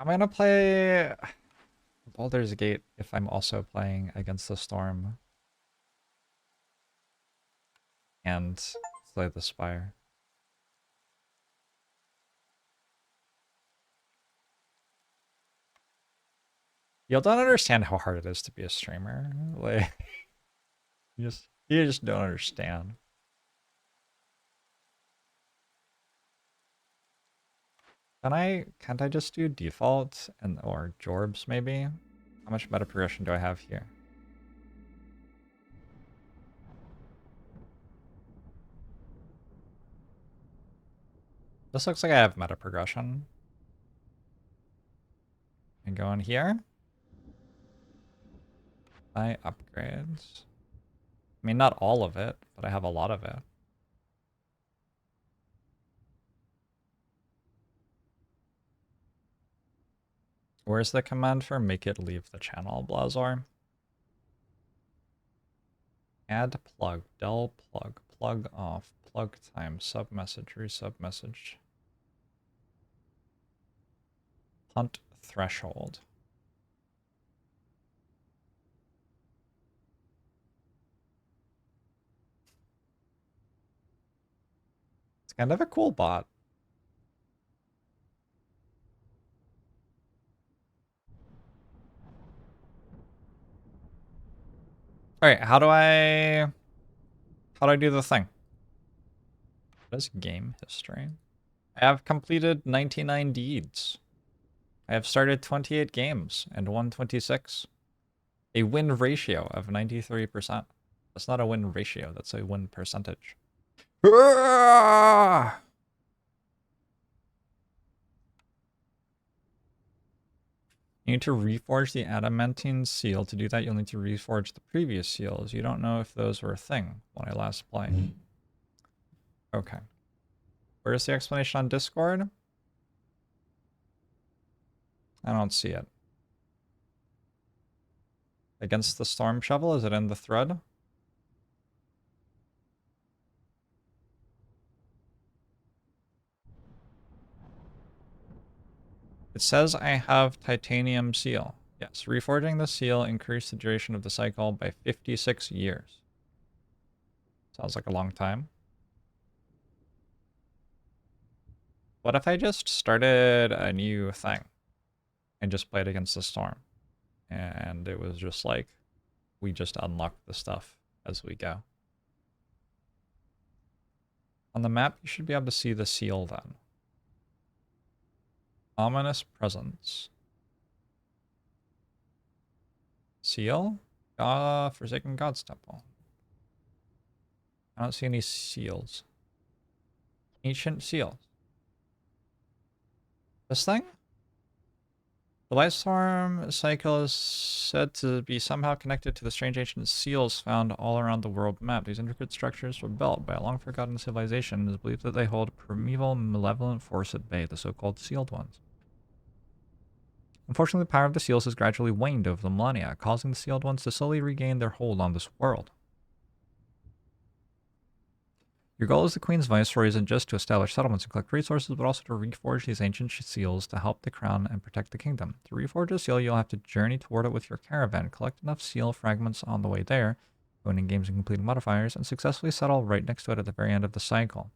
I'm gonna play Baldur's Gate if I'm also playing Against the Storm and Slay the Spire. You don't understand how hard it is to be a streamer. Like you just don't understand. Can't I just do default and or Jorbs maybe? How much meta progression do I have here? This looks like I have meta progression. And go in here. Buy upgrades. I mean, not all of it, but I have a lot of it. Where's the command for make it leave the channel, Blazor? Add plug, del plug, plug off, plug time, sub message, resub message. Hunt threshold. It's kind of a cool bot. Alright, how do I do the thing? What is game history? I have completed 99 deeds. I have started 28 games and won 26. A win ratio of 93%. That's not a win ratio, that's a win percentage. You need to reforge the adamantine seal. To do that, you'll need to reforge the previous seals. You don't know if those were a thing when I last played. Okay. Where's the explanation on Discord? I don't see it. Against the storm shovel? Is it in the thread? It says I have titanium seal. Yes, reforging the seal increased the duration of the cycle by 56 years. Sounds like a long time. What if I just started a new thing and just played against the storm? And it was just like, we just unlock the stuff as we go. On the map, you should be able to see the seal then. Ominous presence. Seal? Forsaken God's Temple. I don't see any seals. Ancient seals. This thing? The Lightstorm cycle is said to be somehow connected to the strange ancient seals found all around the world map. These intricate structures were built by a long forgotten civilization and it is believed that they hold a primeval malevolent force at bay, the so-called sealed ones. Unfortunately, the power of the seals has gradually waned over the millennia, causing the sealed ones to slowly regain their hold on this world. Your goal as the Queen's Viceroy isn't just to establish settlements and collect resources, but also to reforge these ancient seals to help the crown and protect the kingdom. To reforge a seal, you'll have to journey toward it with your caravan, collect enough seal fragments on the way there, winning games and completing modifiers, and successfully settle right next to it at the very end of the cycle.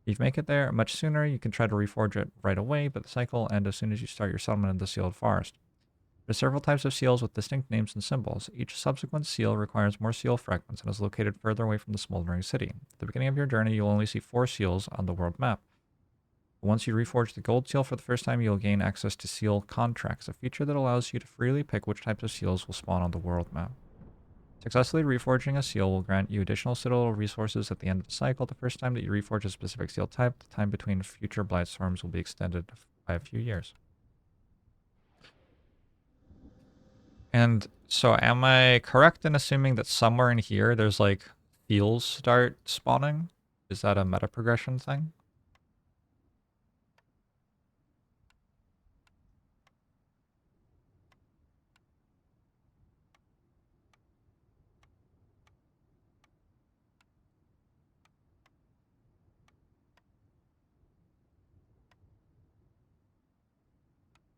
If you make it there much sooner, you can try to reforge it right away, but the cycle will end as soon as you start your settlement in the sealed forest. There are several types of seals with distinct names and symbols. Each subsequent seal requires more seal fragments and is located further away from the smoldering city. At the beginning of your journey, you'll only see 4 seals on the world map. Once you reforge the gold seal for the first time, you'll gain access to seal contracts, a feature that allows you to freely pick which types of seals will spawn on the world map. Successfully reforging a seal will grant you additional citadel resources at the end of the cycle. The first time that you reforge a specific seal type, the time between future Blightstorms will be extended by a few years. And so am I correct in assuming that somewhere in here there's like seals start spawning? Is that a meta progression thing?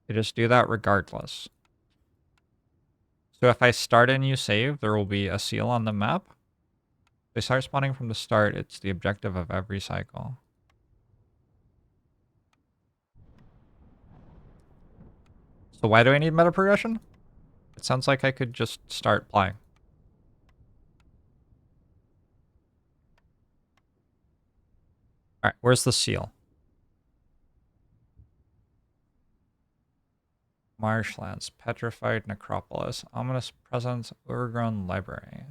They just do that regardless. So if I start a new save, there will be a seal on the map. If they start spawning from the start, it's the objective of every cycle. So why do I need meta progression? It sounds like I could just start playing. Alright, where's the seal? Marshlands, petrified necropolis, ominous presence, overgrown library.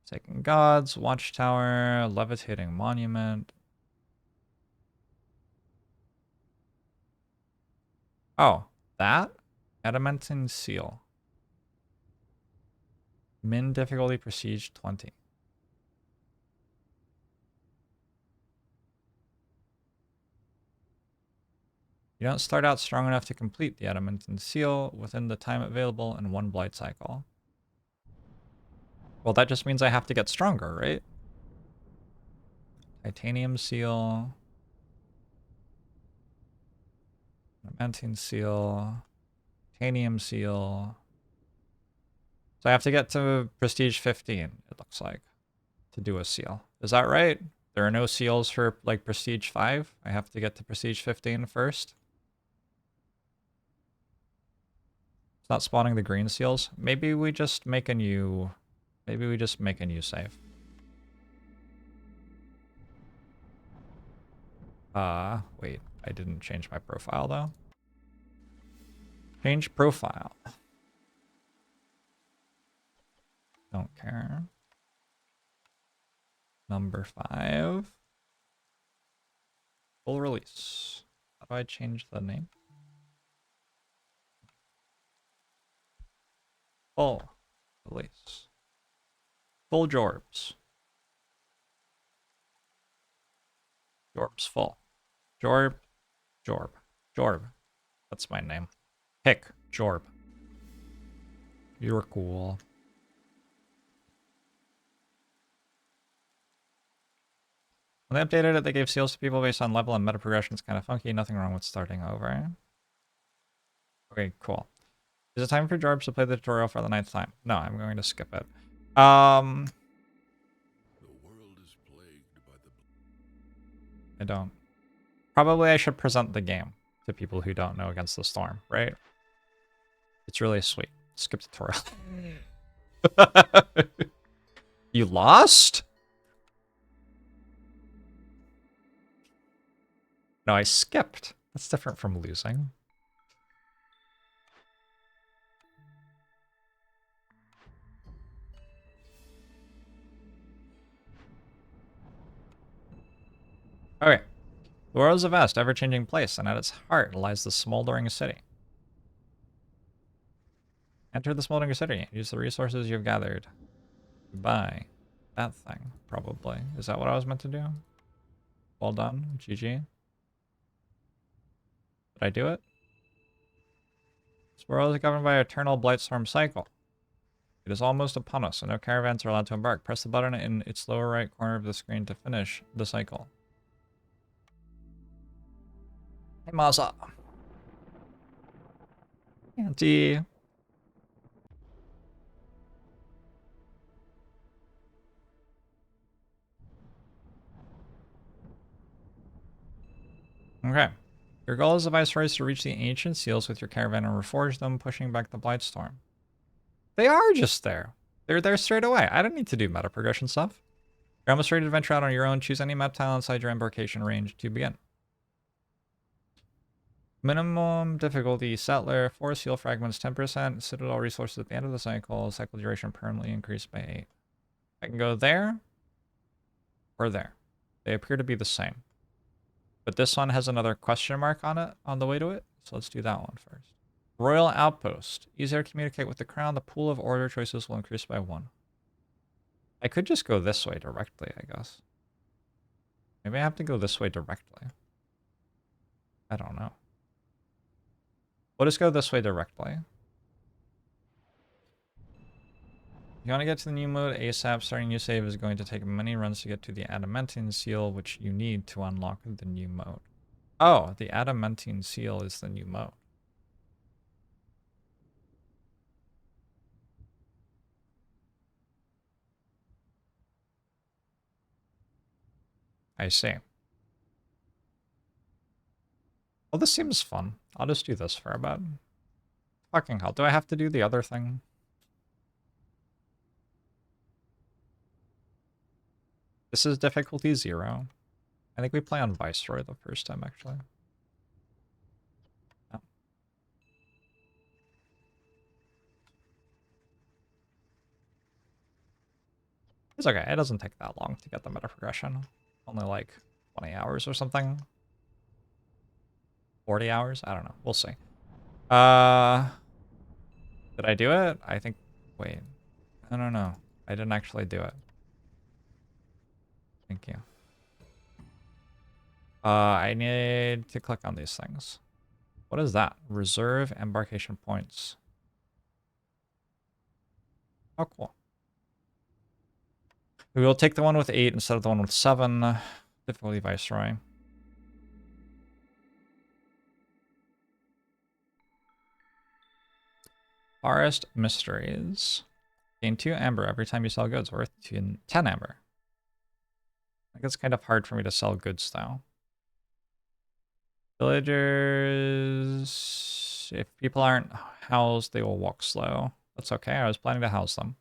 Forsaken gods, watchtower, levitating monument. Oh, that? Adamantine seal. Min difficulty prestige 20. You don't start out strong enough to complete the adamantine seal within the time available in one blight cycle. Well, that just means I have to get stronger, right? Titanium seal. Adamantine seal. Titanium seal. So I have to get to prestige 15, it looks like, to do a seal. Is that right? There are no seals for, like, prestige 5? I have to get to prestige 15 first? It's not spawning the green seals. Maybe we just make a new... Maybe we just make a new save. Wait. I didn't change my profile, though. Change profile. Don't care. Number 5. Full release. How do I change the name? Full release. Full Jorbs. Jorbs full. Jorb. Jorb. Jorb. That's my name. Hick. Jorb. You're cool. When they updated it, they gave seals to people based on level and meta progression. It's kind of funky. Nothing wrong with starting over. Okay, cool. Is it time for Jorbs to play the tutorial for the 9th time? No, I'm going to skip it. The world is plagued by the... I don't. Probably I should present the game to people who don't know Against the Storm, right? It's really sweet. Skip tutorial. You lost? No, I skipped. That's different from losing. Okay. The world is a vast, ever-changing place, and at its heart lies the smoldering city. Enter the smoldering city. Use the resources you've gathered. Buy that thing, probably. Is that what I was meant to do? Well done. GG. Did I do it? This world is governed by an eternal Blightstorm cycle. It is almost upon us, and no caravans are allowed to embark. Press the button in its lower right corner of the screen to finish the cycle. Hey, Maza. Auntie. Okay. Your goal as a viceroy is to reach the ancient seals with your caravan and reforge them, pushing back the Blightstorm. They are just there. They're there straight away. I don't need to do meta progression stuff. You're almost ready to venture out on your own. Choose any map tile inside your embarkation range to begin. Minimum difficulty, settler, 4 seal fragments, 10%, citadel resources at the end of the cycle, cycle duration permanently increased by 8. I can go there or there. They appear to be the same. But this one has another question mark on it on the way to it, so let's do that one first. Royal Outpost. Easier to communicate with the crown. The pool of order choices will increase by 1. I could just go this way directly, I guess. Maybe I have to go this way directly. I don't know. We'll just go this way directly. You want to get to the new mode ASAP. Starting a new save is going to take many runs to get to the adamantine seal, which you need to unlock the new mode. Oh, the adamantine seal is the new mode. I see. Well, this seems fun. I'll just do this for a bit. Fucking hell, do I have to do the other thing? This is difficulty 0. I think we play on Viceroy the first time, actually. Oh. It's okay, it doesn't take that long to get the meta progression. Only like 20 hours or something. 40 hours? I don't know. We'll see. Did I do it? I think... Wait. I don't know. I didn't actually do it. Thank you. I need to click on these things. What is that? Reserve embarkation points. Oh, cool. We will take the one with 8 instead of the one with 7. Difficulty Viceroy. Forest Mysteries. Gain 2 amber every time you sell goods, worth 10 amber. I think it's kind of hard for me to sell goods, though. Villagers... If people aren't housed, they will walk slow. That's okay, I was planning to house them.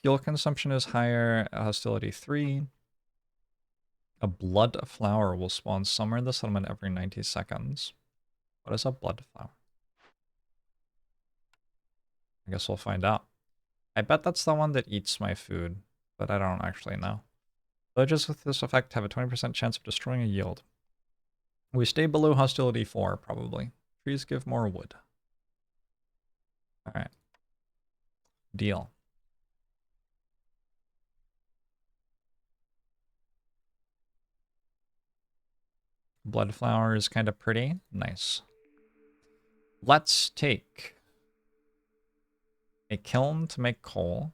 Fuel consumption is higher, hostility 3. A blood flower will spawn somewhere in the settlement every 90 seconds. What is a blood flower? I guess we'll find out. I bet that's the one that eats my food, but I don't actually know. Villages with this effect have a 20% chance of destroying a yield. We stay below hostility 4, probably. Trees give more wood. Alright. Deal. Blood flower is kind of pretty. Nice. Let's take a kiln to make coal.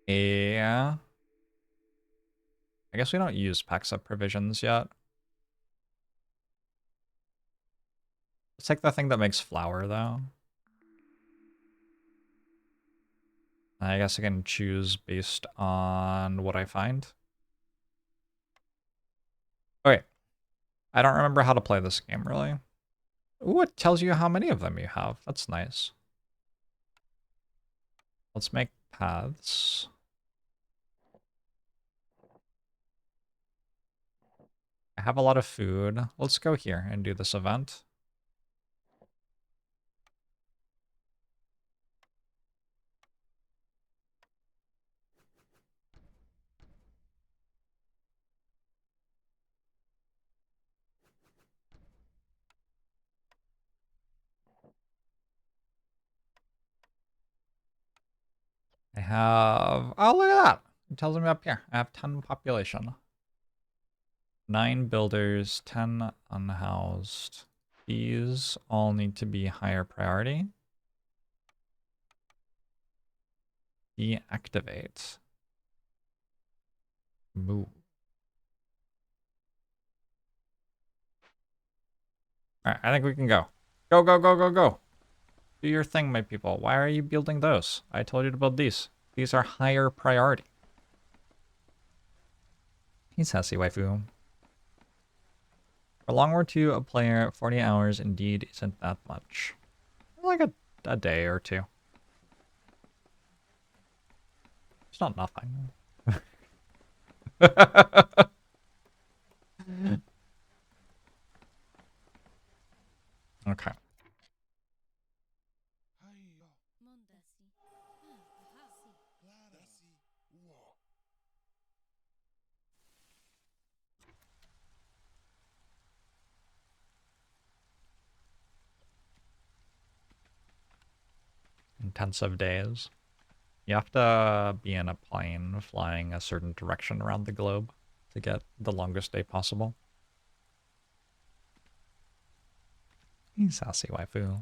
I guess we don't use packs up provisions yet. Let's take the thing that makes flour, though. I guess I can choose based on what I find. Okay. I don't remember how to play this game, really. Ooh, it tells you how many of them you have. That's nice. Let's make paths. I have a lot of food. Let's go here and do this event. I have... Oh, look at that! It tells me up here. I have 10 population. 9 builders, 10 unhoused. These all need to be higher priority. Deactivate. Move. Alright, I think we can go. Go, go, go, go, go! Do your thing, my people. Why are you building those? I told you to build these. These are higher priority. He's sassy, waifu. For long war 2, a player, 40 hours indeed isn't that much. Like a day or two. It's not nothing. Okay. Intensive days. You have to be in a plane flying a certain direction around the globe to get the longest day possible. Sassy waifu.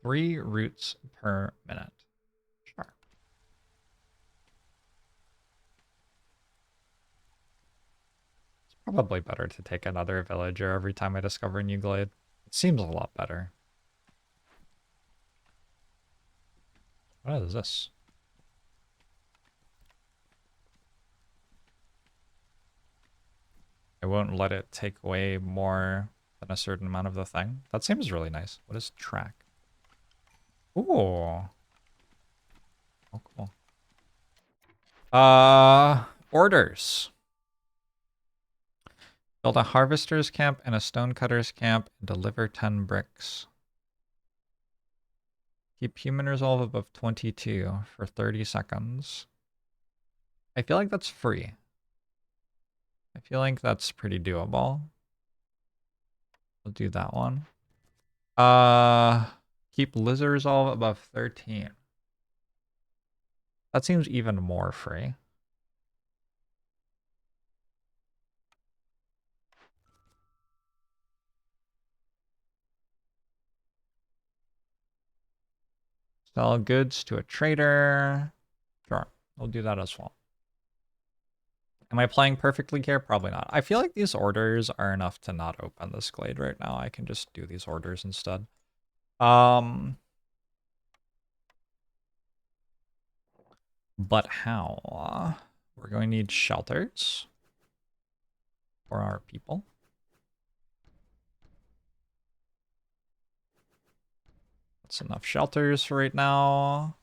Three roots per minute. Sure. It's probably better to take another villager every time I discover a new glade. It seems a lot better. What is this? I won't let it take away more than a certain amount of the thing. That seems really nice. What is track? Ooh. Oh, cool. Orders. Build a harvester's camp and a stonecutter's camp and deliver 10 bricks. Keep human resolve above 22 for 30 seconds. I feel like that's free. I feel like that's pretty doable. We'll do that one. Keep lizard resolve above 13. That seems even more free. Sell goods to a trader. Sure, we'll do that as well. Am I playing perfectly here? Probably not. I feel like these orders are enough to not open this glade right now. I can just do these orders instead. But how? We're going to need shelters for our people. That's enough shelters for right now.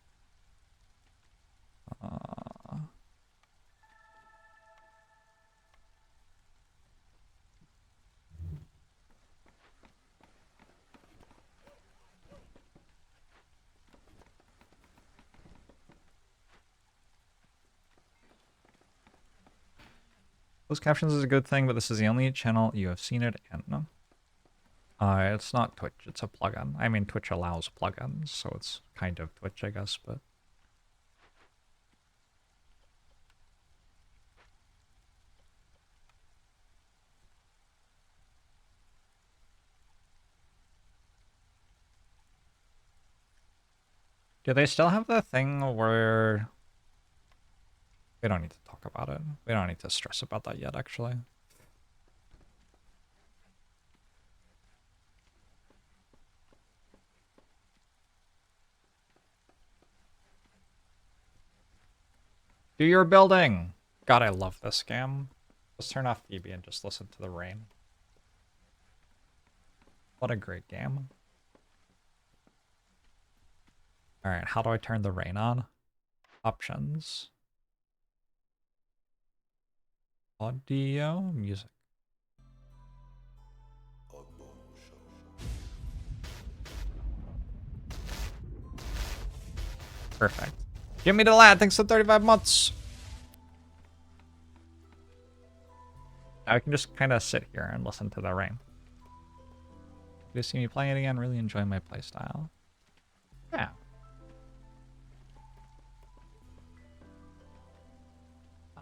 Closed captions is a good thing, but this is the only channel you have seen it in. It's not Twitch, it's a plugin. I mean, Twitch allows plugins, so it's kind of Twitch, I guess, but... Do they still have the thing where... We don't need to talk about it. We don't need to stress about that yet, actually. Do your building! God, I love this game. Let's turn off Phoebe and just listen to the rain. What a great game. Alright, how do I turn the rain on? Options. Audio, music. Perfect. Give me the lad, thanks for 35 months. Now I can just kind of sit here and listen to the rain. You see me playing it again, really enjoy my playstyle. Yeah.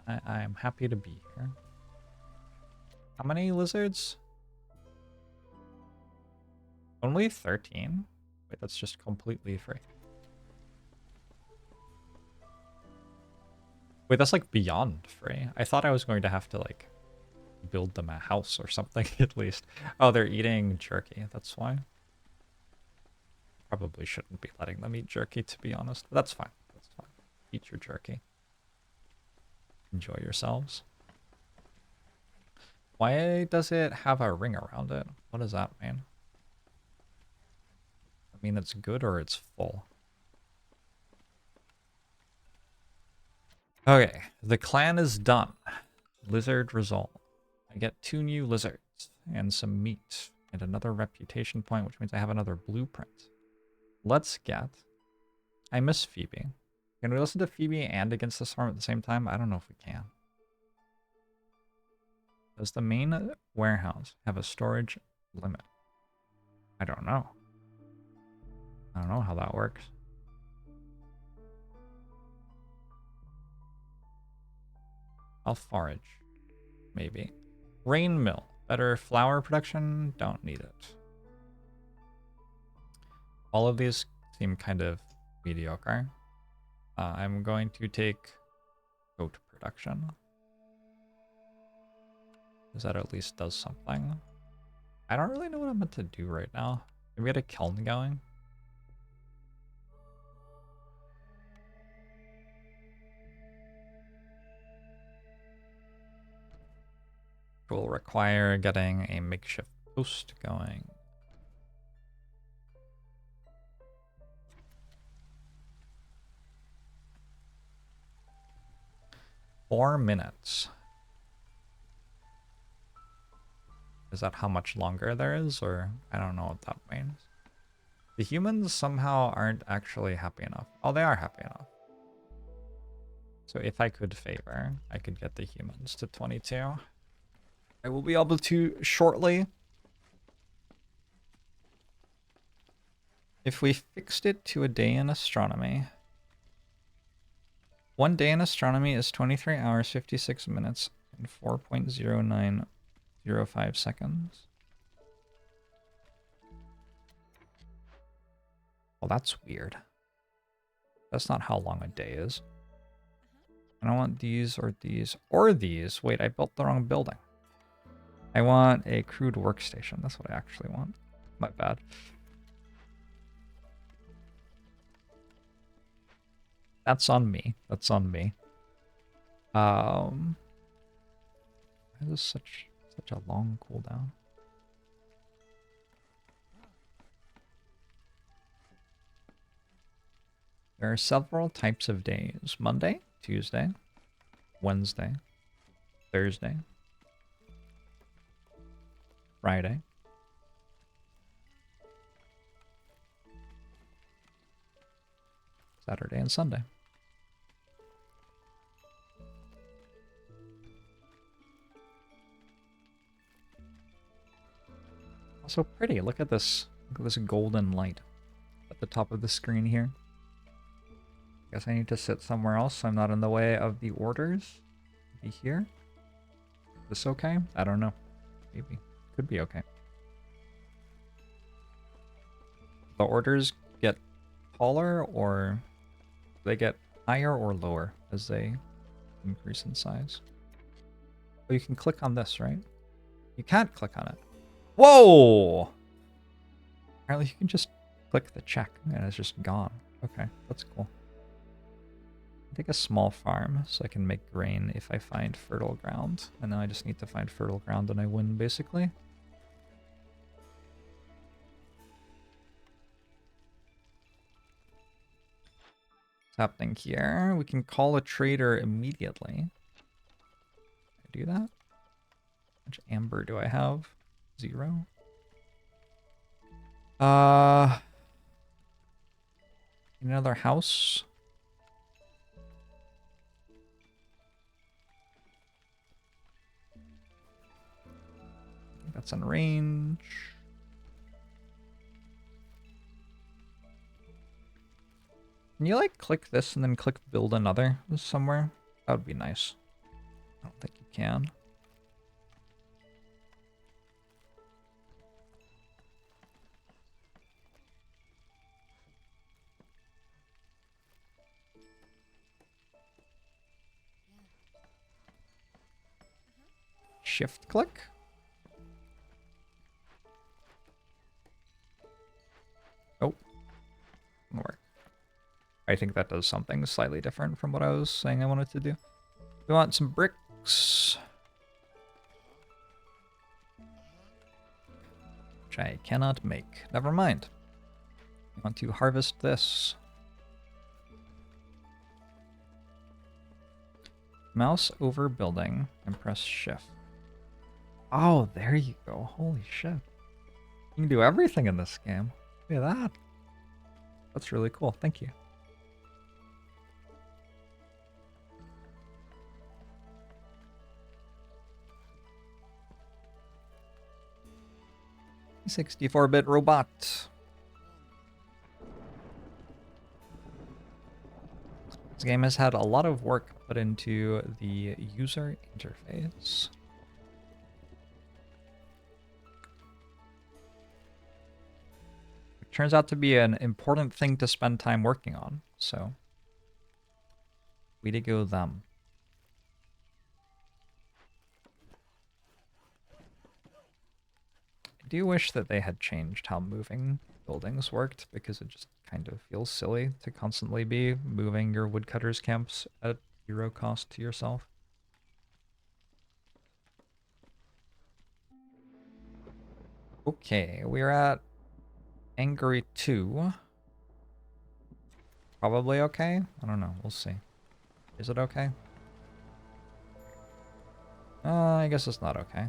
I am happy to be here. How many lizards? Only 13? Wait, that's just completely free. Wait, that's like beyond free. I thought I was going to have to like build them a house or something at least. Oh, they're eating jerky. That's why. Probably shouldn't be letting them eat jerky, to be honest. But that's fine. That's fine. Eat your jerky. Enjoy yourselves. Why does it have a ring around it? What does that mean? I mean, it's good or it's full. Okay, the clan is done. Lizard result. I get 2 new lizards and some meat and another reputation point, which means I have another blueprint. Let's get... I miss Phoebe. Can we listen to Phoebe and Against the Storm at the same time? I don't know if we can. Does the main warehouse have a storage limit? I don't know. I don't know how that works. I'll forage. Maybe. Rain mill. Better flour production? Don't need it. All of these seem kind of mediocre. I'm going to take goat production. Because that at least does something. I don't really know what I'm meant to do right now. Maybe get a kiln going. Will require getting a makeshift post going. Four minutes. Is that how much longer there is, or I don't know what that means. The humans somehow aren't actually happy enough. Oh, they are happy enough. So if I could favor, I could get the humans to 22. I will be able to shortly. If we fixed it to a day in astronomy. 1 day in astronomy is 23 hours, 56 minutes, and 4.0905 seconds. Well, that's weird. That's not how long a day is. I don't want these or these or these. Wait, I built the wrong building. I want a crude workstation. That's what I actually want. My bad. That's on me. That's on me. Why is this such a long cooldown? There are several types of days. Monday, Tuesday, Wednesday, Thursday, Friday, Saturday, and Sunday. So pretty. Look at this. Look at this golden light at the top of the screen here. Guess I need to sit somewhere else so I'm not in the way of the orders. Be here. Is this okay? I don't know. Maybe. Could be okay. The orders get taller, or they get higher or lower as they increase in size. Oh, you can click on this, right? You can't click on it. Whoa! Apparently you can just click the check and it's just gone. Okay, that's cool. Take a small farm so I can make grain if I find fertile ground. And now I just need to find fertile ground and I win, basically. What's happening here? We can call a trader immediately. Can I do that? How much amber do I have? 0. Another house. I think that's in range. Can you like click this and then click build another somewhere? That would be nice. I don't think you can. Shift click? Oh. Didn't work. I think that does something slightly different from what I was saying I wanted to do. We want some bricks. Which I cannot make. Never mind. I want to harvest this. Mouse over building and press shift. Oh, there you go. Holy shit. You can do everything in this game. Look at that. That's really cool. Thank you. $64-bit robot. This game has had a lot of work put into the user interface. It turns out to be an important thing to spend time working on, so way to go them. I do wish that they had changed how moving buildings worked, because it just kind of feels silly to constantly be moving your woodcutters camps at 0 cost to yourself. Okay, we're at Angry 2. Probably okay? I don't know, we'll see. Is it okay? I guess it's not okay.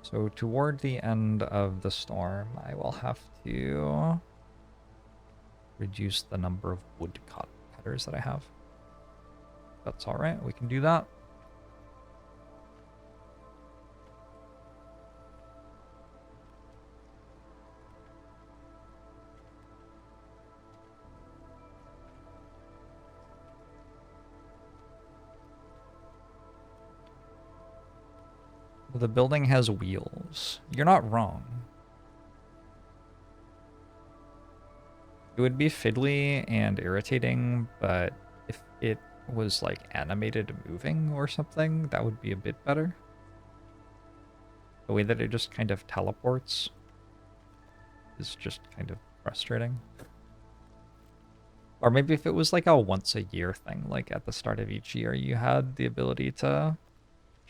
So toward the end of the storm, I will have to reduce the number of wood cutters that I have. That's alright, we can do that. The building has wheels. You're not wrong. It would be fiddly and irritating, but if it was like animated moving or something, that would be a bit better. The way that it just kind of teleports is just kind of frustrating. Or maybe if it was like a once a year thing, like at the start of each year, you had the ability to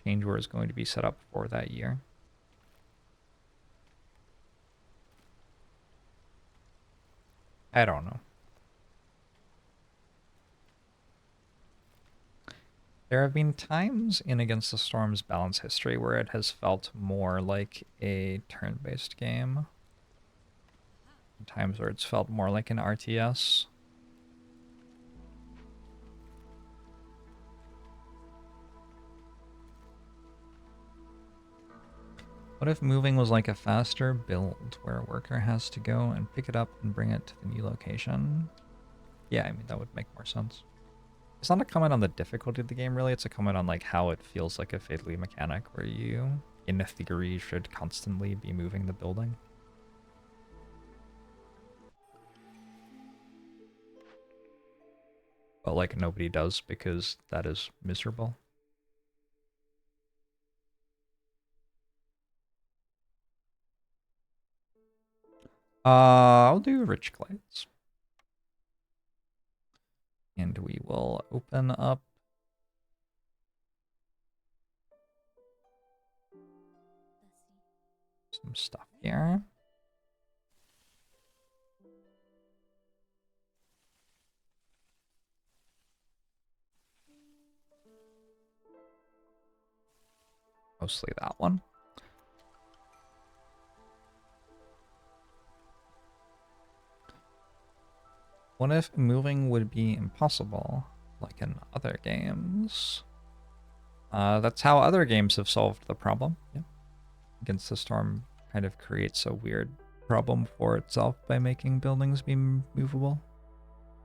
change where it's going to be set up for that year. I don't know. There have been times in Against the Storm's balance history where it has felt more like a turn-based game. Times where it's felt more like an RTS. What if moving was like a faster build, where a worker has to go and pick it up and bring it to the new location? Yeah, I mean, that would make more sense. It's not a comment on the difficulty of the game, really. It's a comment on like how it feels like a Fatally mechanic, where you, in theory, should constantly be moving the building. But like nobody does, because that is miserable. I'll do Rich Glades. And we will open up some stuff here. Mostly that one. What if moving would be impossible, like in other games? That's how other games have solved the problem. Yeah. Against the Storm kind of creates a weird problem for itself by making buildings be movable.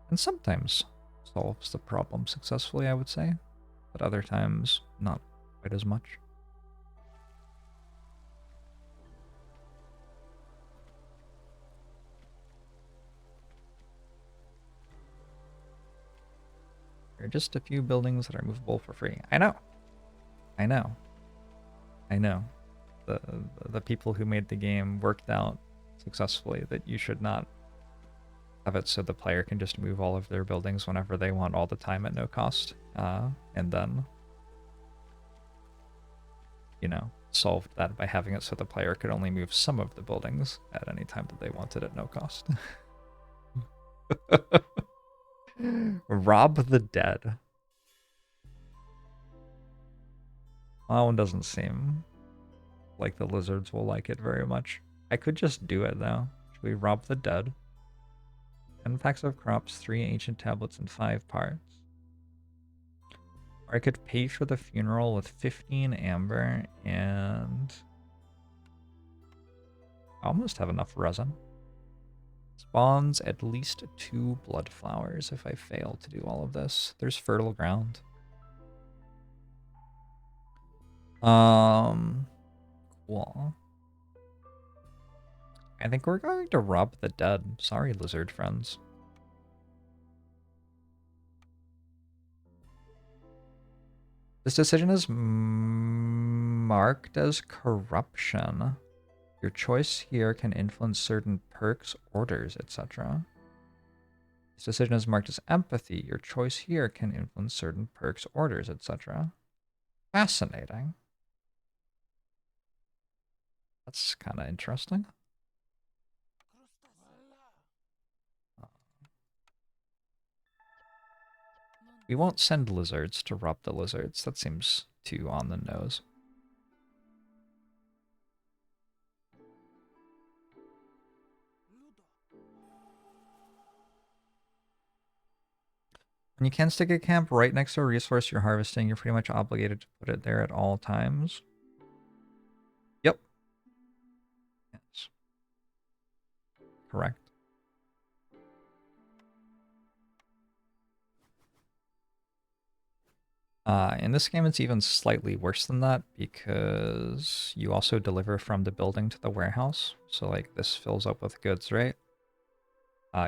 And sometimes solves the problem successfully, I would say. But other times, not quite as much. There are just a few buildings that are movable for free. I know. I know. I know. The people who made the game worked out successfully that you should not have it so the player can just move all of their buildings whenever they want all the time at no cost. And then, you know, solved that by having it so the player could only move some of the buildings at any time that they wanted at no cost. Rob the Dead. That one doesn't seem like the lizards will like it very much. I could just do it though. Should we rob the dead? 10 packs of crops, 3 ancient tablets, and 5 parts. Or I could pay for the funeral with 15 amber and I almost have enough resin. Spawns at least 2 blood flowers if I fail to do all of this. There's fertile ground. Cool. I think we're going to rob the dead. Sorry, lizard friends. This decision is marked as corruption. Your choice here can influence certain perks, orders, etc. This decision is marked as empathy. Your choice here can influence certain perks, orders, etc. Fascinating. That's kind of interesting. We won't send lizards to rob the lizards. That seems too on the nose. When you can stick a camp right next to a resource you're harvesting, you're pretty much obligated to put it there at all times. Yep. Yes. Correct. In this game, it's even slightly worse than that because you also deliver from the building to the warehouse. So, like, this fills up with goods, right?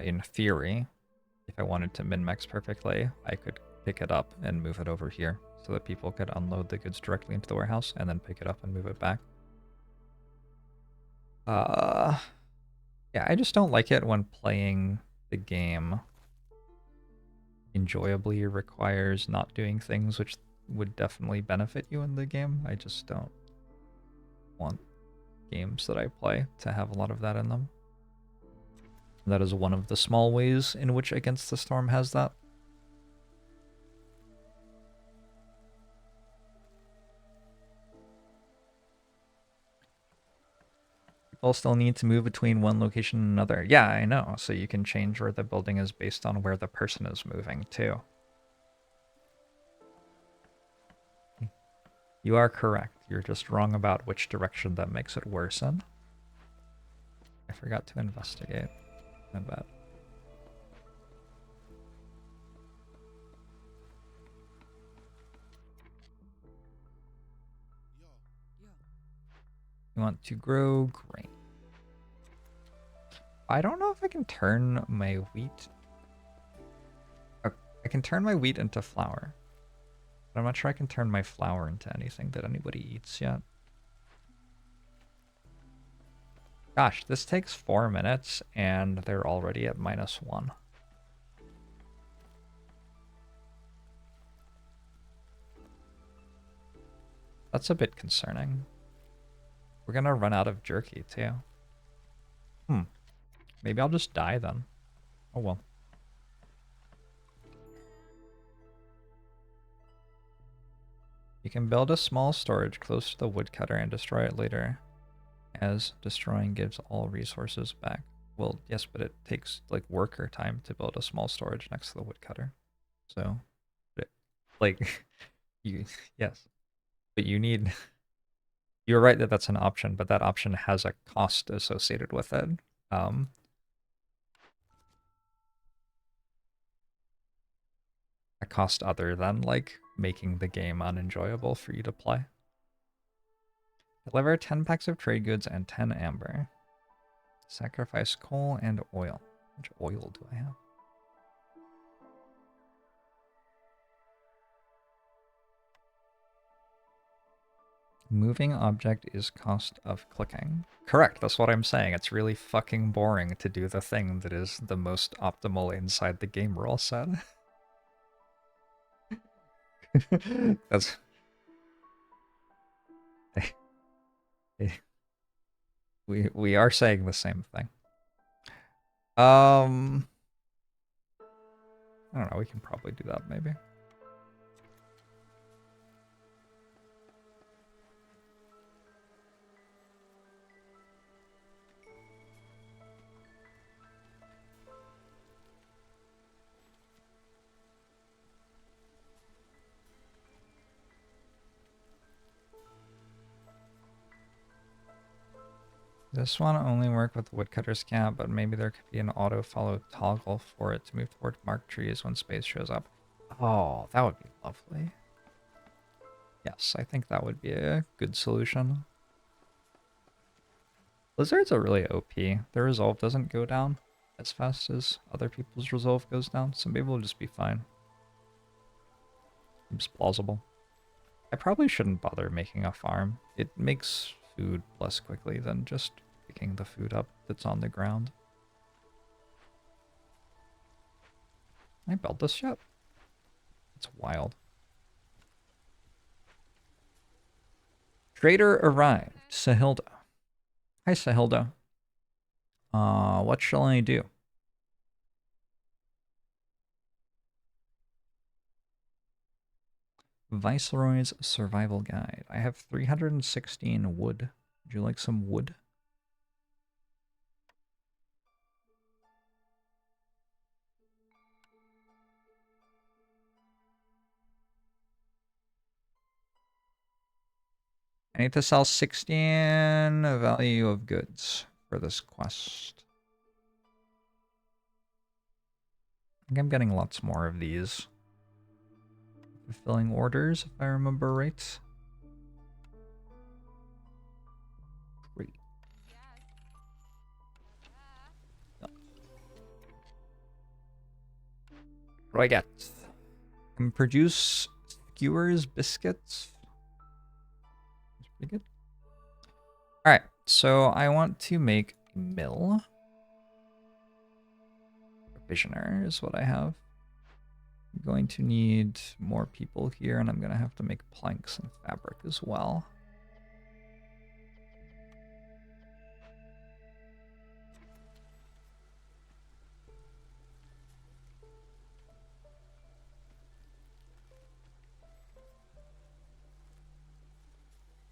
In theory, if I wanted to min-max perfectly, I could pick it up and move it over here so that people could unload the goods directly into the warehouse and then pick it up and move it back. Yeah, I just don't like it when playing the game enjoyably requires not doing things which would definitely benefit you in the game. I just don't want games that I play to have a lot of that in them. That is one of the small ways in which Against the Storm has that. People still need to move between one location and another. Yeah, I know. So you can change where the building is based on where the person is moving too. You are correct. You're just wrong about which direction that makes it worsen. I forgot to investigate. My bad. You want to grow grain. I don't know if I can turn my wheat. I can turn my wheat into flour. But I'm not sure I can turn my flour into anything that anybody eats yet. Gosh, this takes 4 minutes and they're already at -1. That's a bit concerning. We're gonna run out of jerky too. Maybe I'll just die then. Oh well. You can build a small storage close to the woodcutter and destroy it later, as destroying gives all resources back. Well, yes, but it takes like worker time to build a small storage next to the woodcutter. So, like, yes, but you're right that that's an option, but that option has a cost associated with it. A cost other than like making the game unenjoyable for you to play. Deliver 10 packs of trade goods and 10 amber. Sacrifice coal and oil. Which oil do I have? Moving object is cost of clicking. Correct, that's what I'm saying. It's really fucking boring to do the thing that is the most optimal inside the game rule set. That's... We are saying the same thing. I don't know, we can probably do that maybe. This one only work with the woodcutter's cap, but maybe there could be an auto follow toggle for it to move toward marked trees when space shows up. Oh, that would be lovely. Yes, I think that would be a good solution. Lizards are really OP. Their resolve doesn't go down as fast as other people's resolve goes down, so maybe we'll just be fine. Seems plausible. I probably shouldn't bother making a farm. It makes food less quickly than just picking the food up that's on the ground. Can I build this yet? It's wild. Trader arrived. Sahilda. Hi, Sahilda. What shall I do? Viceroy's Survival Guide. I have 316 wood. Would you like some wood? I need to sell 16 value of goods for this quest. I think I'm getting lots more of these. Fulfilling orders, if I remember right. Great. What do I get? Can produce skewers, biscuits. That's pretty good. Alright, so I want to make a mill. Provisioner is what I have. I'm going to need more people here, and I'm going to have to make planks and fabric as well.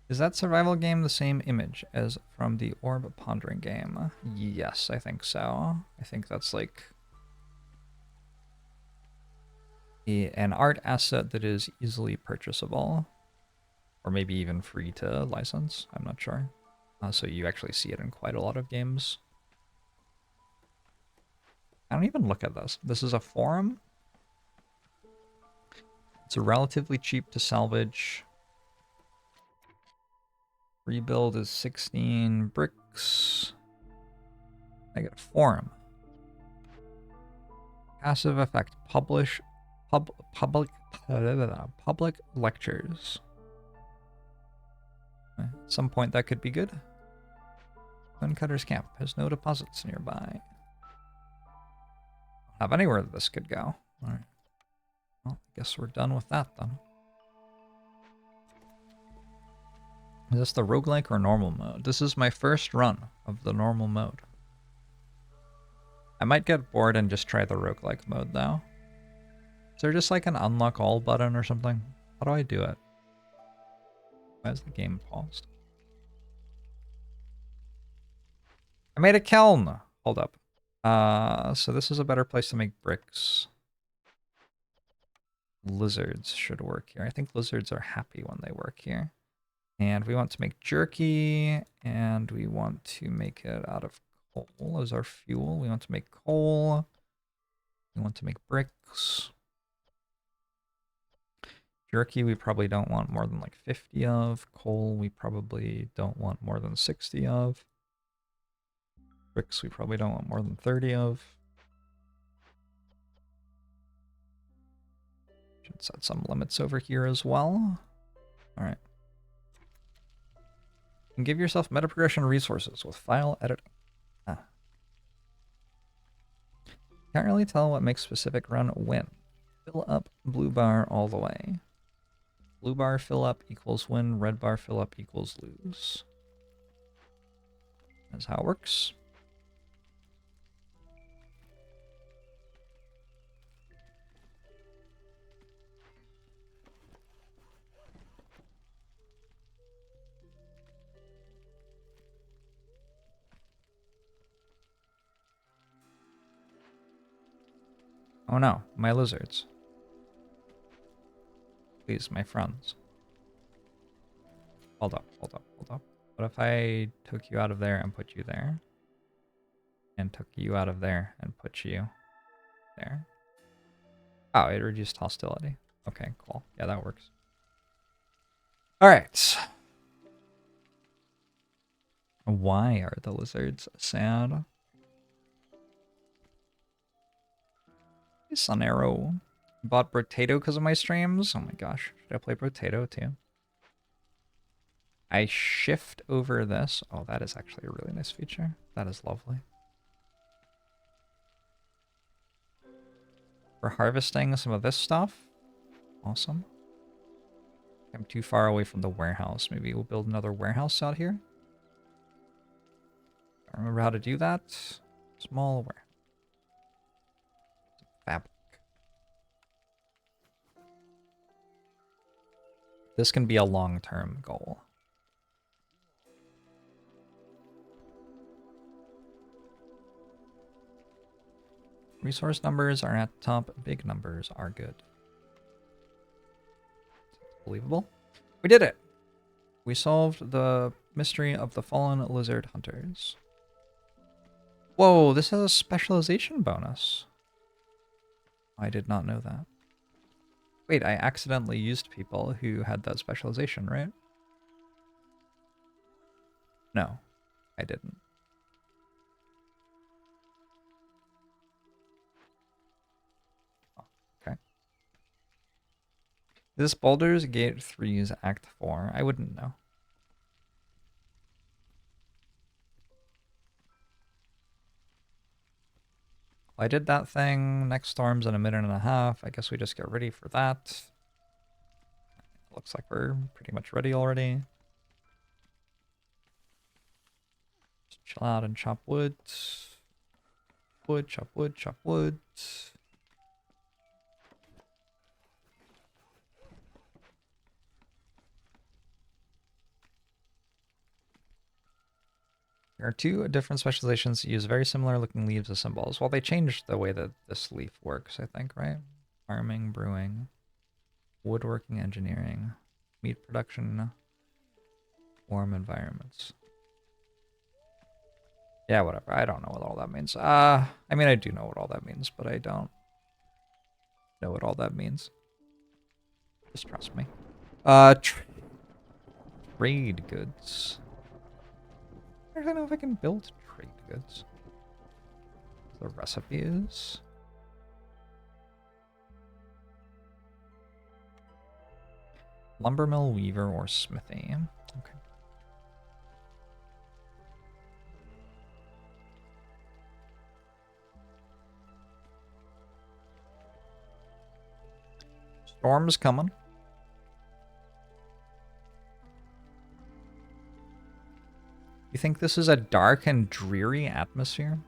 Is that survival game the same image as from the Orb Pondering game? Yes, I think so. I think that's like an art asset that is easily purchasable. Or maybe even free to license. I'm not sure. So you actually see it in quite a lot of games. I don't even look at this. This is a forum. It's relatively cheap to salvage. Rebuild is 16 bricks. I get a forum. Passive effect. Public lectures. At some point that could be good. Guncutters Camp has no deposits nearby. Don't have anywhere that this could go. Alright. Well, I guess we're done with that then. Is this the roguelike or normal mode? This is my first run of the normal mode. I might get bored and just try the roguelike mode though. Is there just like an unlock all button or something? How do I do it? Why is the game paused? I made a kiln! Hold up. So this is a better place to make bricks. Lizards should work here. I think lizards are happy when they work here. And we want to make jerky, and we want to make it out of coal as our fuel. We want to make coal. We want to make bricks. Jerky we probably don't want more than like 50 of. Coal we probably don't want more than 60 of. Bricks we probably don't want more than 30 of. Should set some limits over here as well. Alright. And give yourself meta progression resources with file editing. Can't really tell what makes specific run win. Fill up blue bar all the way. Blue bar fill up equals win, red bar fill up equals lose. That's how it works. Oh no, my lizards. Please, my friends. Hold up, hold up, hold up. What if I took you out of there and put you there? And took you out of there and put you there? Oh, it reduced hostility. Okay, cool. Yeah, that works. All right. Why are the lizards sad? Hey, Sun Arrow. Bought Potato because of my streams? Oh my gosh. Should I play Potato too? I shift over this. Oh, that is actually a really nice feature. That is lovely. We're harvesting some of this stuff. Awesome. I'm too far away from the warehouse. Maybe we'll build another warehouse out here. I remember how to do that. Small warehouse. Fabric. This can be a long-term goal. Resource numbers are at top. Big numbers are good. Believable. We did it! We solved the mystery of the fallen lizard hunters. Whoa, this has a specialization bonus. I did not know that. Wait, I accidentally used people who had that specialization, right? No, I didn't. Oh, okay. This Baldur's Gate 3's Act 4. I wouldn't know. Well, I did that thing. Next storm's in a minute and a half. I guess we just get ready for that. Looks like we're pretty much ready already. Just chill out and chop wood. Wood, chop wood, chop wood. There are two different specializations that use very similar looking leaves as symbols. Well, they changed the way that this leaf works, I think, right? Farming, brewing, woodworking, engineering, meat production, warm environments. Yeah, whatever. I don't know what all that means. I mean, I do know what all that means, but I don't know what all that means. Just trust me. Trade goods. I don't know if I can build trade goods. The recipe is... Lumbermill, weaver, or smithy. Okay. Storm's coming. You think this is a dark and dreary atmosphere?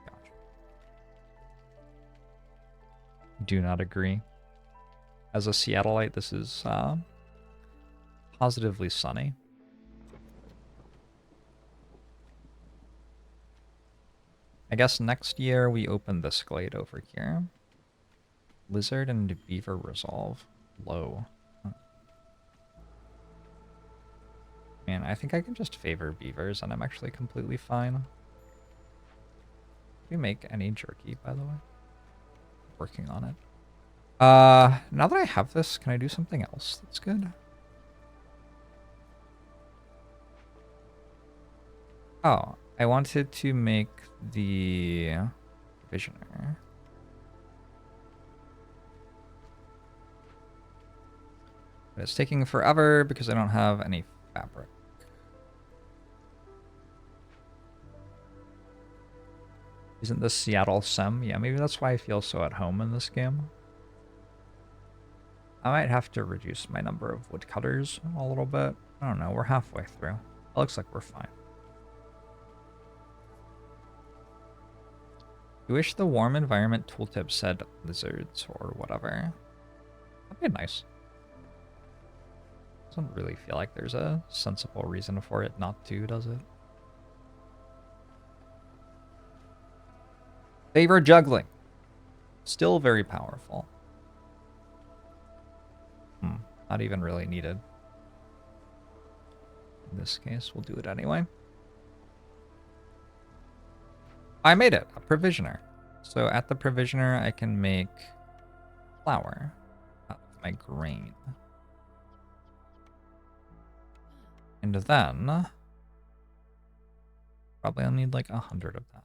Gotcha. Do not agree. As a Seattleite, this is positively sunny. I guess next year we open this glade over here. Lizard and beaver resolve. Low. Man, I think I can just favor beavers and I'm actually completely fine. Did we make any jerky, by the way? Working on it. Now that I have this, can I do something else that's good? Oh, I wanted to make the visioner. But it's taking forever because I don't have any fabric. Isn't this Seattle Sem? Yeah, maybe that's why I feel so at home in this game. I might have to reduce my number of woodcutters a little bit. I don't know, we're halfway through. It looks like we're fine. You wish the warm environment tooltip said lizards or whatever. That'd be nice. Doesn't really feel like there's a sensible reason for it not to, does it? Favor juggling. Still very powerful. Not even really needed. In this case, we'll do it anyway. I made it, a provisioner. So at the provisioner, I can make flour out of my grain. And then, probably I'll need like 100 of that.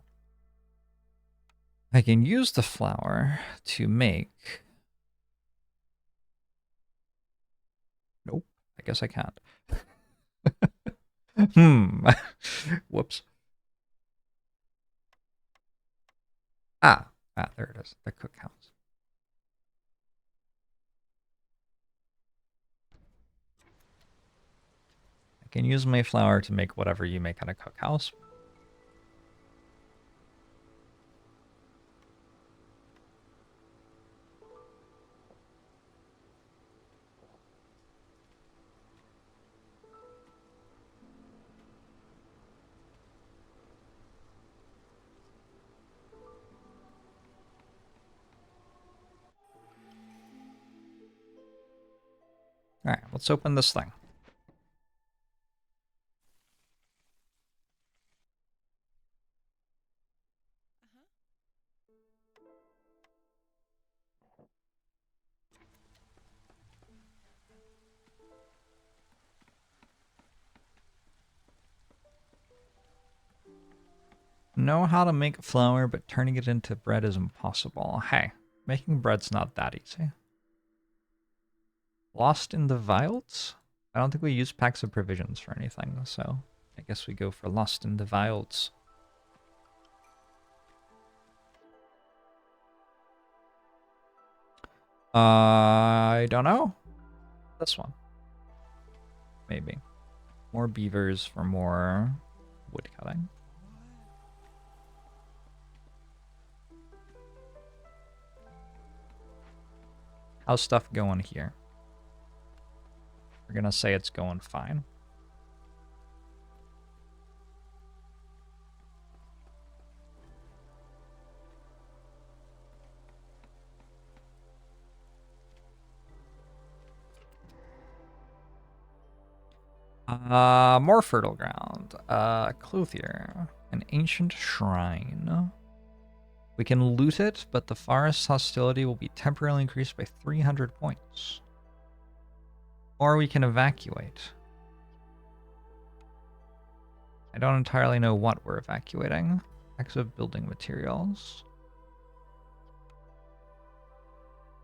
I can use the flour to make... Nope, I guess I can't. Whoops. Ah, there it is, the cookhouse. I can use my flour to make whatever you make at a cookhouse. All right, let's open this thing. Know how to make flour, but turning it into bread is impossible. Hey, making bread's not that easy. Lost in the Wilds? I don't think we use packs of provisions for anything, so I guess we go for Lost in the Wilds. I don't know. This one. Maybe. More beavers for more wood cutting. How's stuff going here? We're gonna say it's going fine. More fertile ground. Clothier. An ancient shrine. We can loot it, but the forest's hostility will be temporarily increased by 300 points. Or we can evacuate. I don't entirely know what we're evacuating. Packs of building materials.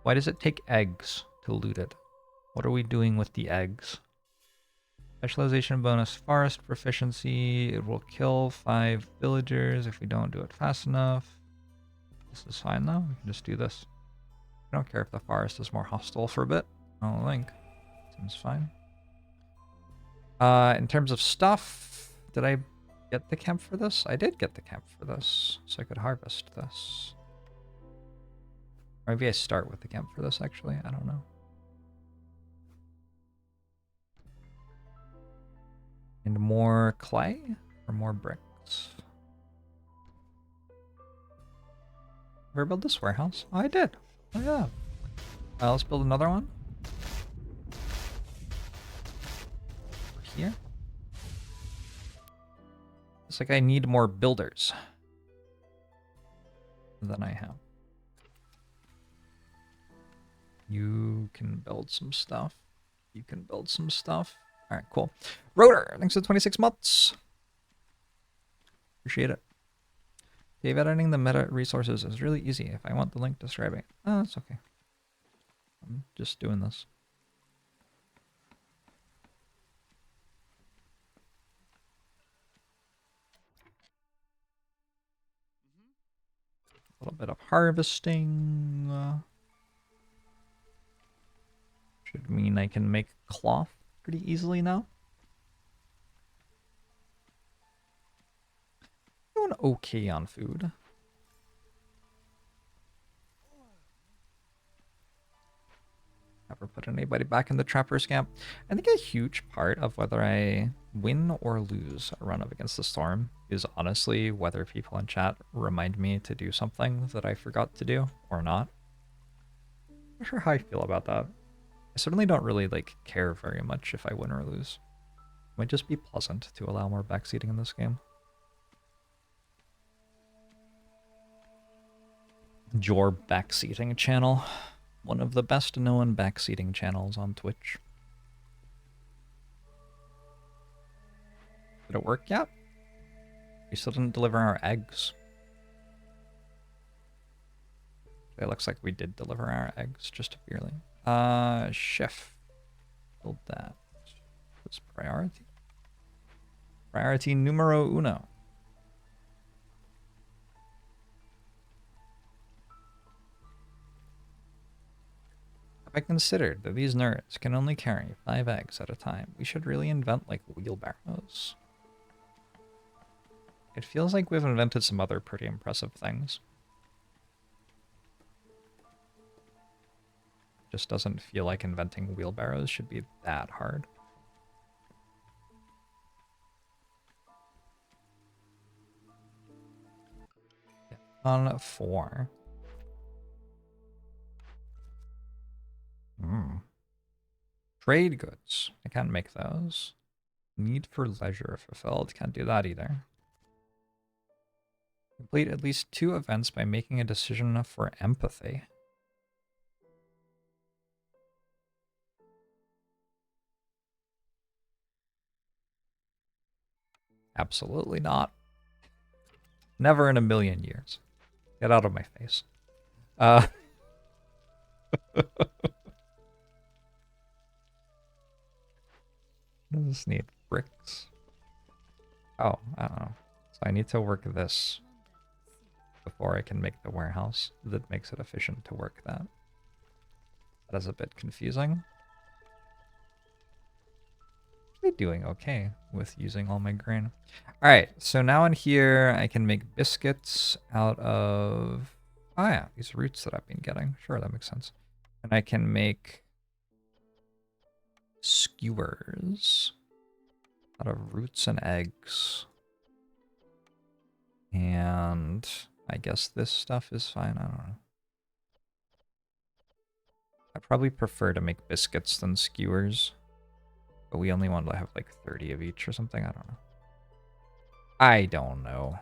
Why does it take eggs to loot it? What are we doing with the eggs? Specialization bonus forest proficiency. It will kill 5 villagers if we don't do it fast enough. This is fine though. We can just do this. I don't care if the forest is more hostile for a bit. I don't think. Seems fine. In terms of stuff, did I get the camp for this? I did get the camp for this, so I could harvest this. Or maybe I start with the camp for this, actually. I don't know. And more clay or more bricks? Ever build this warehouse? Oh, I did. Oh, yeah. Let's build another one. Here. It's like I need more builders than I have. You can build some stuff. You can build some stuff. All right, cool. Rotor, thanks for 26 months. Appreciate it. Dave, editing the meta resources is really easy. If I want the link describing. Oh, that's okay. I'm just doing this. A little bit of harvesting. Should mean I can make cloth pretty easily now. Doing okay on food. Never put anybody back in the trapper's camp. I think a huge part of whether I win or lose a run up against the storm is honestly whether people in chat remind me to do something that I forgot to do or not. I'm not sure how I feel about that. I certainly don't really care very much if I win or lose. Might just be pleasant to allow more backseating in this game. Your backseating channel. One of the best known backseating channels on Twitch. Did it work yet? We still didn't deliver our eggs. It looks like we did deliver our eggs, just barely. Chef. Build that. What's priority? Priority numero uno. Have I considered that these nerds can only carry 5 eggs at a time? We should really invent, like, wheelbarrows. It feels like we've invented some other pretty impressive things. Just doesn't feel like inventing wheelbarrows should be that hard. On 4. Trade goods. I can't make those. Need for leisure fulfilled. Can't do that either. Complete at least 2 events by making a decision for empathy. Absolutely not. Never in a million years. Get out of my face. Does this need bricks? Oh, I don't know. So I need to work this before I can make the warehouse that makes it efficient to work that. That is a bit confusing. Actually doing okay with using all my grain. Alright, so now in here I can make biscuits out of... Oh yeah, these roots that I've been getting. Sure, that makes sense. And I can make skewers out of roots and eggs. And I guess this stuff is fine. I don't know. I probably prefer to make biscuits than skewers. But we only want to have like 30 of each or something. I don't know. I don't know.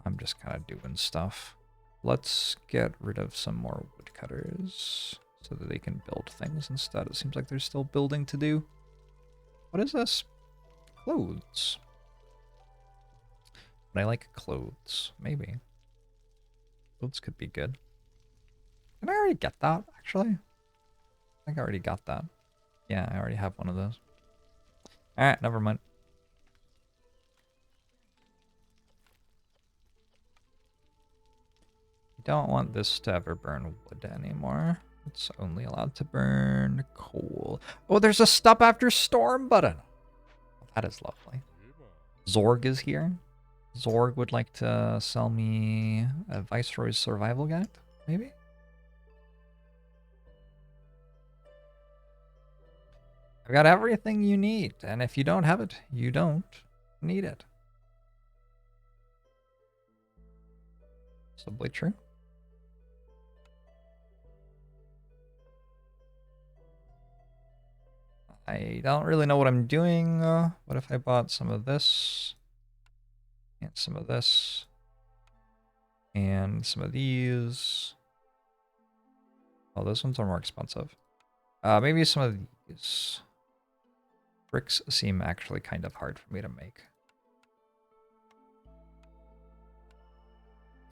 I'm just kind of doing stuff. Let's get rid of some more woodcutters so that they can build things instead. It seems like there's still building to do. What is this? Clothes. But I like clothes. Maybe. Clothes could be good. Did I already get that, actually? I think I already got that. Yeah, I already have one of those. Alright, never mind. I don't want this to ever burn wood anymore. It's only allowed to burn coal. Oh, there's a stop after storm button. That is lovely. Zorg is here. Zorg would like to sell me a Viceroy's survival guide, maybe? I've got everything you need, and if you don't have it, you don't need it. Possibly true. I don't really know what I'm doing. What if I bought some of this? And some of this. And some of these. Oh, those ones are more expensive. Maybe some of these. Bricks seem actually kind of hard for me to make.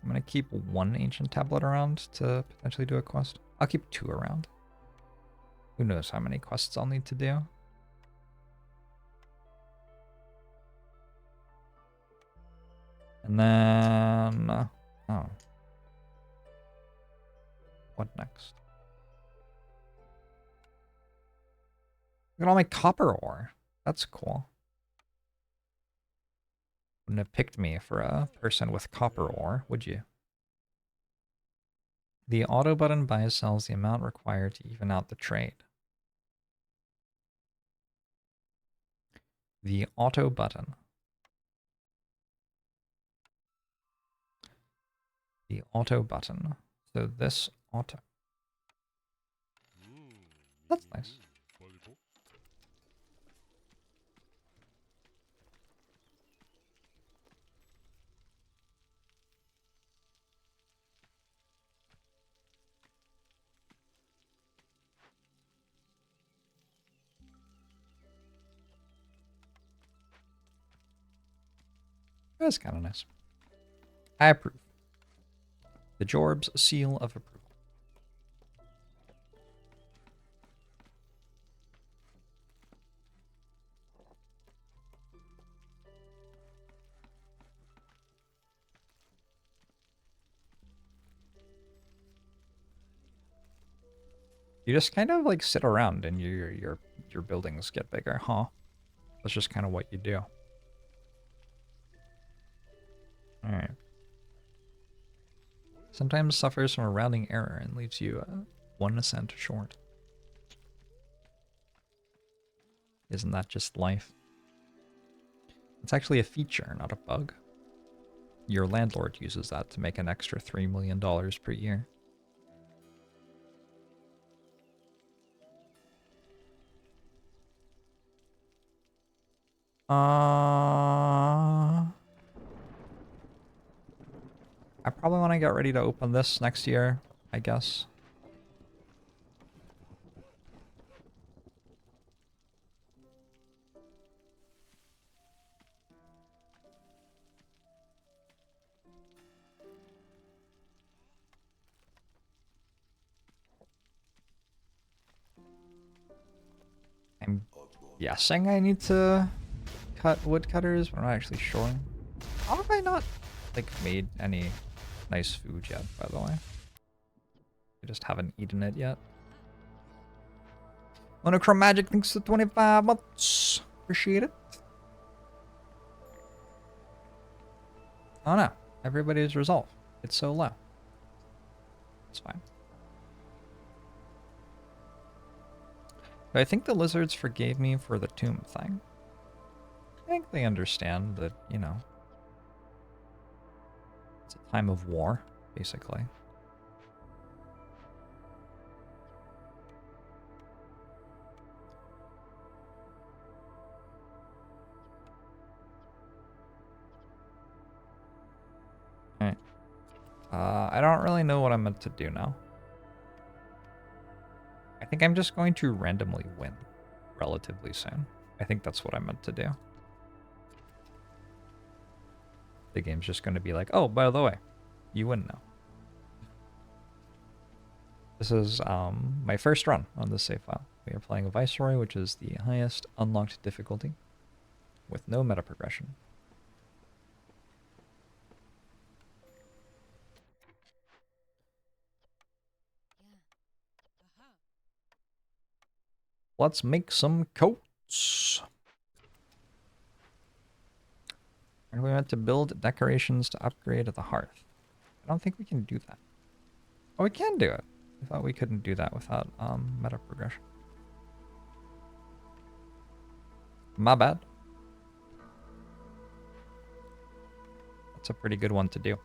I'm going to keep 1 ancient tablet around to potentially do a quest. I'll keep 2 around. Who knows how many quests I'll need to do. And then... oh. What next? Look at all my copper ore. That's cool. Wouldn't have picked me for a person with copper ore, would you? The auto button buys sells the amount required to even out the trade. The auto button. The auto button. So this auto. That's nice. That's kind of nice. I approve. The Jorbs seal of approval. You just kind of like sit around and your buildings get bigger, huh? That's just kind of what you do. All right. Sometimes suffers from a rounding error and leaves you 1 cent short. Isn't that just life? It's actually a feature, not a bug. Your landlord uses that to make an extra $3 million per year. I probably want to get ready to open this next year, I guess. I'm guessing I need to cut woodcutters, but I'm not actually sure. How have I not, like, made any nice food yet, by the way? I just haven't eaten it yet. Monochrome Magic, thanks to 25 months. Appreciate it. Oh no, everybody's resolve. It's so low. It's fine. But I think the lizards forgave me for the tomb thing. I think they understand that, you know, it's a time of war, basically. Alright. I don't really know what I'm meant to do now. I think I'm just going to randomly win relatively soon. I think that's what I'm meant to do. The game's just going to be like, oh, by the way, you win now. This is my first run on this save file. We are playing a Viceroy, which is the highest unlocked difficulty, with no meta progression. Let's make some coats. And we meant to build decorations to upgrade the hearth. I don't think we can do that. Oh, we can do it. I thought we couldn't do that without meta progression. My bad. That's a pretty good one to do.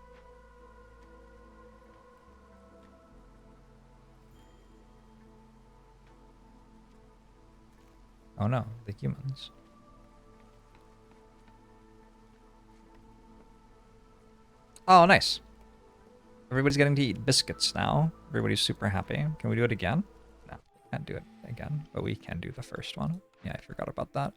Oh no, the humans. Oh, nice. Everybody's getting to eat biscuits now. Everybody's super happy. Can we do it again? No, we can't do it again, but we can do the first one. Yeah, I forgot about that.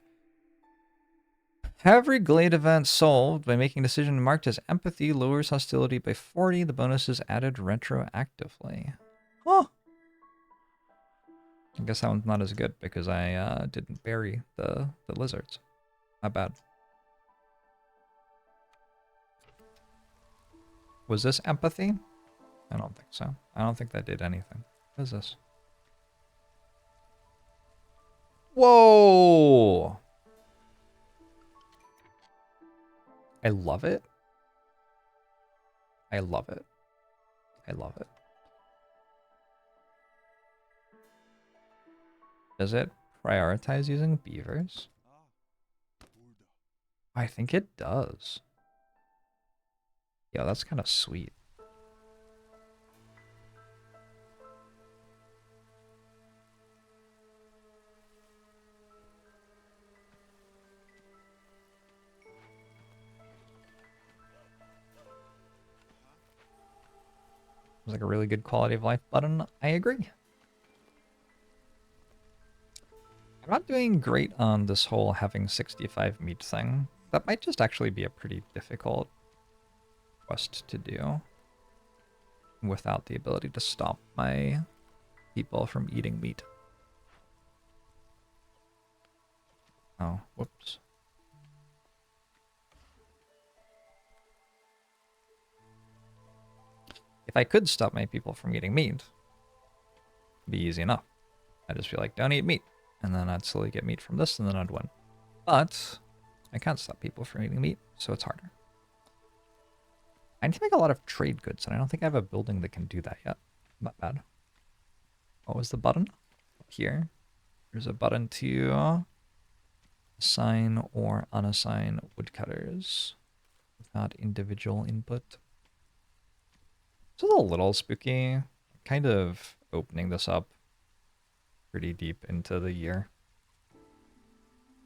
Every Glade event solved by making a decision marked as empathy lowers hostility by 40. The bonus is added retroactively. Oh. I guess that one's not as good because I didn't bury the lizards. My bad. Was this empathy? I don't think so. I don't think that did anything. What is this? Whoa! I love it. I love it. I love it. Does it prioritize using beavers? I think it does. Yeah, that's kind of sweet. It's like a really good quality of life button. I agree. I'm not doing great on this whole having 65 meat thing. That might just actually be a pretty difficult quest to do without the ability to stop my people from eating meat. Oh, whoops. If I could stop my people from eating meat, it'd be easy enough. I'd just be like, don't eat meat. And then I'd slowly get meat from this, and then I'd win. But I can't stop people from eating meat, so it's harder. I need to make a lot of trade goods, and I don't think I have a building that can do that yet. Not bad. What was the button? Up here. There's a button to assign or unassign woodcutters without individual input. This is a little spooky. Kind of opening this up pretty deep into the year.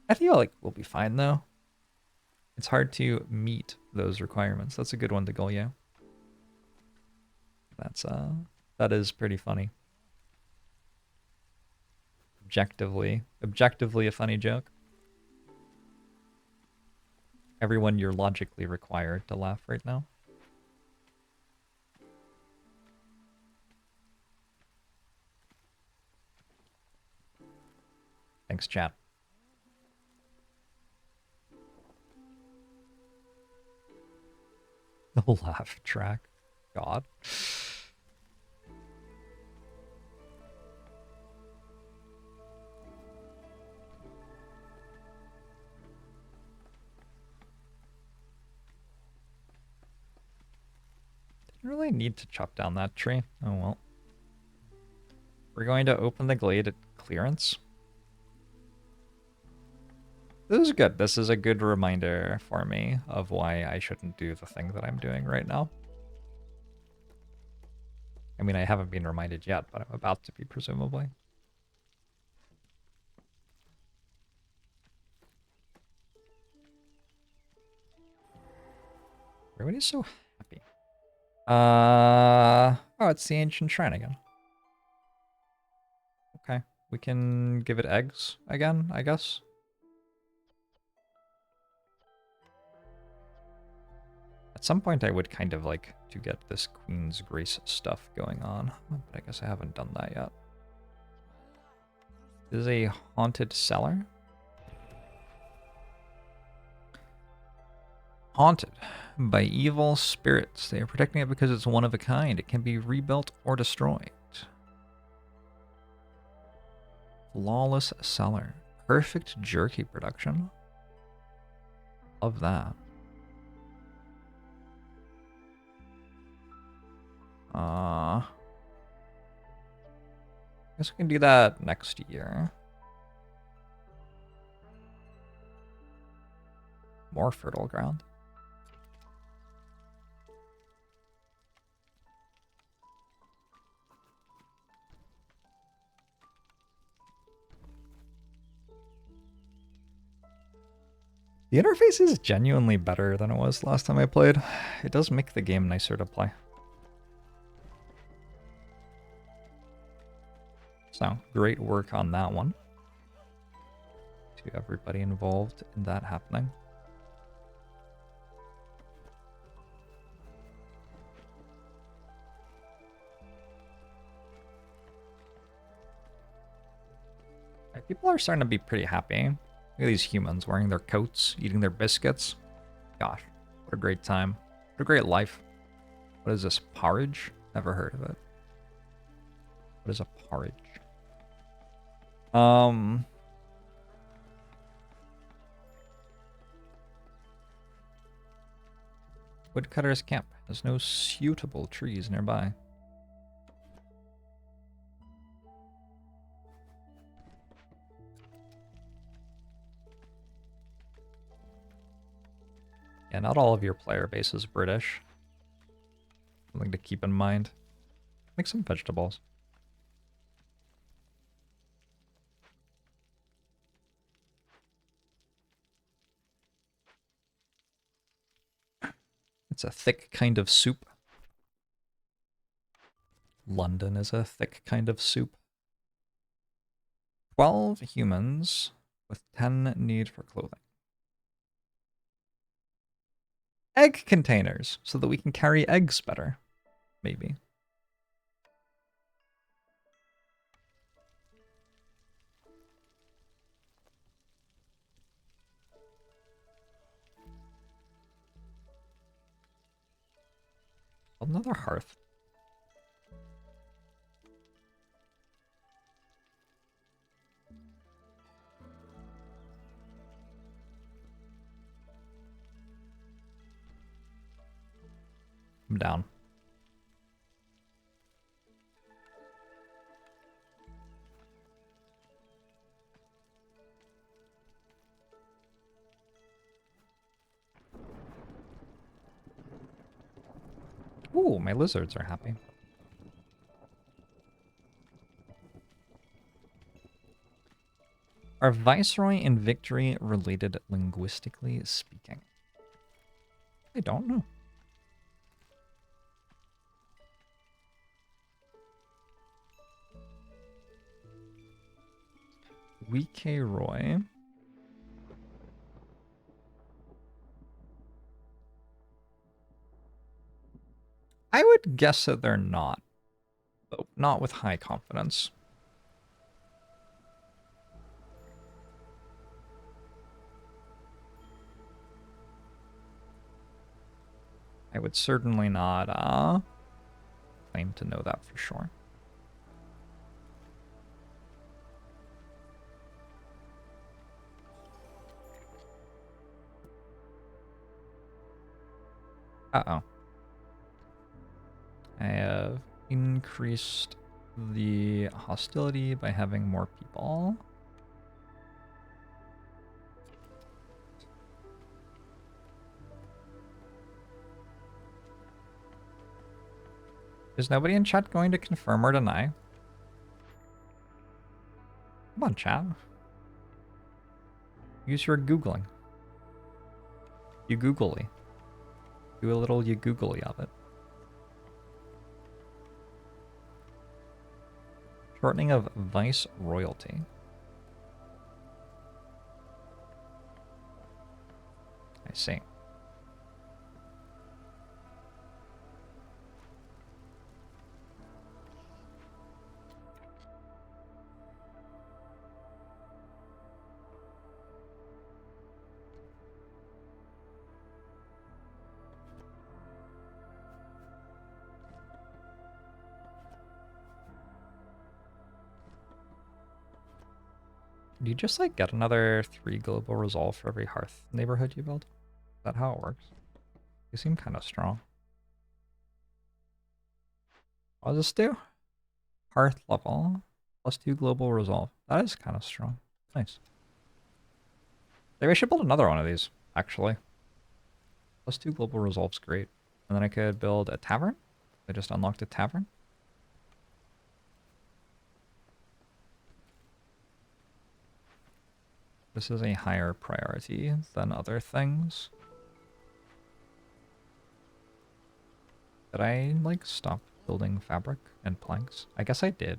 I feel like we'll be fine though. It's hard to meet those requirements. That's a good one to go, yeah. That is pretty funny. Objectively a funny joke. Everyone, you're logically required to laugh right now. Thanks, chat. The laugh track. God. Didn't really need to chop down that tree. Oh well. We're going to open the glade at clearance. This is good. This is a good reminder for me of why I shouldn't do the thing that I'm doing right now. I mean, I haven't been reminded yet, but I'm about to be, presumably. Everybody's so happy. Oh, it's the ancient shrine again. Okay, we can give it eggs again, I guess. At some point, I would kind of like to get this Queen's Grace stuff going on, but I guess I haven't done that yet. This is a haunted cellar. Haunted by evil spirits. They are protecting it because it's one of a kind. It can be rebuilt or destroyed. Flawless cellar. Perfect jerky production. Love that. I guess we can do that next year. More fertile ground. The interface is genuinely better than it was last time I played. It does make the game nicer to play. So, great work on that one. To everybody involved in that happening. People are starting to be pretty happy. Look at these humans wearing their coats, eating their biscuits. Gosh, what a great time. What a great life. What is this, porridge? Never heard of it. What is a porridge? Woodcutter's camp. There's no suitable trees nearby. Yeah, not all of your player base is British. Something to keep in mind. Make some vegetables. It's a thick kind of soup. London is a thick kind of soup. 12 humans with 10 need for clothing. egg containers so that we can carry eggs better. Maybe. Another hearth. I'm down. Ooh, my lizards are happy. Are Viceroy and Victory related linguistically speaking? I don't know. Wike Roy. I would guess that they're not, but not with high confidence. I would certainly not claim to know that for sure. Uh-oh. I have increased the hostility by having more people. Is nobody in chat going to confirm or deny? Come on, chat. Use your Googling. You Googly. Do a little you Googly of it. Shortening of Vice Royalty. I see. Do you just like get another 3 global resolve for every hearth neighborhood you build? Is that how it works? You seem kind of strong. What does this do? Hearth level plus 2 global resolve. That is kind of strong. Nice. Maybe I should build another one of these, actually. Plus 2 global resolve's great. And then I could build a tavern. I just unlocked a tavern. This is a higher priority than other things. Did I, like, stop building fabric and planks? I guess I did.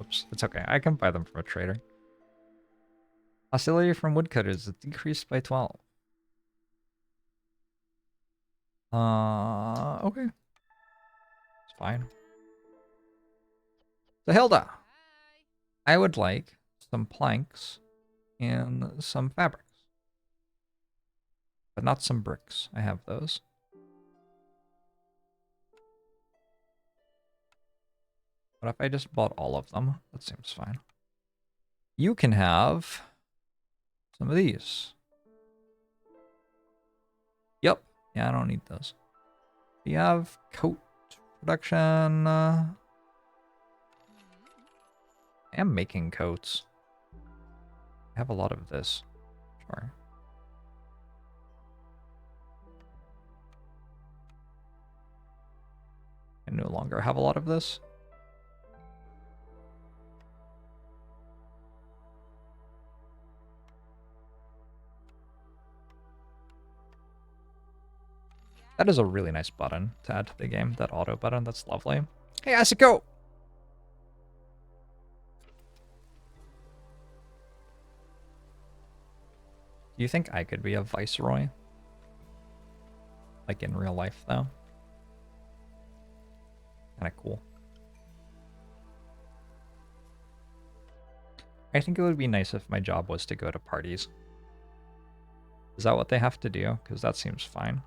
Oops, it's okay. I can buy them from a trader. Hostility from woodcutters is decreased by 12. Okay. It's fine. So Hilda, I would like some planks and some fabrics. But not some bricks. I have those. What if I just bought all of them? That seems fine. You can have some of these. Yep. Yeah, I don't need those. We have coat production. I am making coats. I have a lot of this. Sure. I no longer have a lot of this. That is a really nice button to add to the game. That auto button, that's lovely. Hey, Asiko! Do you think I could be a viceroy? Like in real life, though. Kind of cool. I think it would be nice if my job was to go to parties. Is that what they have to do? Because that seems fine.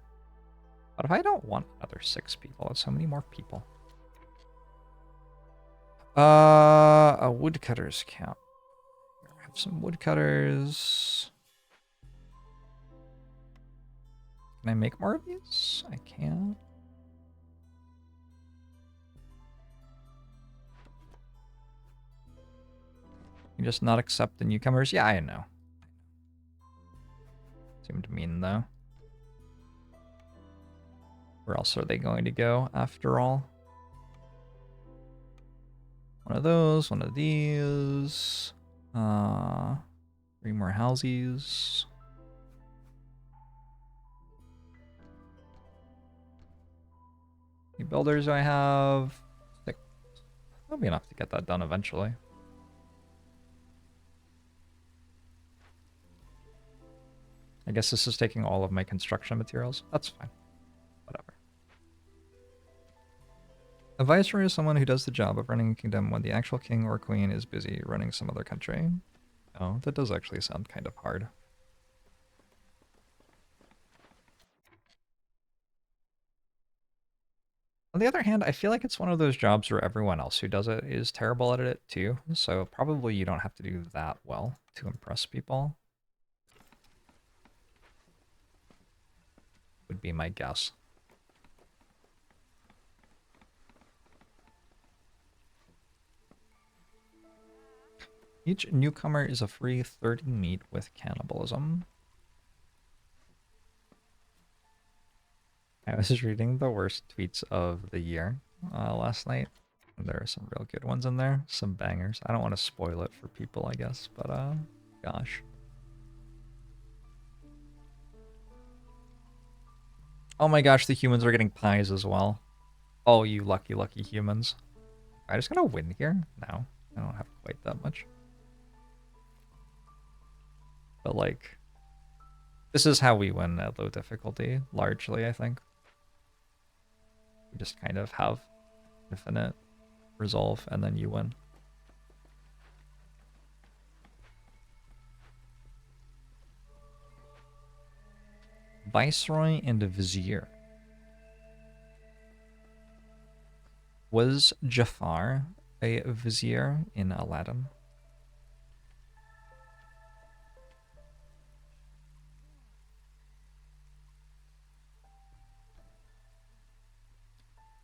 But if I don't want another 6 people, it's so many more people. A woodcutter's camp. I have some woodcutters. Can I make more of these? I can. You just not accept the newcomers? Yeah, I know. Seemed mean, though. Where else are they going to go, after all? One of those, one of these. 3 more houses. How many builders do I have? 6. That'll be enough to get that done eventually. I guess this is taking all of my construction materials. That's fine. Whatever. A viceroy is someone who does the job of running a kingdom when the actual king or queen is busy running some other country. Oh, that does actually sound kind of hard. On the other hand, I feel like it's one of those jobs where everyone else who does it is terrible at it too, so probably you don't have to do that well to impress people. Would be my guess. Each newcomer is a free 30 meat with cannibalism. I was reading the worst tweets of the year last night. There are some real good ones in there, some bangers. I don't want to spoil it for people, I guess, but gosh. Oh my gosh, the humans are getting pies as well. Oh, you lucky, lucky humans. I just gotta win here? No, I don't have quite that much. But like, this is how we win at low difficulty, largely, I think. We just kind of have infinite resolve and then you win. Viceroy and Vizier. Was Jafar a Vizier in Aladdin?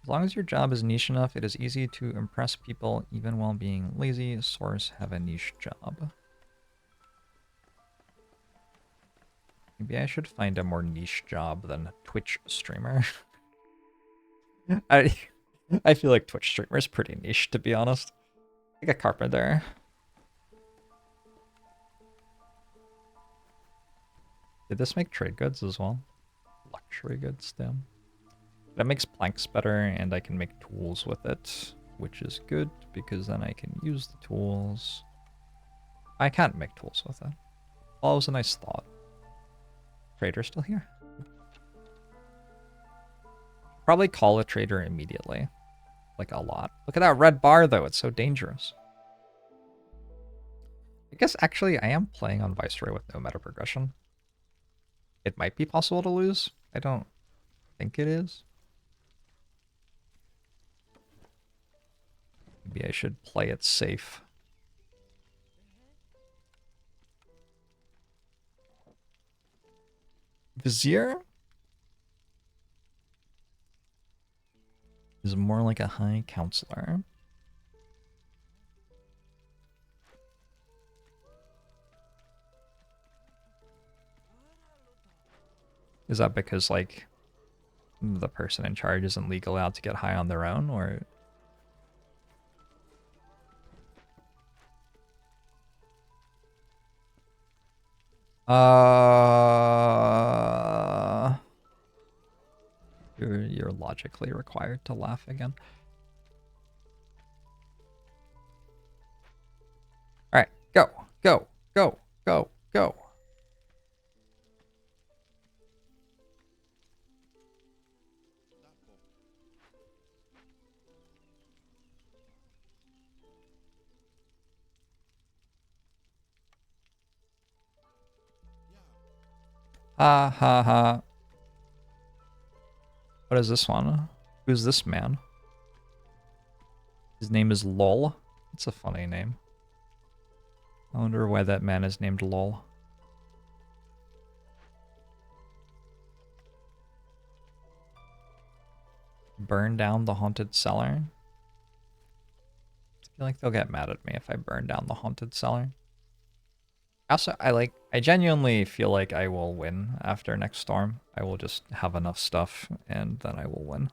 As long as your job is niche enough, it is easy to impress people even while being lazy. Source have a niche job. Maybe I should find a more niche job than Twitch streamer. I feel like Twitch streamer is pretty niche, to be honest. Like a carpenter. Did this make trade goods as well? Luxury goods, damn. That makes planks better, and I can make tools with it, which is good, because then I can use the tools. I can't make tools with it. Well, it was a nice thought. Trader's still here. Probably call a trader immediately. Like, a lot. Look at that red bar, though. It's so dangerous. I guess, actually, I am playing on Viceroy with no meta progression. It might be possible to lose. I don't think it is. Maybe I should play it safe. Vizier is more like a high counselor. Is that because, like, the person in charge isn't legally allowed to get high on their own, or... You're logically required to laugh again. Alright, go, go, go, go, go. Ha ha ha. What is this one? Who's this man? His name is Lol. It's a funny name. I wonder why that man is named Lol. Burn down the haunted cellar. I feel like they'll get mad at me if I burn down the haunted cellar. Also, I genuinely feel like I will win after next storm. I will just have enough stuff and then I will win.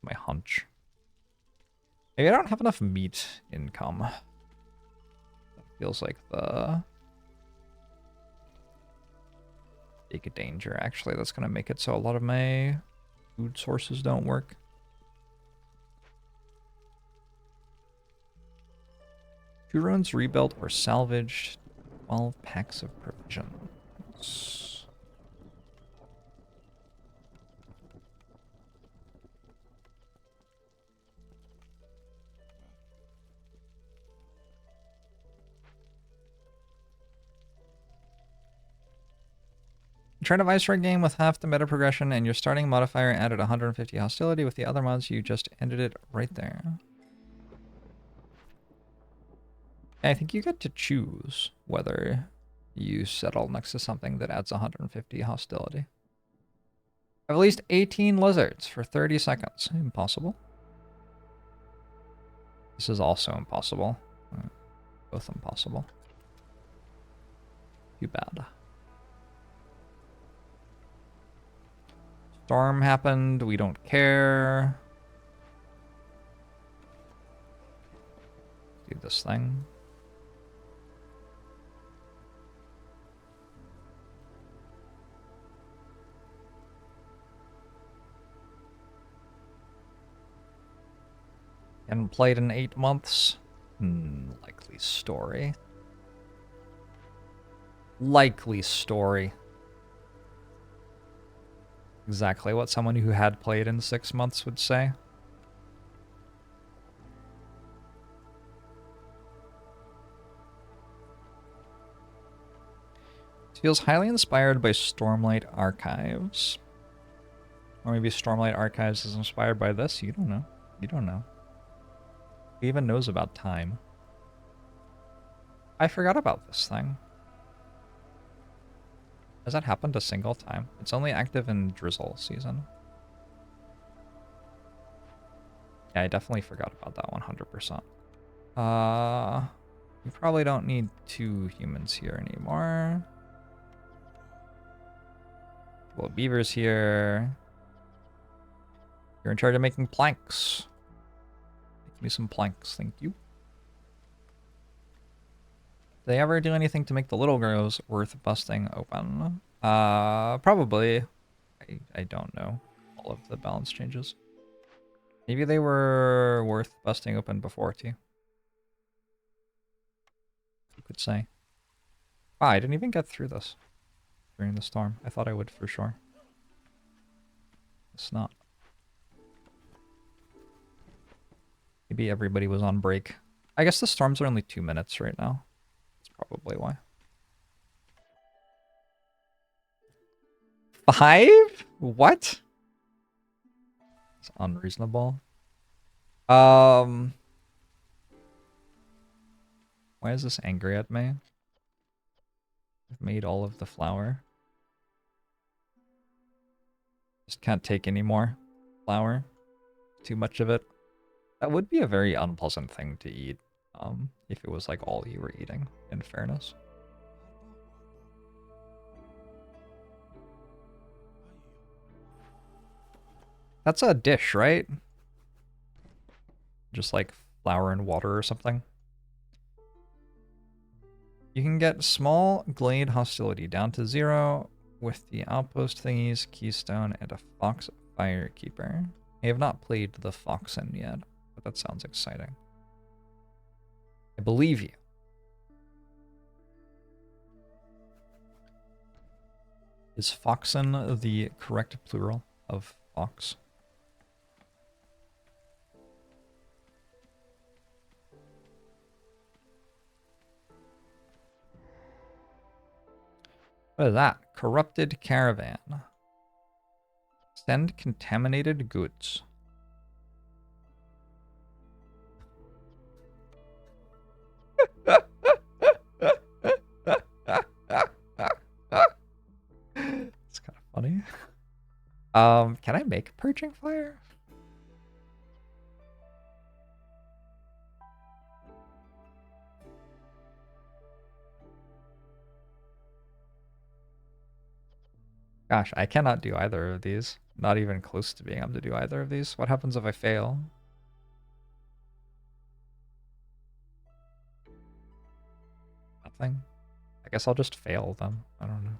My hunch. Maybe I don't have enough meat income. That feels like the big danger. Actually, that's gonna make it so a lot of my food sources don't work. Two ruins rebuilt or salvaged. 12 packs of provisions. Try to Viceroy game with half the meta progression and your starting modifier added 150 hostility. With the other mods, you just ended it right there. I think you get to choose whether you settle next to something that adds 150 hostility. I have at least 18 lizards for 30 seconds. Impossible. This is also impossible. Both impossible. Too bad. Storm happened. We don't care. Do this thing. Hadn't played in 8 months. Likely story. Likely story. Exactly what someone who had played in 6 months would say. It feels highly inspired by Stormlight Archives. Or maybe Stormlight Archives is inspired by this? You don't know. You don't know. Who even knows about time? I forgot about this thing. Has that happened a single time? It's only active in drizzle season. Yeah, I definitely forgot about that 100%. We probably don't need 2 humans here anymore. Well, beavers here. You're in charge of making planks. Make me some planks, thank you. Did they ever do anything to make the little girls worth busting open? Probably. I don't know all of the balance changes. Maybe they were worth busting open before too. You could say. Wow, I didn't even get through this during the storm. I thought I would for sure. It's not. Maybe everybody was on break. I guess the storms are only 2 minutes right now. That's probably why. 5? What? It's unreasonable. Why is this angry at me? I've made all of the flour. Just can't take any more flour. Too much of it. That would be a very unpleasant thing to eat, if it was like all you were eating, in fairness. That's a dish, right? Just like flour and water or something. You can get small glade hostility down to 0 with the outpost thingies, keystone, and a fox firekeeper. I have not played the Foxen yet, but that sounds exciting. I believe you. Is Foxen the correct plural of fox? What is that? Corrupted caravan. Send contaminated goods. It's kind of funny. Can I make purging fire? Gosh, I cannot do either of these. Not even close to being able to do either of these. What happens if I fail? Nothing. I guess I'll just fail them. I don't know.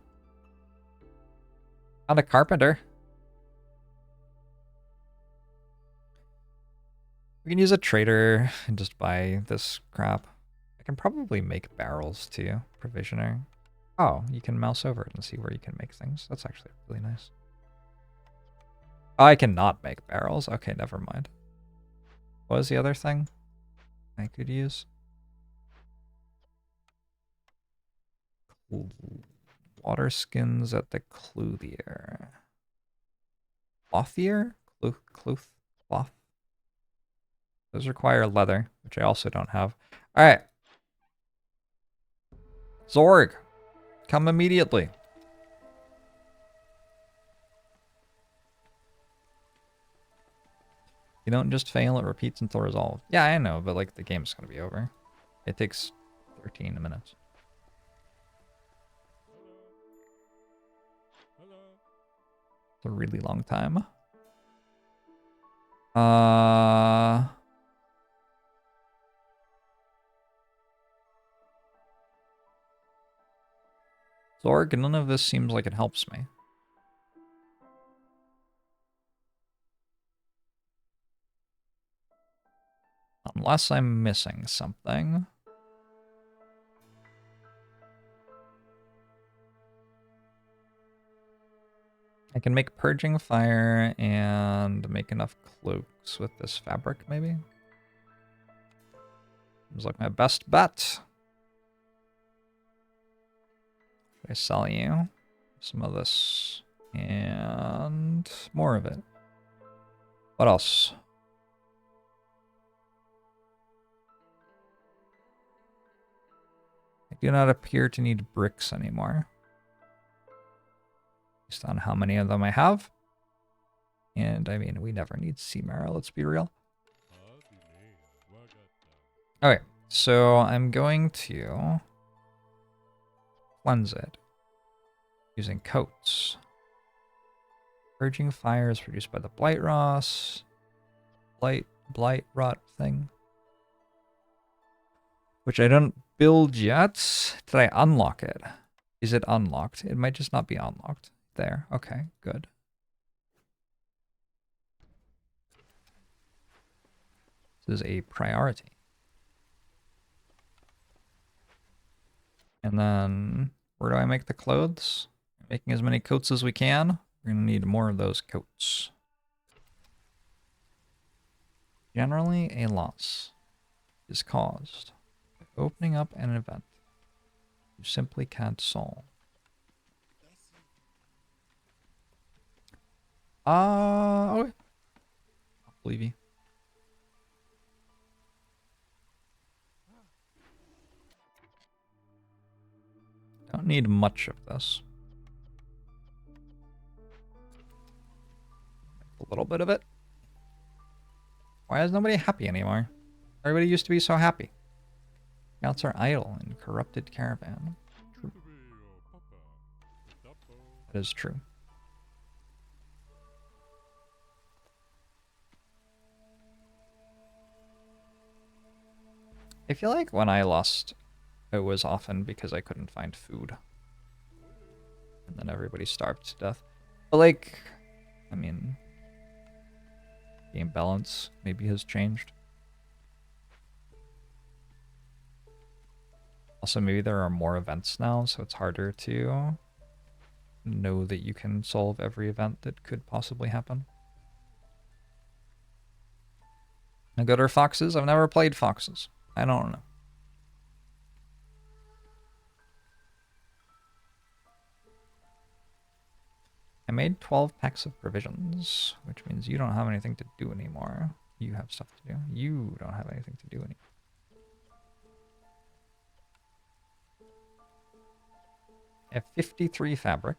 Found a carpenter. We can use a trader and just buy this crap. I can probably make barrels too. Provisioner. Oh, you can mouse over it and see where you can make things. That's actually really nice. Oh, I cannot make barrels. Okay, never mind. What was the other thing I could use? Water skins at the clothier. Clothier? Cloth? Those require leather, which I also don't have. Alright. Zorg, come immediately. You don't just fail, it repeats until resolved. Yeah, I know, but like the game's gonna be over. It takes 13 minutes. It's a really long time. Zorg, none of this seems like it helps me. Unless I'm missing something. I can make purging fire and make enough cloaks with this fabric, maybe? Seems like my best bet. I sell you some of this and more of it. What else? I do not appear to need bricks anymore. Based on how many of them I have. And I mean, we never need sea marrow, let's be real. Okay, so I'm going to cleanse it using coats. Purging fire is produced by the blight rot thing. Which I don't build yet. Did I unlock it? Is it unlocked? It might just not be unlocked. There. Okay, good. This is a priority. And then, where do I make the clothes? Making as many coats as we can. We're going to need more of those coats. Generally, a loss is caused by opening up an event you simply can't solve. Okay. I'll believe you. Don't need much of this. A little bit of it. Why is nobody happy anymore? Everybody used to be so happy. Scouts are idle in corrupted caravan. True. That is true. I feel like when I lost, it was often because I couldn't find food. And then everybody starved to death. But like, I mean, game balance maybe has changed. Also, maybe there are more events now, so it's harder to know that you can solve every event that could possibly happen. Good are foxes? I've never played foxes. I don't know. I made 12 packs of provisions, which means you don't have anything to do anymore. You have stuff to do. You don't have anything to do anymore. I have 53 fabric.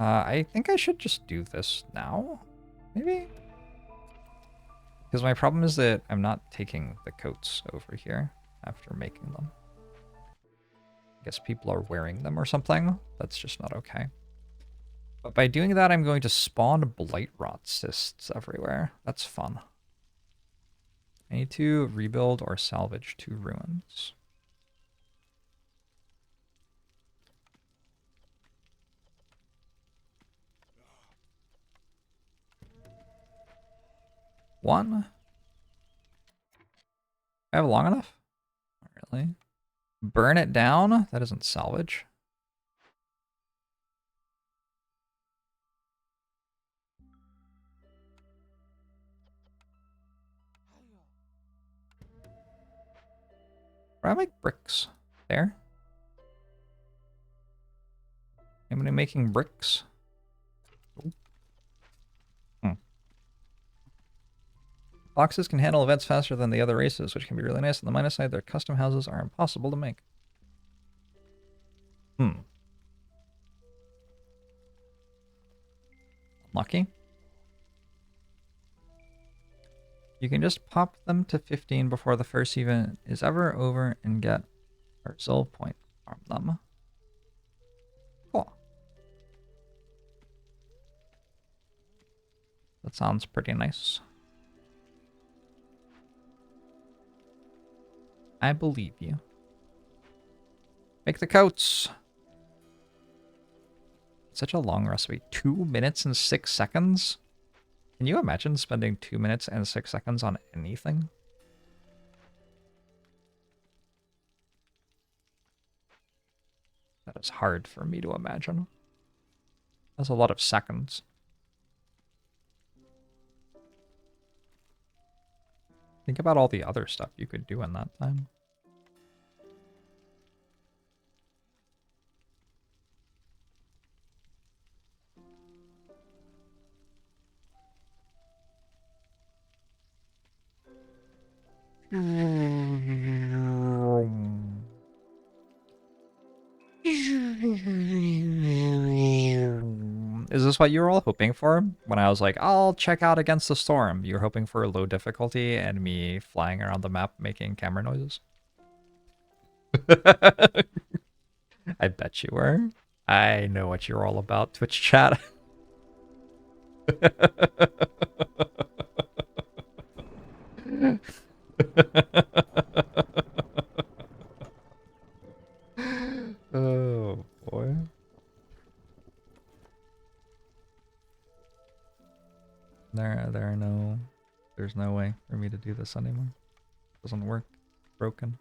I think I should just do this now, maybe? Because my problem is that I'm not taking the coats over here after making them. I guess people are wearing them or something. That's just not okay. But by doing that, I'm going to spawn blight rot cysts everywhere. That's fun. I need to rebuild or salvage 2 ruins. One. I have long enough? Not really. Burn it down? That isn't salvage. Where do I make bricks? There? Anybody making bricks? Foxes can handle events faster than the other races, which can be really nice. On the minus side, their custom houses are impossible to make. Lucky. You can just pop them to 15 before the first event is ever over and get Arzil point from them. Cool. That sounds pretty nice. I believe you. Make the coats. Such a long recipe. 2 minutes and 6 seconds? Can you imagine spending 2 minutes and 6 seconds on anything? That is hard for me to imagine. That's a lot of seconds. Think about all the other stuff you could do in that time. Is this what you were all hoping for? When I was like, I'll check out Against the Storm. You were hoping for low difficulty and me flying around the map making camera noises? I bet you were. I know what you're all about, Twitch chat. Oh, boy. There's no way for me to do this anymore. It doesn't work. It's broken.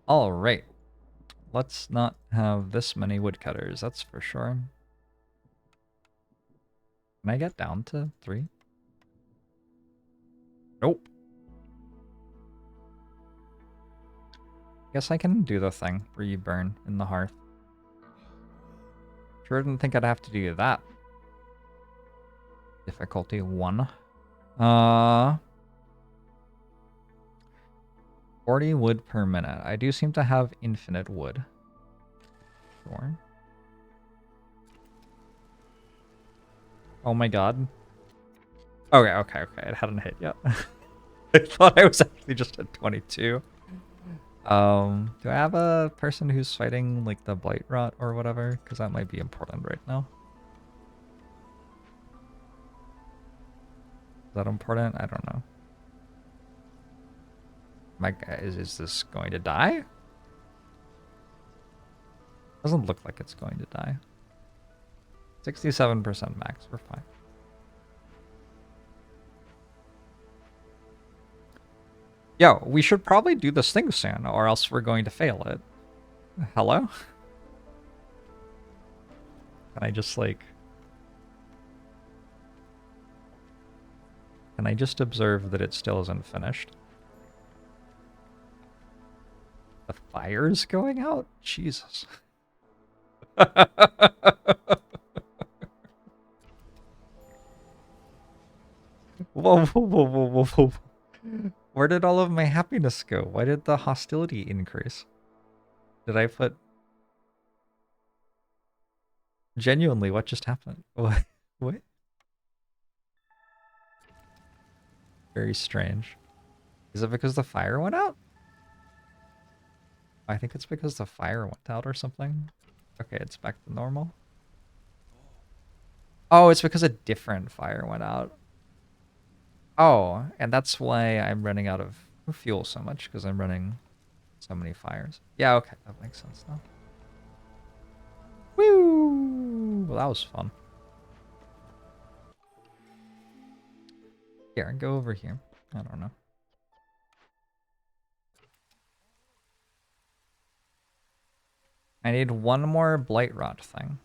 All right. Let's not have this many woodcutters, that's for sure. Can I get down to 3? Nope. Guess I can do the thing where you burn in the hearth. Sure didn't think I'd have to do that. Difficulty 1. 40 wood per minute. I do seem to have infinite wood. Sure. Oh my god. Okay. It hadn't hit yet. I thought I was actually just at 22. Do I have a person who's fighting like the blight rot or whatever? Because that might be important right now. Is that important? I don't know. Is this going to die? Doesn't look like it's going to die. 67% max, we're fine. Yo, we should probably do this thing soon, or else we're going to fail it. Hello? Can I just, like... Can I just observe that it still isn't finished? The fire's going out? Jesus. Whoa, whoa, whoa, whoa, whoa, whoa. Where did all of my happiness go? Why did the hostility increase? Did I put... Genuinely, what just happened? What? What? Very strange. Is it because the fire went out? I think it's because the fire went out or something. Okay, it's back to normal. Oh, it's because a different fire went out. Oh, and that's why I'm running out of fuel so much, because I'm running so many fires. Yeah, okay, that makes sense now. Woo! Well, that was fun. Here, go over here. I don't know. I need one more blight rot thing.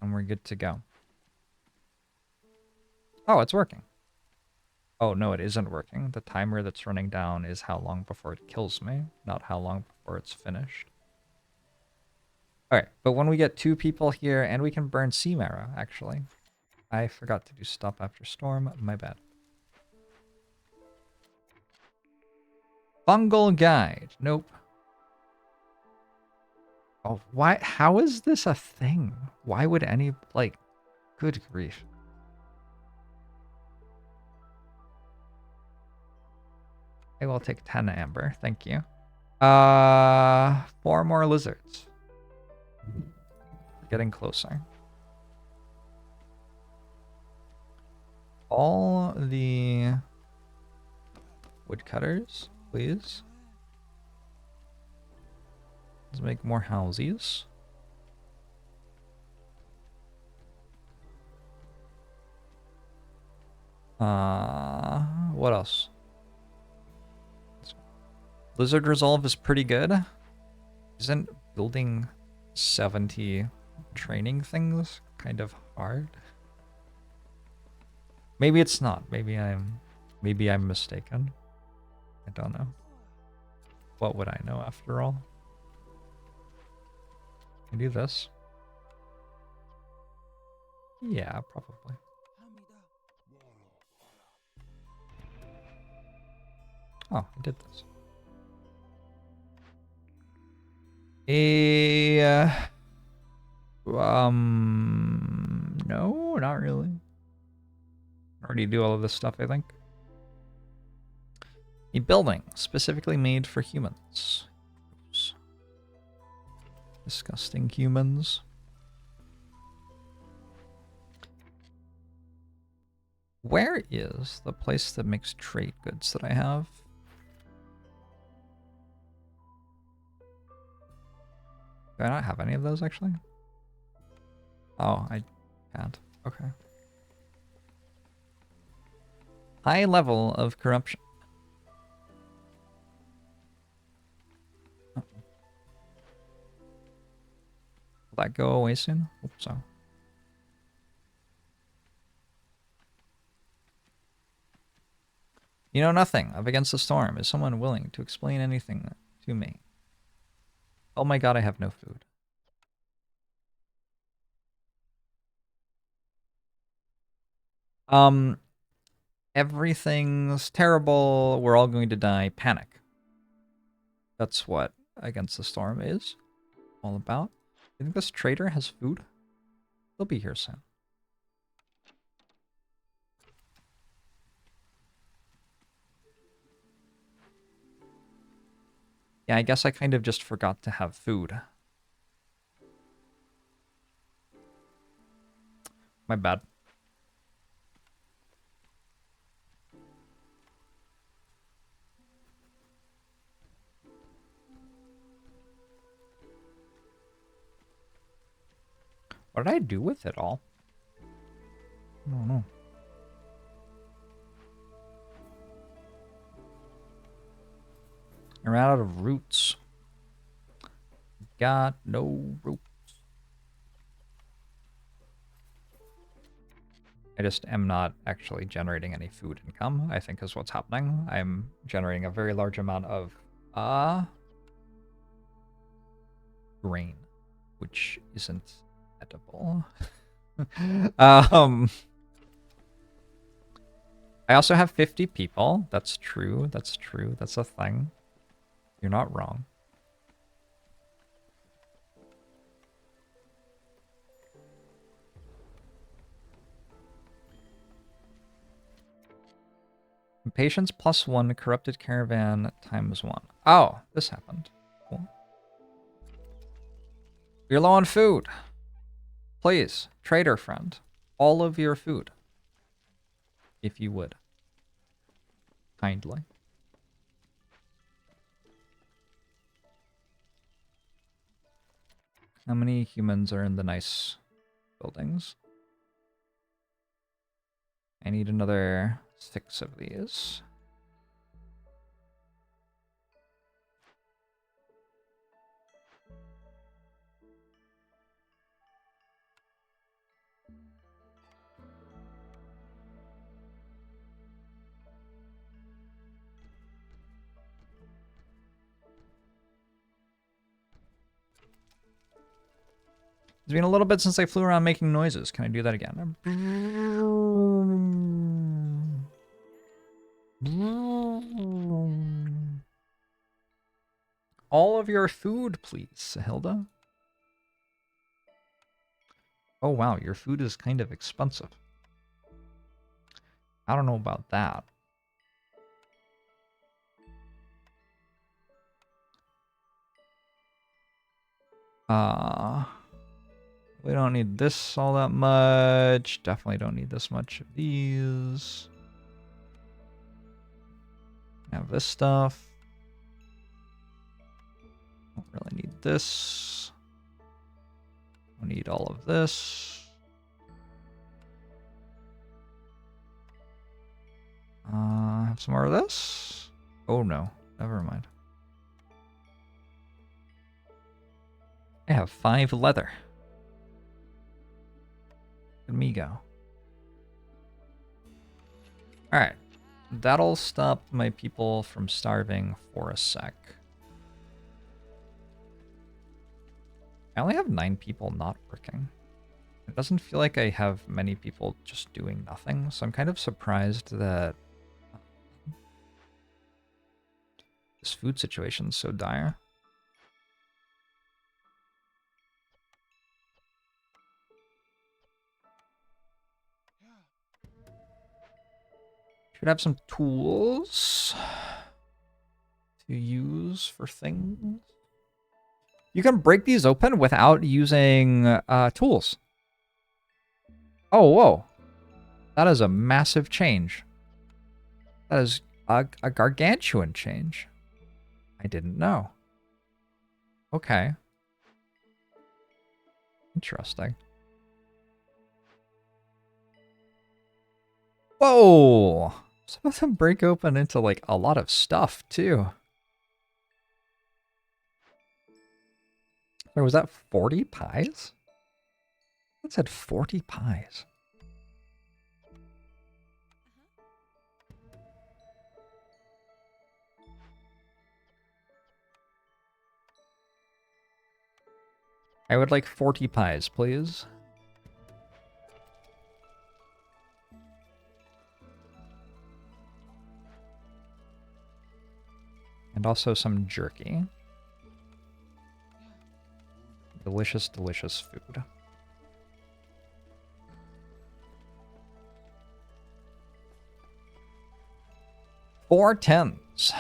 And we're good to go. Oh, it's working. Oh, no, it isn't working. The timer that's running down is how long before it kills me, not how long before it's finished. Alright, but when we get 2 people here, and we can burn sea marrow, actually. I forgot to do stop after storm, my bad. Fungal guide. Nope. Oh, why? How is this a thing? Why would any, like, good grief. I will take 10 amber, thank you. 4 more lizards. Getting closer. All the woodcutters, please. Let's make more houses. What else? Lizard resolve is pretty good. Isn't building 70 training things kind of hard? Maybe it's not. Maybe I'm mistaken. I don't know. What would I know after all? Can I do this? Yeah, probably. Oh, I did this. No, not really. Already do all of this stuff, I think. A building specifically made for humans. Oops. Disgusting humans. Where is the place that makes trade goods that I have? Do I not have any of those, actually? Oh, I can't. Okay. High level of corruption. Oh. Will that go away soon? Hope so. You know nothing of Against the Storm. Is someone willing to explain anything to me? Oh my god, I have no food. Everything's terrible. We're all going to die. Panic. That's what Against the Storm is all about. You think this trader has food? They'll be here soon. Yeah, I guess I kind of just forgot to have food. My bad. What did I do with it all? I don't know. I ran out of roots. Got no roots. I just am not actually generating any food income, I think is what's happening. I'm generating a very large amount of grain, which isn't edible. I also have 50 people. That's true. That's true. That's a thing. You're not wrong. Patience +1, corrupted caravan ×1. Oh, this happened. Cool. You're low on food. Please, trader friend, all of your food. If you would. Kindly. How many humans are in the nice buildings? I need another 6 of these. It's been a little bit since I flew around making noises. Can I do that again? All of your food, please, Hilda. Oh, wow. Your food is kind of expensive. I don't know about that. We don't need this all that much. Definitely don't need this much of these. Have this stuff. Don't really need this. Don't need all of this. Have some more of this. Oh no, never mind. I have 5 leather. Let me go. Alright. That'll stop my people from starving for a sec. I only have 9 people not working. It doesn't feel like I have many people just doing nothing, so I'm kind of surprised that this food situation is so dire. Should have some tools to use for things. You can break these open without using tools. Oh, whoa. That is a massive change. That is a gargantuan change. I didn't know. Okay. Interesting. Whoa! Some of them break open into, like, a lot of stuff, too. Or was that 40 pies? It said 40 pies. I would like 40 pies, please. And also some jerky. Delicious, delicious food. Four tens.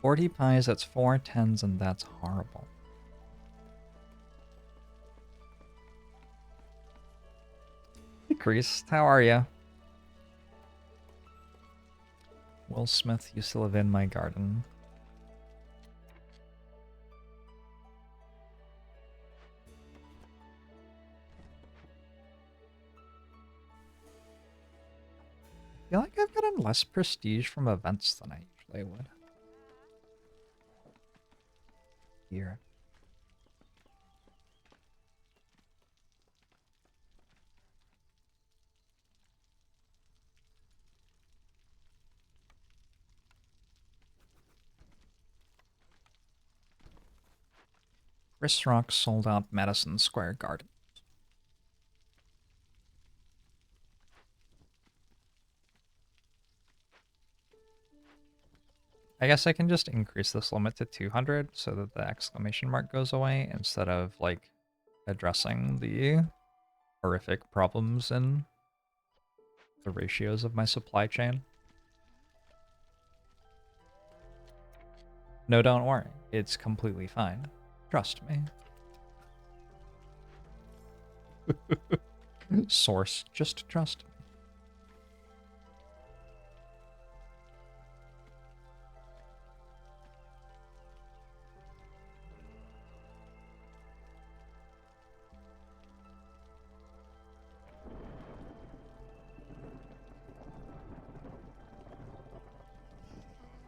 40 pies, that's 4 tens, and that's horrible. Hey, Chris, how are you? Will Smith used to live in my garden. I feel like I've gotten less prestige from events than I usually would. Here. Chris Rock sold out Madison Square Garden. I guess I can just increase this limit to 200 so that the exclamation mark goes away instead of, like, addressing the horrific problems in the ratios of my supply chain. No, don't worry. It's completely fine. Trust me. Source, just trust me.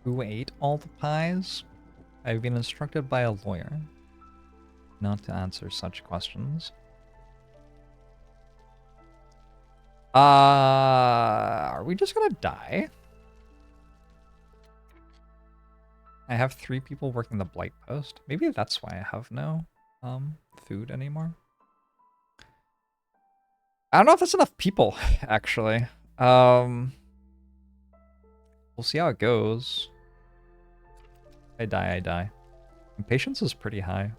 Who ate all the pies? I've been instructed by a lawyer not to answer such questions. Are we just gonna die? I have 3 people working the blight post. Maybe that's why I have no food anymore. I don't know if that's enough people, actually. We'll see how it goes. I die. Impatience is pretty high.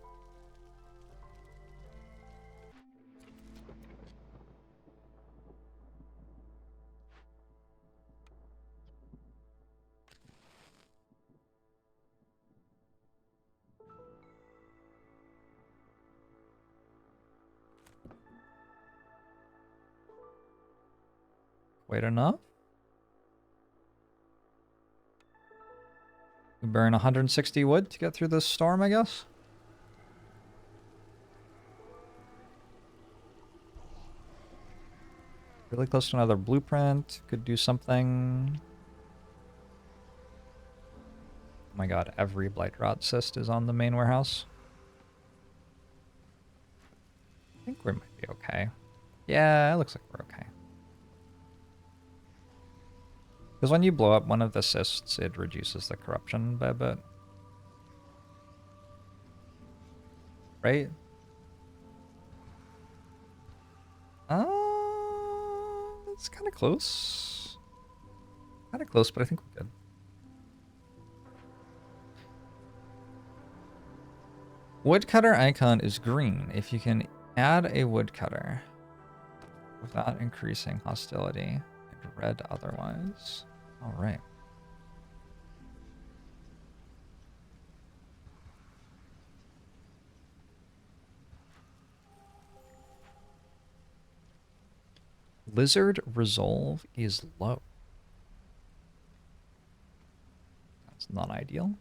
Wait enough. We burn 160 wood to get through this storm, I guess. Really close to another blueprint. Could do something. Oh my god, every blight rot cyst is on the main warehouse. I think we might be okay. Yeah, it looks like we're okay. Because when you blow up one of the cysts, it reduces the corruption by a bit. Right? It's kind of close. Kind of close, but I think we're good. Woodcutter icon is green. If you can add a woodcutter without increasing hostility, and red otherwise. All right. Lizard resolve is low. That's not ideal.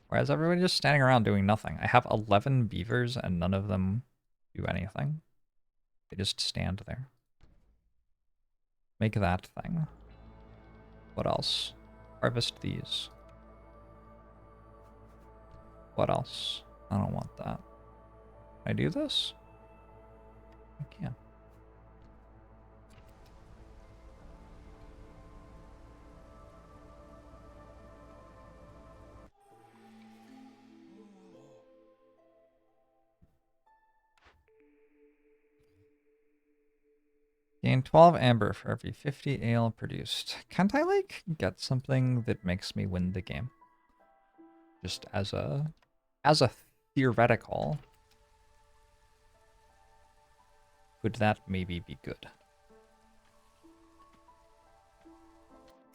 Why is everybody just standing around doing nothing? I have 11 beavers and none of them do anything. They just stand there. Make that thing. What else? Harvest these. What else? I don't want that. Can I do this? I can. Gain 12 amber for every 50 ale produced. Can't I, like, get something that makes me win the game? Just as a theoretical. Would that maybe be good?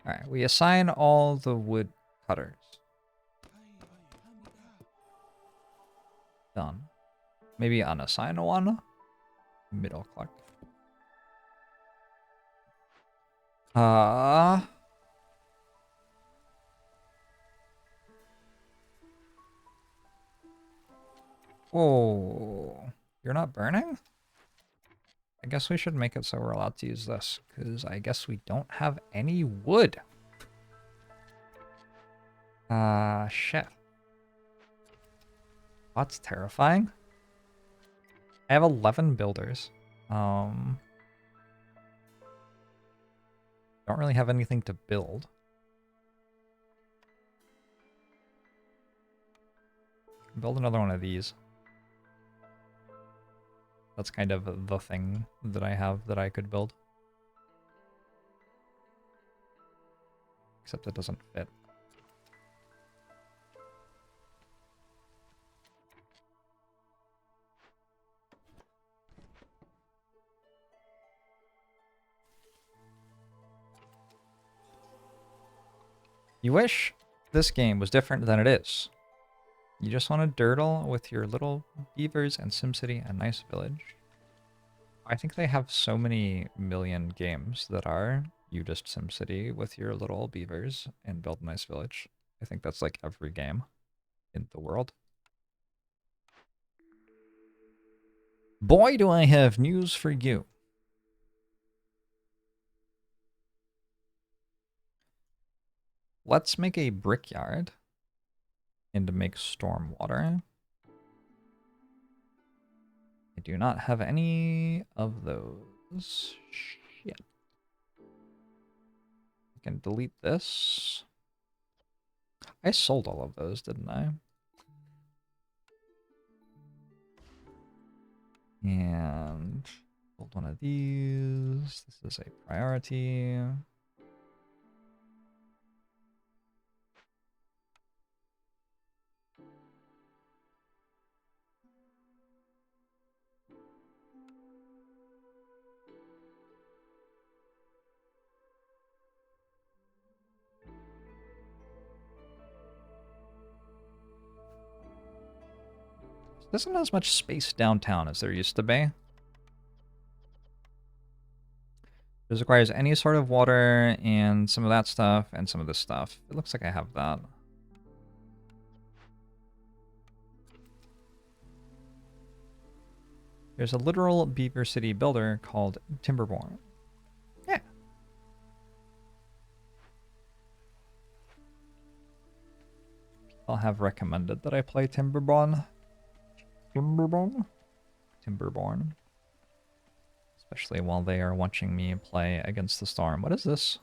Alright, we assign all the wood cutters. Done. Maybe unassign one. Middle click. Oh, you're not burning? I guess we should make it so we're allowed to use this, because I guess we don't have any wood. Shit. That's terrifying. I have 11 builders. Don't really have anything to build. Build another one of these. That's kind of the thing that I have that I could build. Except it doesn't fit. You wish this game was different than it is. You just want to dirtle with your little beavers and SimCity and nice village. I think they have so many million games that are you just SimCity with your little beavers and build a nice village. I think that's like every game in the world. Boy, do I have news for you. Let's make a brickyard and to make stormwater. I do not have any of those. Shit. I can delete this. I sold all of those, didn't I? And build one of these. This is a priority. This isn't as much space downtown as there used to be. This requires any sort of water and some of that stuff and some of this stuff. It looks like I have that. There's a literal Beaver City builder called Timberborn. Yeah. People have recommended that I play Timberborn. Timberborn. Especially while they are watching me play Against the Storm. What is this?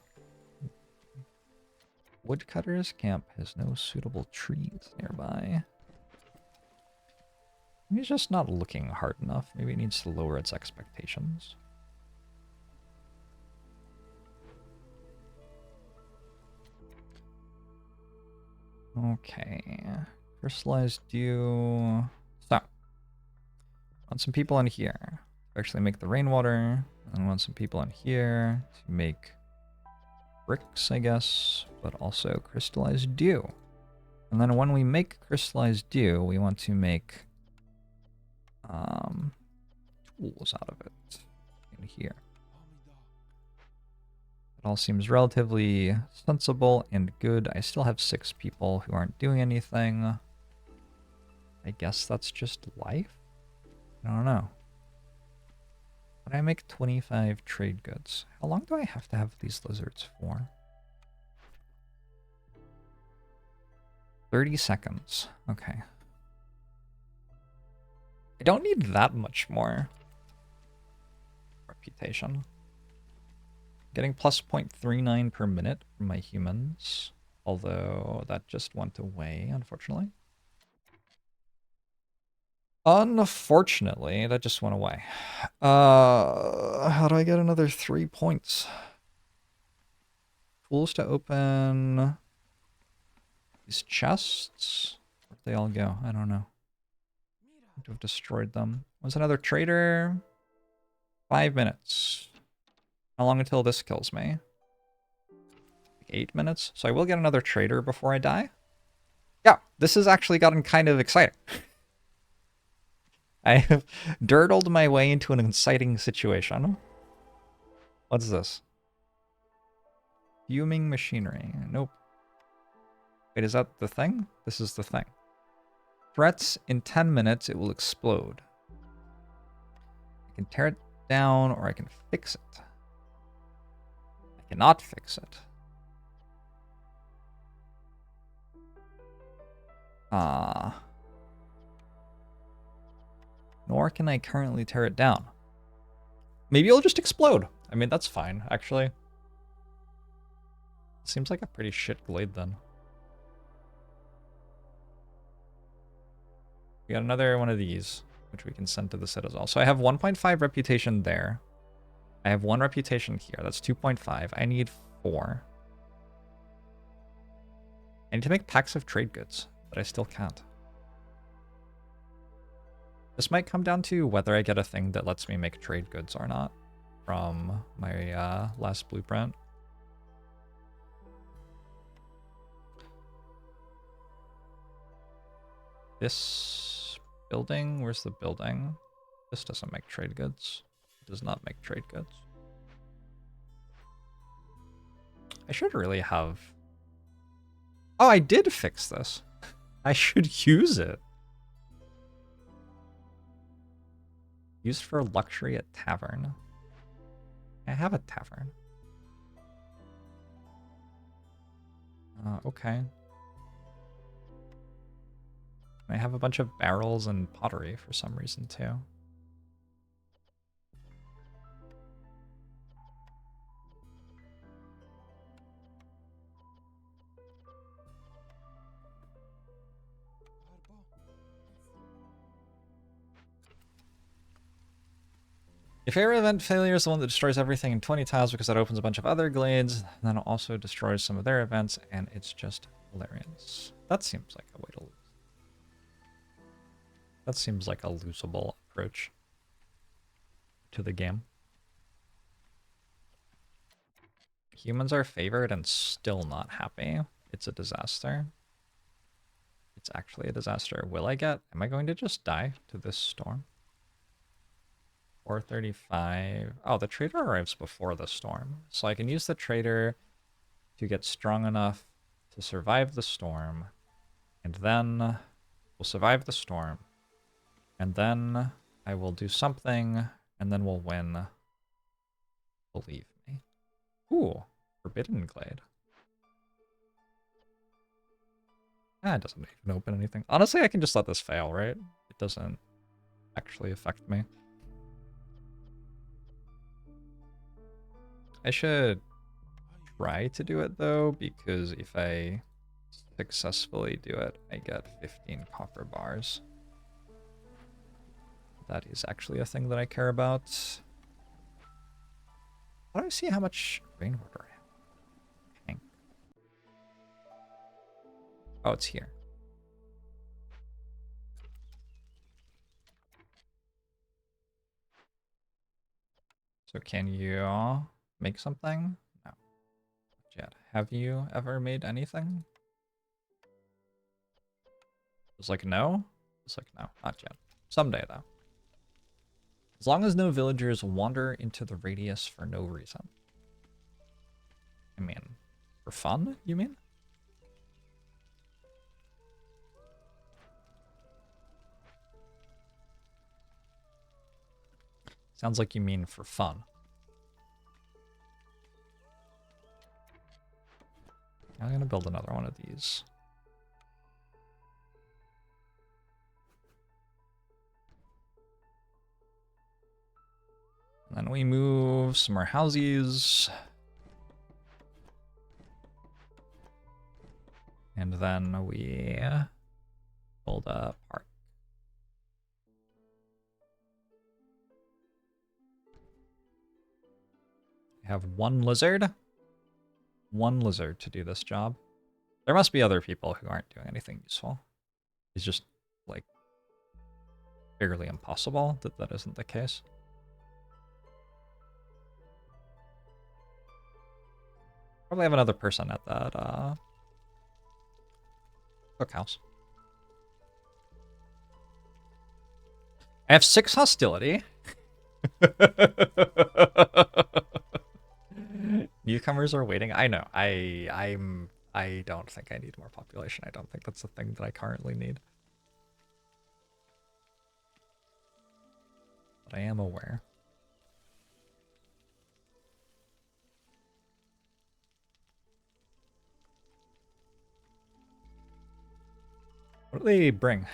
Woodcutter's camp has no suitable trees nearby. Maybe it's just not looking hard enough. Maybe it needs to lower its expectations. Okay. Crystallized dew. So. Want some people in here to actually make the rainwater. And want some people in here to make bricks, I guess. But also crystallized dew. And then when we make crystallized dew, we want to make tools out of it in here. It all seems relatively sensible and good. I still have 6 people who aren't doing anything. I guess that's just life? I don't know. But I make 25 trade goods. How long do I have to have these lizards for? 30 seconds. Okay. I don't need that much more reputation. Getting plus 0.39 per minute from my humans. Although that just went away, unfortunately. Unfortunately, that just went away. How do I get another 3 points? Tools to open these chests? Where'd they all go? I don't know. To have destroyed them. Was another trader? 5 minutes. How long until this kills me? 8 minutes? So I will get another trader before I die? Yeah, this has actually gotten kind of exciting. I have dirtled my way into an exciting situation. What's this? Fuming machinery. Nope. Wait, is that the thing? This is the thing. Threats in 10 minutes, it will explode. I can tear it down or I can fix it. I cannot fix it. Nor can I currently tear it down. Maybe it'll just explode. I mean, that's fine, actually. Seems like a pretty shit glade then. We got another one of these, which we can send to the citadel. So I have 1.5 reputation there. I have 1 reputation here. That's 2.5. I need 4. I need to make packs of trade goods, but I still can't. This might come down to whether I get a thing that lets me make trade goods or not from my last blueprint. This building, where's the building? This doesn't make trade goods. It does not make trade goods. I should really have... Oh, I did fix this. I should use it. Used for luxury at tavern. I have a tavern. Okay. I have a bunch of barrels and pottery for some reason too. If air event failure is the one that destroys everything in 20 tiles because that opens a bunch of other glades, then it also destroys some of their events, and it's just hilarious. That seems like a way to lose. That seems like a losable approach to the game. Humans are favored and still not happy. It's a disaster. It's actually a disaster. Am I going to just die to this storm? 435. Oh, the trader arrives before the storm. So I can use the trader to get strong enough to survive the storm. And then we'll survive the storm. And then I will do something, and then we'll win. Believe me. Ooh, Forbidden Glade. Ah, it doesn't even open anything. Honestly, I can just let this fail, right? It doesn't actually affect me. I should try to do it though, because if I successfully do it, I get 15 copper bars. That is actually a thing that I care about. How do I see how much rainwater I have? Tank. Oh, it's here. So can you make something? No. Not yet. Have you ever made anything? It's like no? It's like no, not yet. Someday though. As long as no villagers wander into the radius for no reason. I mean, for fun, you mean? Sounds like you mean for fun. I'm gonna build another one of these. And then we move some more houses. And then we build a park. I have 1 lizard. 1 lizard to do this job. There must be other people who aren't doing anything useful. It's just, like, fairly impossible that that isn't the case. Probably have another person at that cookhouse. I have 6 hostility. Newcomers are waiting. I know. I don't think I need more population. I don't think that's the thing that I currently need. But I am aware. What do they bring?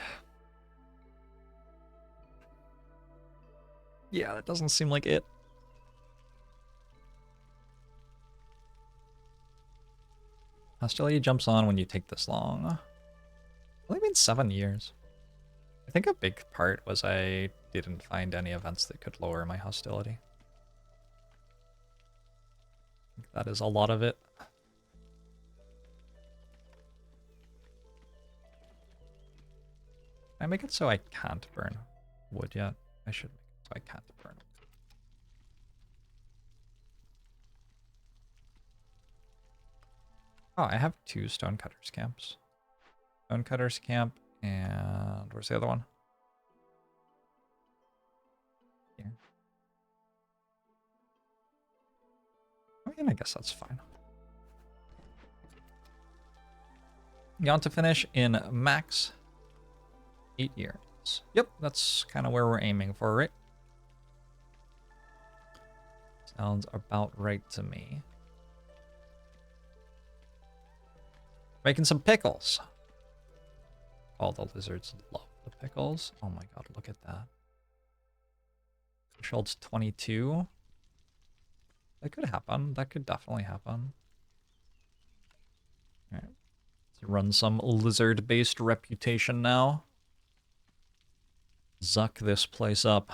Yeah, that doesn't seem like it. Hostility jumps on when you take this long. Only been 7 years. I think a big part was I didn't find any events that could lower my hostility. I think that is a lot of it. Can I make it so I can't burn wood yet? I should make it so I can't burn. Oh, I have 2 stonecutters camps. Stonecutters camp, and where's the other one? Here. I mean, I guess that's fine. You want to finish in max 8 years. Yep, that's kind of where we're aiming for, right? Sounds about right to me. Making some pickles. All the lizards love the pickles. Oh my god, look at that. Threshold's 22. That could happen. That could definitely happen. Alright. Let's run some lizard-based reputation now. Zuck this place up.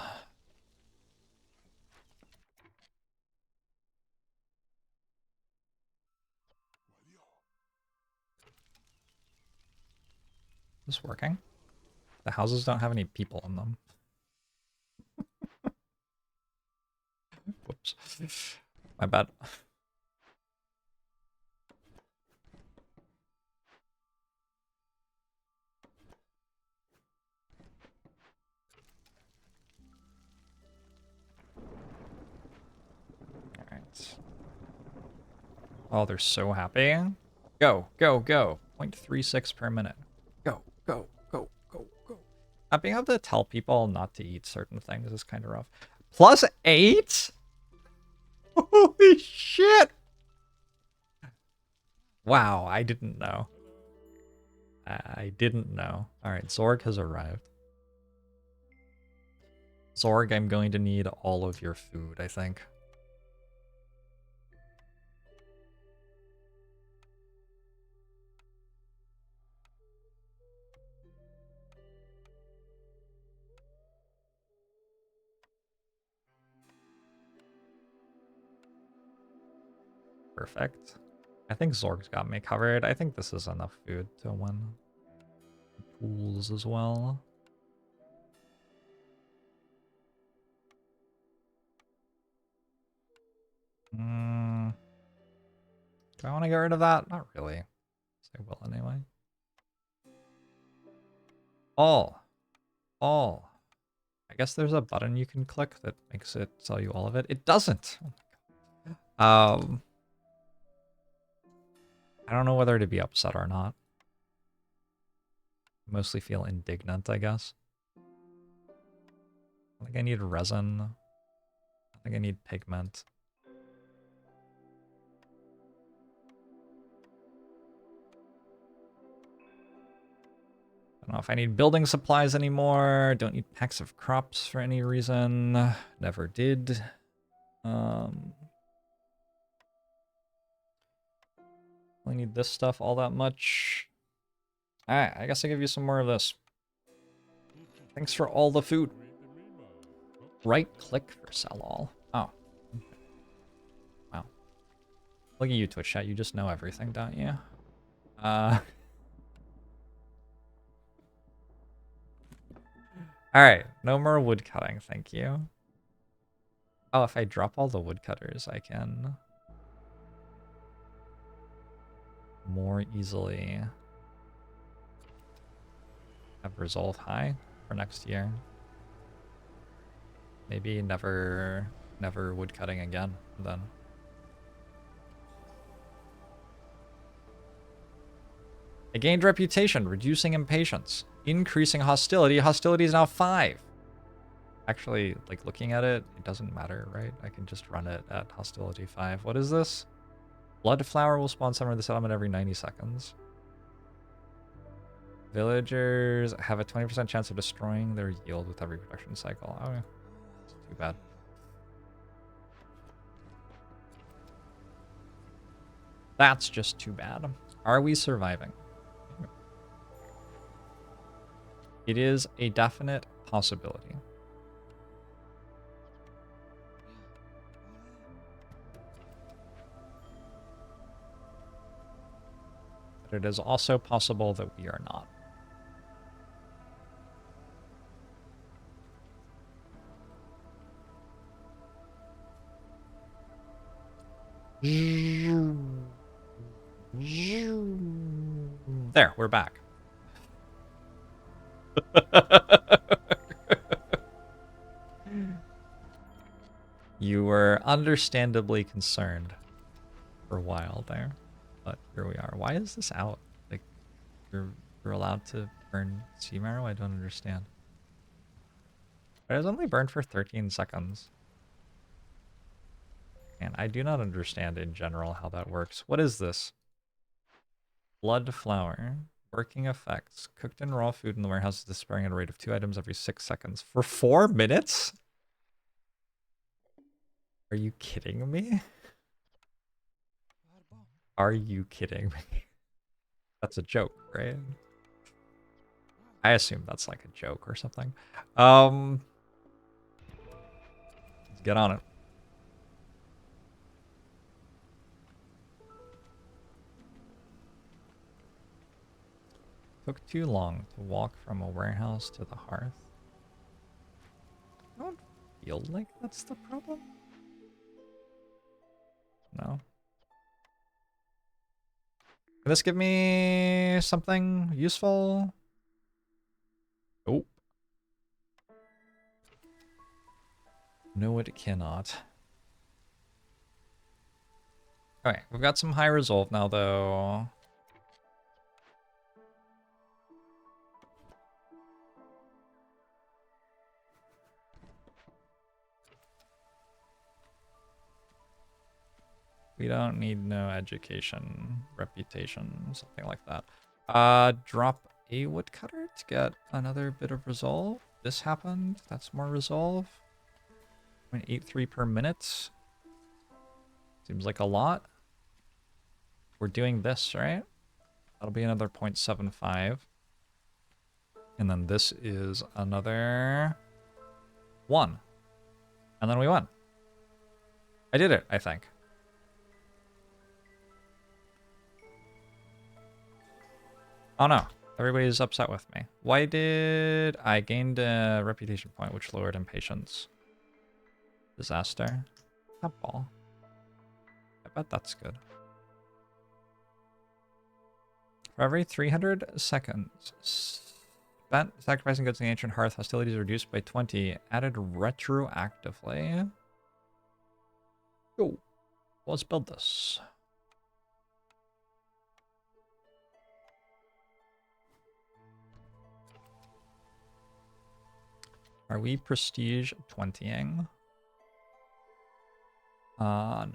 Is this working? The houses don't have any people in them. Whoops. My bad. Alright. Oh, they're so happy. Go, go, go. 0.36 per minute. Go, go, go, go, go. Being able to tell people not to eat certain things is kind of rough. +8? Holy shit! Wow, I didn't know. I didn't know. Alright, Zorg has arrived. Zorg, I'm going to need all of your food, I think. Perfect. I think Zorg's got me covered. I think this is enough food to win. Pools as well. Do I want to get rid of that? Not really. I will anyway. All. I guess there's a button you can click that makes it tell you all of it. It doesn't. I don't know whether to be upset or not. I mostly feel indignant, I guess. I think I need resin. I think I need pigment. I don't know if I need building supplies anymore. Don't need packs of crops for any reason. Never did. I need this stuff all that much. Alright, I guess I'll give you some more of this. Thanks for all the food. Right click for sell all. Oh. Okay. Wow. Look at you, Twitch chat. You just know everything, don't you? Alright, no more wood cutting, thank you. Oh, if I drop all the woodcutters, I can more easily have resolve high for next year. Maybe never woodcutting again, then. I gained reputation, reducing impatience, increasing hostility. Hostility is now 5. Actually, like looking at it, it doesn't matter, right? I can just run it at hostility 5. What is this? Blood flower will spawn somewhere in the settlement every 90 seconds. Villagers have a 20% chance of destroying their yield with every production cycle. Oh, yeah. It's too bad. That's just too bad. Are we surviving? It is a definite possibility. But it is also possible that we are not. There, we're back. You were understandably concerned for a while there, but here we are. Why is this out? Like, you're allowed to burn sea marrow? I don't understand. It was only burned for 13 seconds. And I do not understand in general how that works. What is this? Blood flower. Working effects. Cooked in raw food in the warehouse is dispairing at a rate of 2 items every 6 seconds. For 4 minutes? Are you kidding me? Are you kidding me? That's a joke, right? I assume that's like a joke or something. Let's get on it. Took too long to walk from a warehouse to the hearth. I don't feel like that's the problem. No. Can this give me something useful? Oh. No, it cannot. Okay, we've got some high resolve now, though. We don't need no education, reputation, something like that. Drop a woodcutter to get another bit of resolve. This happened. That's more resolve. 0.83 per minute. Seems like a lot. We're doing this, right? That'll be another 0.75. And then this is another 1. And then we won. I did it, I think. Oh no, everybody's upset with me. Why did I gained a reputation point which lowered impatience? Disaster. That ball. I bet that's good. For every 300 seconds spent sacrificing goods in the ancient hearth, hostilities reduced by 20, added retroactively. Go. Let's build this. Are we prestige 20ing? No. I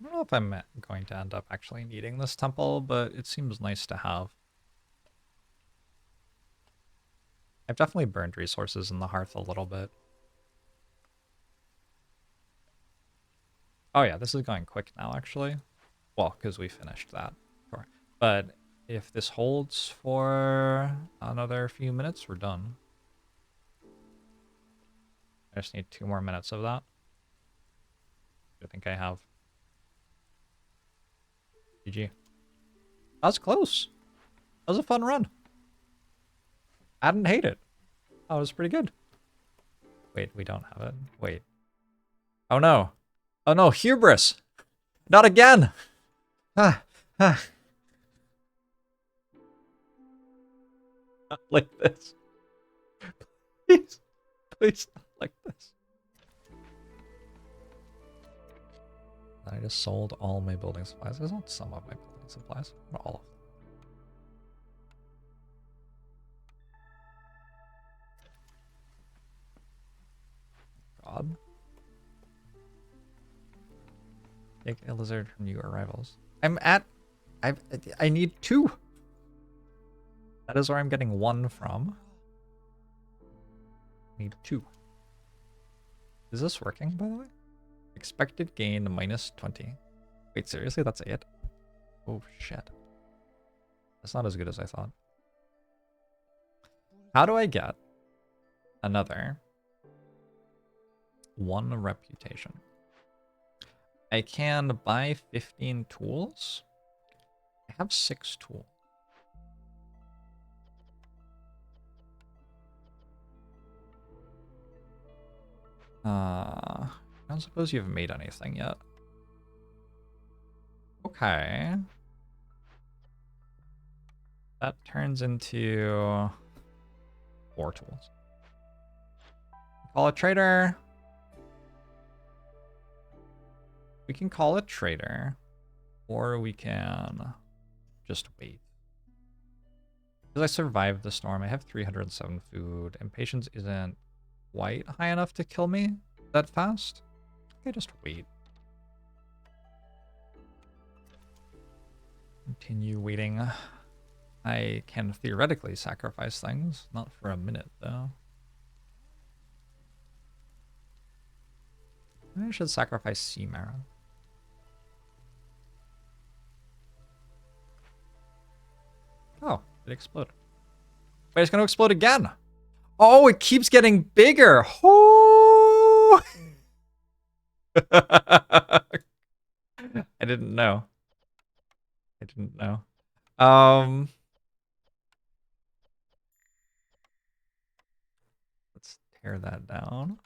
don't know if I'm going to end up actually needing this temple, but it seems nice to have. I've definitely burned resources in the hearth a little bit. Oh yeah, this is going quick now, actually. Well, because we finished that. Sure. But if this holds for another few minutes, we're done. I just need 2 more minutes of that. I think I have. GG. That was close. That was a fun run. I didn't hate it. That was pretty good. Wait, we don't have it. Wait. Oh no. Oh no, hubris. Not again. Not like this. Please. Please not like this. I just sold all my building supplies. There's not some of my building supplies. Not all of them. God. Take a lizard from new arrivals. I need 2. That is where I'm getting 1 from. I need 2. Is this working, by the way? Expected gain -20. Wait, seriously? That's it? Oh, shit. That's not as good as I thought. How do I get another 1 reputation? I can buy 15 tools. I have 6 tools. I don't suppose you've made anything yet. Okay. That turns into 4 tools. Call it trader. We can call it trader, or we can just wait. Because I survived the storm, I have 307 food, and patience isn't quite high enough to kill me that fast. Okay, just wait. Continue waiting. I can theoretically sacrifice things, not for a minute though. I should sacrifice sea marrow. Oh, it exploded. Wait, it's gonna explode again. Oh, it keeps getting bigger. Oh! I didn't know. I didn't know. Let's tear that down.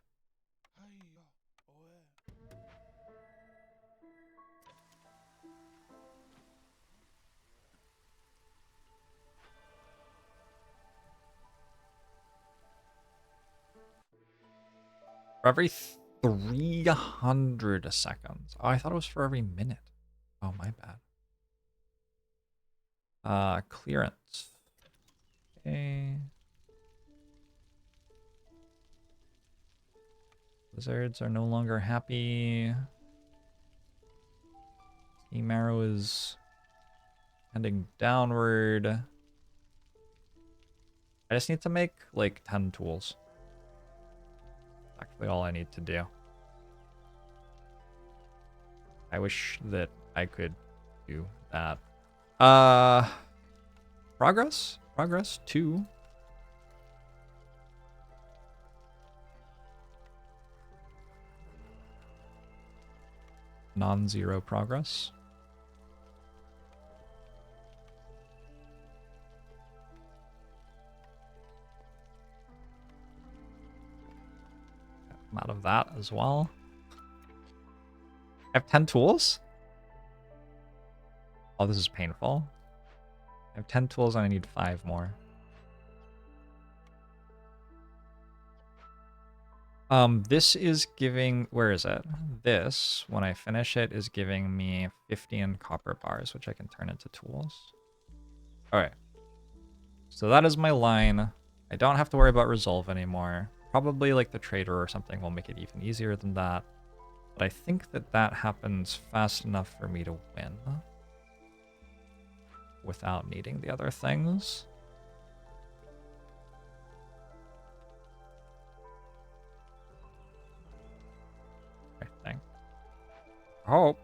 For every 300 seconds. Oh, I thought it was for every minute. Oh, my bad. Clearance. Okay. Lizards are no longer happy. Sea marrow is heading downward. I just need to make like 10 tools. Actually, all I need to do. I wish that I could do that. Progress? Progress 2. Non-zero progress. I'm out of that as well. I have 10 tools? Oh, this is painful. I have 10 tools and I need 5 more. This is giving, where is it? This, when I finish it, is giving me 15 copper bars, which I can turn into tools. All right. So that is my line. I don't have to worry about resolve anymore. Probably like the trader or something will make it even easier than that. But I think that that happens fast enough for me to win without needing the other things. I think. Hope.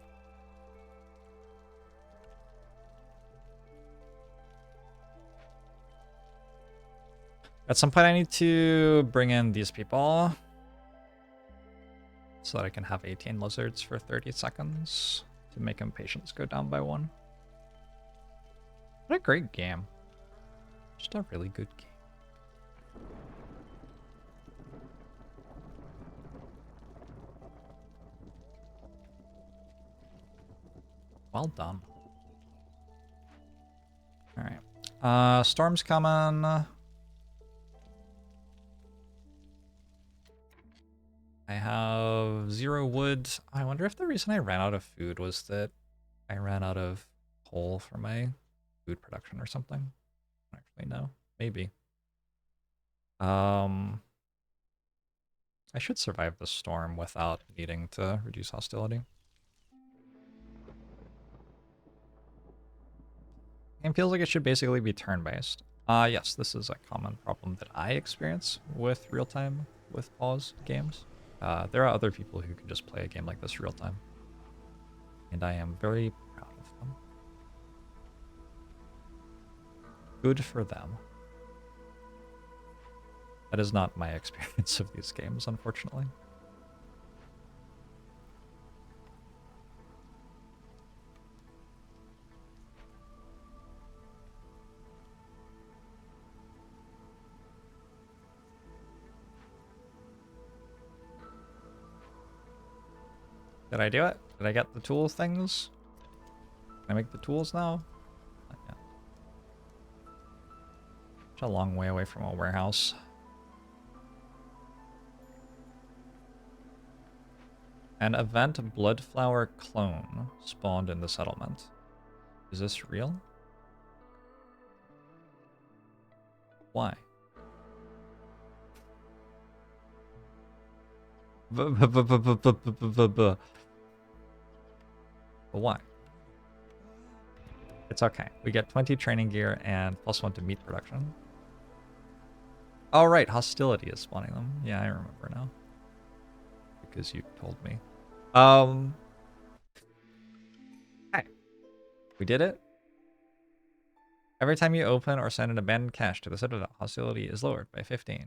At some point I need to bring in these people so that I can have 18 lizards for 30 seconds to make impatience go down by 1. What a great game. Just a really good game. Well done. Alright. Storm's coming. I have 0 wood. I wonder if the reason I ran out of food was that I ran out of coal for my food production or something. Actually, no. Maybe. I should survive the storm without needing to reduce hostility. Game feels like it should basically be turn-based. Yes, this is a common problem that I experience with real-time with pause games. There are other people who can just play a game like this real time. And I am very proud of them. Good for them. That is not my experience of these games, unfortunately. Did I do it? Did I get the tool things? Can I make the tools now? Not yet. It's a long way away from a warehouse. An event Bloodflower clone spawned in the settlement. Is this real? Why? But why? It's okay. We get 20 training gear and +1 to meat production. Oh, right. Hostility is spawning them. Yeah, I remember now. Because you told me. Hey. We did it. Every time you open or send an abandoned cache to the Citadel, hostility is lowered by 15.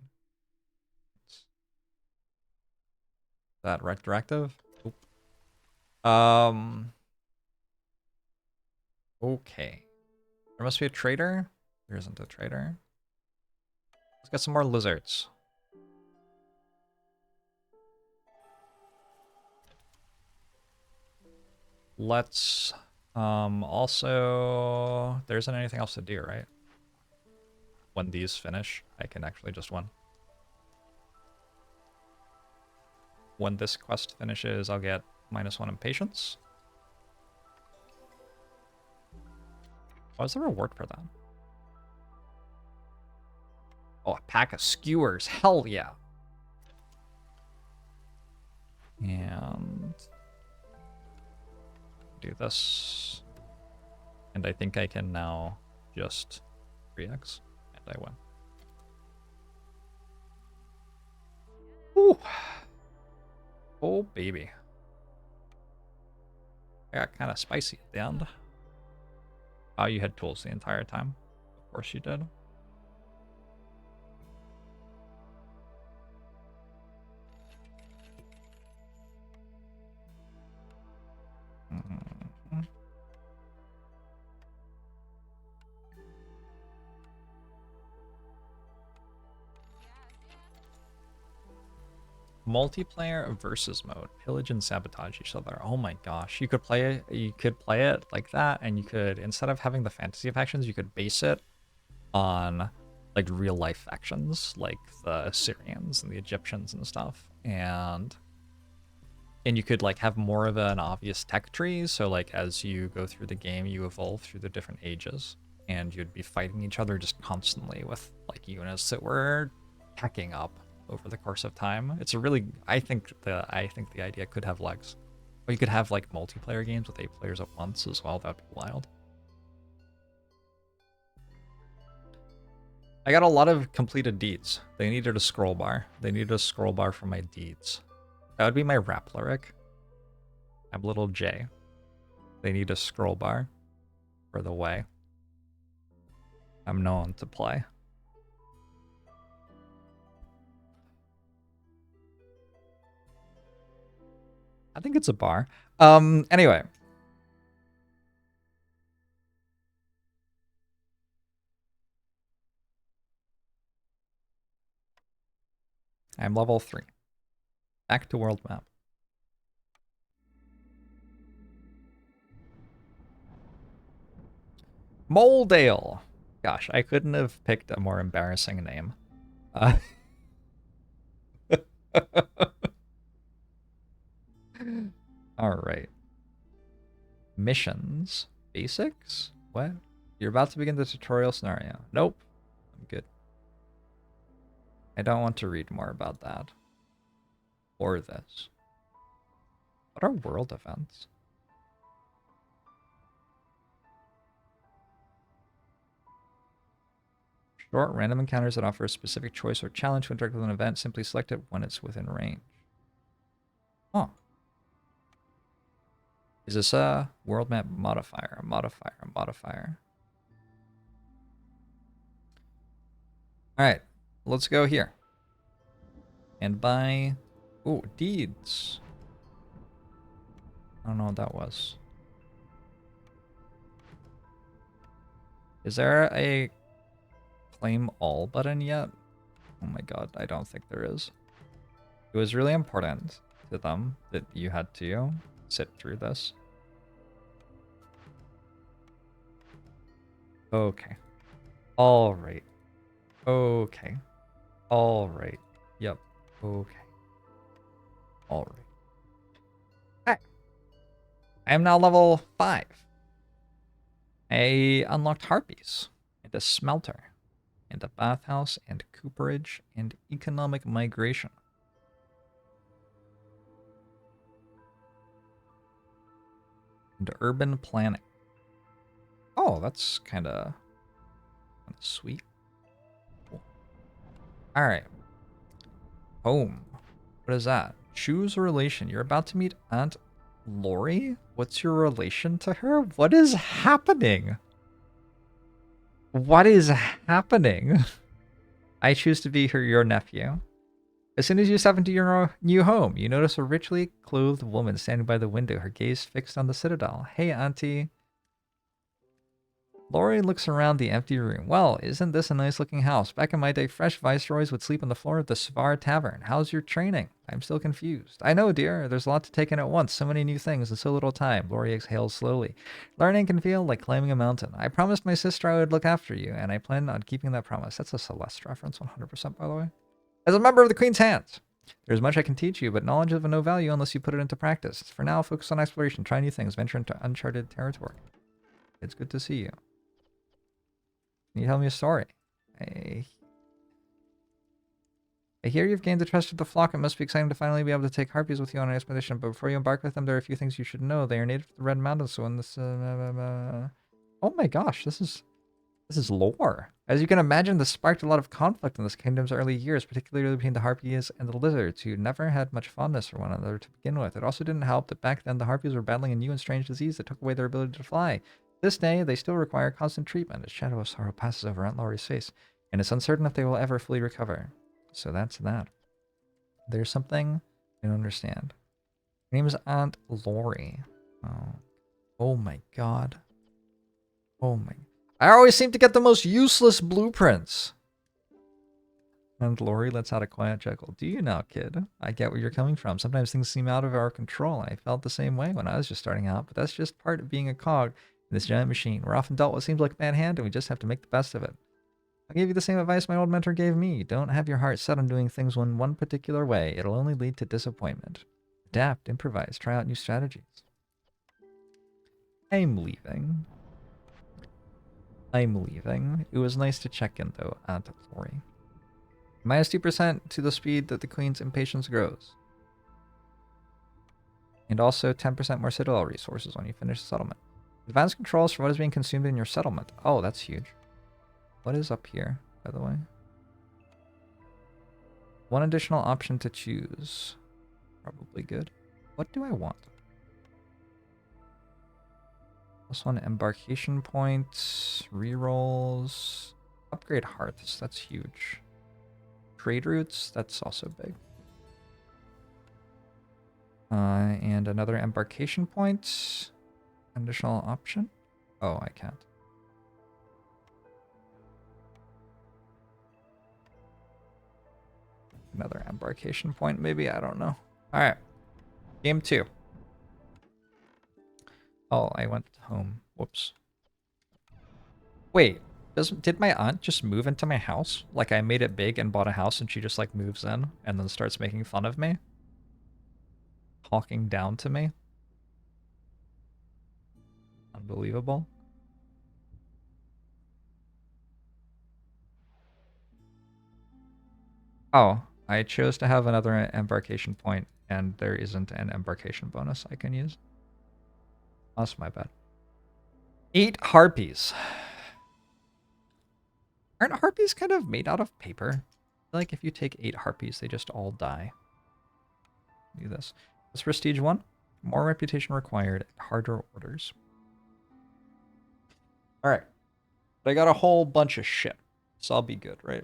Is that retroactive? Oop. Okay. There must be a trader. There isn't a trader. Let's get some more lizards. Let's also, there isn't anything else to do, right? When these finish, I can actually just win. When this quest finishes, I'll get -1 in patience. What's the reward for that? Oh, a pack of skewers. Hell yeah. And do this. And I think I can now just 3x. And I win. Ooh. Oh, baby. I got kind of spicy at the end. Oh, you had tools the entire time. Of course you did. Mm-hmm. Multiplayer versus mode. Pillage and sabotage each other. Oh my gosh. You could play it like that, and you could, instead of having the fantasy factions, you could base it on like real life factions, like the Assyrians and the Egyptians and stuff. And you could like have more of an obvious tech tree. So like as you go through the game, you evolve through the different ages, and you'd be fighting each other just constantly with like units that were packing up over the course of time. It's a really, I think the idea could have legs. Or you could have like multiplayer games with 8 players at once as well. That'd be wild. I got a lot of completed deeds. They needed a scroll bar. They needed a scroll bar for my deeds. That would be my rap lyric. I'm little J. They need a scroll bar for the way I'm known to play. I think it's a bar. Anyway. I'm level 3. Back to world map. Moledale. Gosh, I couldn't have picked a more embarrassing name. All right. Missions. Basics? What? You're about to begin the tutorial scenario. Nope. I'm good. I don't want to read more about that. Or this. What are world events? Short random encounters that offer a specific choice or challenge to interact with an event. Simply select it when it's within range. Oh. Is this a world map modifier? A modifier, a modifier. Alright, let's go here. And buy... Ooh, deeds. I don't know what that was. Is there a claim all button yet? Oh my god, I don't think there is. It was really important to them that you had to sit through this. Okay. Alright. Okay. Alright. Yep. Okay. Alright. Hey. I am now level 5. I unlocked harpies, and a smelter, and a bathhouse, and cooperage, and economic migration. And urban planning. Oh, that's kind of sweet. Cool. All right. Home. What is that? Choose a relation. You're about to meet Aunt Lori? What's your relation to her? What is happening? What is happening? I choose to be your nephew. As soon as you step into your new home, you notice a richly clothed woman standing by the window, her gaze fixed on the citadel. Hey, Auntie. Lori looks around the empty room. Well, isn't this a nice-looking house? Back in my day, fresh viceroys would sleep on the floor of the Svar Tavern. How's your training? I'm still confused. I know, dear. There's a lot to take in at once. So many new things in so little time. Lori exhales slowly. Learning can feel like climbing a mountain. I promised my sister I would look after you, and I plan on keeping that promise. That's a Celeste reference, 100%, by the way. As a member of the Queen's Hands, there's much I can teach you, but knowledge is of no value unless you put it into practice. For now, focus on exploration, try new things, venture into uncharted territory. It's good to see you. Can you tell me a story? I hear you've gained the trust of the flock. It must be exciting to finally be able to take harpies with you on an expedition. But before you embark with them, there are a few things you should know. They are native to the Red Mountains, so when this... Oh my gosh, this is lore. As you can imagine, this sparked a lot of conflict in this kingdom's early years, particularly between the harpies and the lizards, who never had much fondness for one another to begin with. It also didn't help that back then the harpies were battling a new and strange disease that took away their ability to fly. This day, they still require constant treatment as shadow of sorrow passes over Aunt Laurie's face, and it's uncertain if they will ever fully recover. So that's that. There's something I don't understand. Her name is Aunt Laurie. Oh my god. Oh my... I always seem to get the most useless blueprints. Aunt Laurie lets out a quiet chuckle. Do you now, kid? I get where you're coming from. Sometimes things seem out of our control. I felt the same way when I was just starting out, but that's just part of being a cog in this giant machine. We're often dealt what seems like a bad hand, and we just have to make the best of it. I'll give you the same advice my old mentor gave me. Don't have your heart set on doing things in one particular way. It'll only lead to disappointment. Adapt, improvise, try out new strategies. I'm leaving. I'm leaving. It was nice to check in, though, Aunt Laurie. Minus 2% to the speed that the Queen's impatience grows. And also 10% more Citadel resources when you finish the settlement. Advanced controls for what is being consumed in your settlement. Oh, that's huge. What is up here, by the way? One additional option to choose. Probably good. What do I want? This one, embarkation points, rerolls, upgrade hearths, that's huge. Trade routes, that's also big. And another embarkation point. Additional option? Oh, I can't. Another embarkation point, maybe? I don't know. Alright. Game 2. Oh, I went home. Whoops. Wait, did my aunt just move into my house? Like I made it big and bought a house and she just like moves in and then starts making fun of me? Talking down to me? Unbelievable. Oh, I chose to have another embarkation point and there isn't an embarkation bonus I can use. That's my bad. 8 harpies. Aren't harpies kind of made out of paper? Like if you take 8 harpies, they just all die. Do this. It's prestige 1. More reputation required, harder orders. Alright. But I got a whole bunch of shit. So I'll be good, right?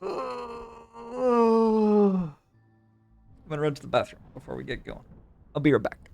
I'm gonna run to the bathroom before we get going. I'll be right back.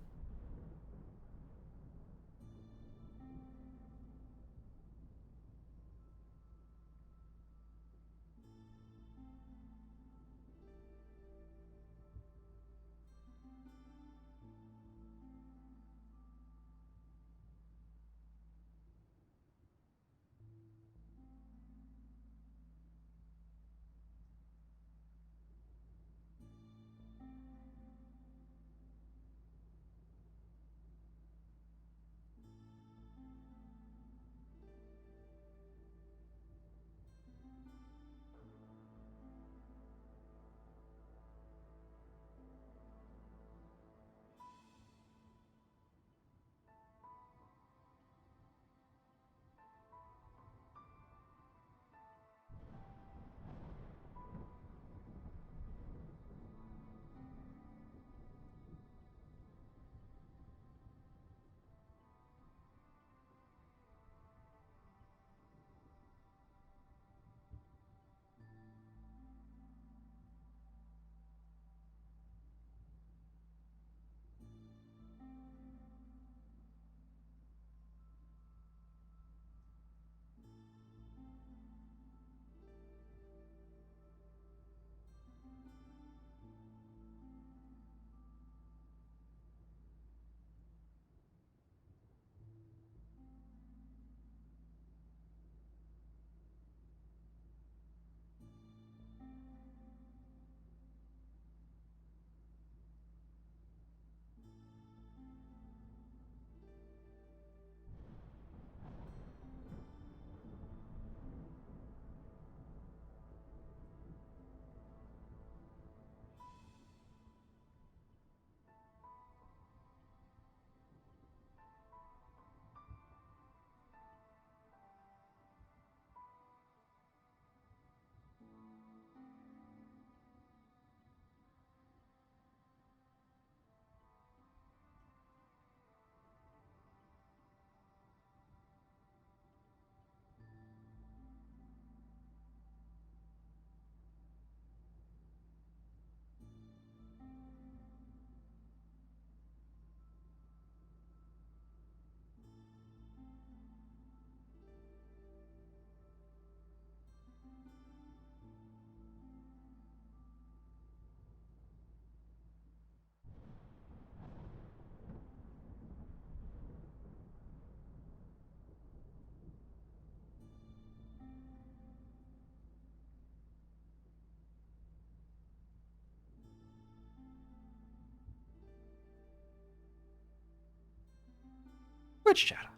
Witch chat.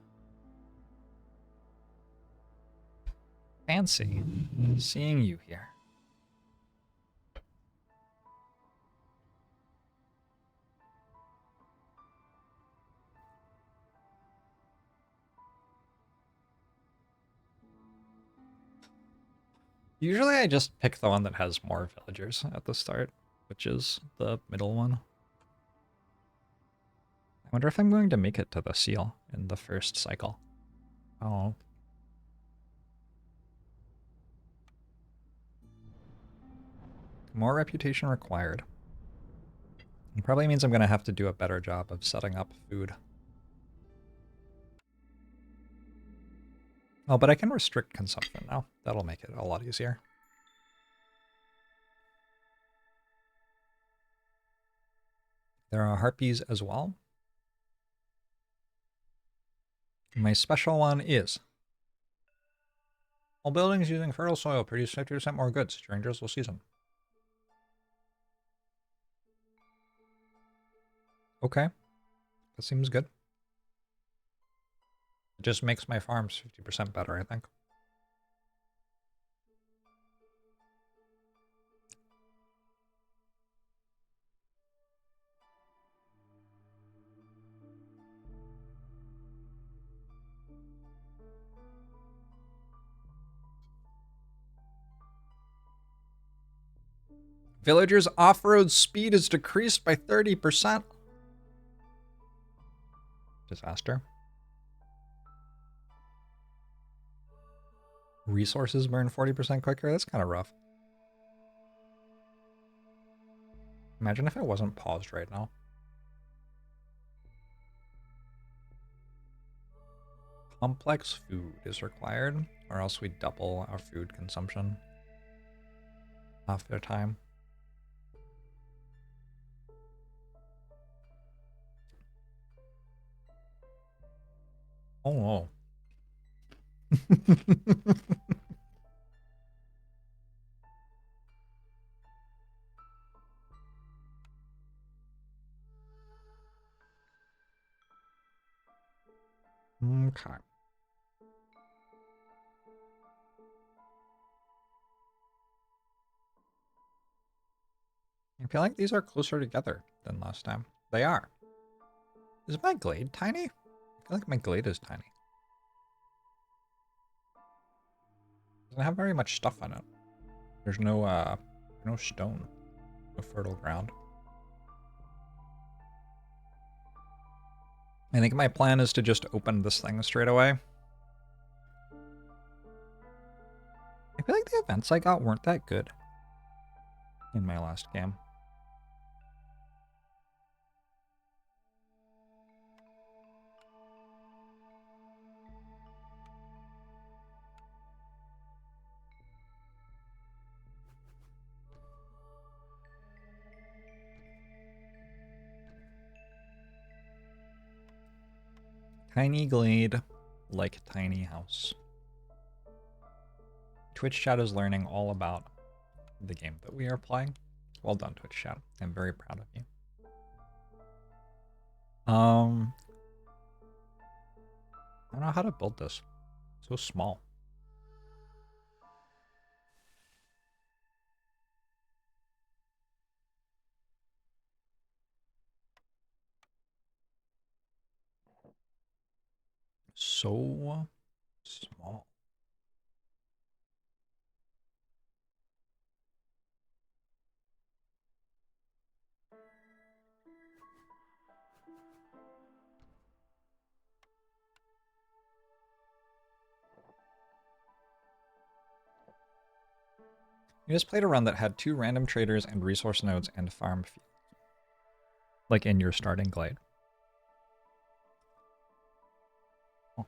Fancy seeing you here. Usually I just pick the one that has more villagers at the start, which is the middle one. I wonder if I'm going to make it to the seal in the first cycle. Oh. More reputation required. It probably means I'm going to have to do a better job of setting up food. Oh, but I can restrict consumption now. That'll make it a lot easier. There are harpies as well. My special one is all buildings using fertile soil produce 50% more goods. Strangers will seize them. Okay. That seems good. It just makes my farms 50% better, I think. Villagers' off-road speed is decreased by 30%. Disaster. Resources burn 40% quicker? That's kind of rough. Imagine if it wasn't paused right now. Complex food is required, or else we double our food consumption after time. Oh no. Okay. I feel like these are closer together than last time. They are. Is my glade tiny? I feel like my glade is tiny. Doesn't have very much stuff on it. There's no stone. No fertile ground. I think my plan is to just open this thing straight away. I feel like the events I got weren't that good in my last game. Tiny glade, like tiny house. Twitch chat is learning all about the game that we are playing. Well done, Twitch chat. I'm very proud of you. I don't know how to build this. It's so small. So small. You just played a run that had 2 random traders and resource nodes and farm fields. Like in your starting glade. Oh.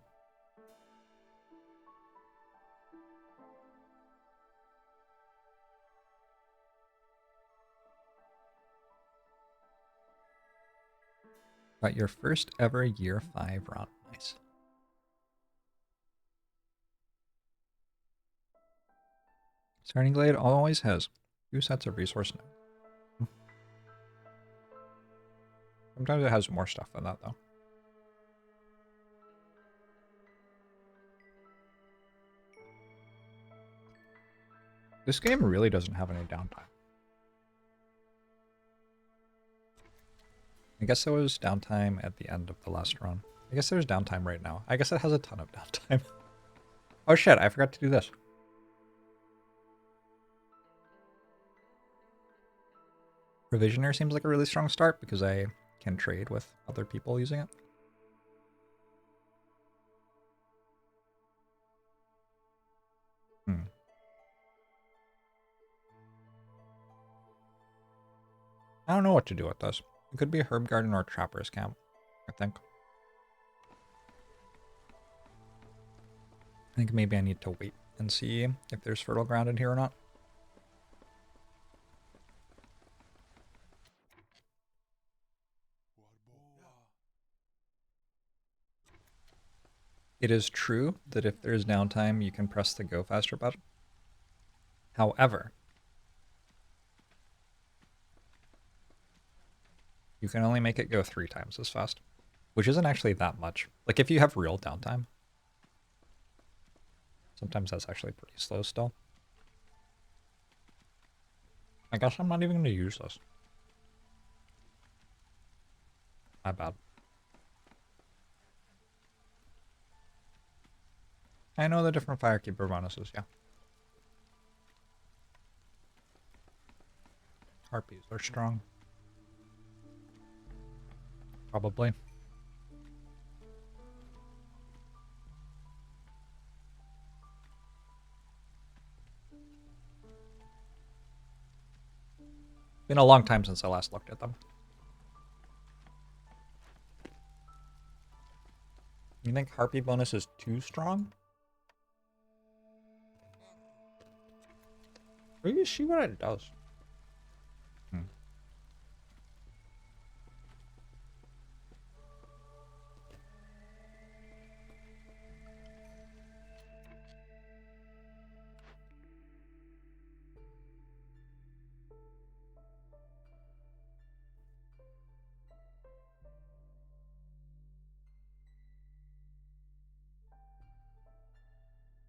Got your first ever year 5 run. Nice. Starting glade always has 2 sets of resource nodes. Sometimes it has more stuff than that though. This game really doesn't have any downtime. I guess there was downtime at the end of the last run. I guess there's downtime right now. I guess it has a ton of downtime. Oh shit, I forgot to do this. Provisioner seems like a really strong start because I can trade with other people using it. I don't know what to do with this. It could be a herb garden or a trapper's camp, I think. I think maybe I need to wait and see if there's fertile ground in here or not. It is true that if there's downtime, you can press the go faster button. However, you can only make it go 3 times as fast, which isn't actually that much. Like if you have real downtime, sometimes that's actually pretty slow still. I guess I'm not even going to use this. My bad. I know the different Firekeeper bonuses, yeah. Harpies are strong. Probably. Been a long time since I last looked at them. You think Harpy bonus is too strong? Will you see what it does?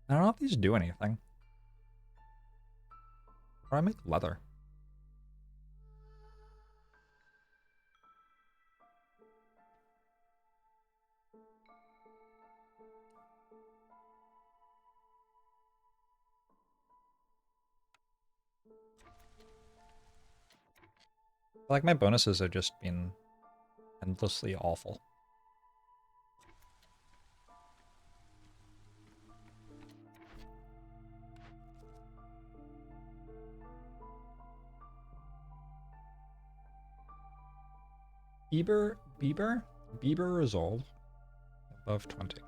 I don't know if these do anything. Or I make leather. Like my bonuses have just been endlessly awful. Bieber resolve above 20.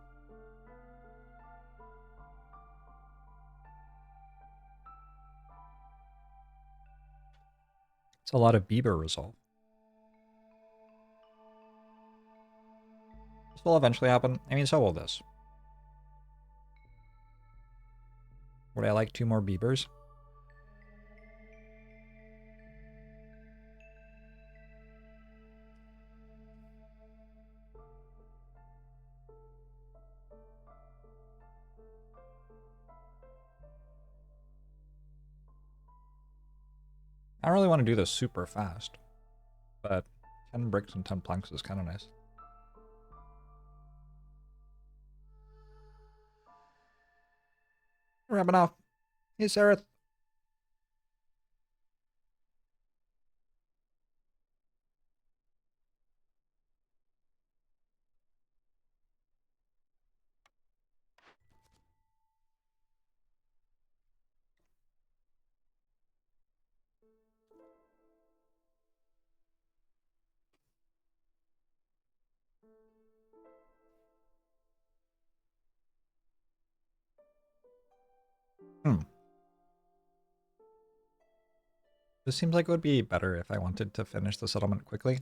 It's a lot of Bieber resolve. This will eventually happen. I mean, so will this. Would I like 2 more Biebers? I don't really want to do this super fast, but 10 bricks and 10 planks is kind of nice. Wrapping off. Hey, Sarah. This seems like it would be better if I wanted to finish the settlement quickly.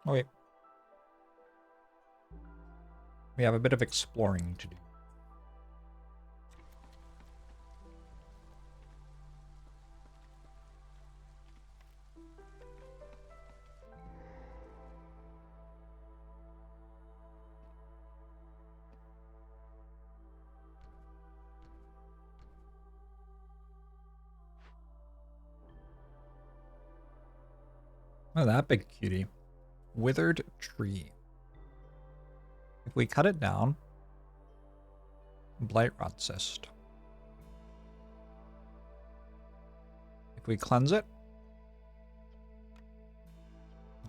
Oh wait. We have a bit of exploring to do. Oh, that big cutie. Withered tree. If we cut it down, blight rot cyst. If we cleanse it,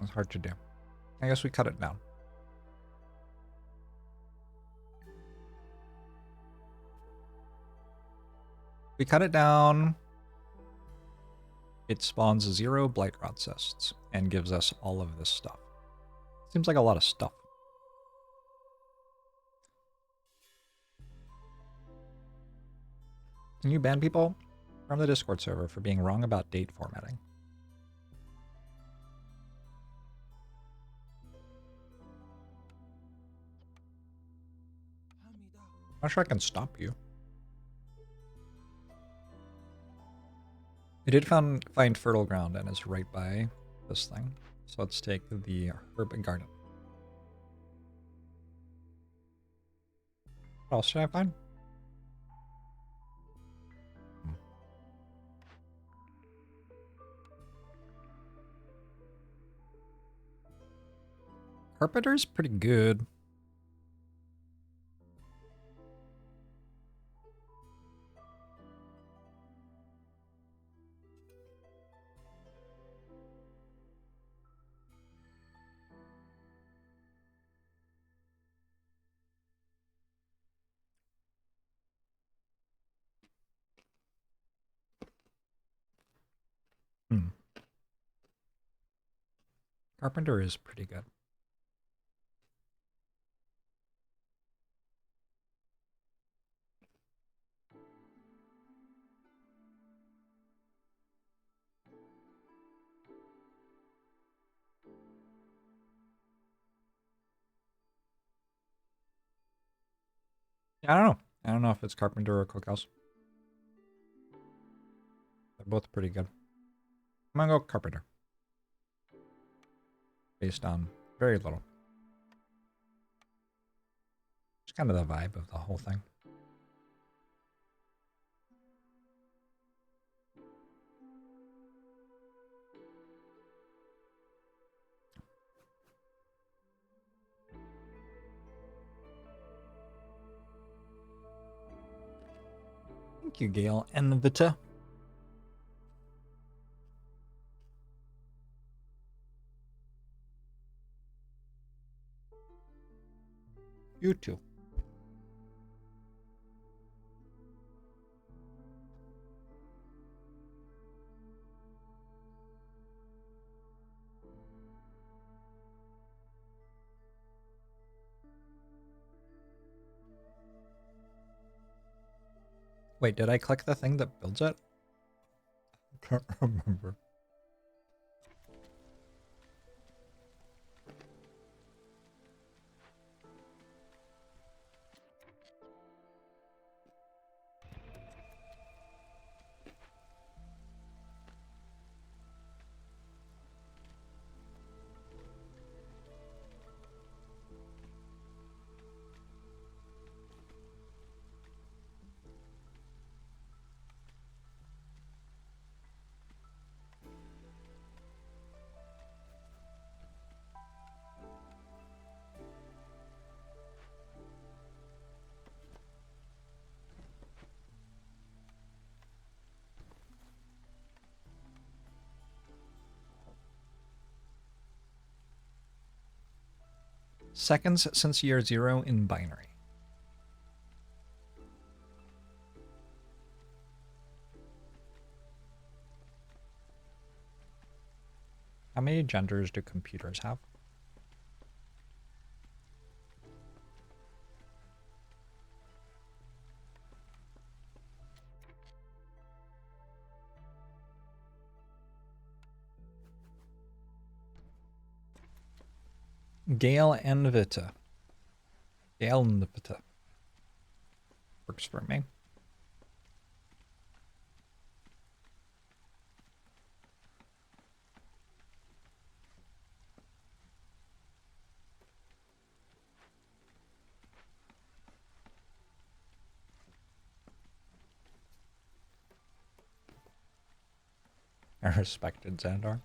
it's hard to do. I guess we cut it down. We cut it down, it spawns 0 blight rot cysts and gives us all of this stuff. Seems like a lot of stuff. Can you ban people from the Discord server for being wrong about date formatting? I'm not sure I can stop you. We did find fertile ground and it's right by this thing. So let's take the herb garden. What else should I find? Carpenter's pretty good. Carpenter is pretty good. Yeah, I don't know. I don't know if it's Carpenter or Cookhouse. They're both pretty good. I'm gonna go Carpenter. Based on very little. It's kind of the vibe of the whole thing. Thank you, Gail and the Vita. You too. Wait, did I click the thing that builds it? I can't remember. Seconds since year 0 in binary. How many genders do computers have? Gail and Vita. Gail and Vita. Works for me. I respected Xandar.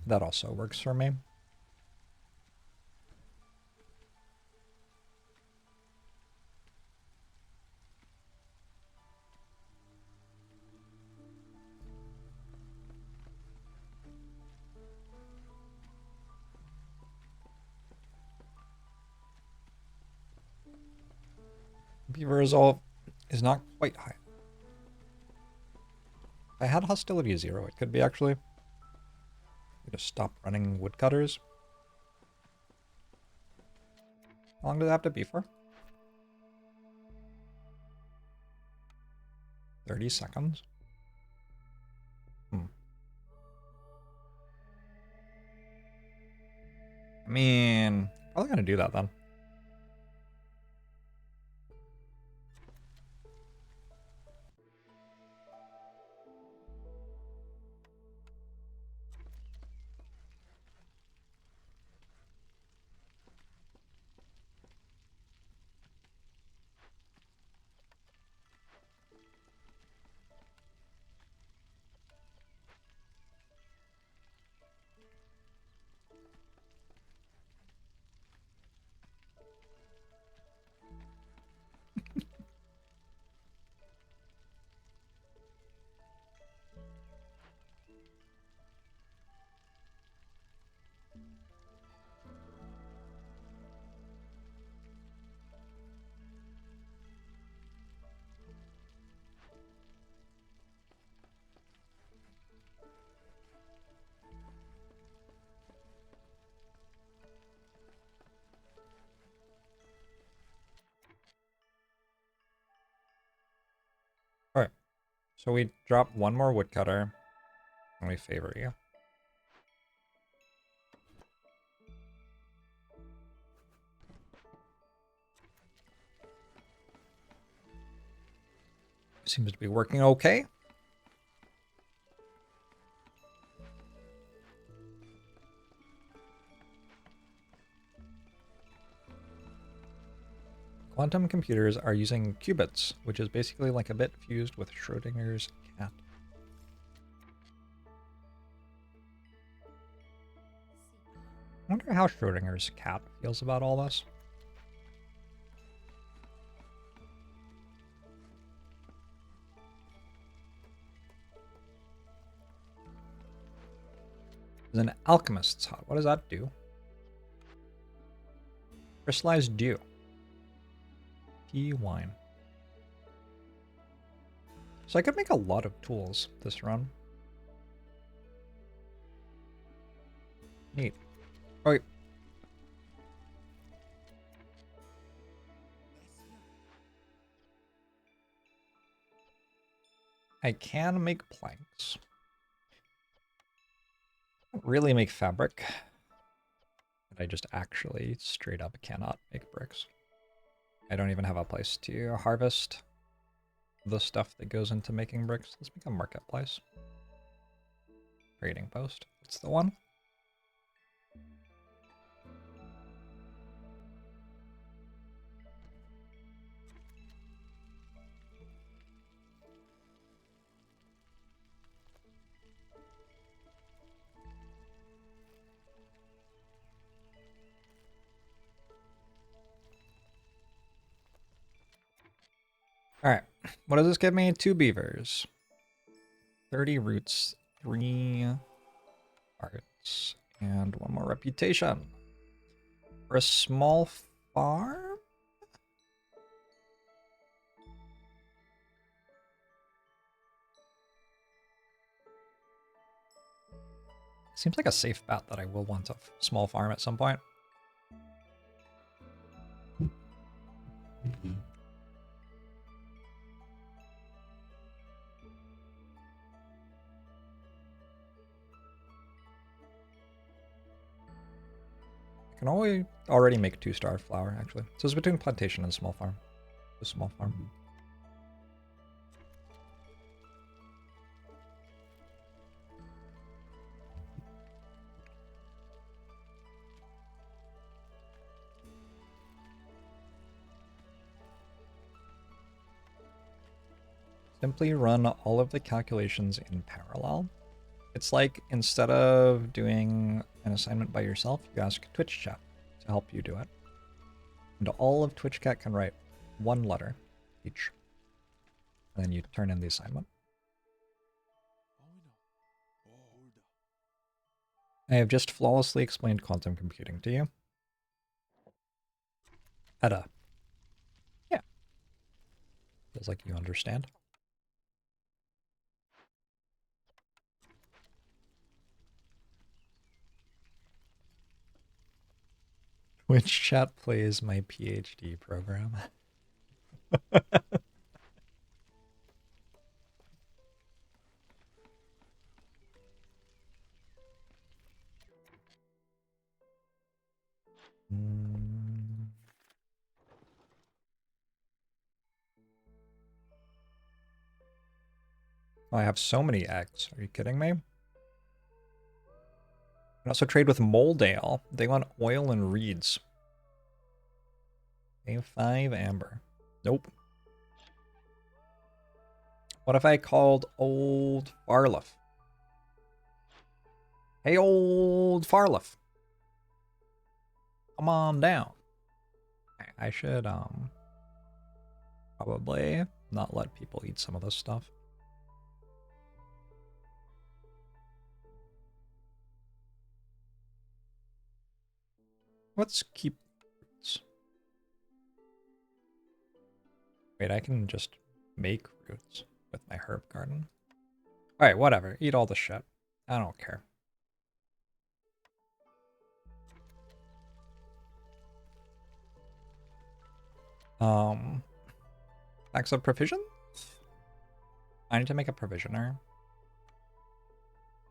That also works for me. Beaver resolve is not quite high. If I had hostility 0, it could be actually. Just stop running woodcutters. How long does it have to be for? 30 seconds? I mean, probably gonna do that then. So we drop one more woodcutter, and we favor you. Seems to be working okay. Quantum computers are using qubits, which is basically like a bit fused with Schrodinger's cat. I wonder how Schrodinger's cat feels about all this. There's an alchemist's hut. What does that do? Crystallized dew. Tea, wine. So I could make a lot of tools this run. Neat. Oh, wait. I can make planks. Can't really make fabric. I just actually straight up cannot make bricks. I don't even have a place to harvest the stuff that goes into making bricks. Let's make a marketplace. Trading post. It's the one. Alright, what does this give me? 2 beavers. 30 roots, 3 arts, and 1 more reputation. For a small farm? Seems like a safe bet that I will want a small farm at some point. I can already make 2-star flour, actually. So it's between plantation and small farm. A small farm. Simply run all of the calculations in parallel. It's like instead of doing an assignment by yourself, you ask Twitch chat to help you do it. And all of Twitch chat can write 1 letter each. And then you turn in the assignment. I have just flawlessly explained quantum computing to you. Edda. Yeah. Feels like you understand. Twitch chat plays my PhD program. Oh, I have so many eggs. Are you kidding me? I can also trade with Moldale. They want oil and reeds. They have 5 amber. Nope. What if I called Old Farliff? Hey, Old Farliff. Come on down. I should, probably not let people eat some of this stuff. Let's keep roots. Wait, I can just make roots with my herb garden. Alright, whatever. Eat all the shit. I don't care. Packs of provision? I need to make a provisioner.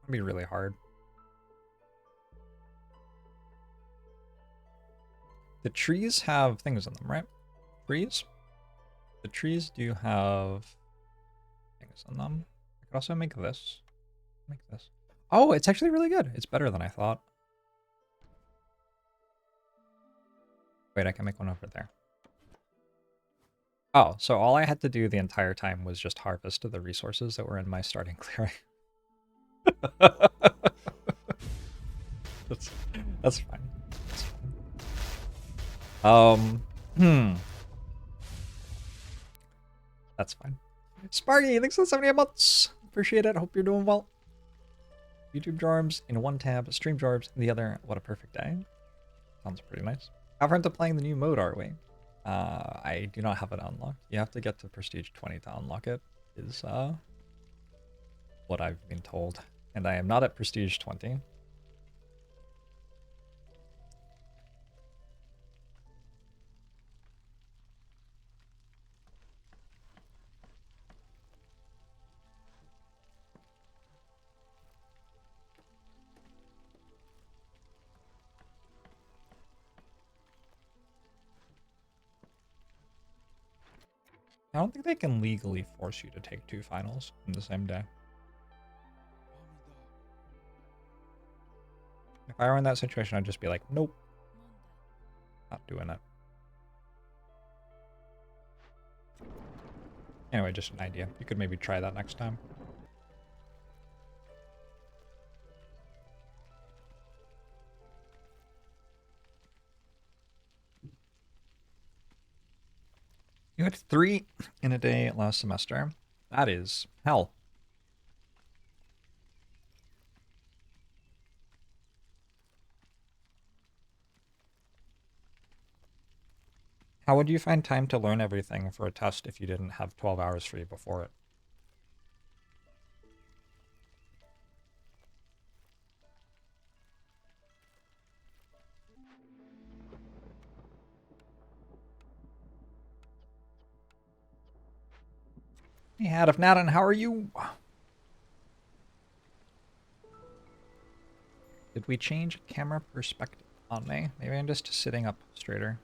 It'll be really hard. The trees have things in them, right? Trees? The trees do have things in them. I could also make this. Make this. Oh, it's actually really good. It's better than I thought. Wait, I can make one over there. Oh, so all I had to do the entire time was just harvest the resources that were in my starting clearing. that's fine. That's fine. That's fine. Sparky, thanks for the 78 months. Appreciate it. Hope you're doing well. YouTube Jorbs in one tab, Stream Jorbs in the other. What a perfect day. Sounds pretty nice. How far into playing the new mode are we? I do not have it unlocked. You have to get to Prestige 20 to unlock it, is what I've been told. And I am not at Prestige 20. I don't think they can legally force you to take 2 finals in the same day. If I were in that situation, I'd just be like, nope. Not doing it. Anyway, just an idea. You could maybe try that next time. You had 3 in a day last semester. That is hell. How would you find time to learn everything for a test if you didn't have 12 hours free before it? Hey, Adam Nathan, how are you? Did we change camera perspective on me? Maybe I'm just sitting up straighter.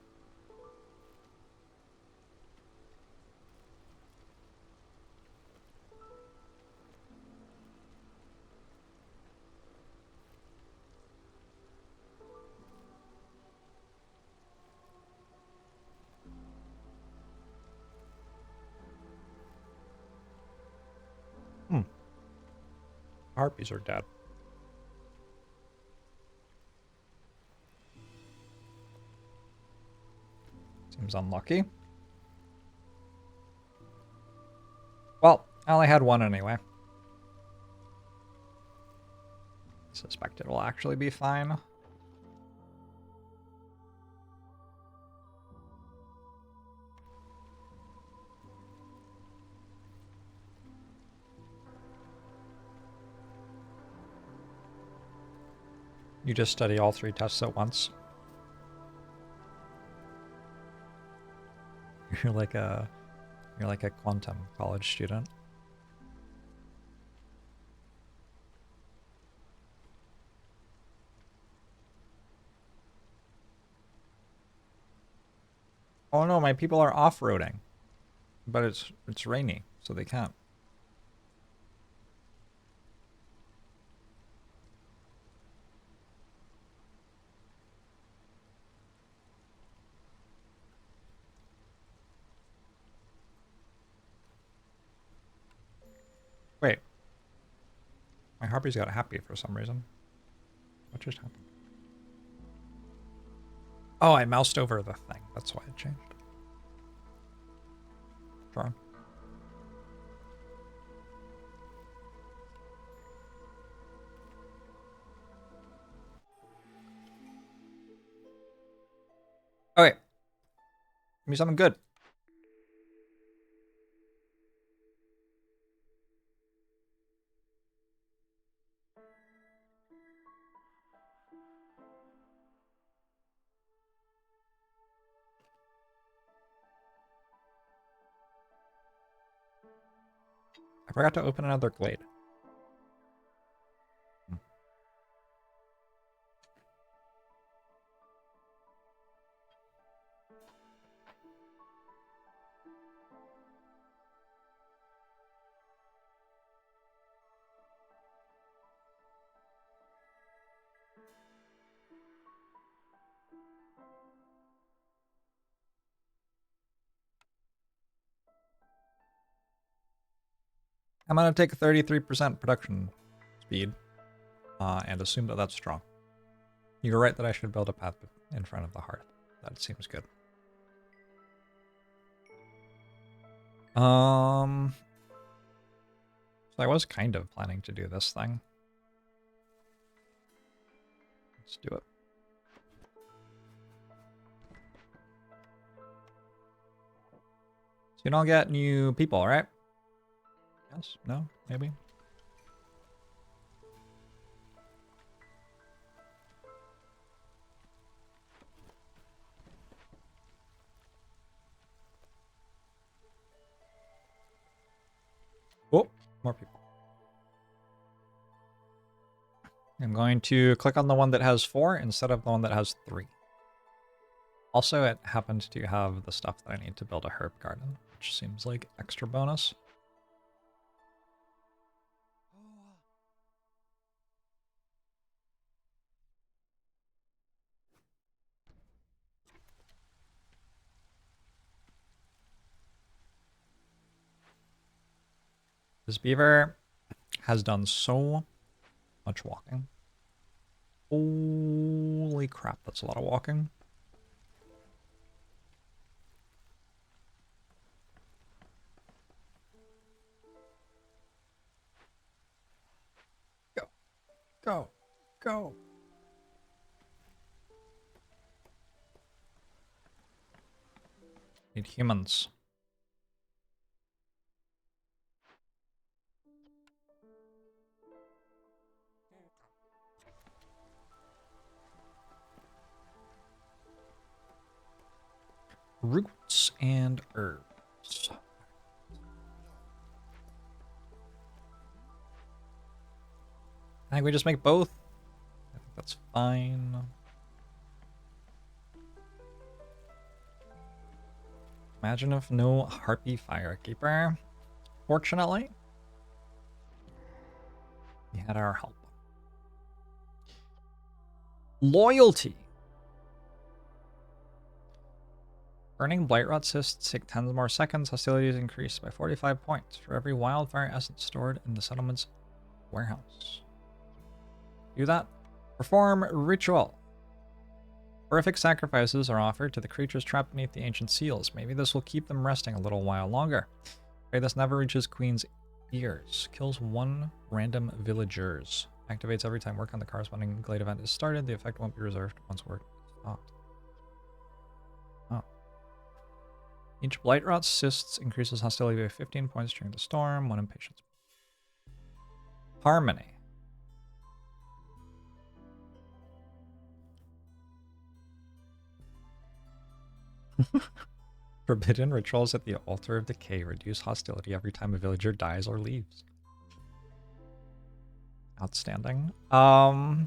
Harpies are dead. Seems unlucky. Well, I only had one anyway. I suspect it will actually be fine. You just study all 3 tests at once. You're like a quantum college student. Oh no, my people are off-roading. But it's rainy, so they can't. Wait. My harpies got happy for some reason. What just happened? Oh, I moused over the thing. That's why it changed. Sure. Okay. Give me something good. I forgot to open another glade. I'm going to take 33% production speed and assume that that's strong. You're right that I should build a path in front of the hearth. That seems good. So I was kind of planning to do this thing. Let's do it. So you don't get new people, right? Yes? No? Maybe? Oh, more people. I'm going to click on the one that has 4 instead of the one that has 3. Also, it happens to have the stuff that I need to build a herb garden, which seems like extra bonus. This beaver has done so much walking. Holy crap, that's a lot of walking. Go, go, go. Need humans. Roots and herbs. I think we just make both. I think that's fine. Imagine if no Harpy Firekeeper. Fortunately, we had our help. Loyalty. Burning Blightrot cysts take 10 more seconds. Hostility is increased by 45 points for every wildfire essence stored in the settlement's warehouse. Do that. Perform ritual. Horrific sacrifices are offered to the creatures trapped beneath the ancient seals. Maybe this will keep them resting a little while longer. Pray this never reaches Queen's ears. Kills 1 random villagers. Activates every time work on the corresponding glade event is started. The effect won't be reserved once work is stopped. Oh. Each Blightrot cysts increases hostility by 15 points during the storm. 1 impatience. Harmony. Forbidden rituals at the altar of decay reduce hostility every time a villager dies or leaves. Outstanding. I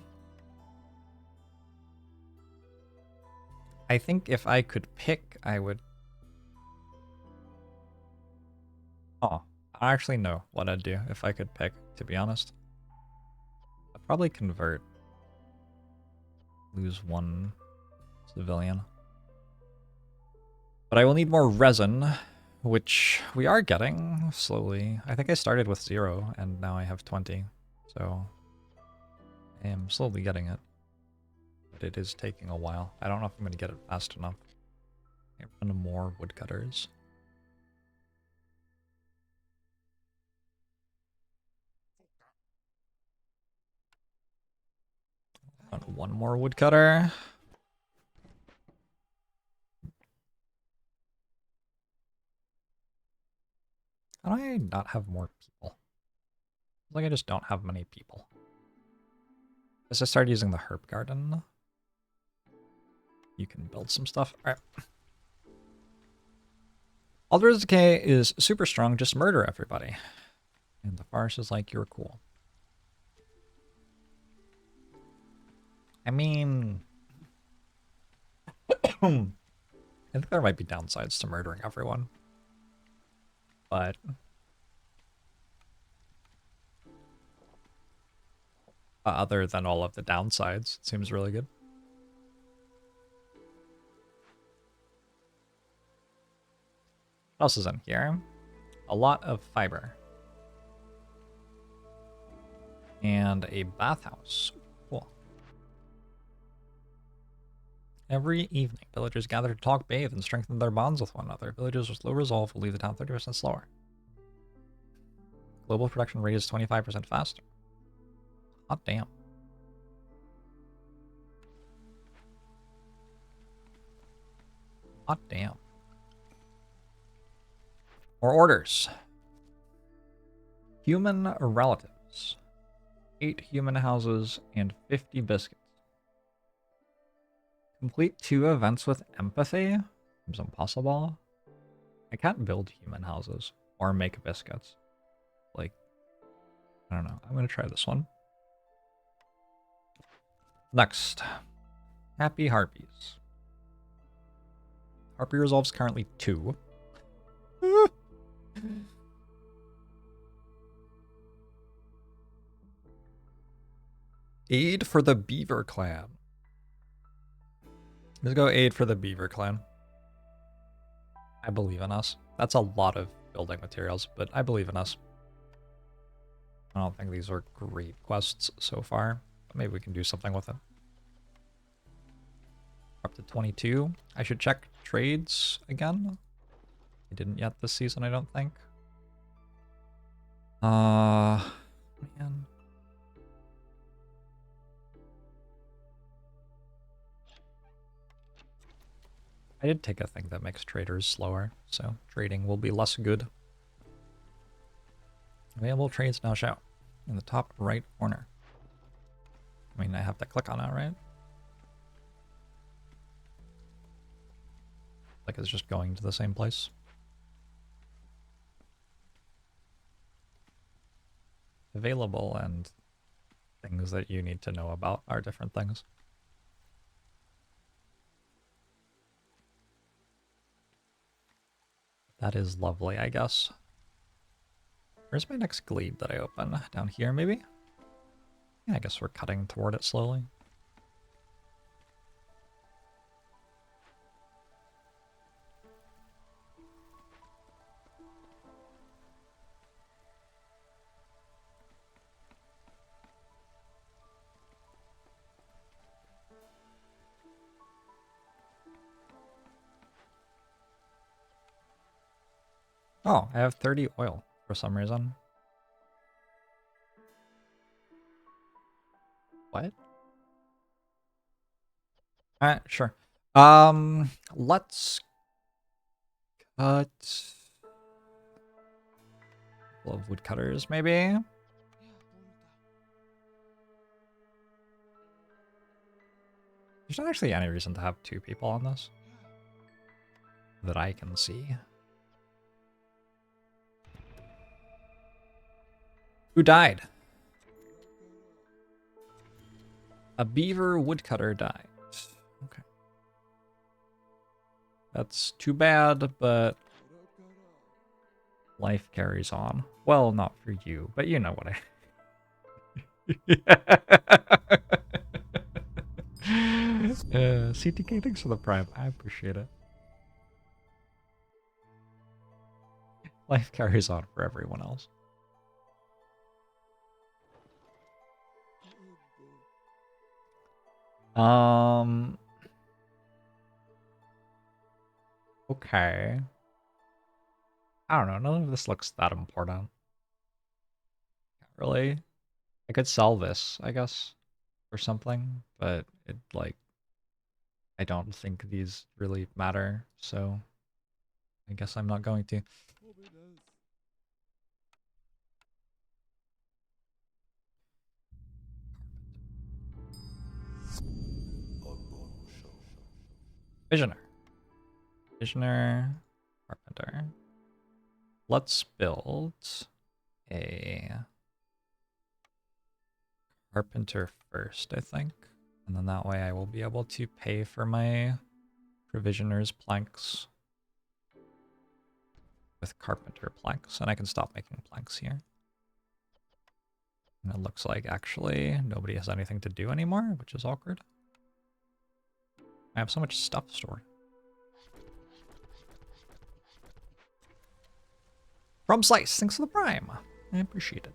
think if I could pick, I would... Oh, I actually know what I'd do if I could pick, to be honest. I'd probably convert. Lose 1 civilian. But I will need more resin, which we are getting slowly. I think I started with 0 and now I have 20. So I am slowly getting it. But it is taking a while. I don't know if I'm going to get it fast enough. I run more woodcutters. Run 1 more woodcutter. How do I not have more people? It's like I just don't have many people. As I start using the herb garden, you can build some stuff. All right. Alder's Decay is super strong. Just murder everybody. And the farce is like, you're cool. I mean, I think there might be downsides to murdering everyone. But other than all of the downsides, it seems really good. What else is in here? A lot of fiber. And a bathhouse. Cool. Every evening, villagers gather to talk, bathe, and strengthen their bonds with one another. Villagers with low resolve will leave the town 30% slower. Global production rate is 25% faster. Hot damn. Hot damn. More orders. Human relatives. 8 human houses and 50 biscuits. Complete 2 events with empathy? Seems impossible. I can't build human houses or make biscuits. Like, I don't know. I'm going to try this one. Next. Happy Harpies. Harpy resolves currently 2. Aid for the Beaver Clan. Let's go aid for the Beaver Clan. I believe in us. That's a lot of building materials, but I believe in us. I don't think these are great quests so far, but maybe we can do something with it. Up to 22. I should check trades again. I didn't yet this season, I don't think. Man. I did take a thing that makes traders slower, so trading will be less good. Available trades now show in the top right corner. I mean, I have to click on it, right? Like it's just going to the same place. Available and things that you need to know about are different things. That is lovely, I guess. Where's my next glebe that I open? Down here, maybe? Yeah, I guess we're cutting toward it slowly. Oh, I have 30 oil for some reason. What? Alright, sure. Let's cut a couple of woodcutters, maybe? There's not actually any reason to have 2 people on this that I can see. Who died? A beaver woodcutter died. Okay. That's too bad, but life carries on. Well, not for you, but you know what CTK, thanks for the prime. I appreciate it. Life carries on for everyone else. Okay. I don't know. None of this looks that important. Not really. I could sell this, I guess, or something, but it, like, I don't think these really matter, so I guess I'm not going to. Visioner. Visioner. Carpenter. Let's build a carpenter first, I think. And then that way I will be able to pay for my provisioner's planks with carpenter planks, and I can stop making planks here. And it looks like actually nobody has anything to do anymore, which is awkward. I have so much stuff stored. From Slice, thanks for the prime. I appreciate it.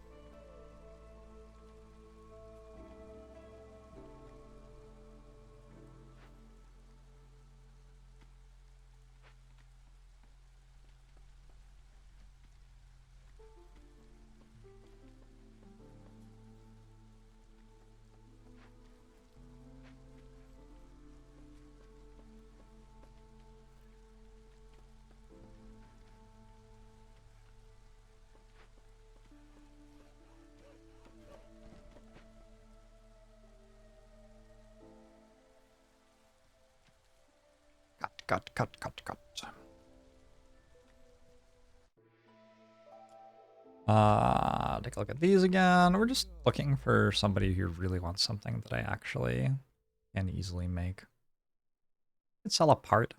Cut. Take a look at these again. We're just looking for somebody who really wants something that I actually can easily make. Could sell a part.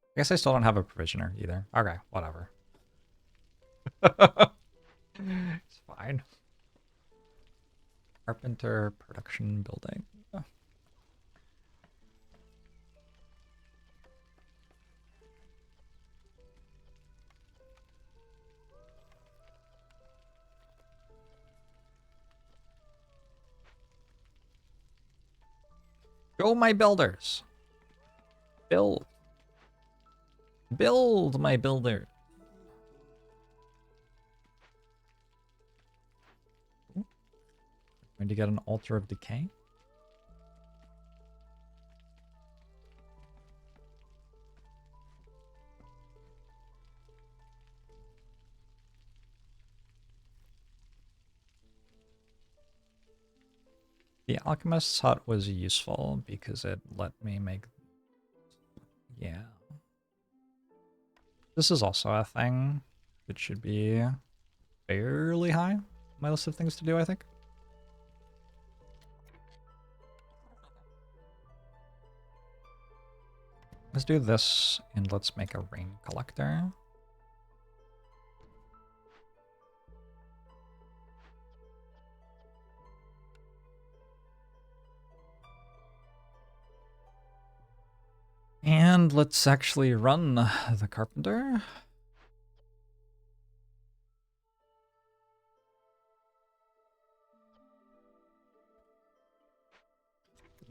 I guess I still don't have a provisioner either. Okay, whatever. It's fine. Carpenter production building. Go, my builders. Build. Build, my builder. Ooh. Going to get an altar of decay. The alchemist's hut was useful because it let me make... Yeah. This is also a thing that should be fairly high on my list of things to do, I think. Let's do this, and let's make a rain collector. And let's actually run the carpenter.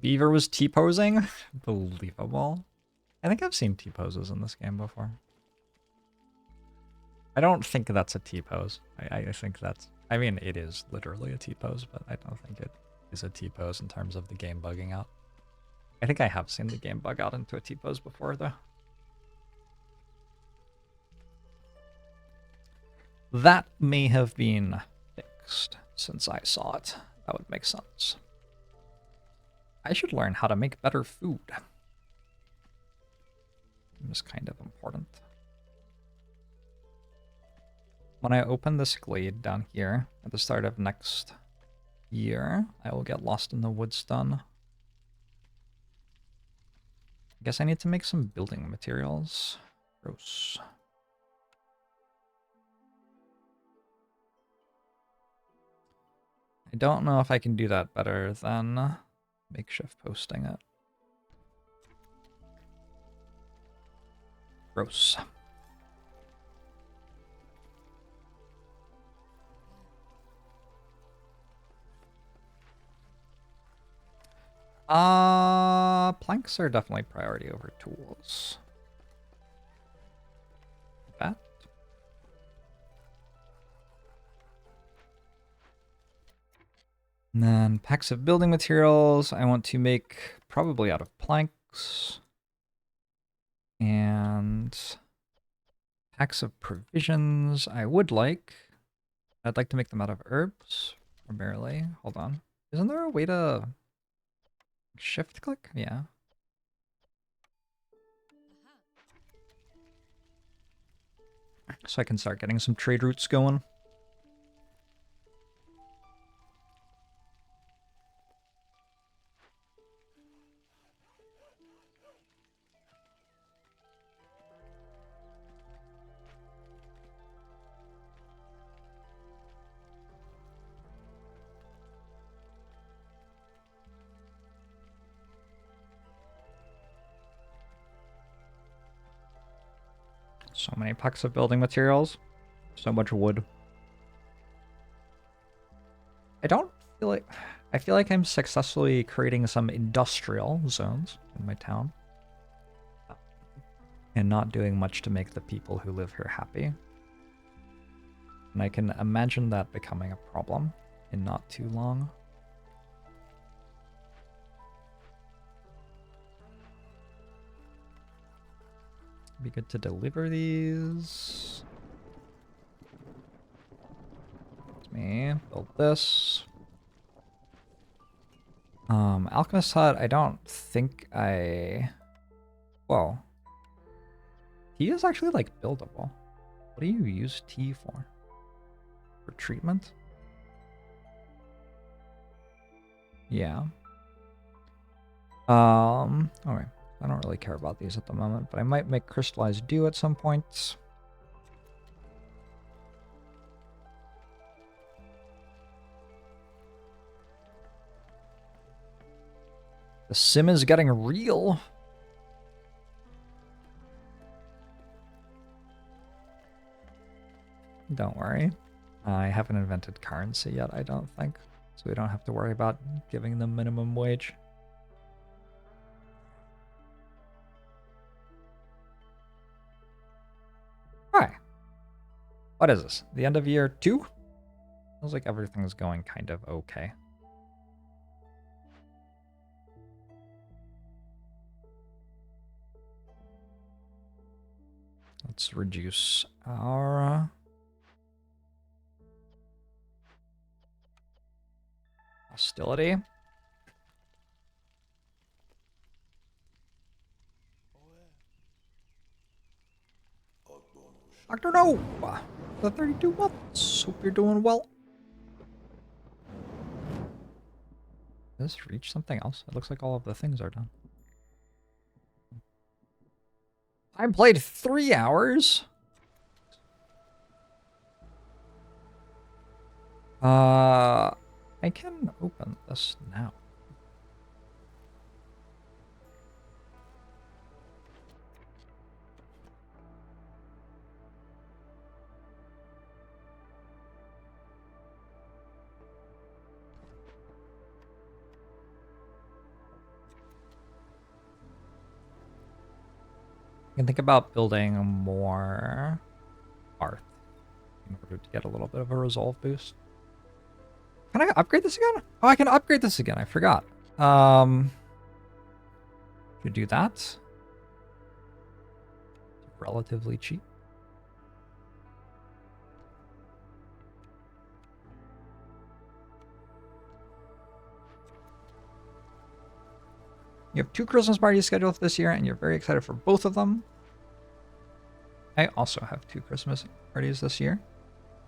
Beaver was T-posing? Believable. I think I've seen T-poses in this game before. I don't think that's a T-pose. I think that's... I mean, it is literally a T-pose, but I don't think it is a T-pose in terms of the game bugging out. I think I have seen the game bug out into a T-pose before, though. That may have been fixed since I saw it. That would make sense. I should learn how to make better food. It's kind of important. When I open this glade down here at the start of next year, I will get lost in the woodstone. I guess I need to make some building materials. Gross. I don't know if I can do that better than makeshift posting it. Gross. Planks are definitely priority over tools. That. And then packs of building materials I want to make probably out of planks. And packs of provisions I would like. I'd like to make them out of herbs, primarily. Hold on. Isn't there a way to shift click? Yeah. So I can start getting some trade routes going. So many packs of building materials. So much wood. I don't feel like... I feel like I'm successfully creating some industrial zones in my town. And not doing much to make the people who live here happy. And I can imagine that becoming a problem in not too long. Be good to deliver these. That's me. Build this. Alchemist Hut, I don't think I... Whoa. Tea is actually, like, buildable. What do you use tea for? For treatment? Yeah. Okay. I don't really care about these at the moment, but I might make crystallized dew at some point. The sim is getting real. Don't worry. I haven't invented currency yet, I don't think. So we don't have to worry about giving them minimum wage. Hi. What is this? The end of year 2? Feels like everything's going kind of okay. Let's reduce our hostility. Doctor, no! The 32 months. Hope you're doing well. Does this reach something else? It looks like all of the things are done. I played 3 hours. I can open this now. I can think about building more hearth in order to get a little bit of a resolve boost. Can I upgrade this again? Oh, I can upgrade this again. I forgot. Should do that. Relatively cheap. You have 2 Christmas parties scheduled this year, and you're very excited for both of them. I also have 2 Christmas parties this year.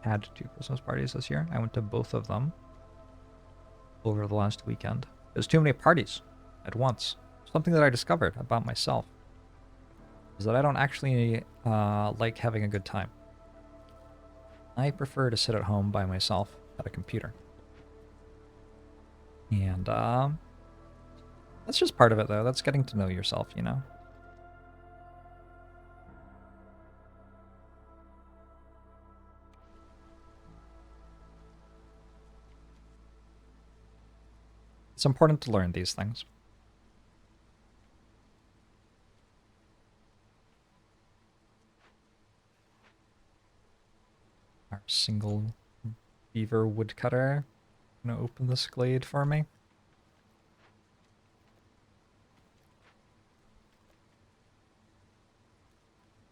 Had 2 Christmas parties this year. I went to both of them over the last weekend. There's too many parties at once. Something that I discovered about myself is that I don't actually like having a good time. I prefer to sit at home by myself at a computer. And that's just part of it, though. That's getting to know yourself, you know? It's important to learn these things. Our single beaver woodcutter gonna open this glade for me.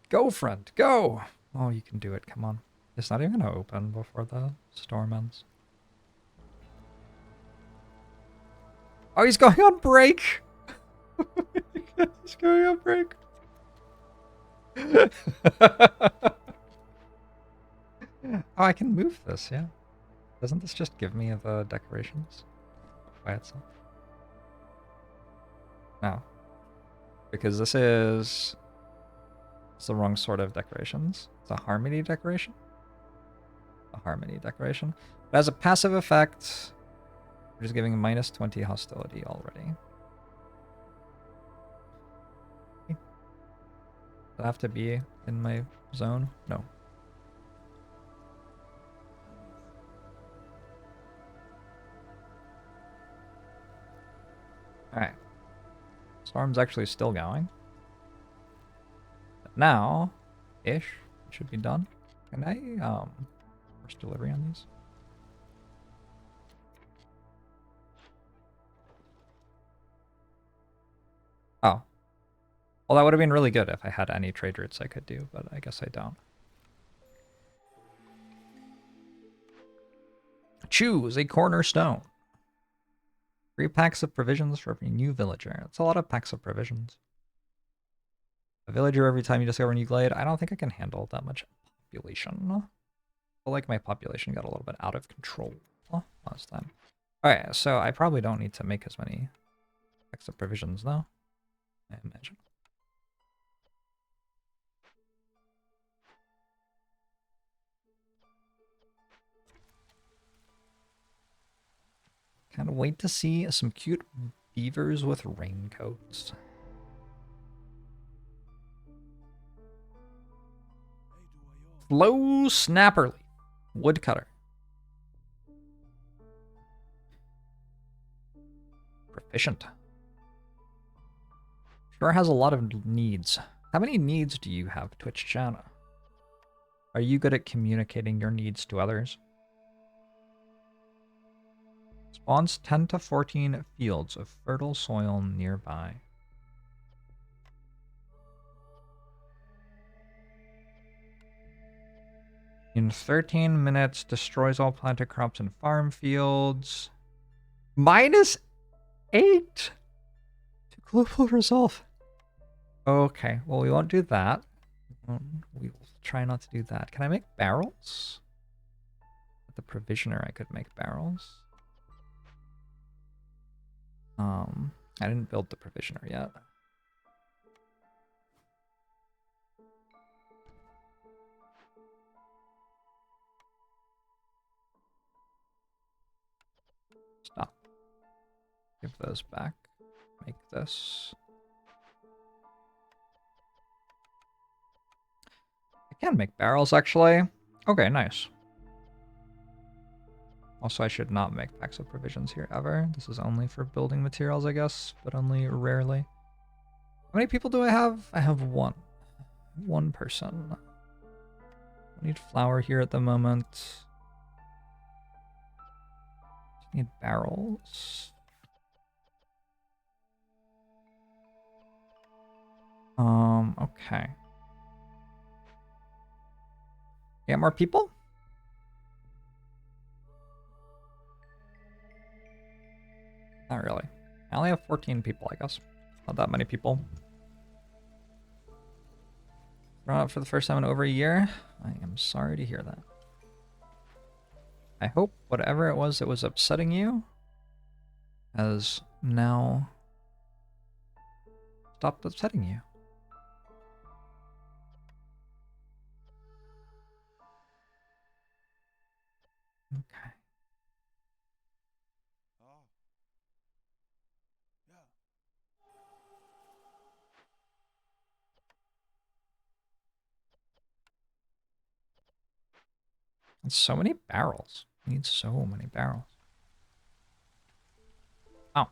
Go, friend, go! Oh, you can do it, come on. It's not even gonna open before the storm ends. Oh, he's going on break! He's going on break. Oh, I can move this, yeah. Doesn't this just give me the decorations by itself? No. Because this is... It's the wrong sort of decorations. It's a harmony decoration. A harmony decoration. But as a passive effect, we're just giving minus 20 hostility already. Does it have to be in my zone? No. Alright. Storm's actually still going. But now, ish, it should be done. Can I, force delivery on these? Oh. Well, that would have been really good if I had any trade routes I could do, but I guess I don't. Choose a cornerstone. 3 packs of provisions for every new villager. That's a lot of packs of provisions. A villager every time you discover a new glade. I don't think I can handle that much population. I feel like my population got a little bit out of control last time. Alright, so I probably don't need to make as many packs of provisions though, I imagine. Kind of wait to see some cute beavers with raincoats. Flow Snapperly. Woodcutter. Proficient. Sure has a lot of needs. How many needs do you have, Twitch chat? Are you good at communicating your needs to others? Spawns 10 to 14 fields of fertile soil nearby. In 13 minutes, destroys all planted crops and farm fields. -8 to global resolve. Okay, well, we won't do that. We will try not to do that. Can I make barrels? With the provisioner, I could make barrels. I didn't build the provisioner yet. Stop. Give those back. Make this. I can make barrels, actually. Okay, nice. Also, I should not make packs of provisions here ever. This is only for building materials, I guess, but only rarely. How many people do I have? I have one. One person. I need flour here at the moment. Just need barrels. Okay. Get more people? Not really. I only have 14 people, I guess. Not that many people. Run out for the first time in over a year. I am sorry to hear that. I hope whatever it was that was upsetting you has now stopped upsetting you. Okay. That's so many barrels. I need so many barrels. Oh.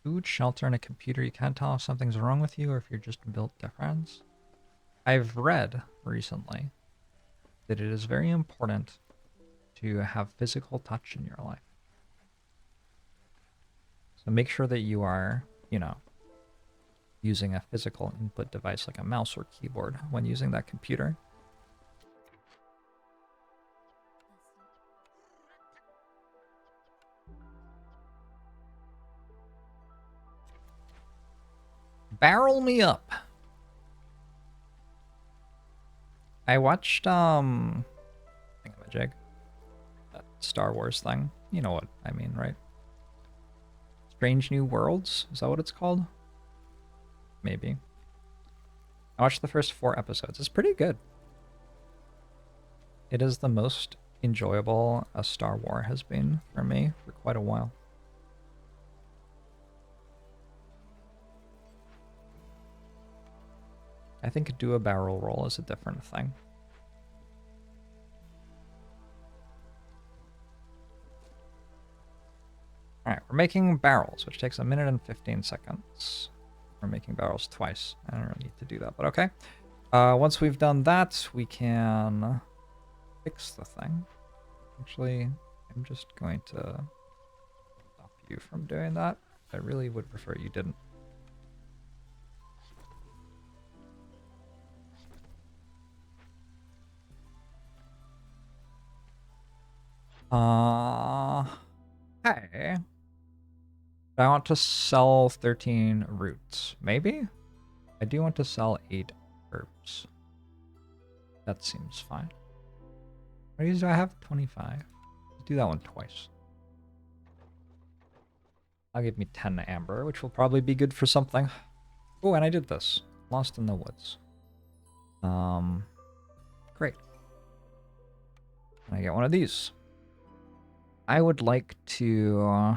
Food, shelter, and a computer. You can't tell if something's wrong with you or if you're just built different. I've read recently that it is very important to have physical touch in your life. So make sure that you are, you know, using a physical input device like a mouse or keyboard when using that computer. Barrel me up. I watched thingamajig, that Star Wars thing. You know what I mean, right? Strange New Worlds? Is that what it's called? Maybe. I watched the first 4 episodes. It's pretty good. It is the most enjoyable a Star Wars has been for me for quite a while. I think do a barrel roll is a different thing. Alright, we're making barrels, which takes 1 minute and 15 seconds. We're making barrels twice. I don't really need to do that, but okay. Once we've done that, we can fix the thing. Actually, I'm just going to stop you from doing that. I really would prefer you didn't. Hey. I want to sell 13 roots. Maybe? I do want to sell 8 herbs. That seems fine. What do I have? 25. Let's do that one twice. That'll give me 10 amber, which will probably be good for something. Oh, and I did this. Lost in the woods. Great. And I get one of these. I would like to...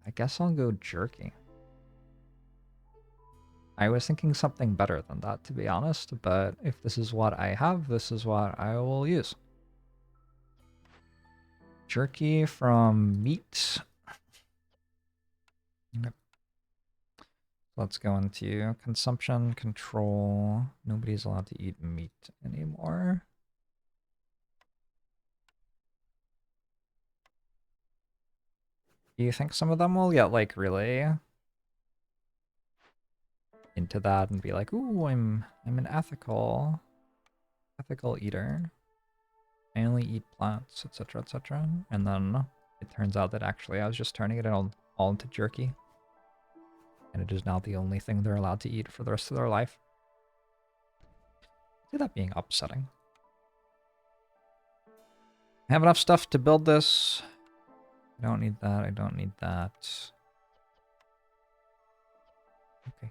I guess I'll go jerky. I was thinking something better than that, to be honest, but if this is what I have, this is what I will use. Jerky from meat. Yep. Let's go into consumption control. Nobody's allowed to eat meat anymore. Do you think some of them will get, like, really into that and be like, ooh, I'm an ethical eater. I only eat plants, etc., etc. And then it turns out that actually I was just turning it all into jerky. And it is now the only thing they're allowed to eat for the rest of their life. See that being upsetting. I have enough stuff to build this. I don't need that. I don't need that. Okay.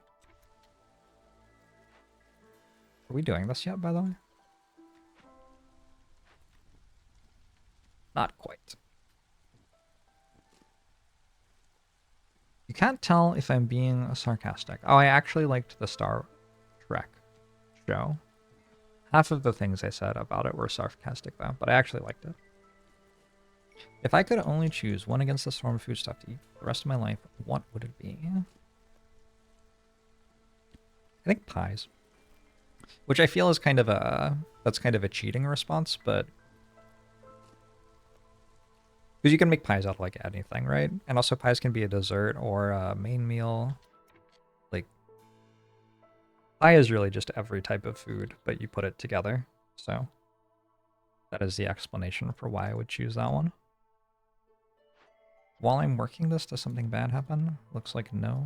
Are we doing this yet, by the way? Not quite. You can't tell if I'm being sarcastic. Oh, I actually liked the Star Trek show. Half of the things I said about it were sarcastic, though, but I actually liked it. If I could only choose one against the storm of food stuff to eat for the rest of my life, what would it be? I think pies. Which I feel is kind of a... That's kind of a cheating response, but... Because you can make pies out of, like, anything, right? And also pies can be a dessert or a main meal. Like, pie is really just every type of food, but you put it together. So, that is the explanation for why I would choose that one. While I'm working this, does something bad happen? Looks like no.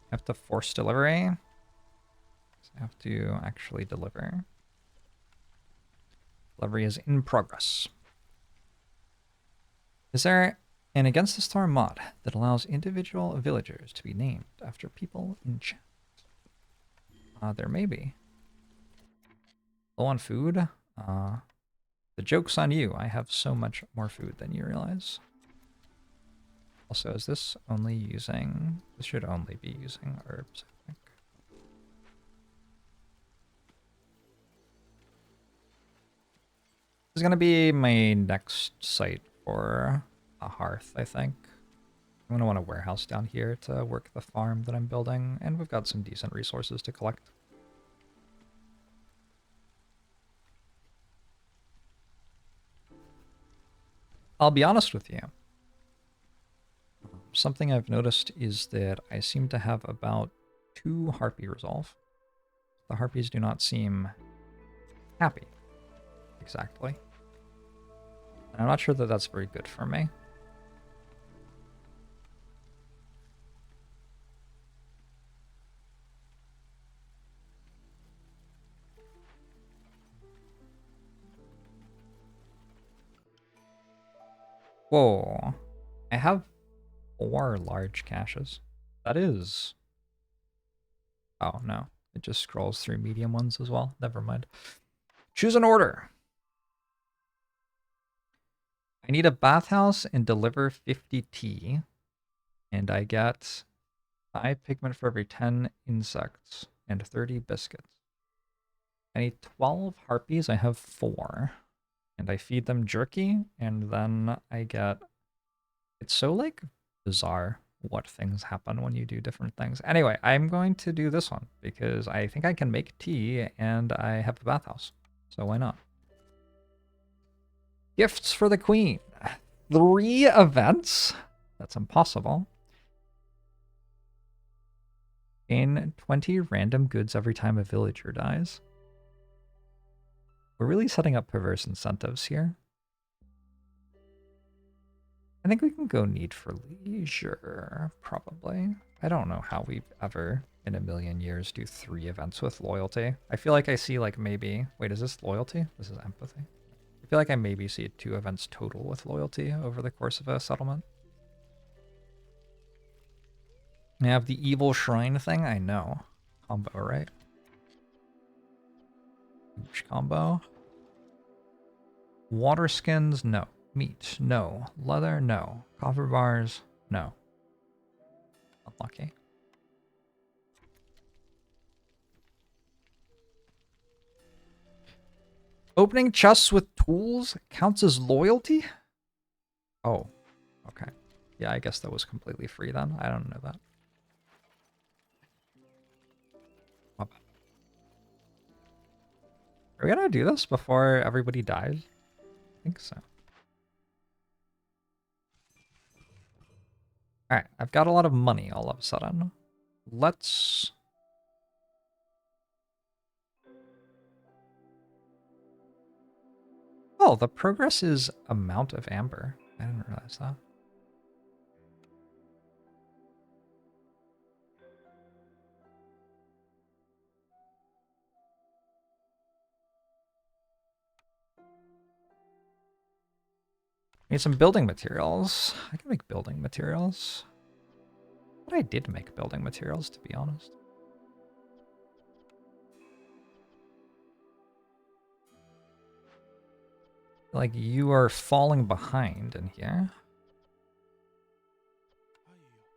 I have to force delivery. I have to actually deliver. Delivery is in progress. Is there an Against the Storm mod that allows individual villagers to be named after people in chat? There may be. Low on food? The joke's on you. I have so much more food than you realize. Also, is this only using... This should only be using herbs, I think. This is going to be my next site for a hearth, I think. I'm going to want a warehouse down here to work the farm that I'm building, and we've got some decent resources to collect. I'll be honest with you. Something I've noticed is that I seem to have about 2 harpy resolve. The harpies do not seem happy. Exactly. And I'm not sure that that's very good for me. Whoa. I have 4 large caches. That is... Oh, no. It just scrolls through medium ones as well. Never mind. Choose an order. I need a bathhouse and deliver 50 tea. And I get 5 pigment for every 10 insects and 30 biscuits. I need 12 harpies. I have 4. And I feed them jerky, and then I get... It's so, like, bizarre what things happen when you do different things. Anyway, I'm going to do this one, because I think I can make tea, and I have a bathhouse. So why not? Gifts for the queen. 3 events? That's impossible. Gain 20 random goods every time a villager dies. We're really setting up perverse incentives here. I think we can go need for leisure, probably. I don't know how we've ever, in a million years, do 3 events with loyalty. I feel like I see, like, maybe... Wait, is this loyalty? This is empathy. I feel like I maybe see 2 events total with loyalty over the course of a settlement. I have the evil shrine thing? I know. Combo, right? Huge combo. Water skins? No. Meat? No. Leather? No. Copper bars? No. Unlucky. Opening chests with tools counts as loyalty? Oh, okay. Yeah, I guess that was completely free then. I don't know that. Are we gonna do this before everybody dies? I think so. Alright, I've got a lot of money all of a sudden. Let's... Oh, the progress is amount of amber. I didn't realize that. Need some building materials. I can make building materials. But I did make building materials, to be honest. Like, you are falling behind in here.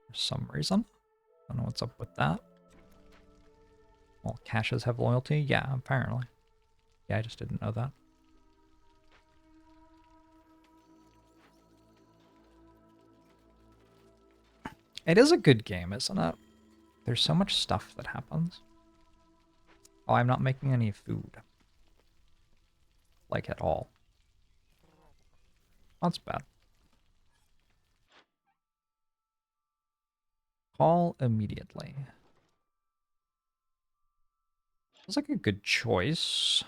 For some reason. I don't know what's up with that. Well, caches have loyalty? Yeah, apparently. Yeah, I just didn't know that. It is a good game, isn't it? There's so much stuff that happens. Oh, I'm not making any food. Like, at all. That's bad. Call immediately. Feels like a good choice.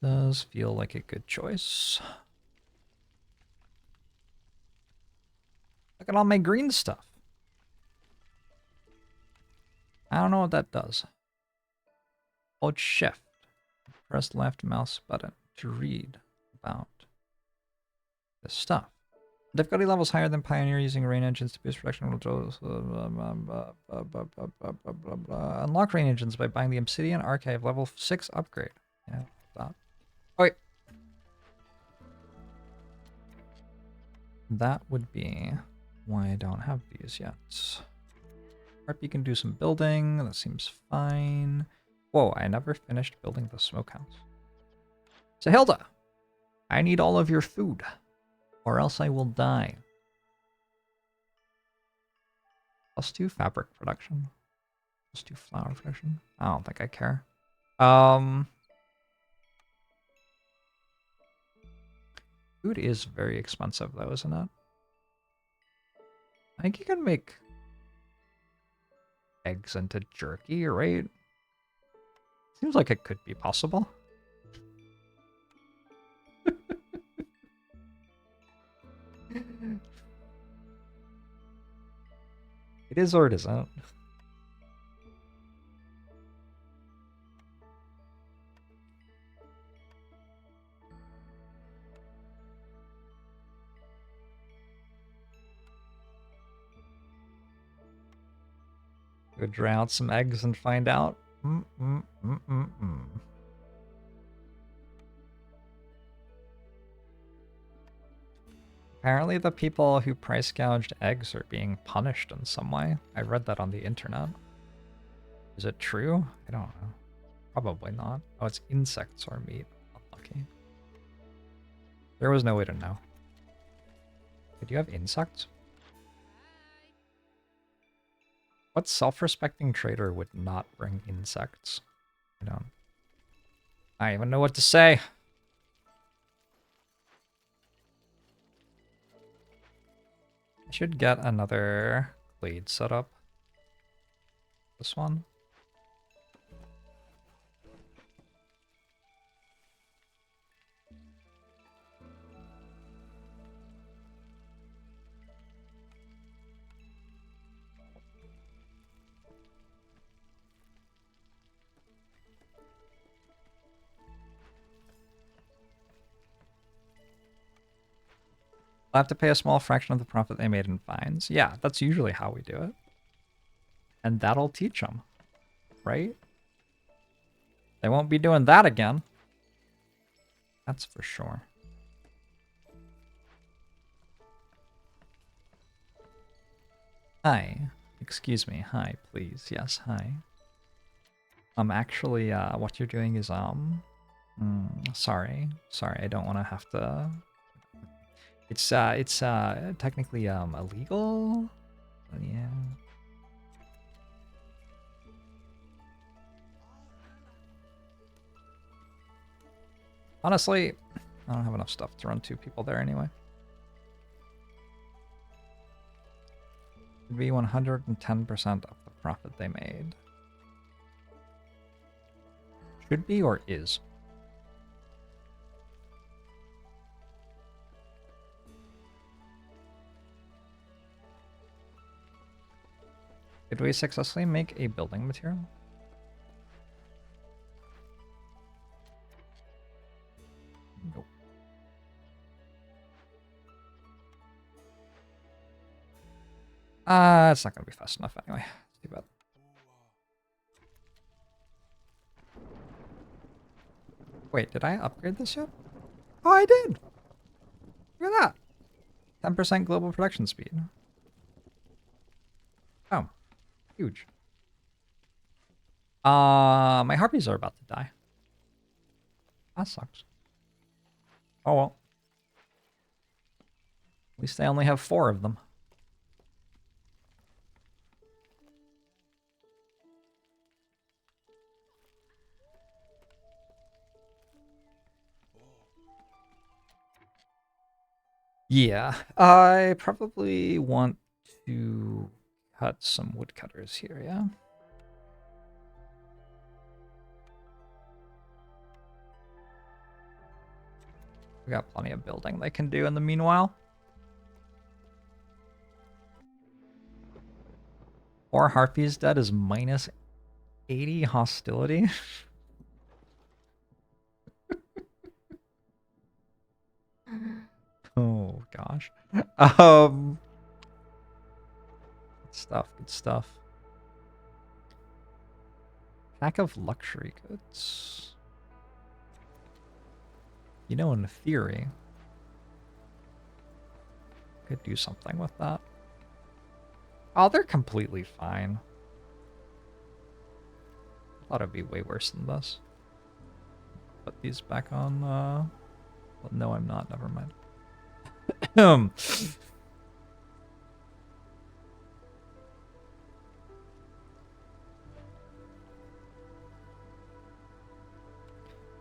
Does feel like a good choice. Look at all my green stuff. I don't know what that does. Hold shift. Press left mouse button to read about this stuff. Difficulty levels higher than Pioneer using rain engines to boost production. Unlock rain engines by buying the Obsidian Archive level 6 upgrade. Yeah, that. Oh, wait. That would be why I don't have these yet. Harpy can do some building. That seems fine. Whoa, I never finished building the smokehouse. So Hilda, I need all of your food, or else I will die. +2 fabric production. +2 flour production. I don't think I care. Food is very expensive though, isn't it? I think you can make eggs into jerky, right? Seems like it could be possible. It is or it isn't. Go dry out some eggs and find out. Apparently the people who price gouged eggs are being punished in some way. I read that on the internet. Is it true? I don't know. Probably not. Oh, it's insects or meat. Unlucky. There was no way to know. Did you have insects? What self-respecting trader would not bring insects? I don't even know what to say. I should get another glade set up. This one. I'll have to pay a small fraction of the profit they made in fines. Yeah, that's usually how we do it. And that'll teach them, right? They won't be doing that again. That's for sure. Hi. Excuse me. Hi, please. Yes, hi. Actually, what you're doing is, sorry. Sorry, I don't want to have to... It's technically, illegal? Yeah. Honestly, I don't have enough stuff to run 2 people there anyway. It'd be 110% of the profit they made. Should be or is? Did we successfully make a building material? Nope. It's not gonna be fast enough anyway. Too bad. Wait, did I upgrade this yet? Oh, I did! Look at that! 10% global production speed. Oh, huge. My harpies are about to die. That sucks. Oh well. At least I only have 4 of them. Yeah, I probably want to cut some woodcutters here, yeah? We got plenty of building they can do in the meanwhile. 4 harpies dead is minus 80 hostility. Oh gosh. Good stuff, good stuff. Pack of luxury goods. You know, in theory, could do something with that. Oh, they're completely fine. I thought it'd be way worse than this. Put these back on, Well, no, I'm not. Never mind.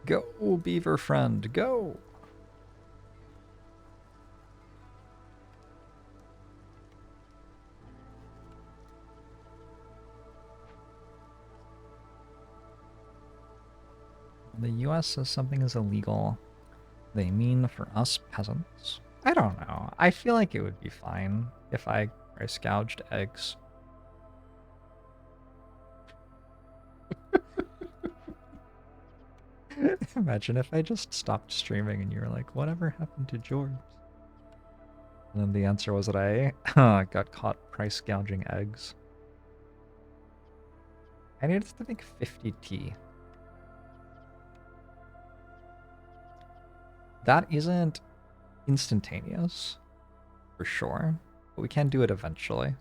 Go, beaver friend, go! The US says something is illegal. They mean for us peasants? I don't know. I feel like it would be fine if I price gouged eggs. Imagine if I just stopped streaming and you were like, whatever happened to Jorbs? And then the answer was that I got caught price gouging eggs. I needed to make 50 tea. That isn't instantaneous, for sure, but we can do it eventually.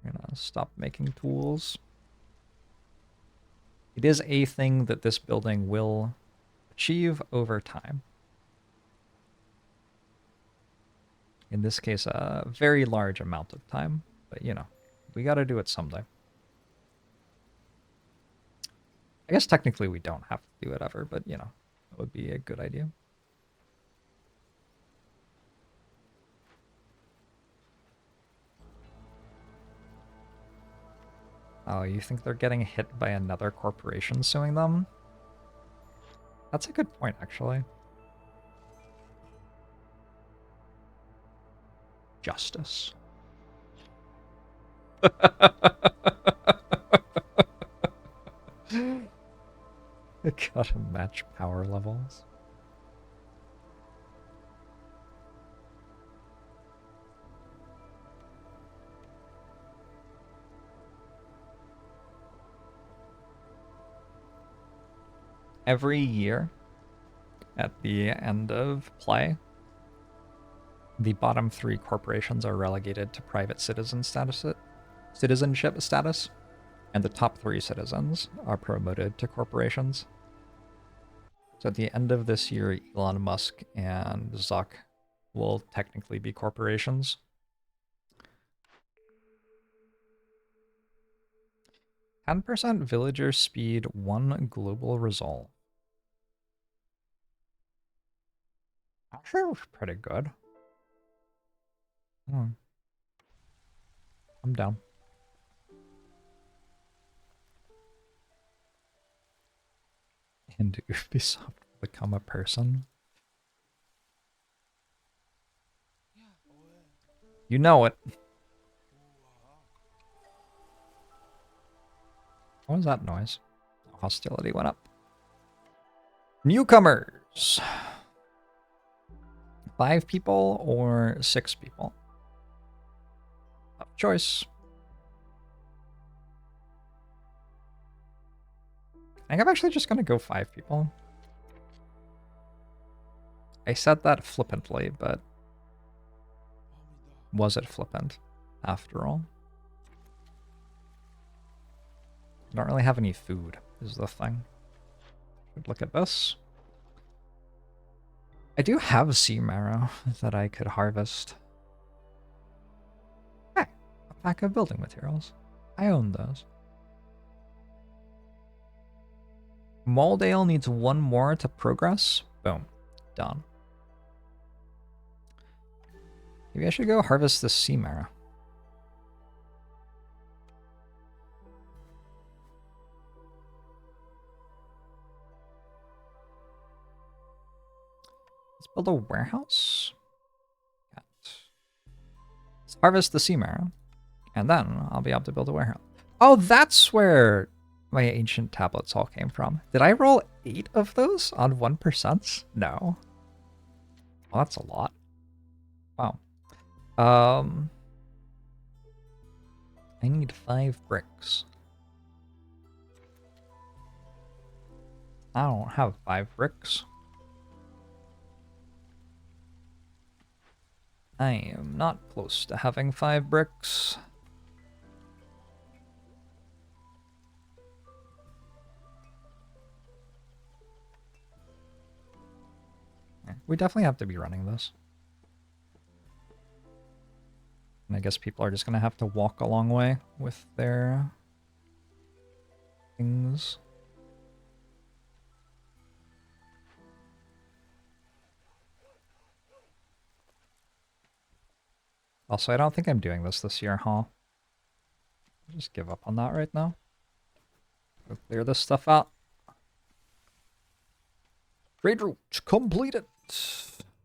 I'm gonna stop making tools. It is a thing that this building will achieve over time. In this case, a very large amount of time, but you know, we gotta do it someday. I guess technically we don't have to do it ever, but you know, that would be a good idea. Oh, you think they're getting hit by another corporation suing them? That's a good point, actually. Justice. Gotta match power levels. Every year, at the end of play, the bottom 3 corporations are relegated to private citizenship status, and the top 3 citizens are promoted to corporations. So at the end of this year, Elon Musk and Zuck will technically be corporations. 10% villager speed, 1 global resolve. Actually, it was pretty good. I'm down. And Ubisoft will become a person. You know it. What was that noise? Hostility went up. Newcomers. 5 people or 6 people? Tough choice. I think I'm actually just gonna go 5 people. I said that flippantly, but was it flippant after all? I don't really have any food, is the thing. Should look at this. I do have sea marrow that I could harvest. Hey, a pack of building materials. I own those. Moldale needs 1 more to progress. Boom. Done. Maybe I should go harvest this sea marrow. Let's build a warehouse. Let's harvest the sea marrow, and then I'll be able to build a warehouse. Oh, that's where my ancient tablets all came from. Did I roll 8 of those on 1%? No. Well, that's a lot. Wow. I need 5 bricks. I don't have 5 bricks. I am not close to having 5 bricks. We definitely have to be running this. And I guess people are just going to have to walk a long way with their things. Also, I don't think I'm doing this year, huh? I'll just give up on that right now. Go clear this stuff out. Trade route completed.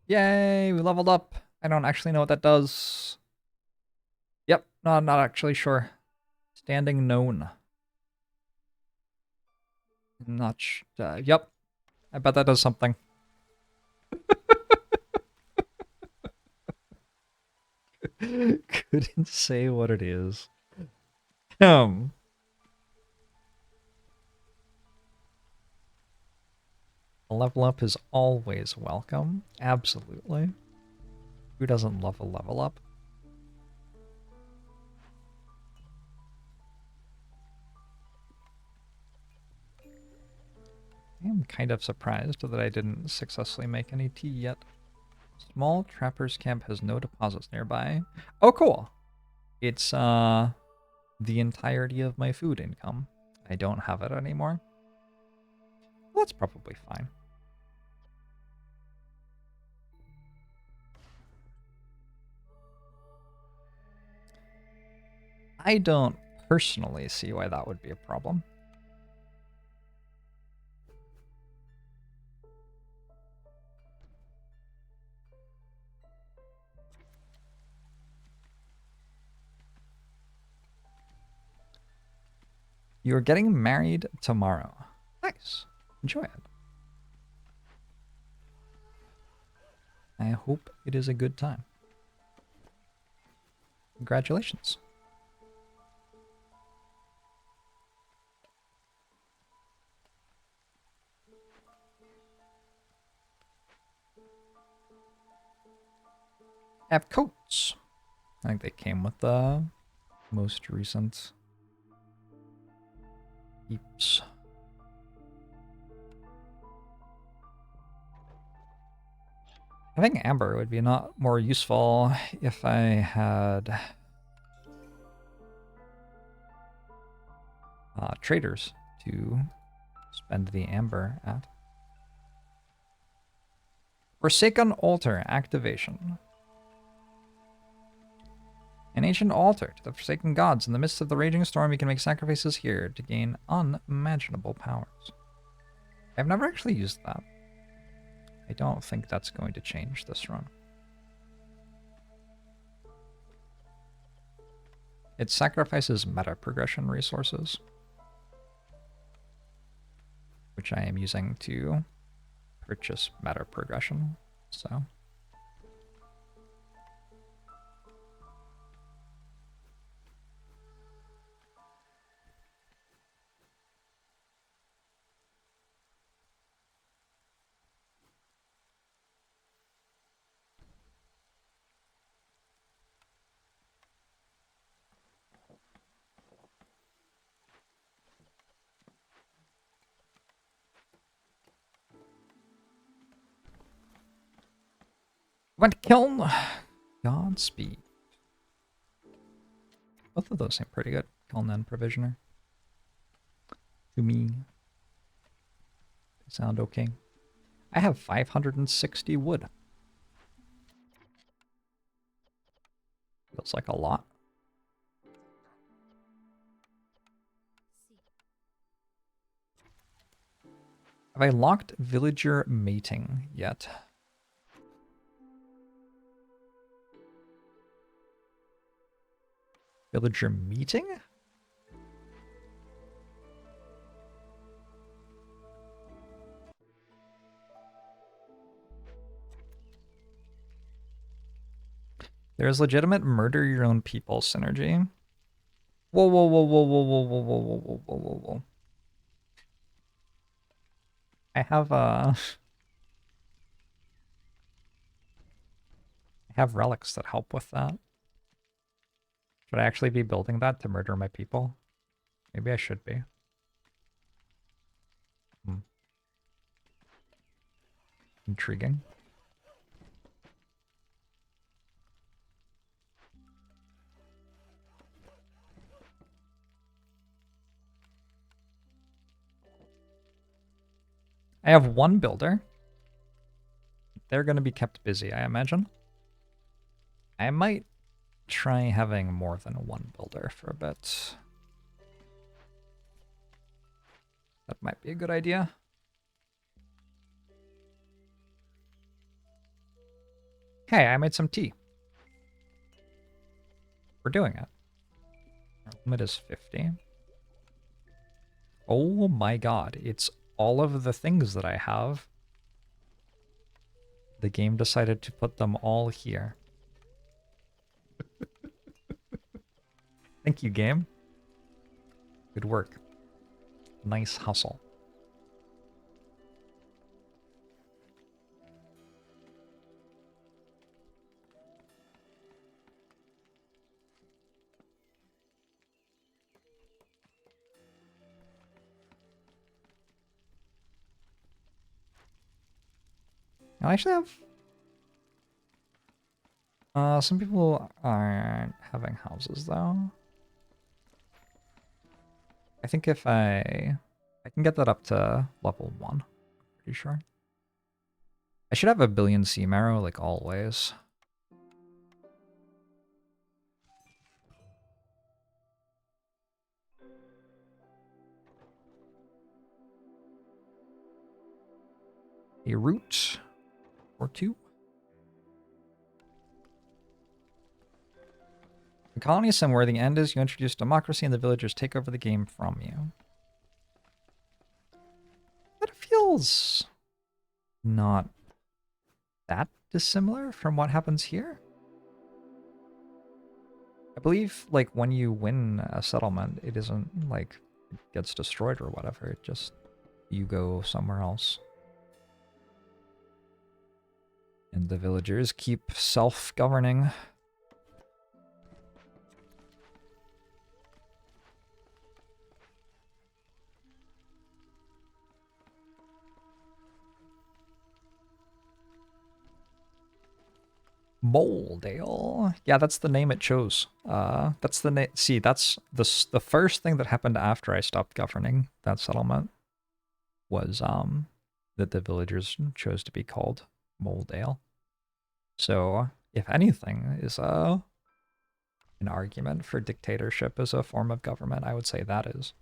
Yay, we leveled up. I don't actually know what that does. Yep, no, I'm not actually sure. Standing known. Not yep. I bet that does something. Couldn't say what it is. A level up is always welcome. Absolutely. Who doesn't love a level up? I am kind of surprised that I didn't successfully make any tea yet. Small trapper's camp has no deposits nearby. Oh, cool. It's the entirety of my food income. I don't have it anymore. Well, that's probably fine. I don't personally see why that would be a problem. You're getting married tomorrow. Nice. Enjoy it. I hope it is a good time. Congratulations. Have coats. I think they came with the most recent heaps. Having amber would be not more useful if I had traders to spend the amber at. Forsaken Altar activation. An ancient altar to the forsaken gods. In the midst of the raging storm, you can make sacrifices here to gain unimaginable powers. I've never actually used that. I don't think that's going to change this run. It sacrifices meta progression resources, which I am using to purchase meta progression, so... Went kiln. Godspeed. Both of those seem pretty good. Kiln and provisioner. To me. They sound okay. I have 560 wood. Feels like a lot. Have I locked villager mating yet? Villager meeting? There's legitimate murder your own people synergy. Whoa, whoa, whoa, whoa, whoa, whoa, whoa, whoa, whoa, whoa, whoa, whoa, whoa. I have relics that help with that. Should I actually be building that to murder my people? Maybe I should be. Intriguing. I have one builder. They're going to be kept busy, I imagine. I might try having more than one builder for a bit. That might be a good idea. Hey, I made some tea. We're doing it. Our limit is 50. Oh my god, it's all of the things that I have. The game decided to put them all here. Thank you, game. Good work. Nice hustle. I actually have... some people aren't having houses, though. I think if I can get that up to level 1. Pretty sure. I should have a billion sea marrow, like always. A root or 2. The colony is somewhere. The end is you introduce democracy and the villagers take over the game from you. That feels not that dissimilar from what happens here. I believe, like, when you win a settlement, it isn't, like, it gets destroyed or whatever. It just, you go somewhere else. And the villagers keep self-governing. Moldale. Yeah, that's the name it chose. That's the name. See, that's the first thing that happened after I stopped governing that settlement was that the villagers chose to be called Moldale. So, if anything is an argument for dictatorship as a form of government, I would say that is.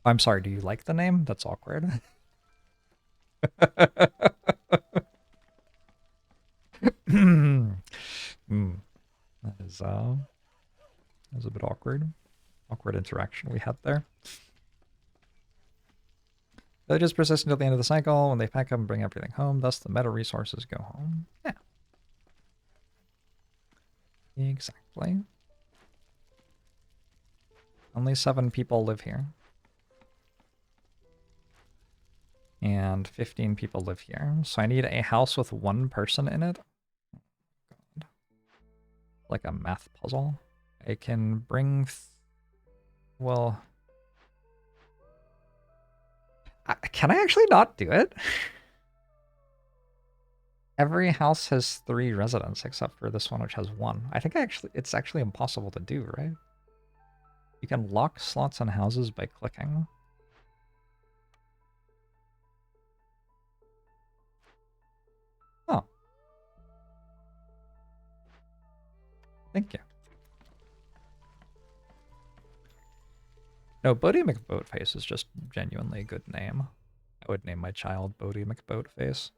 I'm sorry, do you like the name? That's awkward. That is a bit awkward. Awkward interaction we had there. Villagers persist until the end of the cycle. When they pack up and bring everything home, thus the meta resources go home. Yeah. Exactly. Only 7 people live here. And 15 people live here. So I need a house with 1 person in it. God. Like a math puzzle. I can bring... well... can I actually not do it? Every house has 3 residents except for this one, which has 1. I think it's actually impossible to do, right? You can lock slots on houses by clicking. Oh. Thank you. No, Bodie McBoatface is just genuinely a good name. I would name my child Bodie McBoatface.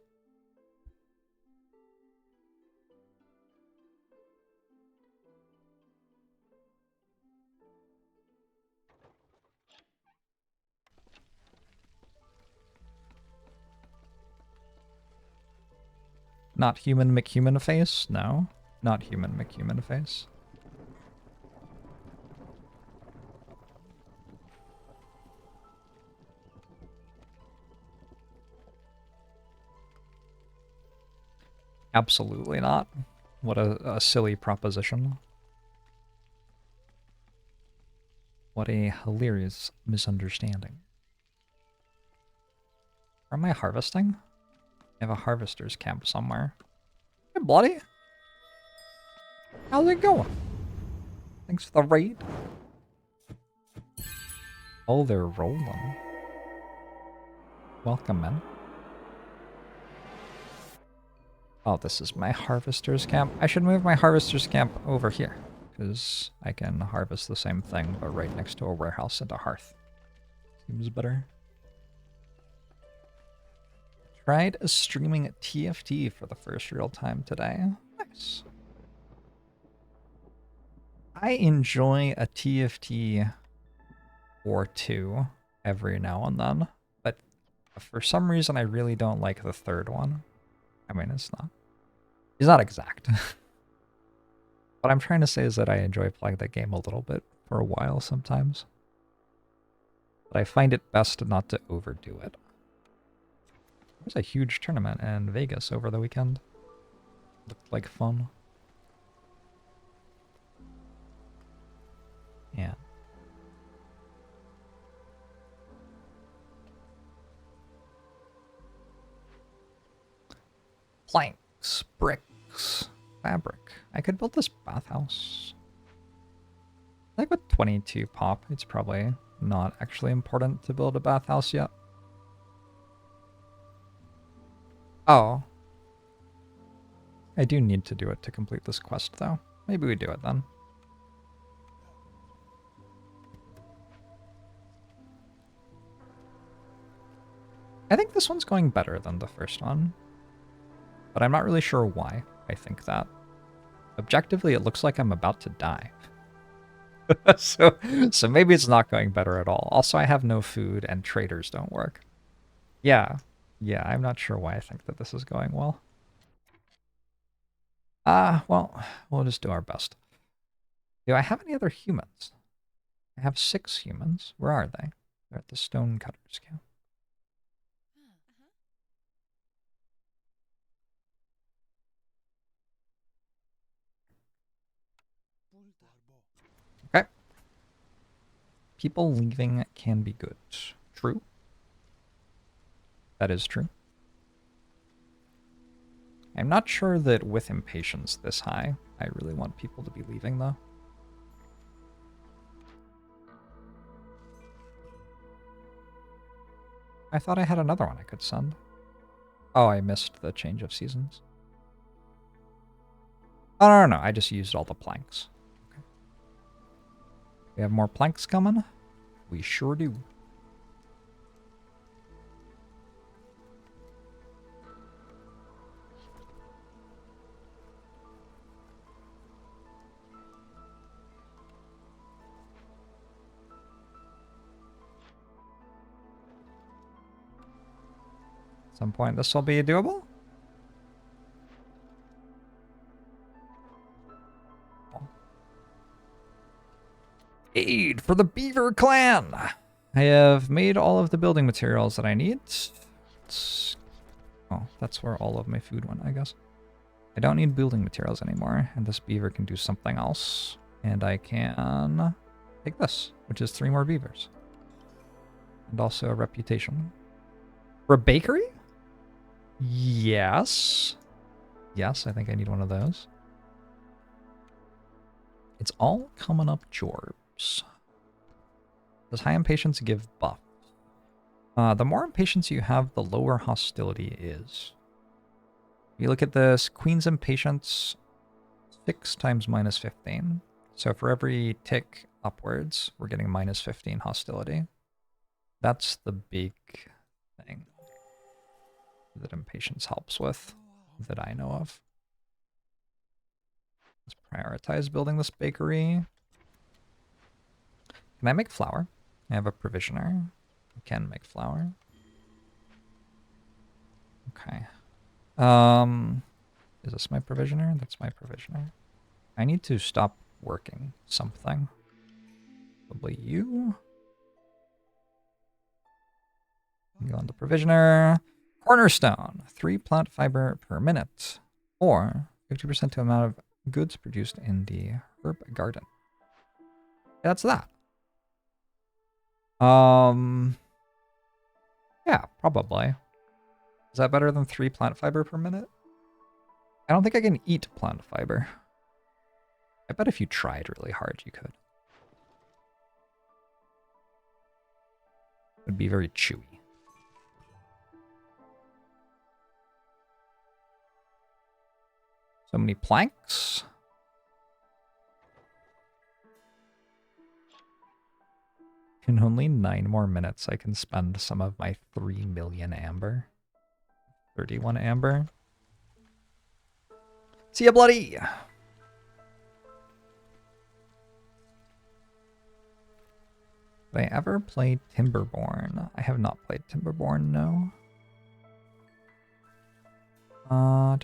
Not human McHuman face? No. Not human McHuman face. Absolutely not. What a silly proposition. What a hilarious misunderstanding. Where am I harvesting? I have a harvester's camp somewhere. Hey, bloody. How's it going? Thanks for the raid. Oh, they're rolling. Welcome, man. Oh, this is my harvester's camp. I should move my harvester's camp over here, because I can harvest the same thing, but right next to a warehouse and a hearth. Seems better. Tried streaming TFT for the first real time today. Nice. I enjoy a TFT or two every now and then, but for some reason I really don't like the third one. I mean, it's not exact. What I'm trying to say is that I enjoy playing that game a little bit for a while sometimes. But I find it best not to overdo it. There's a huge tournament in Vegas over the weekend. Looked like fun. Yeah. Planks, bricks, fabric. I could build this bathhouse. Like with 22 pop, it's probably not actually important to build a bathhouse yet. Oh. I do need to do it to complete this quest, though. Maybe we do it then. I think this one's going better than the first one. But I'm not really sure why I think that. Objectively, it looks like I'm about to die. so maybe it's not going better at all. Also, I have no food and traders don't work. Yeah, I'm not sure why I think that this is going well. Well, we'll just do our best. Do I have any other humans? I have 6 humans. Where are they? They're at the stonecutters camp. Okay. People leaving can be good. True. That is true. I'm not sure that with impatience this high, I really want people to be leaving, though. I thought I had another one I could send. Oh, I missed the change of seasons. Oh, no. I just used all the planks. Okay. We have more planks coming? We sure do. At some point this will be doable? Aid for the Beaver Clan! I have made all of the building materials that I need. Oh, that's where all of my food went, I guess. I don't need building materials anymore, and this beaver can do something else. And I can take this, which is 3 more beavers. And also a reputation. For a bakery? Yes. Yes, I think I need one of those. It's all coming up, Jorbs. Does high impatience give buff? The more impatience you have, the lower hostility is. If you look at this, Queen's impatience, 6 times minus 15. So for every tick upwards, we're getting minus 15 hostility. That's the big thing that impatience helps with, that I know of. Let's prioritize building this bakery. Can I make flour? I have a provisioner. I can make flour. Okay. Is this my provisioner? That's my provisioner. I need to stop working something. Probably you. Go on the provisioner. Cornerstone. 3 plant fiber per minute. Or 50% to amount of goods produced in the herb garden. Yeah, that's that. Yeah, probably. Is that better than 3 plant fiber per minute? I don't think I can eat plant fiber. I bet if you tried really hard, you could. It would be very chewy. So many planks. In only 9 more minutes, I can spend some of my 3 million amber. 31 amber. See ya, bloody! Did I ever play Timberborn? I have not played Timberborn, no. A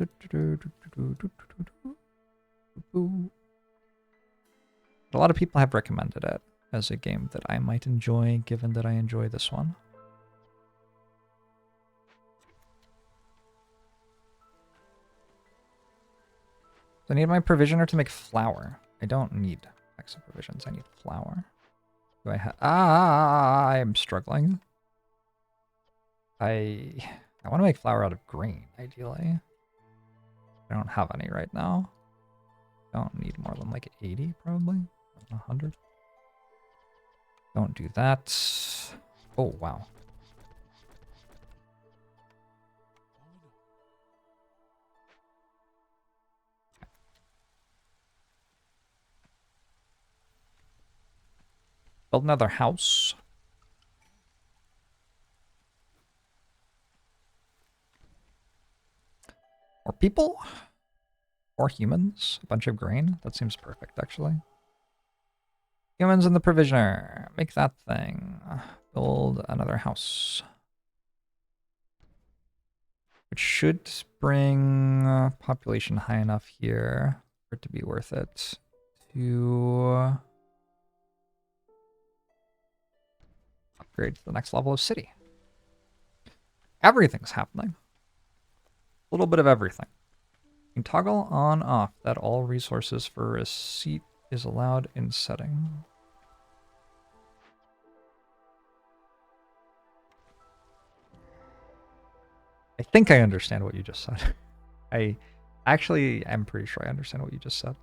lot of people have recommended it as a game that I might enjoy, given that I enjoy this one. Do I need my provisioner to make flour? I don't need extra provisions. I need flour. Do I have... I am struggling. I want to make flour out of grain, ideally. I don't have any right now. Don't need more than like 80, probably. 100. Don't do that. Oh, wow. Build another house. More people? More humans? A bunch of grain? That seems perfect, actually. Humans in the provisioner. Make that thing. Build another house. Which should bring population high enough here for it to be worth it. To upgrade to the next level of city. Everything's happening. A little bit of everything. You can toggle on off that all resources for a seat is allowed in setting. I think I understand what you just said. I actually am pretty sure I understand what you just said.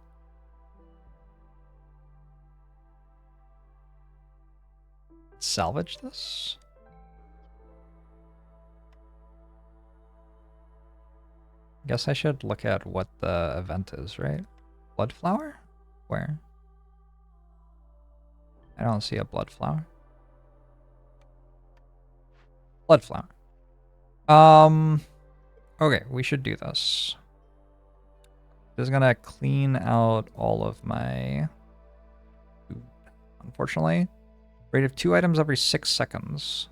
Salvage this? I guess I should look at what the event is, right? Blood flower? Where? I don't see a blood flower. Blood flower. Okay, we should do this. This is gonna clean out all of my food, unfortunately. Rate of 2 items every 6 seconds.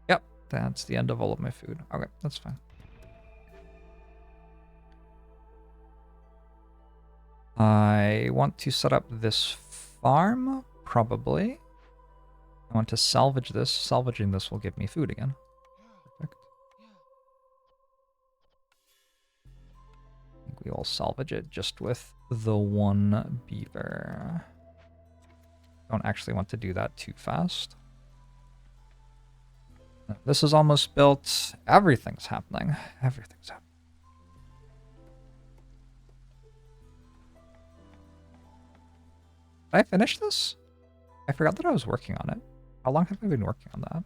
Yep, that's the end of all of my food. Okay, that's fine. I want to set up this farm, probably. I want to salvage this. Salvaging this will give me food again. Perfect. I think we will salvage it just with the 1 beaver. Don't actually want to do that too fast. This is almost built. Everything's happening. Everything's happening. Did I finish this? I forgot that I was working on it. How long have I been working on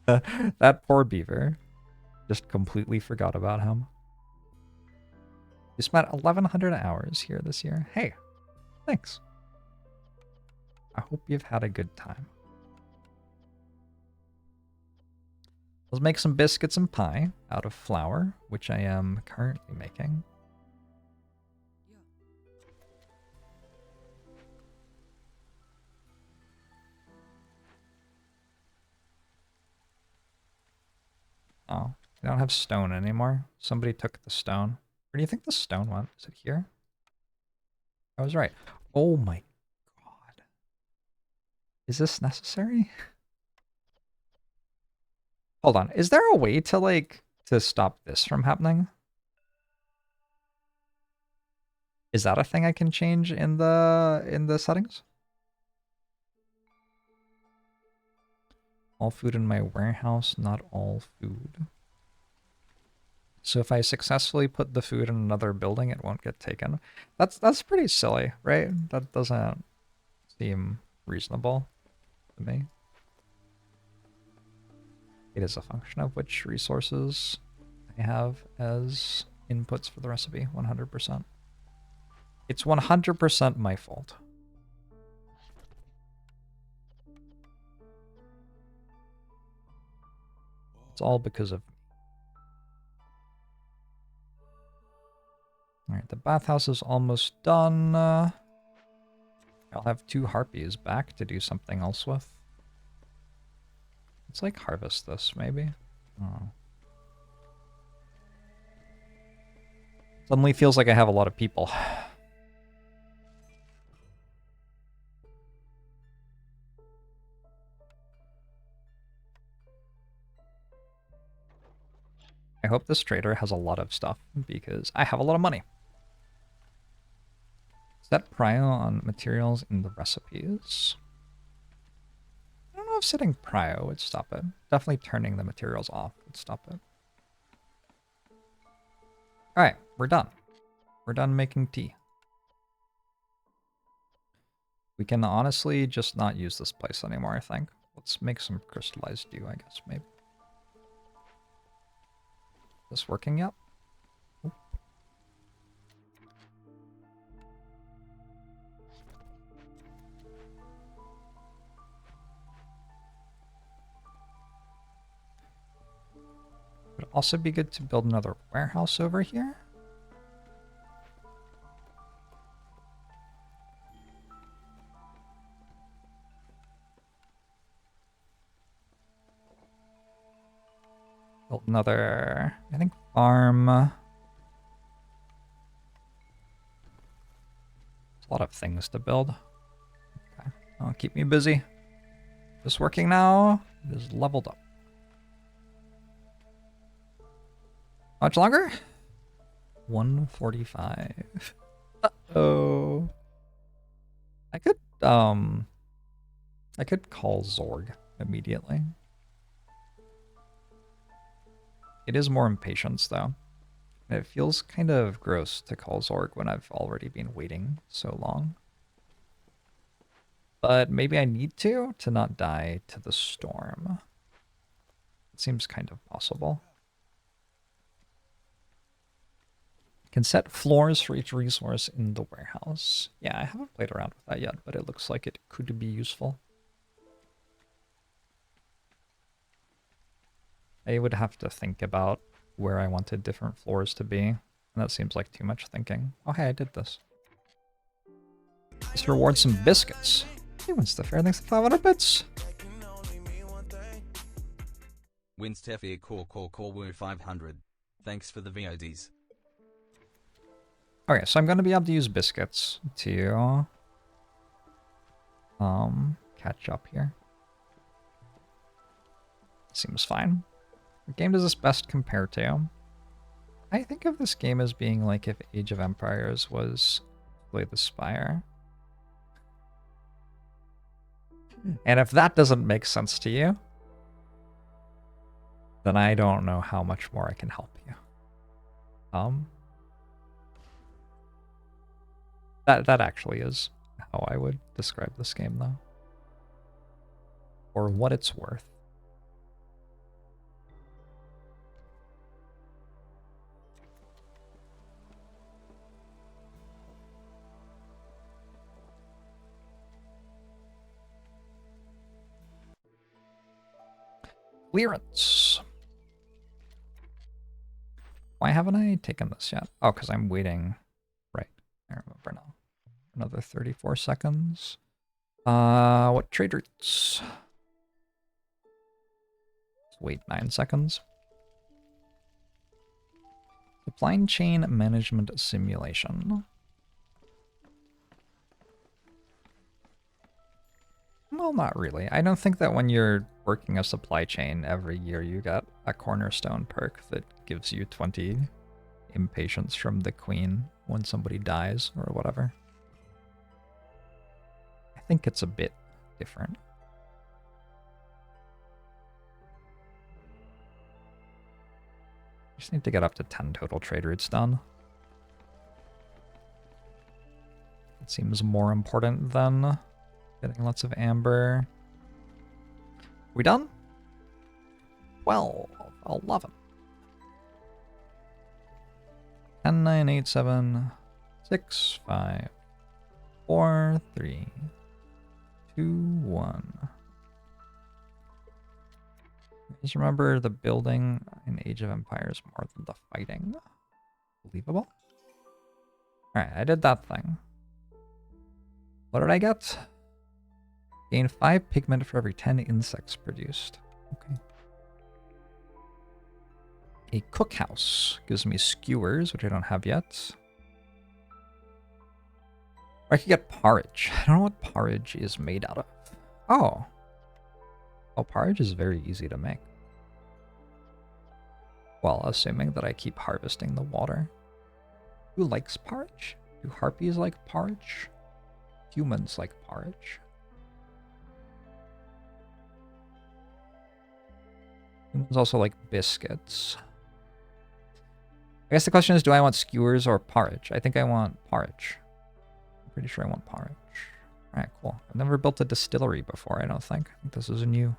that? That poor beaver. Just completely forgot about him. You spent 1,100 hours here this year. Hey, thanks. I hope you've had a good time. Let's make some biscuits and pie out of flour, which I am currently making. Oh, I don't have stone anymore. Somebody took the stone. Where do you think the stone went? Is it here? I was right. Oh my god. Is this necessary? Hold on. Is there a way to, like, to stop this from happening? Is that a thing I can change in the settings? All food in my warehouse, not all food. So if I successfully put the food in another building, it won't get taken. That's pretty silly, right? That doesn't seem reasonable to me. It is a function of which resources I have as inputs for the recipe, 100%. It's 100% my fault. It's all because of me. Alright, the bathhouse is almost done. I'll have 2 harpies back to do something else with. Let's like harvest this, maybe. Oh. Suddenly feels like I have a lot of people. I hope this trader has a lot of stuff, because I have a lot of money. Set prio on materials in the recipes. I don't know if setting prio would stop it. Definitely turning the materials off would stop it. Alright, we're done. We're done making tea. We can honestly just not use this place anymore, I think. Let's make some crystallized dew, I guess, maybe. Is this working yet? Oop. Would also be good to build another warehouse over here. Build another, I think, farm. There's a lot of things to build. Okay. Oh, keep me busy. Is this working now? It is leveled up. How much longer? 145. Uh-oh. I could call Zorg immediately. It is more impatience, though. It feels kind of gross to call Zorg when I've already been waiting so long. But maybe I need to not die to the storm. It seems kind of possible. Can set floors for each resource in the warehouse. Yeah, I haven't played around with that yet, but it looks like it could be useful. I would have to think about where I wanted different floors to be, and that seems like too much thinking. Oh, hey, I did this. Let's reward some biscuits. Hey, Winstafair, thanks for 500 bits. Winstafair core woo 500. Thanks for the VODs. Okay, so I'm going to be able to use biscuits to catch up here. Seems fine. What game does this best compare to? I think of this game as being like if Age of Empires was Slay the Spire. And if that doesn't make sense to you, then I don't know how much more I can help you. That actually is how I would describe this game, though. For what it's worth. Clearance. Why haven't I taken this yet? Oh, because I'm waiting. Right. I remember now. Another 34 seconds. What trade routes? Let's wait 9 seconds. Supply chain management simulation. Well, not really. I don't think that when you're working a supply chain every year you get a cornerstone perk that gives you 20 impatience from the queen when somebody dies or whatever. I think it's a bit different. Just need to get up to 10 total trade routes done. It seems more important than getting lots of amber. We done? 12, 11. 10, 9, 8, 7, 6, 5, 4, 3, 2, 1. Just remember the building in Age of Empires more than the fighting. Believable. Alright, I did that thing. What did I get? Gain 5 pigment for every 10 insects produced. Okay. A cookhouse gives me skewers, which I don't have yet. Or I could get porridge. I don't know what porridge is made out of. Oh. Oh, porridge is very easy to make. Well, assuming that I keep harvesting the water. Who likes porridge? Do harpies like porridge? Humans like porridge. Humans also like biscuits. I guess the question is, do I want skewers or porridge? I think I want porridge. I'm pretty sure I want porridge. Alright, cool. I've never built a distillery before, I don't think. I think this is a new.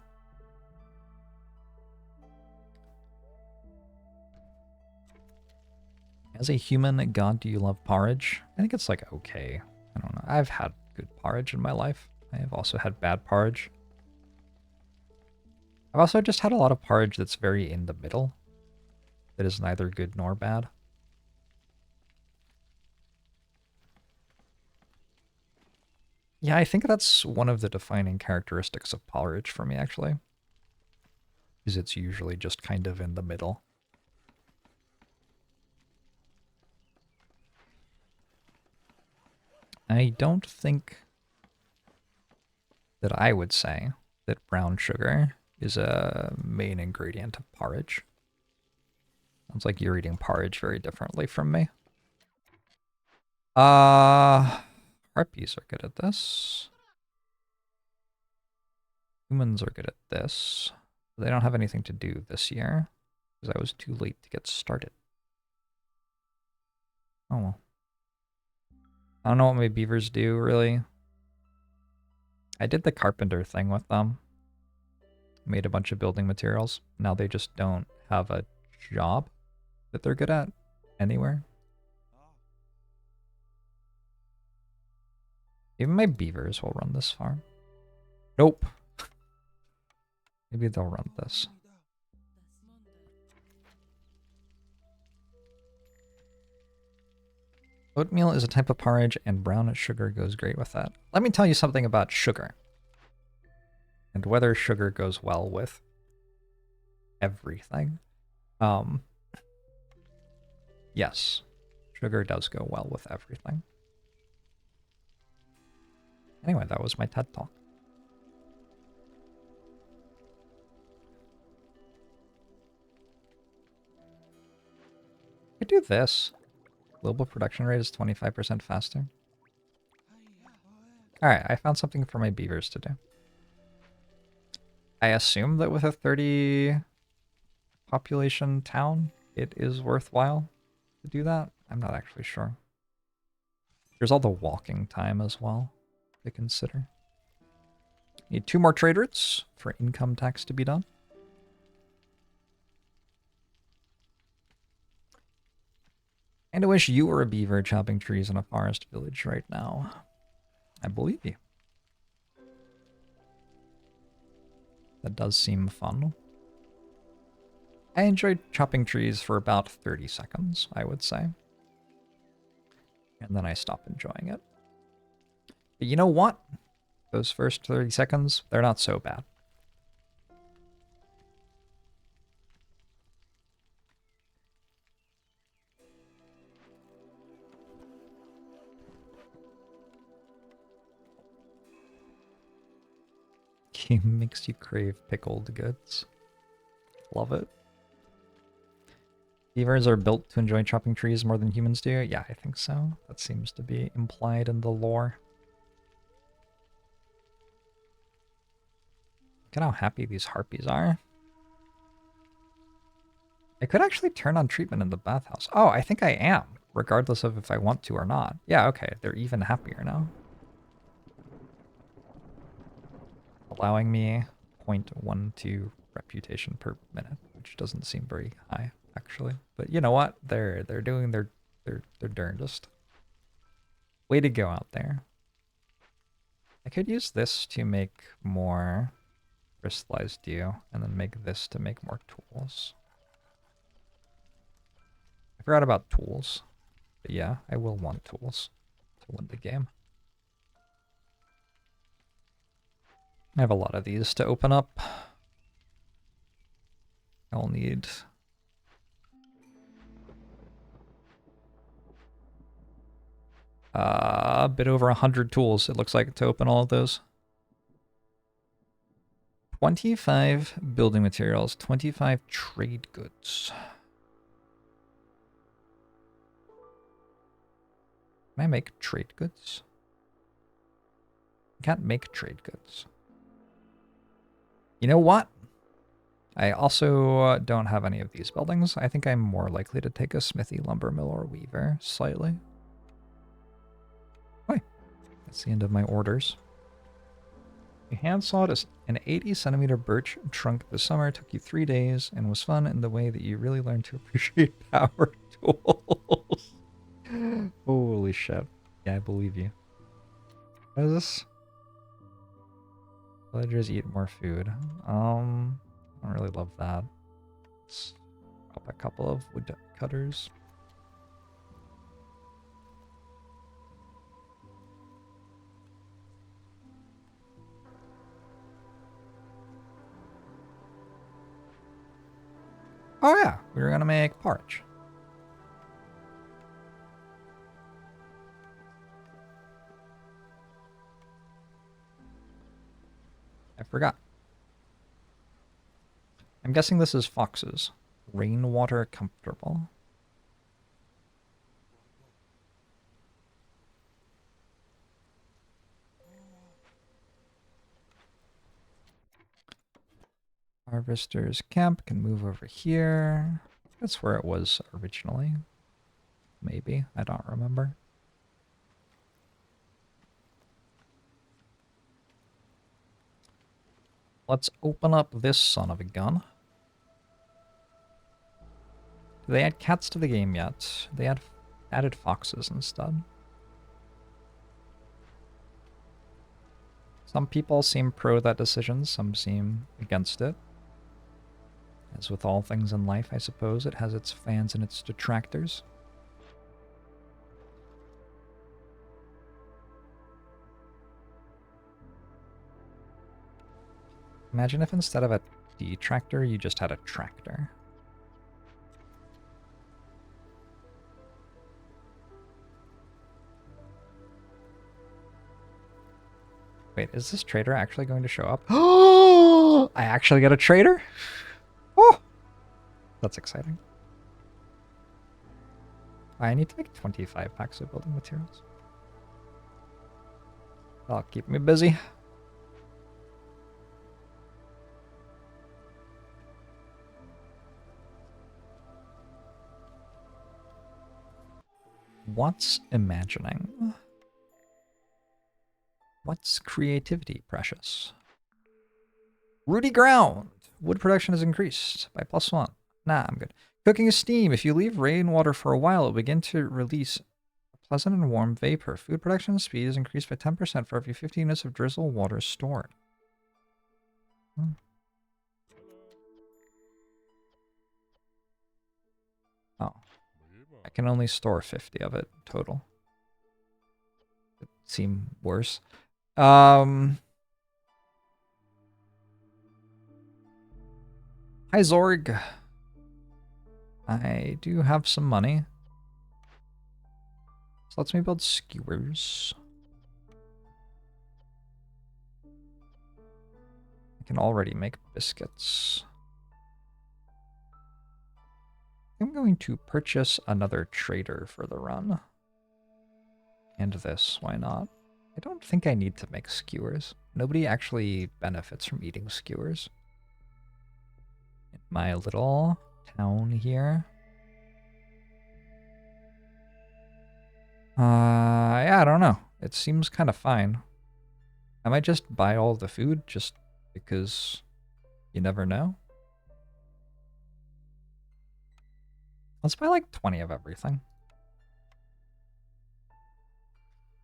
As a human god, do you love porridge? I think it's like okay. I don't know. I've had good porridge in my life. I have also had bad porridge. I've also just had a lot of porridge that's very in the middle. That is neither good nor bad. Yeah, I think that's one of the defining characteristics of porridge for me, actually. Is it's usually just kind of in the middle. I don't think that I would say that brown sugar is a main ingredient of porridge. Sounds like you're eating porridge very differently from me. Harpies are good at this. Humans are good at this. They don't have anything to do this year because I was too late to get started. Oh well. I don't know what my beavers do, really. I did the carpenter thing with them. Made a bunch of building materials. Now they just don't have a job that they're good at anywhere. Even my beavers will run this farm. Nope. Maybe they'll run this. Oatmeal is a type of porridge, and brown sugar goes great with that. Let me tell you something about sugar. And whether sugar goes well with everything. Yes, sugar does go well with everything. Anyway, that was my TED Talk. I could do this. Global production rate is 25% faster. Alright, I found something for my beavers to do. I assume that with a 30 population town, it is worthwhile to do that. I'm not actually sure. There's all the walking time as well to consider. Need 2 more trade routes for income tax to be done. And I wish you were a beaver chopping trees in a forest village right now. I believe you. That does seem fun. I enjoyed chopping trees for about 30 seconds, I would say. And then I stopped enjoying it. But you know what? Those first 30 seconds, they're not so bad. Game makes you crave pickled goods. Love it. Beavers are built to enjoy chopping trees more than humans do? Yeah, I think so. That seems to be implied in the lore. Look at how happy these harpies are. I could actually turn on treatment in the bathhouse. Oh, I think I am, regardless of if I want to or not. Yeah, okay, they're even happier now. Allowing me 0.12 reputation per minute, which doesn't seem very high, actually. But you know what? They're doing their darndest. Way to go out there. I could use this to make more crystallized dew, and then make this to make more tools. I forgot about tools. But yeah, I will want tools to win the game. I have a lot of these to open up. I'll need a bit over 100 tools, it looks like, to open all of those. 25 building materials, 25 trade goods. Can I make trade goods? I can't make trade goods. You know what? I also don't have any of these buildings. I think I'm more likely to take a smithy, lumber mill, or weaver, slightly. Wait, that's the end of my orders. You hand-sawed an 80-centimeter birch trunk this summer. Took you 3 days and was fun in the way that you really learned to appreciate power tools. Holy shit. Yeah, I believe you. What is this? Villagers eat more food. I don't really love that. Let's up a couple of wood cutters. Oh yeah, we were gonna make porridge. I forgot. I'm guessing this is foxes. Rainwater comfortable. Harvester's camp can move over here. That's where it was originally. Maybe. I don't remember. Let's open up this son of a gun. Do they add cats to the game yet? They added foxes instead. Some people seem pro that decision, some seem against it. As with all things in life, I suppose, it has its fans and its detractors. Imagine if instead of a detractor, you just had a tractor. Wait, is this trader actually going to show up? Oh! I actually get a trader? Oh! That's exciting. I need to make 25 packs of building materials. That'll keep me busy. What's imagining? What's creativity, precious? Rooty ground! Wood production has increased by +1. Nah, I'm good. Cooking is steam. If you leave rainwater for a while, it will begin to release a pleasant and warm vapor. Food production speed is increased by 10% for every 50 units of drizzle water stored. Oh. I can only store 50 of it total. It seemed worse. Hi Zorg. I do have some money. So let's me build skewers. I can already make biscuits. I'm going to purchase another trader for the run. And this, why not? I don't think I need to make skewers. Nobody actually benefits from eating skewers. In my little town here. Yeah, I don't know. It seems kind of fine. I might just buy all the food just because you never know. Let's buy like 20 of everything.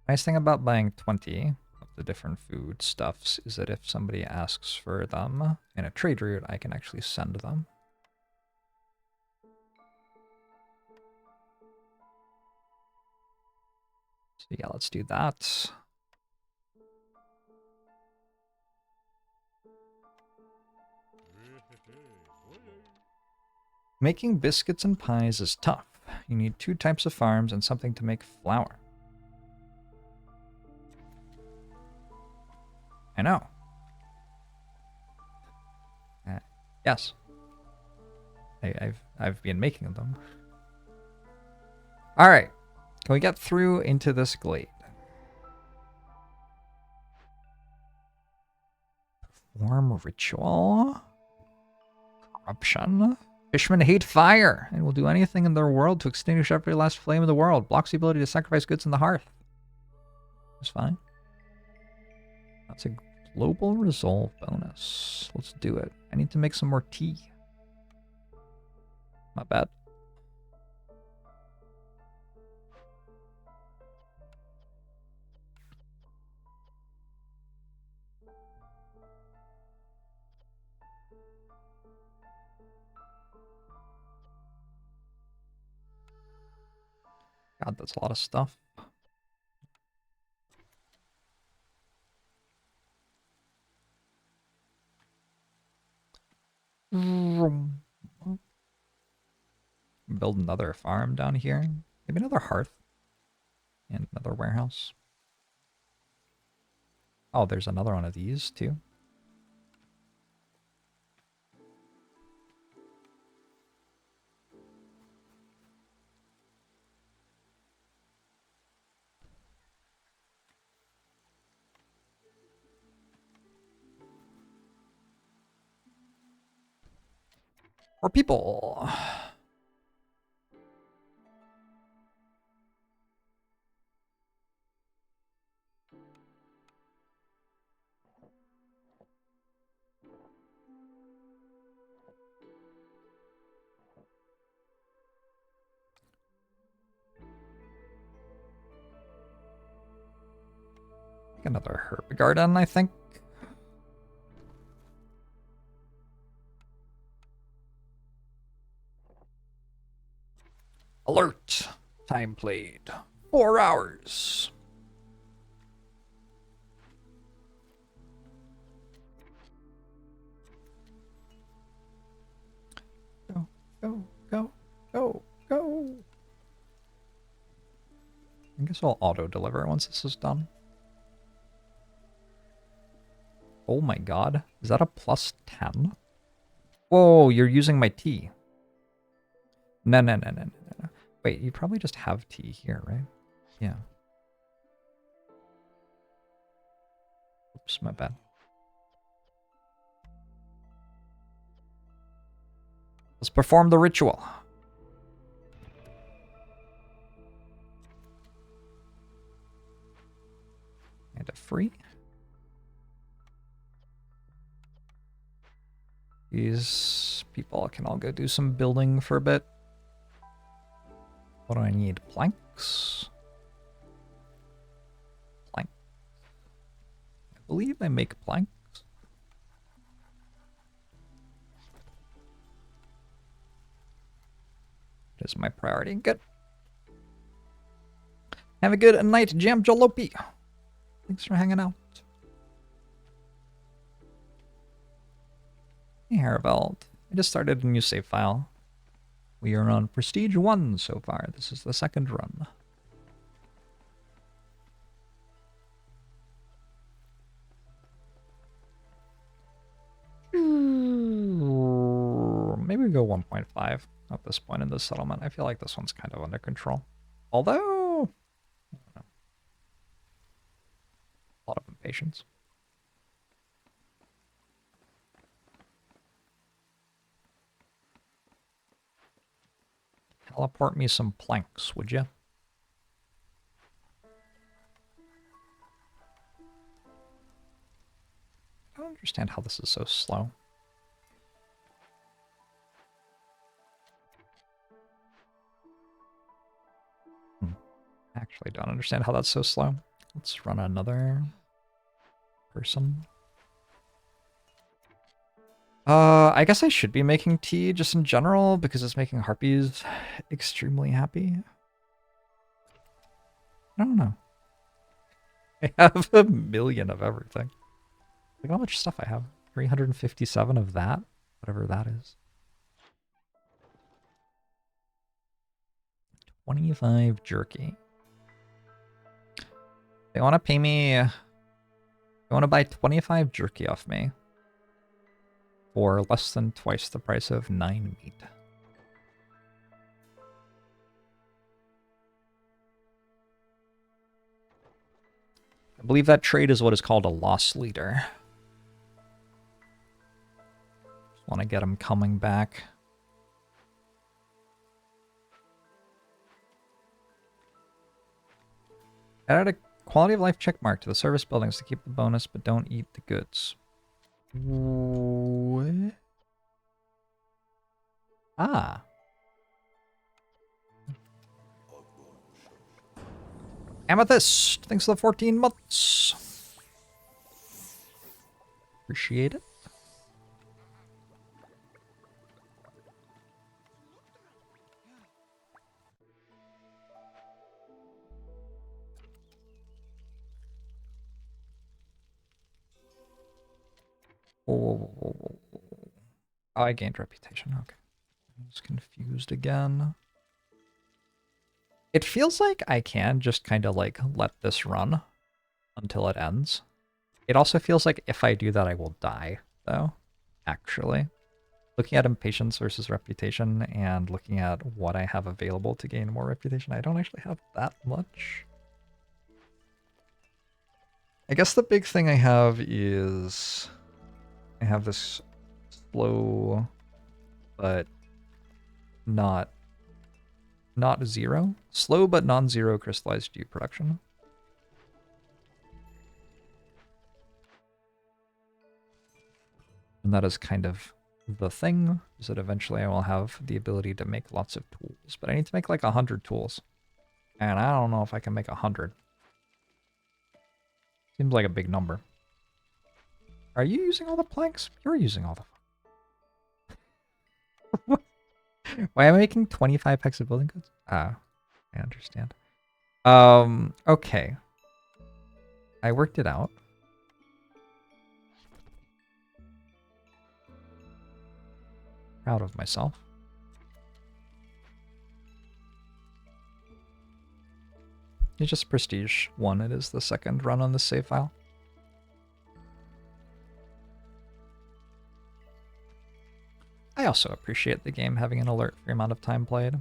Nice thing about buying 20 of the different food stuffs is that if somebody asks for them in a trade route, I can actually send them. So yeah, let's do that. Making biscuits and pies is tough. You need 2 types of farms and something to make flour. I know. Yes. I've been making them. All right. Can we get through into this glade? Perform ritual. Corruption. Fishermen hate fire and will do anything in their world to extinguish every last flame in the world. Blocks the ability to sacrifice goods in the hearth. That's fine. That's a global resolve bonus. Let's do it. I need to make some more tea. Not bad. God, that's a lot of stuff. Build another farm down here. Maybe another hearth. And another warehouse. Oh, there's another one of these too. More people. Another herb garden, I think. Alert! Time played. 4 hours. Go, go, go, go, go. I guess I'll auto-deliver once this is done. Oh my god. Is that a plus 10? Whoa, you're using my tea. No, no, no, no, no, no. Wait, you probably just have tea here, right? Yeah. Oops, my bad. Let's perform the ritual. And a free. These people can all go do some building for a bit. What do I need? Planks? Plank. I believe I make planks. It is my priority. Good. Have a good night, Jam Jalopy. Thanks for hanging out. Hey, Haraveld. I just started a new save file. We are on Prestige 1 so far. This is the second run. Maybe we go 1.5 at this point in the settlement. I feel like this one's kind of under control. Although, I don't know. A lot of impatience. Teleport me some planks, would you? I don't understand how this is so slow. Actually don't understand how that's so slow. Let's run another person. I guess I should be making tea just in general because it's making harpies extremely happy. I don't know. I have a million of everything. Look how much stuff I have. 357 of that, whatever that is. 25 jerky. They want to pay me... They want to buy 25 jerky off me for less than twice the price of 9 meat. I believe that trade is what is called a loss leader. Just want to get him coming back. Add a quality of life check mark to the service buildings to keep the bonus, but don't eat the goods. What? Ah. Amethyst! Thanks for the 14 months. Appreciate it. Oh, I gained reputation. Okay. I was confused again. It feels like I can just kind of like let this run until it ends. It also feels like if I do that, I will die, though, actually. Looking at impatience versus reputation and looking at what I have available to gain more reputation, I don't actually have that much. I guess the big thing I have is I have this slow, but not zero. Slow but non-zero crystallized dew production. And that is kind of the thing, is that eventually I will have the ability to make lots of tools. But I need to make like 100 tools. And I don't know if I can make 100. Seems like a big number. Are you using all the planks? You're using all the... Why am I making 25 packs of building goods? Ah, I understand. Okay. I worked it out. Proud of myself. It's just prestige 1. It is the second run on the save file. I also appreciate the game having an alert for the amount of time played.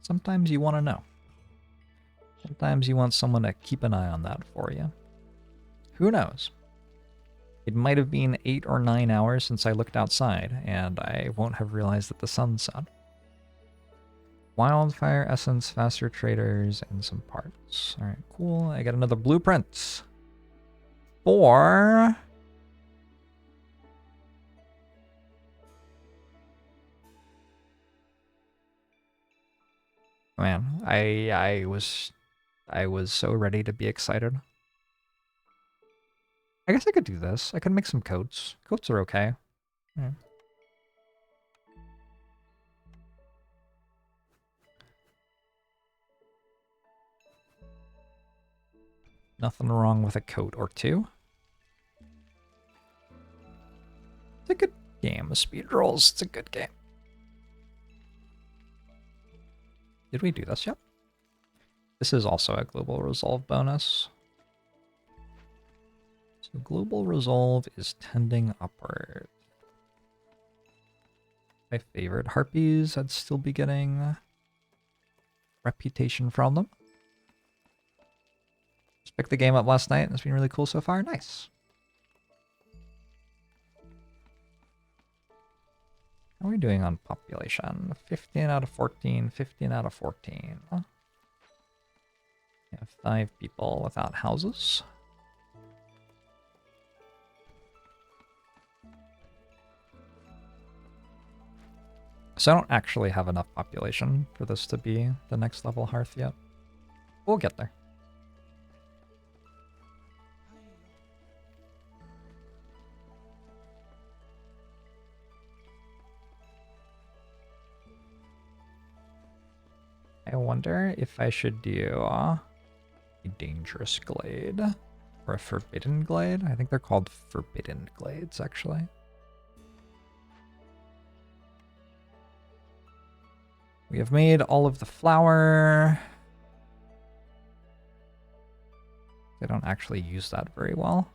Sometimes you want to know. Sometimes you want someone to keep an eye on that for you. Who knows? It might have been 8 or 9 hours since I looked outside, and I won't have realized that the sun set. Wildfire essence, faster traders, and some parts. Alright, cool. I got another blueprint. For... Man, I was so ready to be excited. I guess I could do this. I could make some coats. Coats are okay. Yeah. Nothing wrong with a coat or two. It's a good game. Speed rolls. It's a good game. Did we do this yet? This is also a global resolve bonus. So global resolve is tending upward. My favorite harpies, I'd still be getting reputation from them. Just picked the game up last night and it's been really cool so far. Nice. How are we doing on population? 15 out of 14, 15 out of 14. We have 5 people without houses. So I don't actually have enough population for this to be the next level hearth yet. We'll get there. I wonder if I should do a dangerous glade or a forbidden glade. I think they're called forbidden glades, actually. We have made all of the flour. They don't actually use that very well.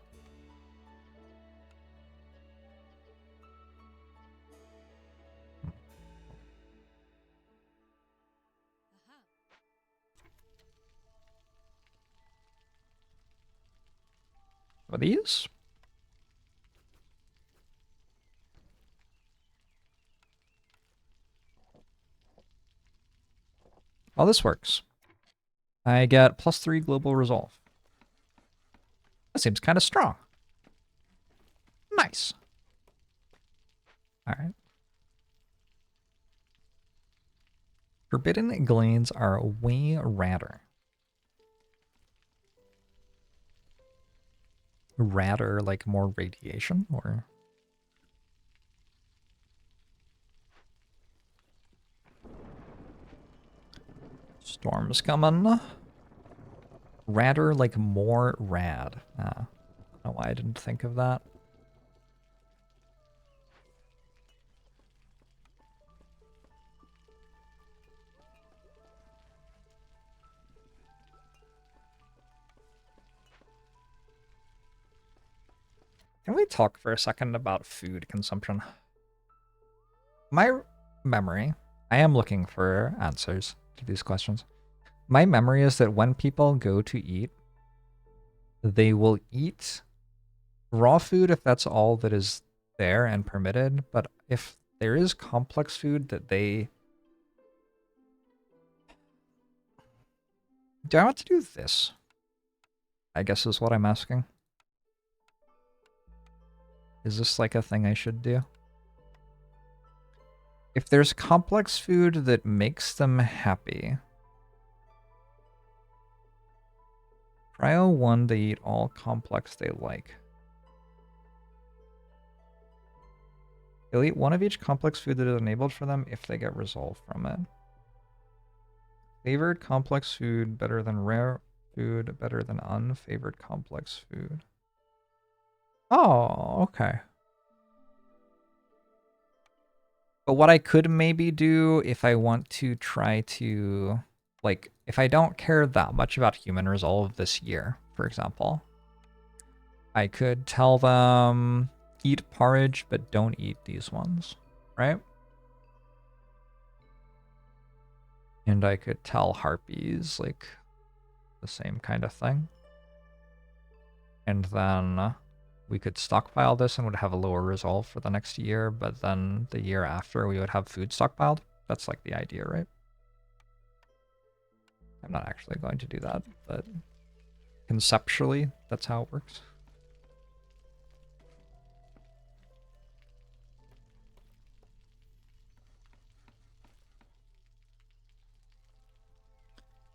Are these? Oh, this works. I get +3 global resolve. That seems kind of strong. Nice. All right. Forbidden glades are way radder. Radder, like more radiation, or? Storm's coming. Radder, like more rad. I don't know why I didn't think of that. Can we talk for a second about food consumption? My memory, I am looking for answers to these questions. My memory is that when people go to eat, they will eat raw food if that's all that is there and permitted, but if there is complex food that they... Do I want to do this? I guess is what I'm asking. Is this like a thing I should do? If there's complex food that makes them happy, Prio 1, they eat all complex they like. They'll eat one of each complex food that is enabled for them if they get resolve from it. Favored complex food better than rare food, better than unfavored complex food. Oh, okay. But what I could maybe do if I want to try to, like, if I don't care that much about human resolve this year, for example, I could tell them eat porridge, but don't eat these ones, right? And I could tell harpies, like, the same kind of thing. And then we could stockpile this and would have a lower resolve for the next year, but then the year after we would have food stockpiled. That's like the idea, right? I'm not actually going to do that, but conceptually, that's how it works.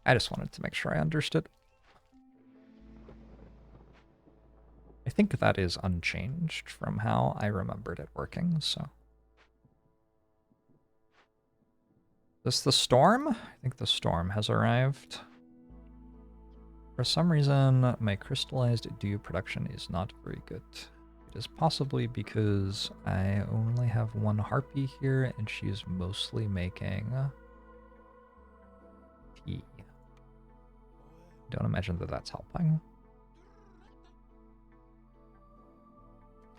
I just wanted to make sure I understood. I think that is unchanged from how I remembered it working, so. Is this the storm? I think the storm has arrived. For some reason, my crystallized dew production is not very good. It is possibly because I only have one harpy here and she's mostly making tea. Don't imagine that that's helping.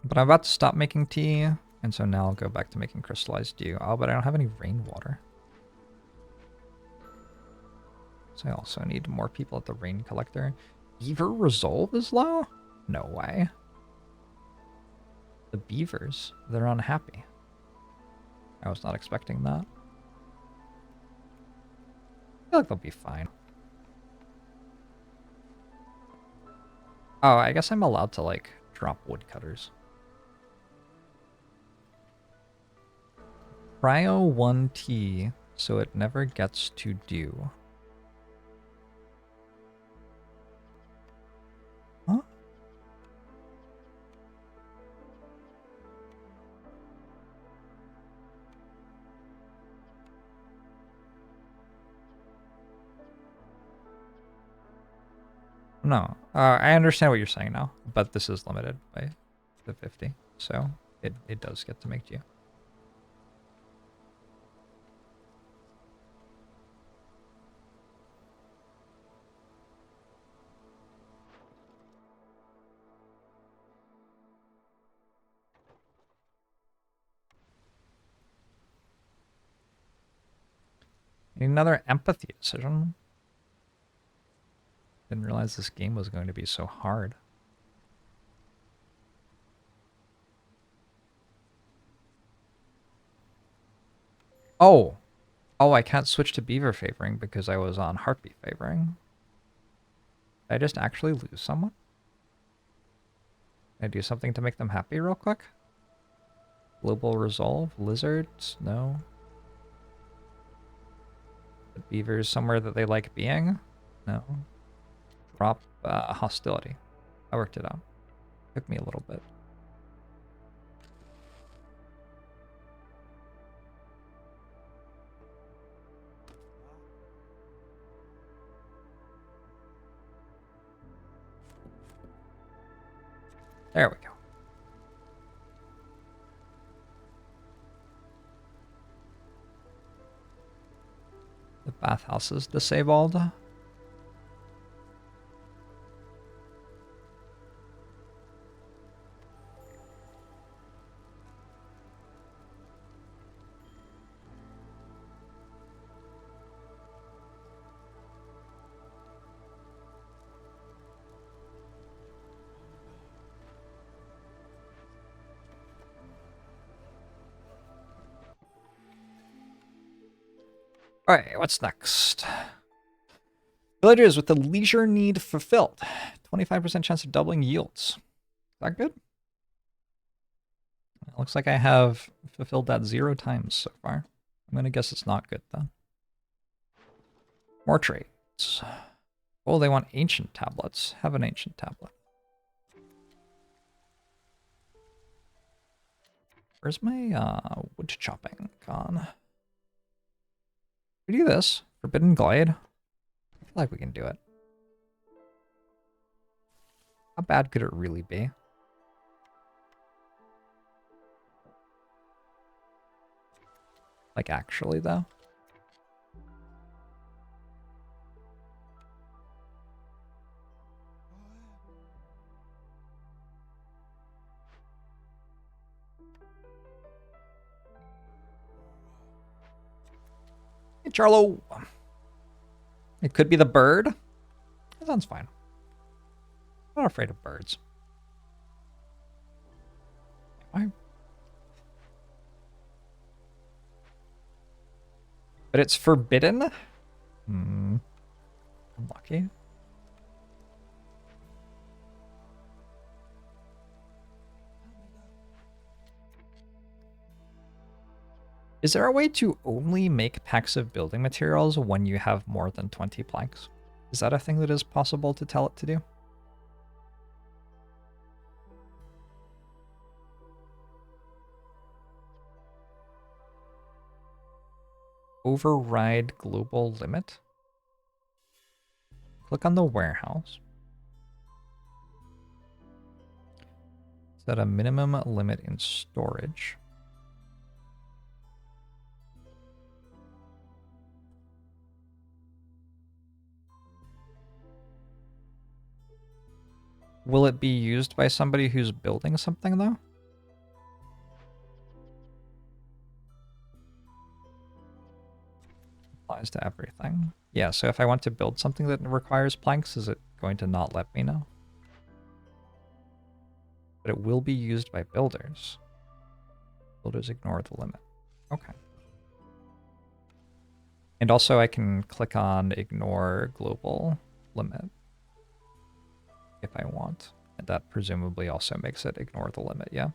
But I'm about to stop making tea, and so now I'll go back to making crystallized dew. Oh, but I don't have any rainwater. So I also need more people at the rain collector. Beaver resolve is low? No way. The beavers, they're unhappy. I was not expecting that. I feel like they'll be fine. Oh, I guess I'm allowed to, like, drop woodcutters. Cryo 1T, so it never gets to do. Huh? No, I understand what you're saying now, but this is limited by the 50, so it does get to make Geo. Need another empathy decision. Didn't realize this game was going to be so hard. Oh! Oh, I can't switch to beaver favoring because I was on heartbeat favoring. Did I just actually lose someone? Can I do something to make them happy real quick? Global resolve? Lizards? No. The beavers somewhere that they like being? No. Drop hostility. I worked it out. Took me a little bit. There we go. The bathhouse is disabled. Alright, what's next? Villagers with the leisure need fulfilled. 25% chance of doubling yields. Is that good? It looks like I have fulfilled that 0 times so far. I'm going to guess it's not good then. More trades. Oh, they want ancient tablets. Have an ancient tablet. Where's my wood chopping gone? We do this. Forbidden Glade. I feel like we can do it. How bad could it really be? Like, actually, though? Hey, Charlo! It could be the bird. That sounds fine. I'm not afraid of birds. Am I? But it's forbidden? Hmm. Unlucky. Is there a way to only make packs of building materials when you have more than 20 planks? Is that a thing that is possible to tell it to do? Override global limit? Click on the warehouse. Set a minimum limit in storage. Will it be used by somebody who's building something, though? Applies to everything. Yeah, so if I want to build something that requires planks, is it going to not let me know? But it will be used by builders. Builders ignore the limit. Okay. And also I can click on ignore global limit if I want. And that presumably also makes it ignore the limit, yeah?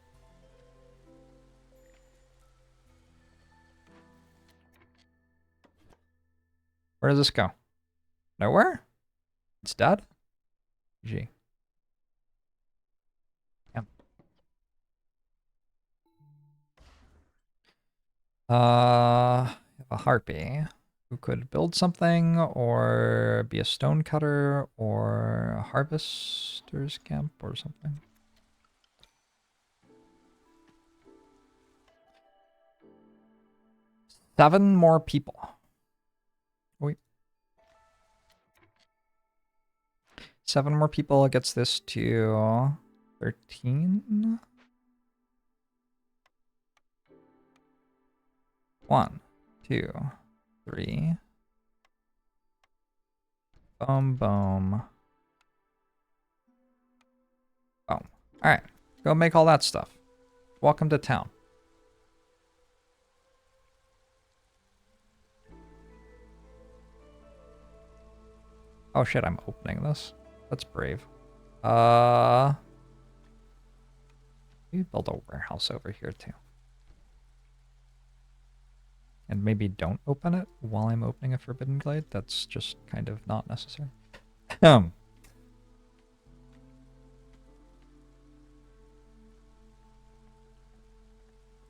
Where does this go? Nowhere? It's dead? Gee. Yeah. A harpy who could build something or be a stone cutter or a harvester's camp or something. Seven more people. Wait. 7 more people gets this to 13. 1, 2, 3. Boom, boom. Boom. Alright. Go make all that stuff. Welcome to town. Oh shit, I'm opening this. That's brave. We build a warehouse over here too. And maybe don't open it while I'm opening a Forbidden Glade. That's just kind of not necessary.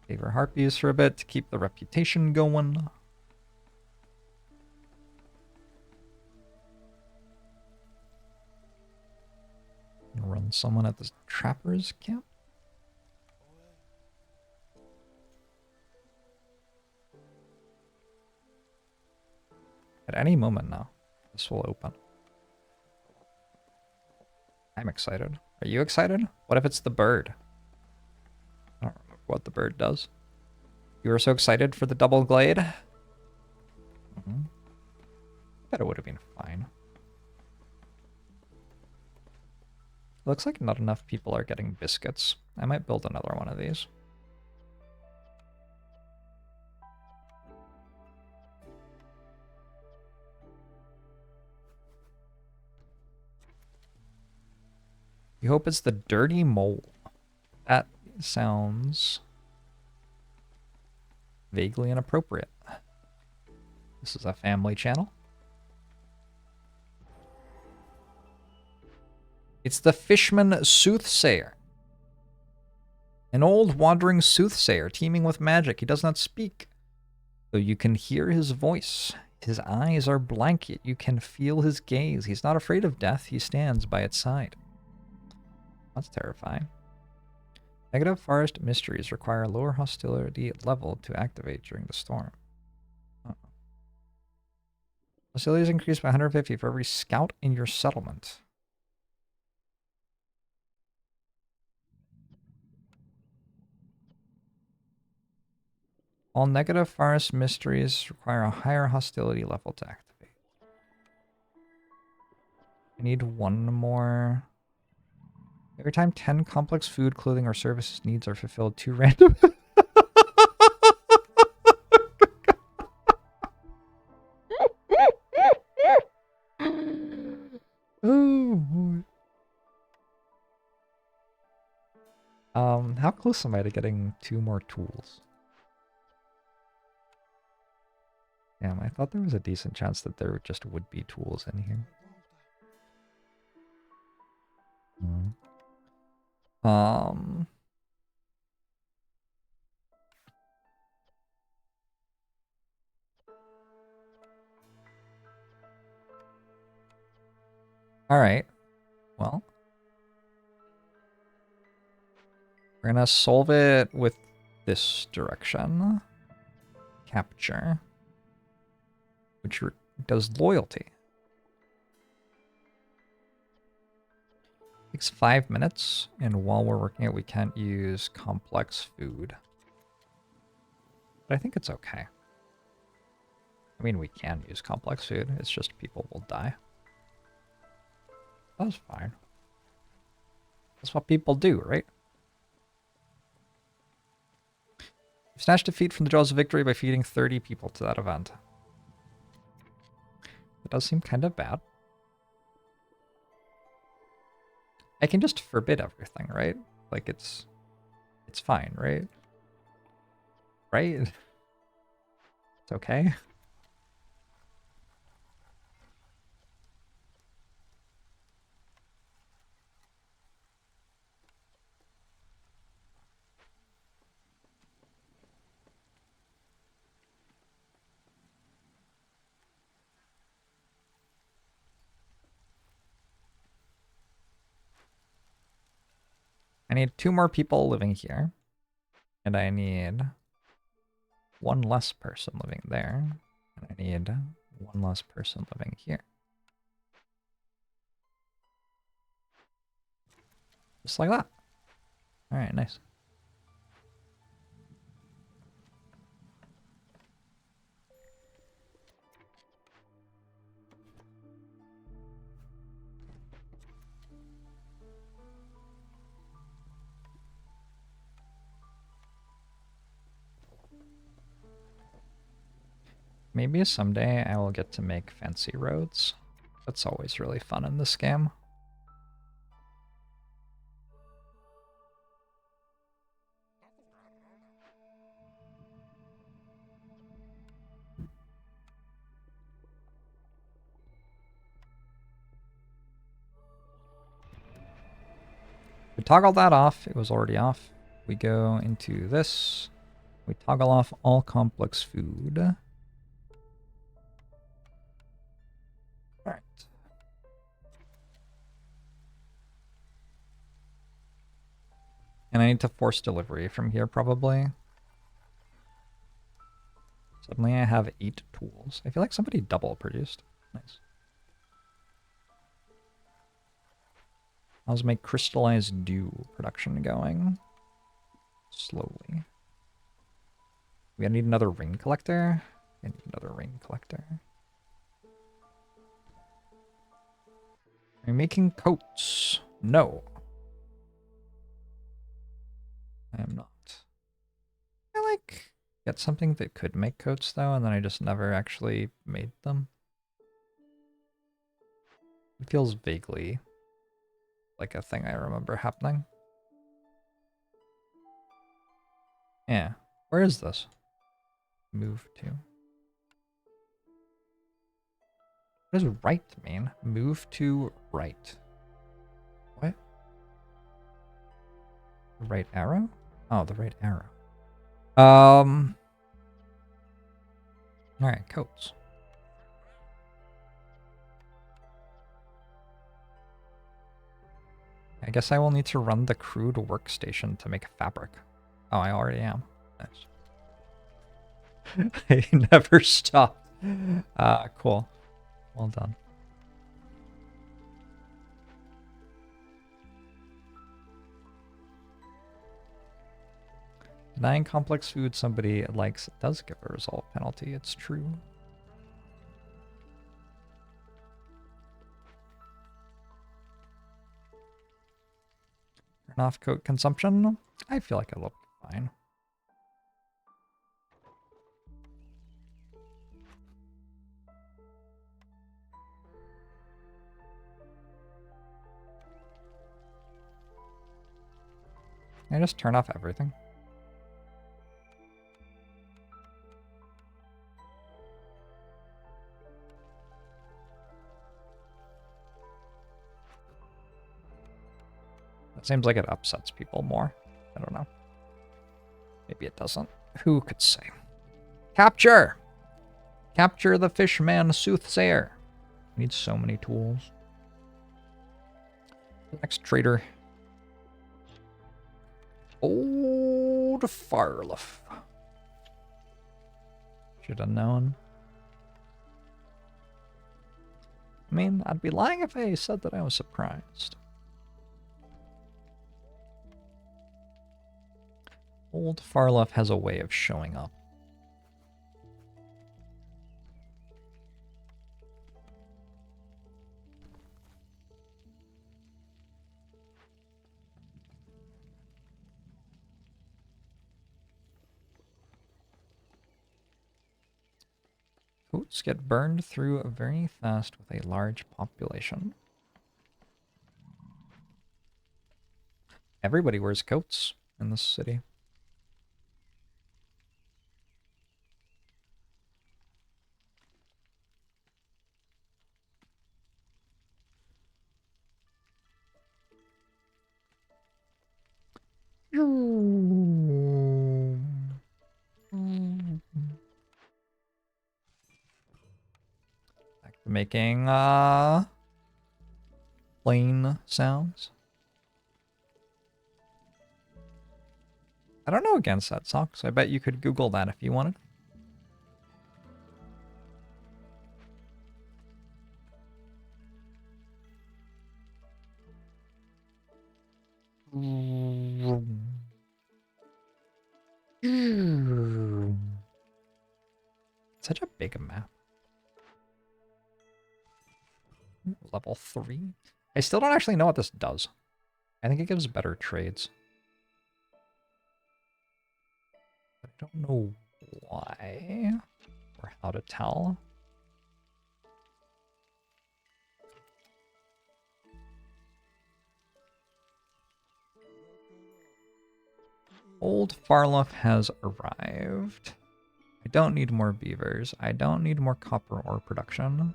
Favor harpies for a bit to keep the reputation going. Run someone at the trapper's camp. At any moment now, this will open. I'm excited. Are you excited? What if it's the bird? I don't remember what the bird does. You were so excited for the double glade? Bet it would have been fine. Looks like not enough people are getting biscuits. I might build another one of these. You hope it's the dirty mole. That sounds vaguely inappropriate. This is a family channel. It's the Fishman Soothsayer. An old wandering soothsayer teeming with magic. He does not speak, though you can hear his voice. His eyes are blank, yet you can feel his gaze. He's not afraid of death. He stands by its side. That's terrifying. Negative forest mysteries require a lower hostility level to activate during the storm. Hostility is increased by 150 for every scout in your settlement. All negative forest mysteries require a higher hostility level to activate. I need one more. Every time 10 complex food, clothing, or services needs are fulfilled, 2 random. Oh boy. How close am I to getting 2 more tools? Damn, I thought there was a decent chance that there just would be tools in here. Alright. Well. We're gonna solve it with this direction. Capture. Which does loyalty. Takes 5 minutes, and while we're working it, we can't use complex food. But I think it's okay. I mean, we can use complex food, it's just people will die. That's fine. That's what people do, right? Snatch defeat from the jaws of victory by feeding 30 people to that event. It does seem kind of bad. I can just forbid everything, right? Like it's fine, right? Right? It's okay. I need 2 more people living here. And I need 1 less person living there. And I need 1 less person living here. Just like that. Alright, nice. Maybe someday I will get to make fancy roads. That's always really fun in this game. We toggle that off. It was already off. We go into this. We toggle off all complex food. Alright. And I need to force delivery from here, probably. Suddenly I have 8 tools. I feel like somebody double produced. Nice. How's my crystallized dew production going? Slowly. We need another ring collector. I need another ring collector. Are you making coats? No. I am not. I like get something that could make coats though, and then I just never actually made them. It feels vaguely like a thing I remember happening. Yeah. Where is this? Move to. What does right mean? Move to right. What? The right arrow? Oh, the right arrow. Alright, coats. I guess I will need to run the crude workstation to make fabric. Oh, I already am. Nice. I never stopped. Cool. Well done. 9 complex food somebody likes does give a resolve penalty. It's true. Turn off coat consumption. I feel like it'll be fine. I just turn off everything. It seems like it upsets people more. I don't know. Maybe it doesn't. Who could say? Capture! Capture the fishman soothsayer. I need so many tools. Next trader. Old Fireleaf. Should have known. I mean, I'd be lying if I said that I was surprised. Old Farluff has a way of showing up. Coats get burned through very fast with a large population. Everybody wears coats in this city. Back to making plane sounds. I don't know against that song, so I bet you could Google that if you wanted. Such a big map. Level 3. I still don't actually know what this does. I think it gives better trades. But I don't know why or how to tell. Old Farloff has arrived. I don't need more beavers. I don't need more copper ore production.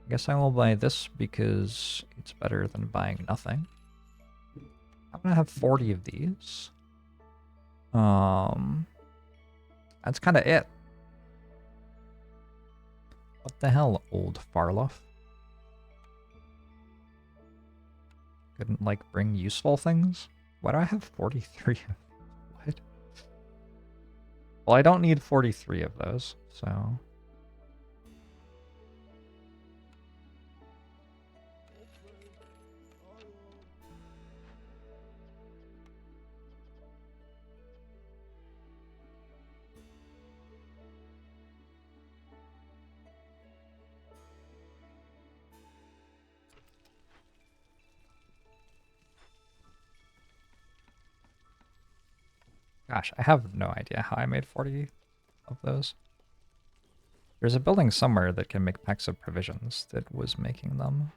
I guess I will buy this because it's better than buying nothing. I'm gonna have 40 of these. That's kind of it. What the hell, old Farloff? Couldn't, like, bring useful things? Why do I have 43? What? Well, I don't need 43 of those, so... Gosh, I have no idea how I made 40 of those. There's a building somewhere that can make packs of provisions that was making them.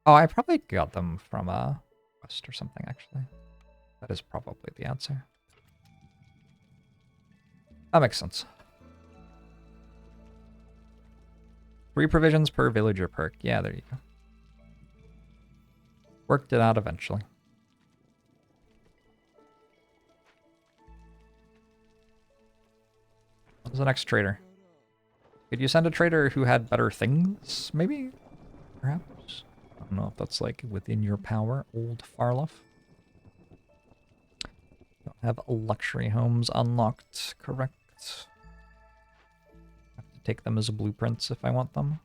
Oh, I probably got them from a quest or something, actually. That is probably the answer. That makes sense. 3 provisions per villager perk. Yeah, there you go. Worked it out eventually. What's the next trader? Could you send a trader who had better things, maybe? Perhaps? I don't know if that's, like, within your power, old Farloff. Don't have luxury homes unlocked, correct? Have to take them as blueprints if I want them.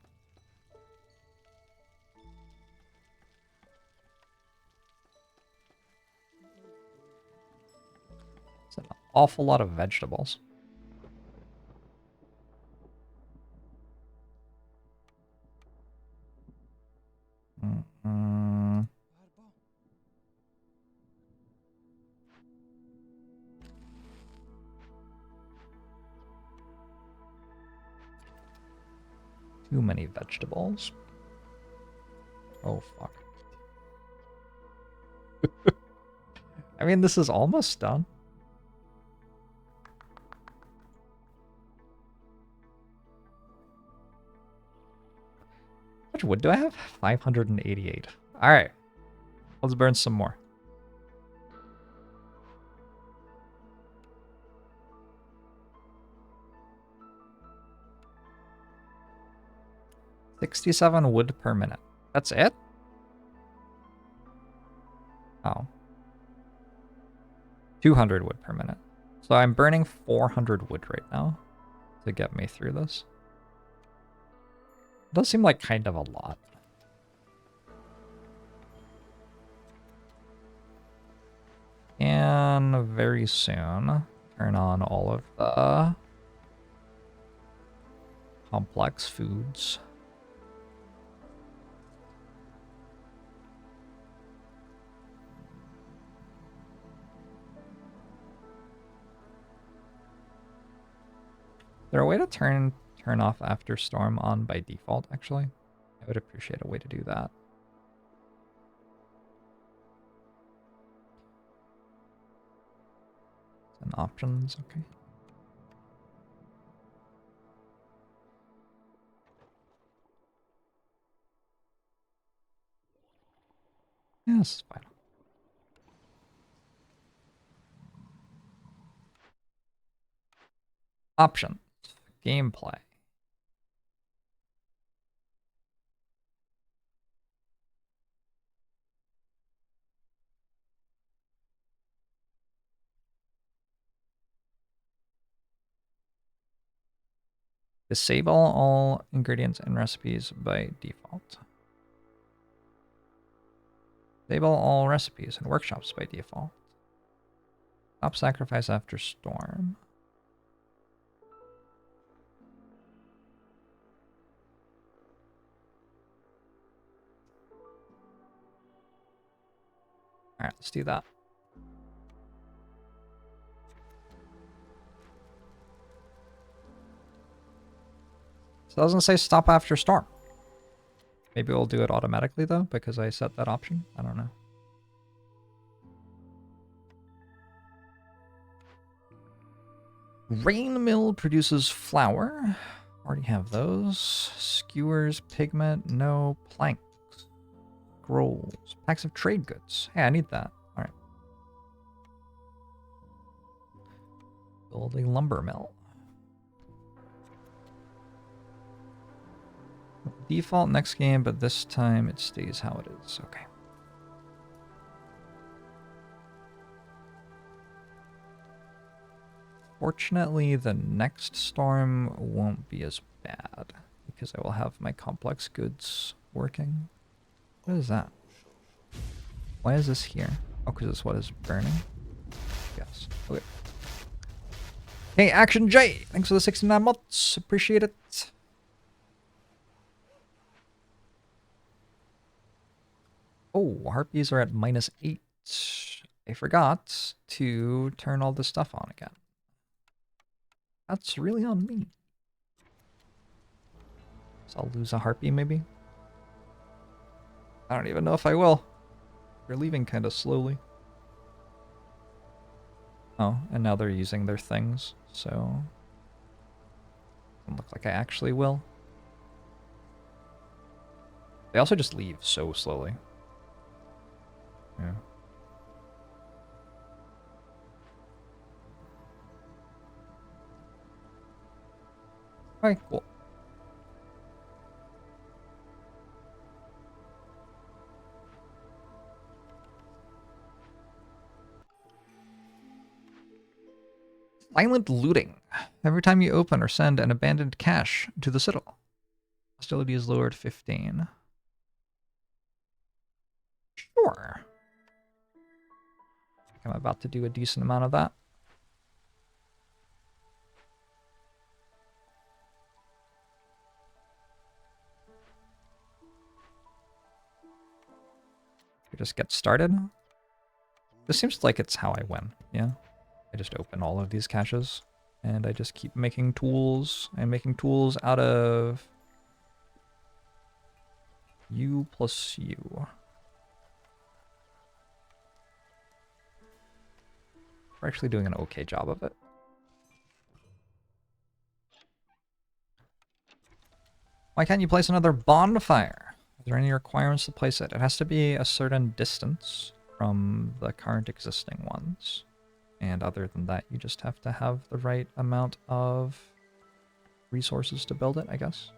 It's an awful lot of vegetables. Too many vegetables. Oh, fuck. I mean, this is almost done. How much wood do I have? 588. Alright. Let's burn some more. $67 wood per minute. That's it? Oh. 200 wood per minute. So I'm burning 400 wood right now to get me through this. It does seem like kind of a lot. And very soon, turn on all of the complex foods. there a way to turn off after storm on by default, actually? I would appreciate a way to do that. And options, okay. Yeah, this is fine. Options. Gameplay. Disable all ingredients and recipes by default. Disable all recipes and workshops by default. Stop sacrifice after storm. Alright, let's do that. So it doesn't say stop after storm. Maybe we'll do it automatically though, because I set that option. I don't know. Rain mill produces flour. Already have those. Skewers, pigment, no. Planks. Scrolls. Packs of trade goods. Hey, I need that. Alright. Build a lumber mill. Default next game, but this time it stays how it is. Okay. Fortunately, the next storm won't be as bad because I will have my complex goods working. What is that? Why is this here? Oh, because it's what is burning? Yes. Okay. Hey, Action J! Thanks for the 69 months. Appreciate it. Oh, harpies are at -8. I forgot to turn all this stuff on again. That's really on me. So I'll lose a harpy, maybe? I don't even know if I will. They're leaving kind of slowly. Oh, and now they're using their things, so... Doesn't look like I actually will. They also just leave so slowly. Yeah. Alright, cool. Silent looting. Every time you open or send an abandoned cache to the citadel. Hostility is lowered 15. Sure. I'm about to do a decent amount of that. We just get started. This seems like it's how I win, yeah? I just open all of these caches, and I just keep making tools. I'm making tools out of U plus U. We're actually doing an okay job of it. Why can't you place another bonfire? Is there any requirements to place it? It has to be a certain distance from the current existing ones. And other than that, you just have to have the right amount of resources to build it, I guess.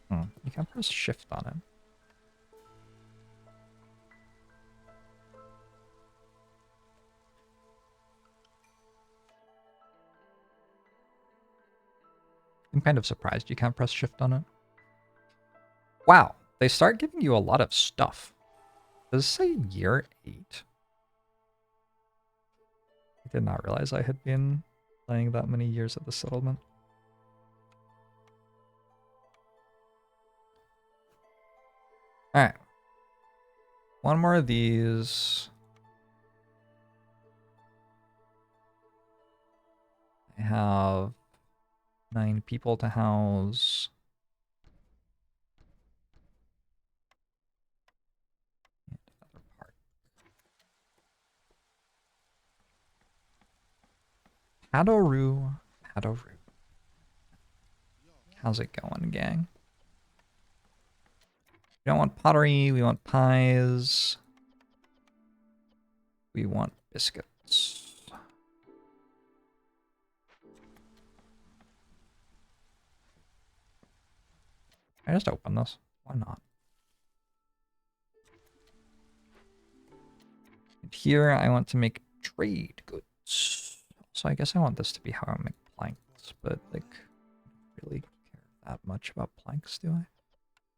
You can press shift on it. I'm kind of surprised you can't press shift on it. Wow, they start giving you a lot of stuff. Does it say year 8? I did not realize I had been playing that many years at the settlement. Alright. One more of these. I have 9 people to house. And another part. Padoru. Padoru. How's it going, gang? We don't want pottery, we want pies. We want biscuits. Can I just open this? Why not? And here I want to make trade goods. So I guess I want this to be how I make planks, but like, really care that much about planks, do I?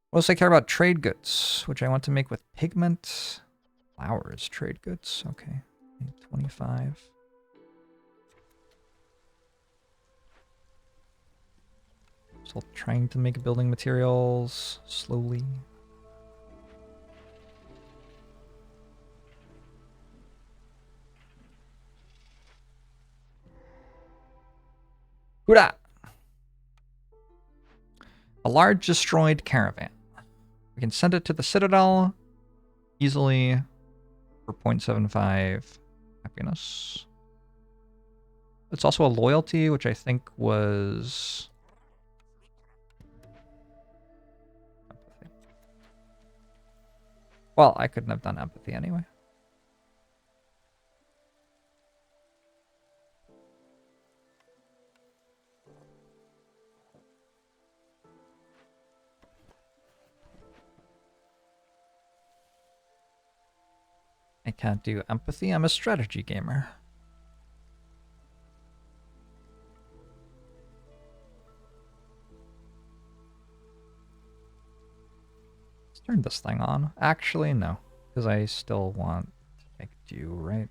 What else I care about? Trade goods, which I want to make with pigment. Flowers, trade goods. Okay. 25. Still trying to make building materials slowly. Hoorah! A large destroyed caravan. We can send it to the Citadel easily for 0.75 happiness. It's also a loyalty, which I think was... empathy. Well, I couldn't have done empathy anyway. I can't do empathy. I'm a strategy gamer. Let's turn this thing on. Actually, no. Because I still want to make do, right?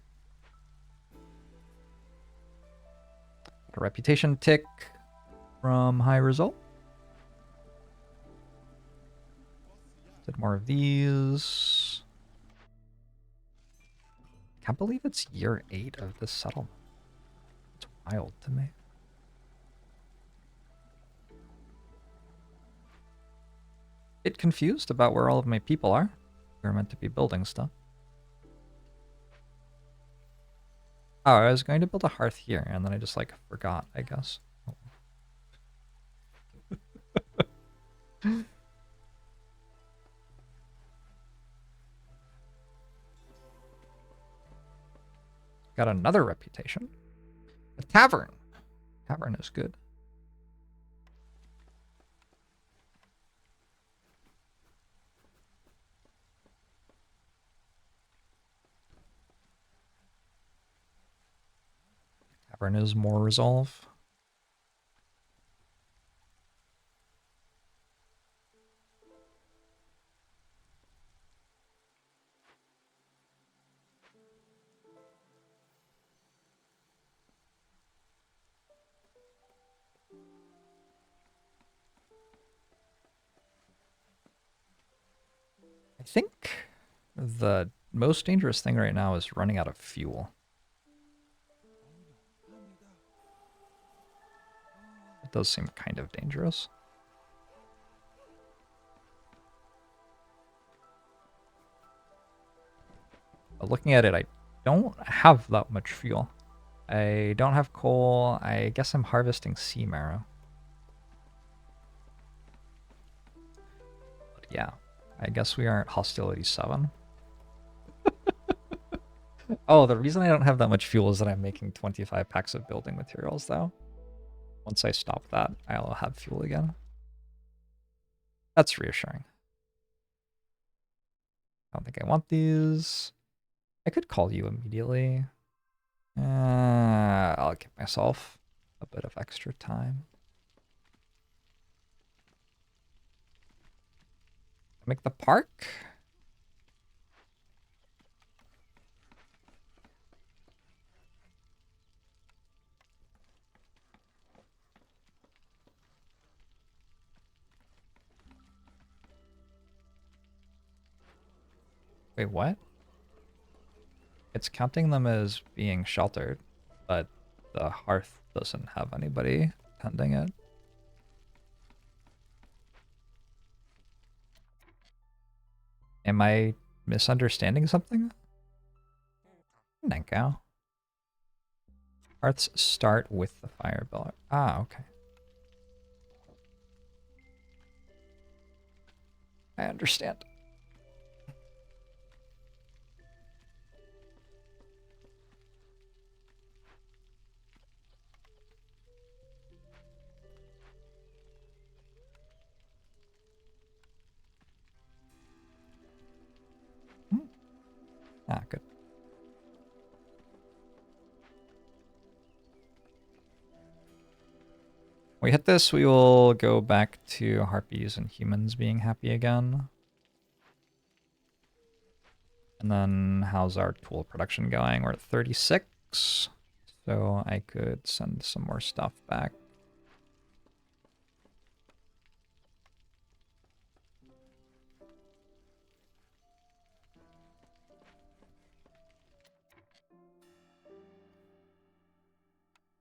A reputation tick from high result. Did more of these. Can't believe it's year 8 of this settlement. It's wild to me. Bit confused about where all of my people are. We're meant to be building stuff. Oh, I was going to build a hearth here, and then I just, like, forgot, I guess. Oh. Got another reputation. A tavern. Tavern is good. Tavern is more resolve. I think the most dangerous thing right now is running out of fuel. It does seem kind of dangerous. But looking at it, I don't have that much fuel. I don't have coal. I guess I'm harvesting sea marrow. But yeah, I guess we are at hostility 7. Oh, the reason I don't have that much fuel is that I'm making 25 packs of building materials, though. Once I stop that, I'll have fuel again. That's reassuring. I don't think I want these. I could call you immediately. I'll give myself a bit of extra time. Make the park. Wait, what? It's counting them as being sheltered, but the hearth Doesn't have anybody tending it. Am I misunderstanding something? Nenko. Hearts start with the fire pillar. Ah, okay. I understand. Ah, good. We hit this, we will go back to harpies and humans being happy again. And then how's our tool production going? We're at 36. So I could send some more stuff back.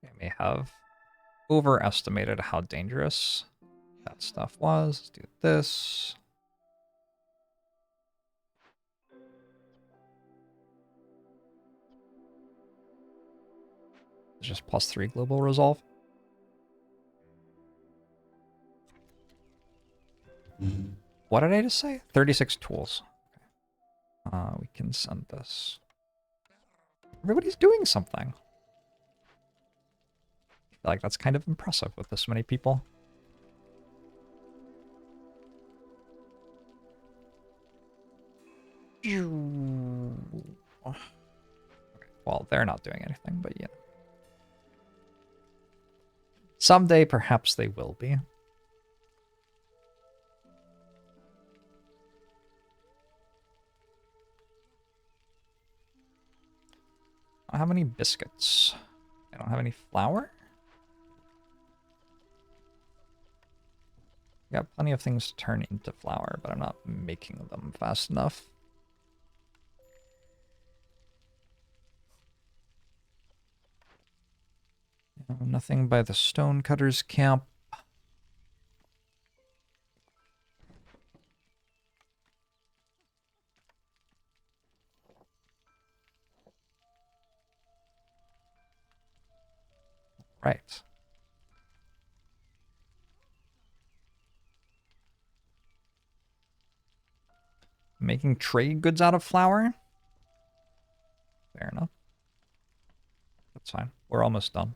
I may have overestimated how dangerous that stuff was. Let's do this. It's just +3 global resolve. What did I just say? 36 tools. We can send this. Everybody's doing something. I feel like that's kind of impressive with this many people. Okay. Well, they're not doing anything, but yeah. Someday, perhaps they will be. I don't have any biscuits. I don't have any flour. I got plenty of things to turn into flour, but I'm not making them fast enough. Nothing by the stonecutter's camp. Right. Making trade goods out of flour? Fair enough. That's fine. We're almost done.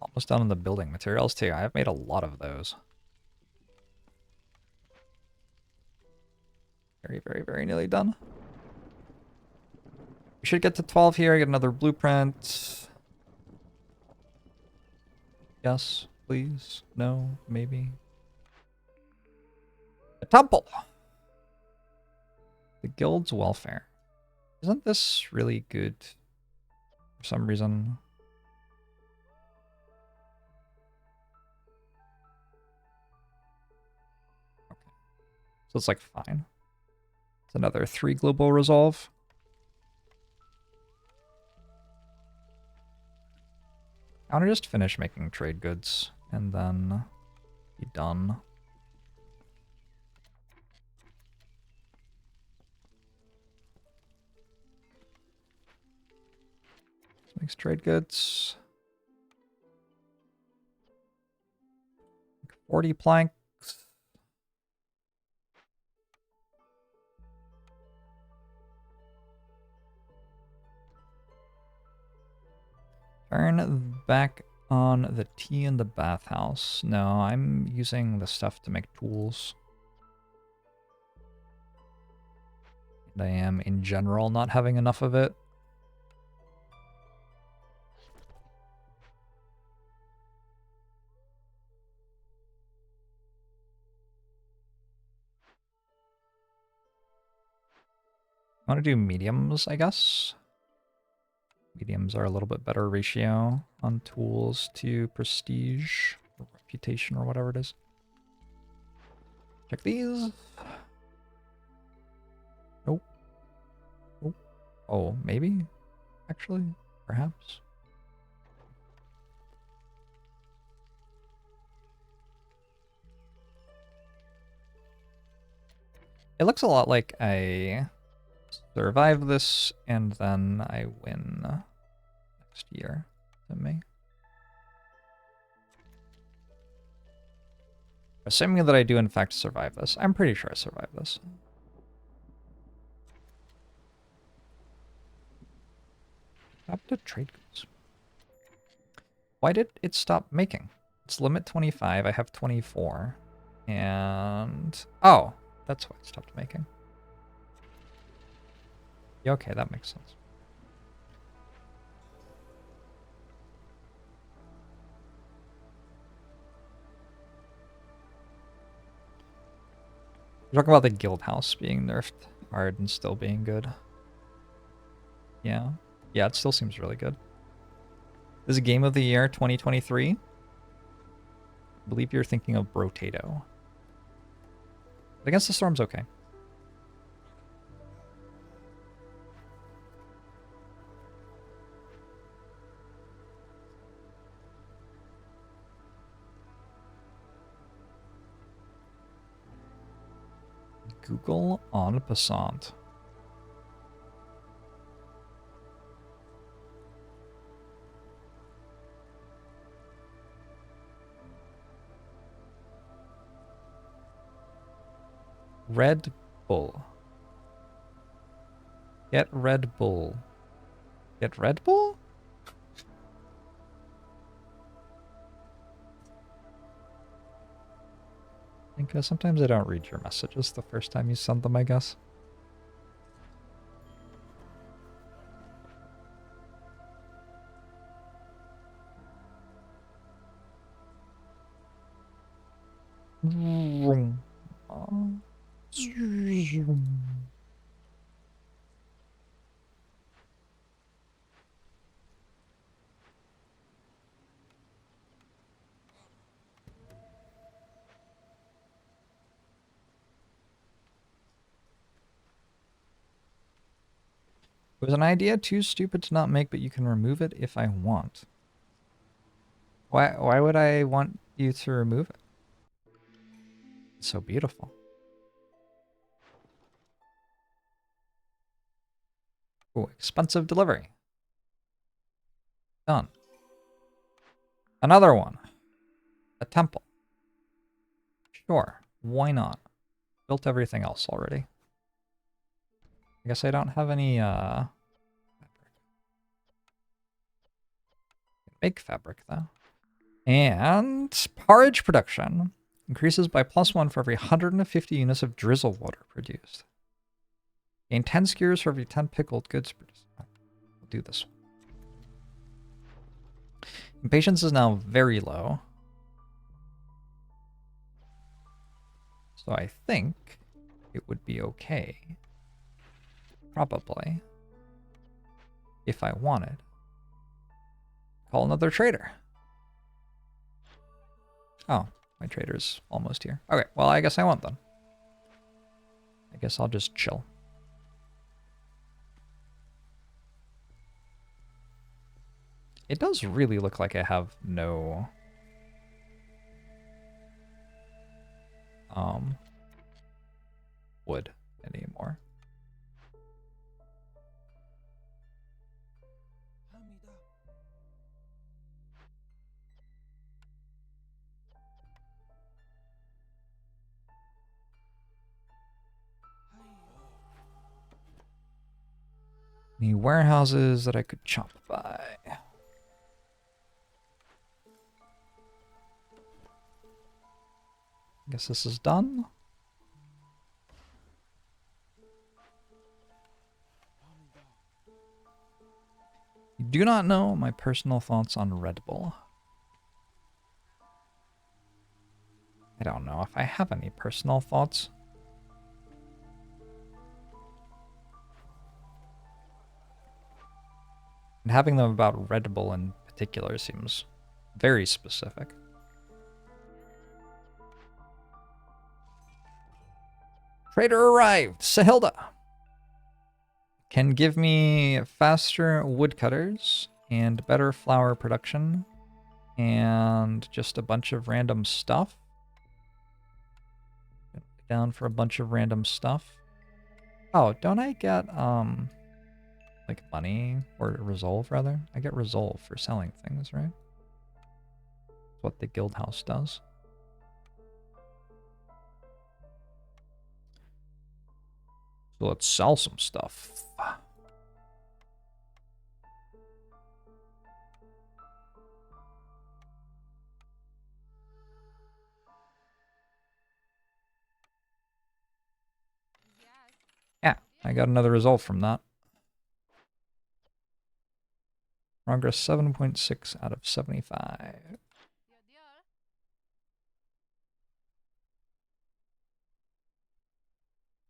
Almost done on the building materials too. I've made a lot of those. Very, very, very nearly done. We should get to 12 here. Get another blueprint. Yes, please. No, maybe. A temple. The guild's welfare. Isn't this really good for some reason? Okay. So it's like fine. It's another 3 global resolve. I want to just finish making trade goods and then be done. Makes trade goods. 40 planks. Turn back on the tea in the bathhouse. No, I'm using the stuff to make tools. And I am, in general, not having enough of it. I want to do mediums, I guess. Mediums are a little bit better ratio on tools to prestige or reputation or whatever it is. Check these. Nope. Nope. Oh, maybe? Actually? Perhaps? It looks a lot like I survive this and then I win next year. To me. Assuming that I do in fact survive this. I'm pretty sure I survive this. Stop to trade goods. Why did it stop making? It's limit 25. I have 24. And... oh, that's why it stopped making. Yeah, okay, that makes sense. We're talking about the guild house being nerfed hard and still being good. Yeah. Yeah, it still seems really good. This is Game of the Year 2023. I believe you're thinking of Brotato. Against the Storm's okay. Google en passant. Red Bull. Get Red Bull. Get Red Bull? I think sometimes I don't read your messages the first time you send them, I guess. It was an idea too stupid to not make, but you can remove it if I want. Why would I want you to remove it? It's so beautiful. Oh, expensive delivery. Done. Another one. A temple. Sure. Why not? Built everything else already. I guess I don't have any fabric. Make fabric though. And porridge production increases by +1 for every 150 units of drizzle water produced. Gain 10 skewers for every 10 pickled goods produced. We'll do this one. Impatience is now very low. So I think it would be okay. Probably. If I wanted. Call another trader. Oh, my trader's almost here. Okay, well, I guess I won't then. I guess I'll just chill. It does really look like I have no... wood anymore. Any warehouses that I could chop by? I guess this is done. You do not know my personal thoughts on Red Bull. I don't know if I have any personal thoughts. And having them about Red Bull in particular seems very specific. Trader arrived! Sahilda! Can give me faster woodcutters and better flower production and just a bunch of random stuff. Down for a bunch of random stuff. Oh, don't I get like money or resolve rather? I get resolve for selling things, right? That's what the guild house does. So let's sell some stuff. Yeah, I got another result from that. Progress 7.6 out of 75.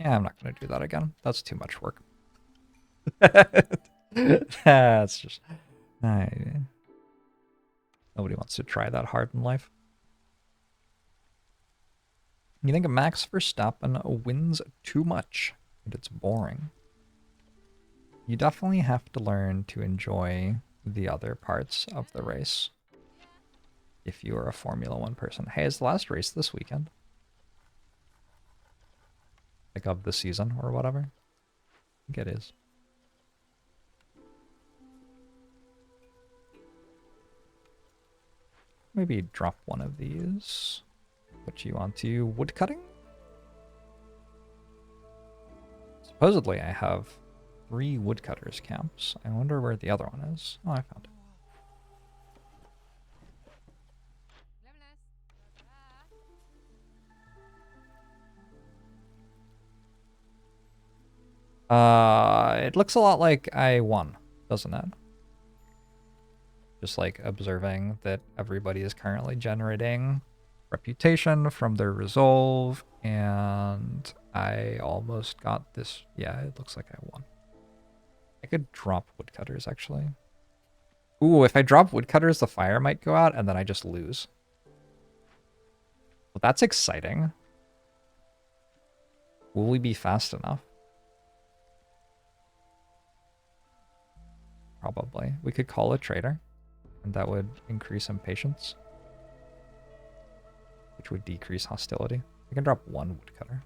Yeah, I'm not going to do that again. That's too much work. That's just... nobody wants to try that hard in life. You think Max Verstappen wins too much, and it's boring. You definitely have to learn to enjoy the other parts of the race if you are a Formula 1 person. Hey, it's the last race this weekend. Like of the season or whatever. I think it is. Maybe drop one of these. Put you onto woodcutting. Supposedly I have 3 woodcutters camps. I wonder where the other one is. Oh, I found it. It looks a lot like I won, doesn't it? Just like observing that everybody is currently generating reputation from their resolve, and I almost got this. Yeah, it looks like I won. I could drop woodcutters, actually. Ooh, if I drop woodcutters, the fire might go out, and then I just lose. Well, that's exciting. Will we be fast enough? Probably. We could call a trader, and that would increase impatience, which would decrease hostility. I can drop 1 woodcutter.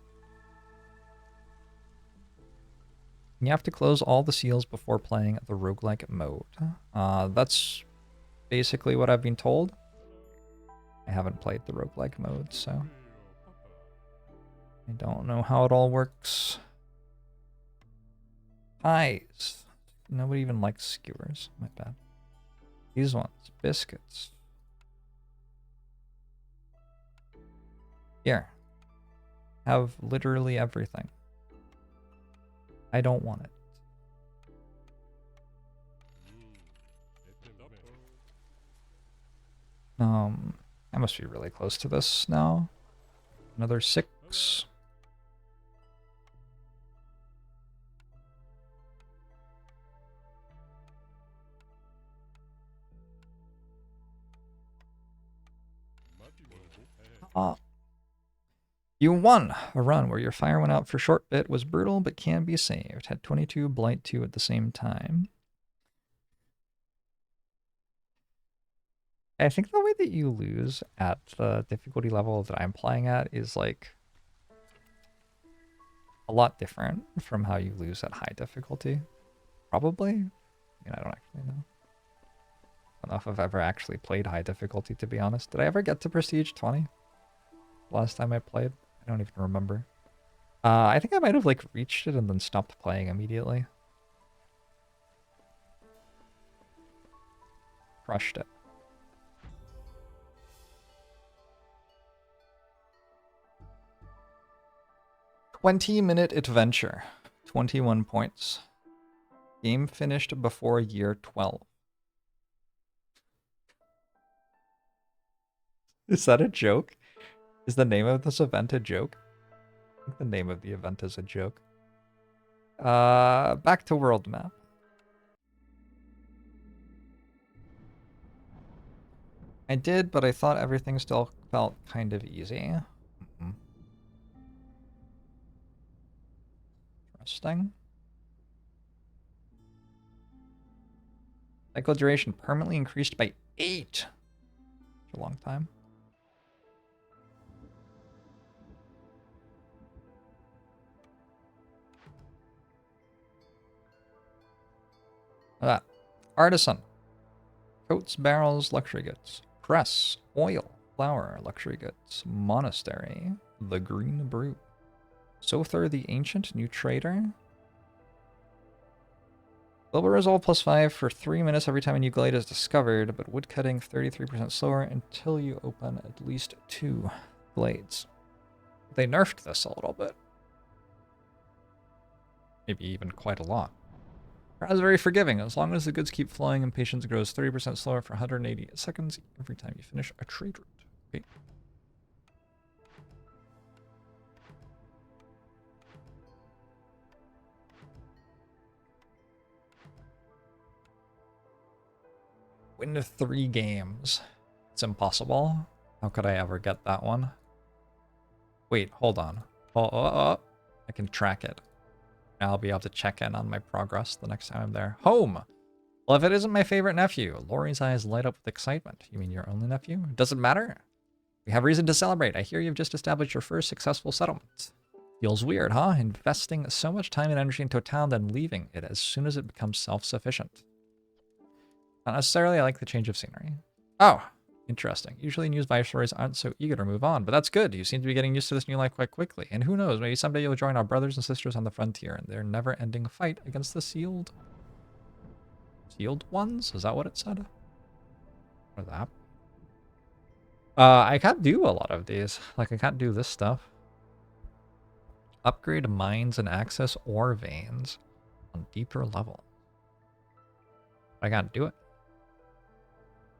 You have to close all the seals before playing the roguelike mode. That's basically what I've been told. I haven't played the roguelike mode, so I don't know how it all works. Pies. Nobody even likes skewers. My bad. These ones. Biscuits. Here. Have literally everything. I don't want it. I must be really close to this now. Another 6. You won a run where your fire went out for a short bit, was brutal, but can be saved. Had 22 Blight 2 at the same time. I think the way that you lose at the difficulty level that I'm playing at is like a lot different from how you lose at high difficulty. Probably. I mean, I don't actually know. I don't know if I've ever actually played high difficulty, to be honest. Did I ever get to Prestige 20? Last time I played? I don't even remember. I think I might have like reached it and then stopped playing immediately. Crushed it. "20-minute adventure. 21 points. Game finished before year 12. Is that a joke? Is the name of this event a joke? I think the name of the event is a joke. Back to world map. I did, but I thought everything still felt kind of easy. Interesting. Cycle duration permanently increased by 8. For a long time. That. Artisan. Coats, barrels, luxury goods. Press, oil, flour, luxury goods. Monastery, the green brew. Sother the ancient, new trader. Global resolve +5 for 3 minutes every time a new glade is discovered, but woodcutting 33% slower until you open at least 2 glades. They nerfed this a little bit. Maybe even quite a lot. It's very forgiving. As long as the goods keep flowing and patience grows 30% slower for 180 seconds every time you finish a trade route. Okay. Win 3 games. It's impossible. How could I ever get that one? Wait, hold on. Oh. I can track it. I'll be able to check in on my progress the next time I'm there. Home! Well, if it isn't my favorite nephew, Lori's eyes light up with excitement. You mean your only nephew? Doesn't matter. We have reason to celebrate. I hear you've just established your first successful settlement. Feels weird, huh? Investing so much time and energy into a town, then leaving it as soon as it becomes self-sufficient. Not necessarily. I like the change of scenery. Oh, interesting. Usually news viceroys aren't so eager to move on, but that's good. You seem to be getting used to this new life quite quickly. And who knows, maybe someday you'll join our brothers and sisters on the frontier in their never-ending fight against the sealed ones? Is that what it said? Or that? I can't do a lot of these. Like, I can't do this stuff. Upgrade mines and access ore veins on deeper level. I can't do it.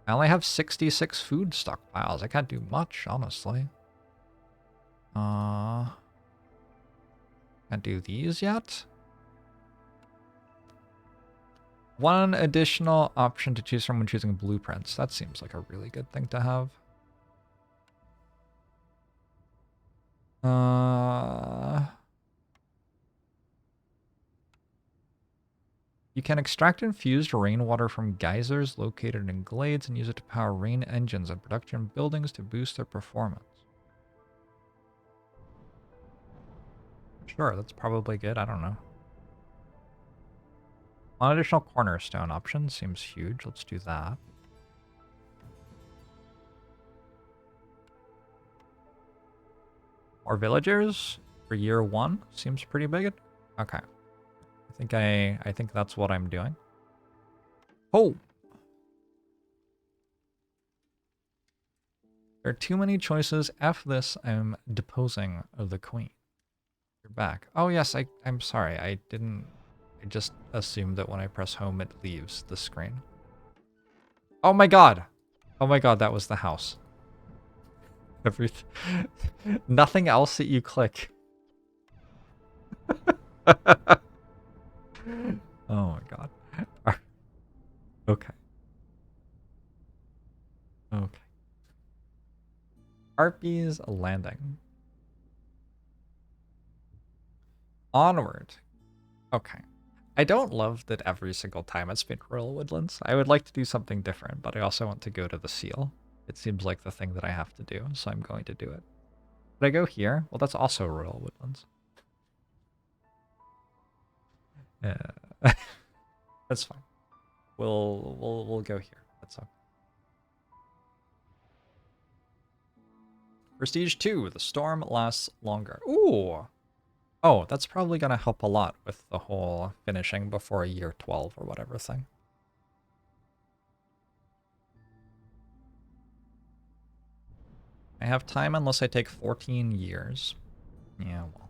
I only have 66 food stockpiles. I can't do much, honestly. Can't do these yet. One additional option to choose from when choosing blueprints. That seems like a really good thing to have. You can extract infused rainwater from geysers located in glades and use it to power rain engines and production buildings to boost their performance. Sure, that's probably good. I don't know. One additional cornerstone option seems huge. Let's do that. More villagers for year 1 seems pretty big. Okay. I think that's what I'm doing. Oh! There are too many choices. F this, I'm deposing of the queen. You're back. Oh yes, I'm sorry. I just assumed that when I press home it leaves the screen. Oh my god! Oh my god, that was the house. Nothing else that you click. Oh my god. Okay. Okay. Harpy's Landing. Onward. Okay. I don't love that every single time it's been Royal Woodlands. I would like to do something different, but I also want to go to the seal. It seems like the thing that I have to do, so I'm going to do it. Did I go here? Well, that's also Royal Woodlands. Yeah. That's fine. We'll go here. That's okay. Prestige 2, the storm lasts longer. Ooh. Oh, that's probably gonna help a lot with the whole finishing before year 12 or whatever thing. I have time unless I take 14 years. Yeah, well.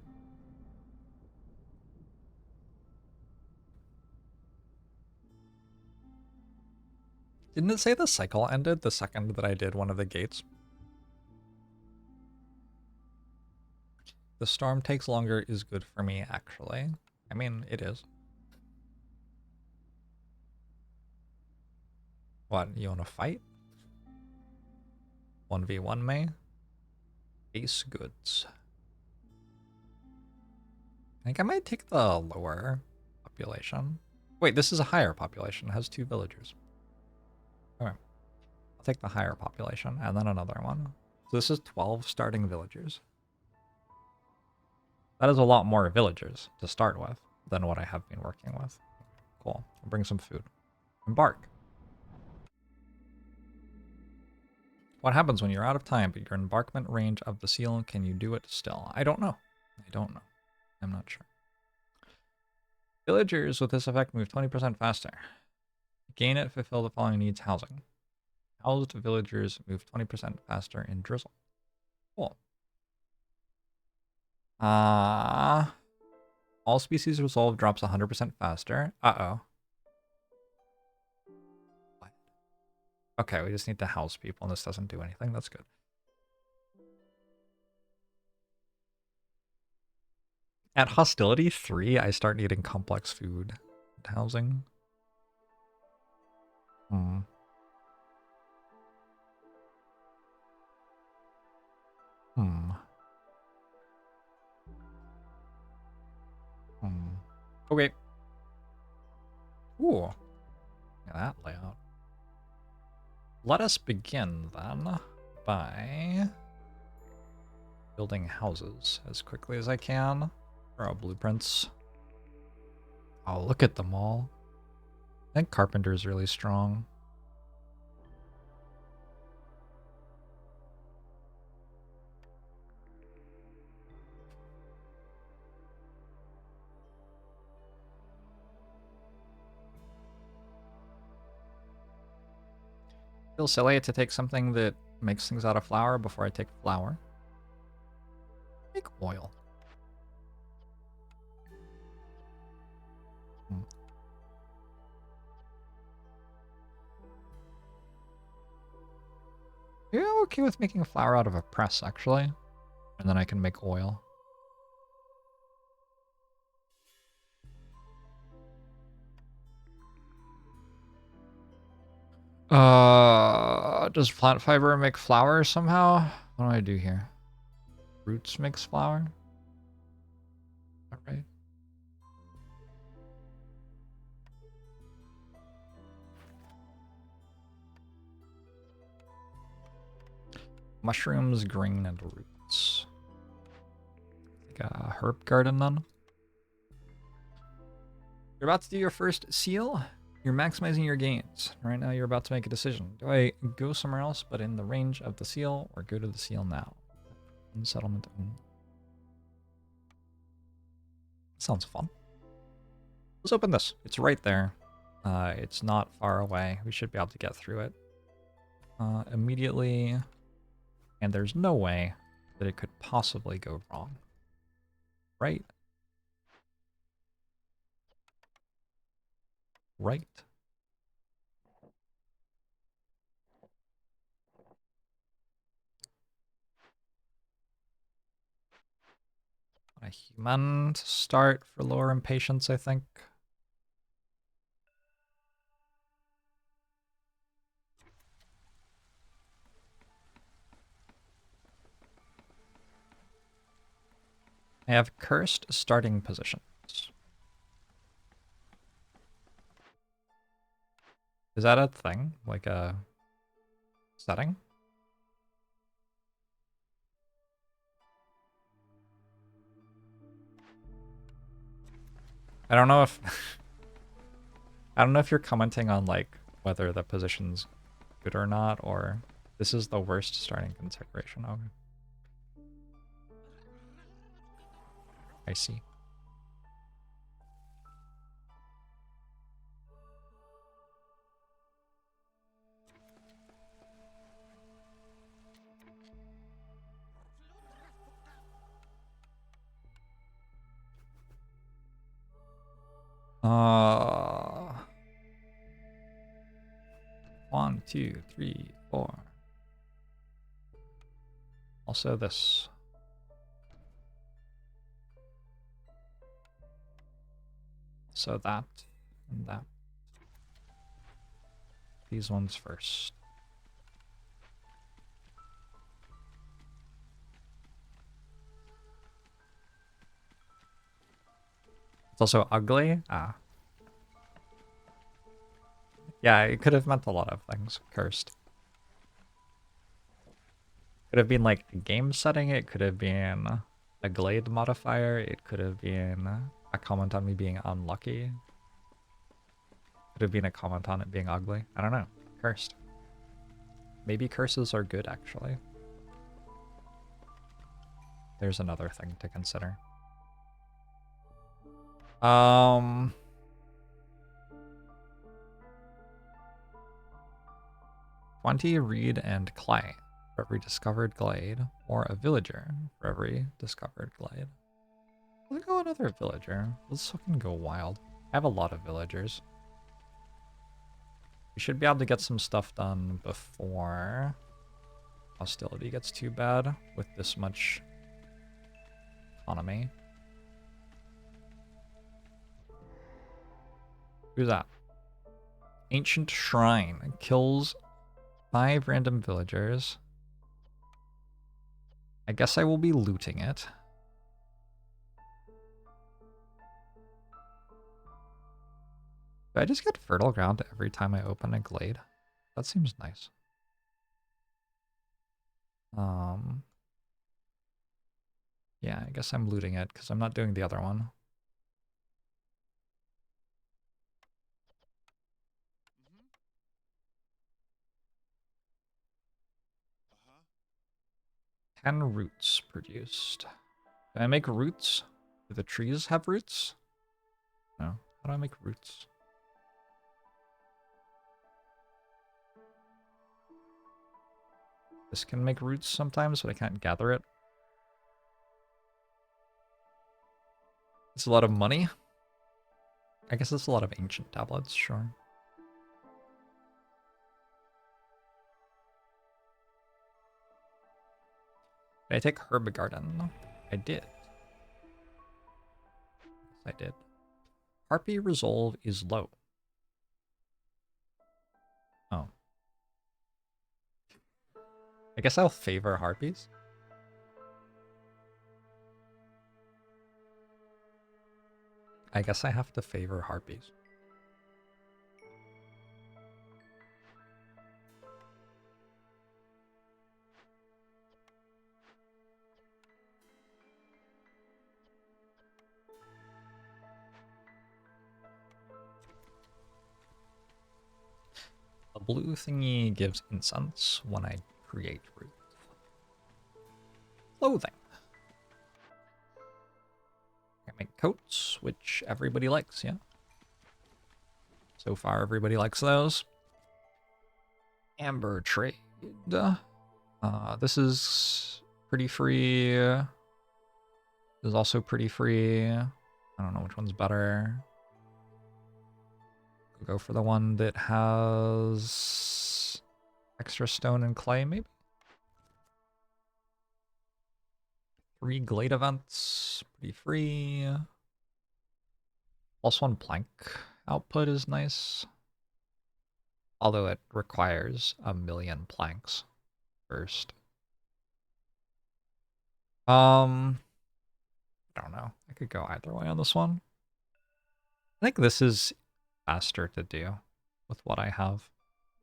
Didn't it say the cycle ended the second that I did one of the gates? The storm takes longer is good for me, actually. I mean, it is. What, you want to fight? 1v1 me. Base goods. I think I might take the lower population. Wait, this is a higher population. It has 2 villagers. Okay. I'll take the higher population and then another one. So this is 12 starting villagers. That is a lot more villagers to start with than what I have been working with. Cool. I'll bring some food. Embark. What happens when you're out of time, but your embarkment range of the seal, can you do it still? I don't know. I don't know. I'm not sure. Villagers with this effect move 20% faster. Gain it, fulfill the following needs: housing. Housed villagers move 20% faster in drizzle. Cool. All species resolve drops 100% faster. Uh-oh. What? Okay, we just need to house people, and this doesn't do anything. That's good. At hostility 3, I start needing complex food and housing. Hmm. Hmm. Hmm. Okay. Ooh. Look at that layout. Let us begin then by building houses as quickly as I can. Draw blueprints. Oh, look at them all. I think carpenter's really strong. Feels silly to take something that makes things out of flour before I take flour. Make oil. Hmm. Yeah, okay with making flour out of a press, actually. And then I can make oil. Does plant fiber make flour somehow? What do I do here? Roots makes flour? Alright. Mushrooms, green, and roots. Like a herb garden then. You're about to do your first seal. You're maximizing your gains. Right now you're about to make a decision. Do I go somewhere else but in the range of the seal, or go to the seal now? Settlement. Sounds fun. Let's open this. It's right there. It's not far away. We should be able to get through it immediately. And there's no way that it could possibly go wrong. Right? Right. A human to start for lower impatience, I think. I have cursed starting positions. Is that a thing? Like a setting? I don't know if I don't know if you're commenting on like whether the position's good or not, or this is the worst starting configuration. Okay. I see. Uh 1, 2, 3, 4. Also this. So that and that. These ones first. It's also ugly. Ah. Yeah, it could have meant a lot of things. Cursed. Could have been like a game setting. It could have been a glade modifier. It could have been a comment on me being unlucky. Could have been a comment on it being ugly. I don't know. Cursed. Maybe curses are good, actually. There's another thing to consider. 20 reed and clay for every discovered glade, or a villager for every discovered glade. Let's go another villager. Let's fucking go wild. I have a lot of villagers. We should be able to get some stuff done before hostility gets too bad with this much economy. Who's that? Ancient Shrine kills 5 random villagers. I guess I will be looting it. Do I just get fertile ground every time I open a glade? That seems nice. Yeah, I guess I'm looting it because I'm not doing the other one. Mm-hmm. 10 roots produced. Can I make roots? Do the trees have roots? No. How do I make roots? This can make roots sometimes, but I can't gather it. It's a lot of money. I guess it's a lot of ancient tablets, sure. Did I take Herb Garden? I did. Yes, I did. Harpy resolve is low. Oh. I guess I'll favor harpies. I guess I have to favor harpies. The blue thingy gives incense when I create root. Clothing. I make coats, which everybody likes, yeah? So far, everybody likes those. Amber trade. This is pretty free. This is also pretty free. I don't know which one's better. We'll go for the one that has extra stone and clay, maybe? 3 glade events, pretty free. Plus 1 plank output is nice. Although it requires 1,000,000 planks first. I don't know. I could go either way on this one. I think this is faster to do with what I have.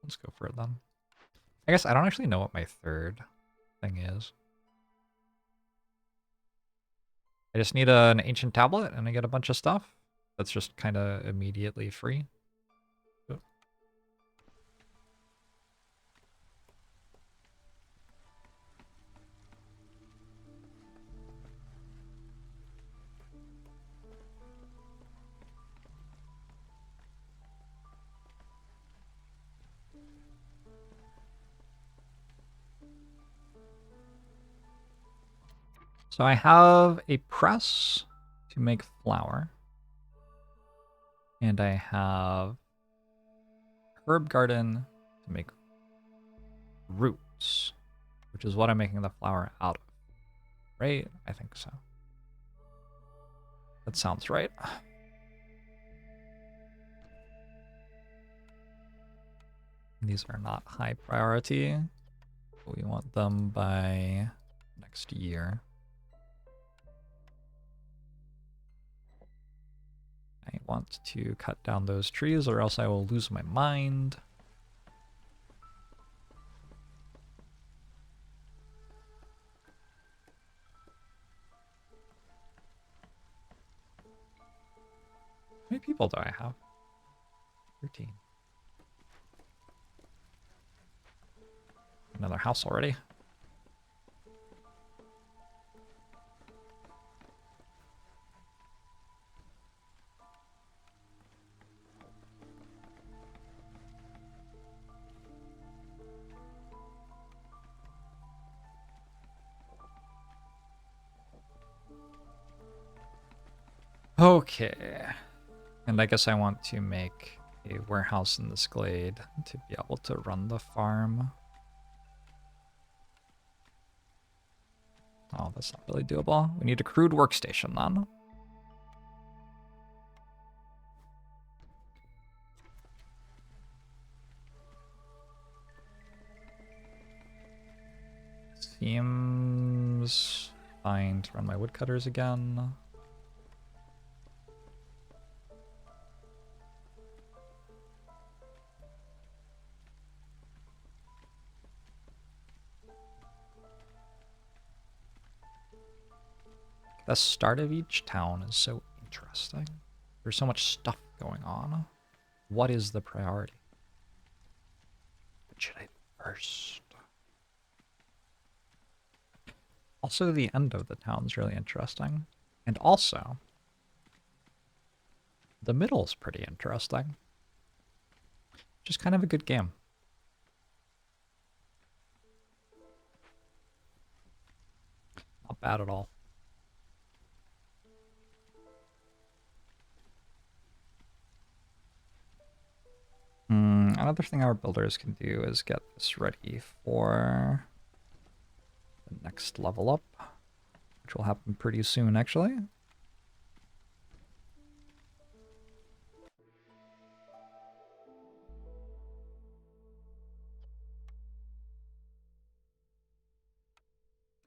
Let's go for it then. I guess I don't actually know what my third thing is. I just need an ancient tablet and I get a bunch of stuff. That's just kind of immediately free. So I have a press to make flour. And I have herb garden to make roots, which is what I'm making the flour out of. Right? I think so. That sounds right. These are not high priority. We want them by next year. want to cut down those trees or else I will lose my mind. How many people do I have? 13. Another house already. Okay. And I guess I want to make a warehouse in this glade to be able to run the farm. Oh, that's not really doable. We need a crude workstation then. Seems fine to run my woodcutters again. The start of each town is so interesting. There's so much stuff going on. What is the priority? What should I do first? Also, the end of the town's really interesting. And also, the middle's pretty interesting. Just kind of a good game. Not bad at all. Another thing our builders can do is get this ready for the next level up, which will happen pretty soon, actually.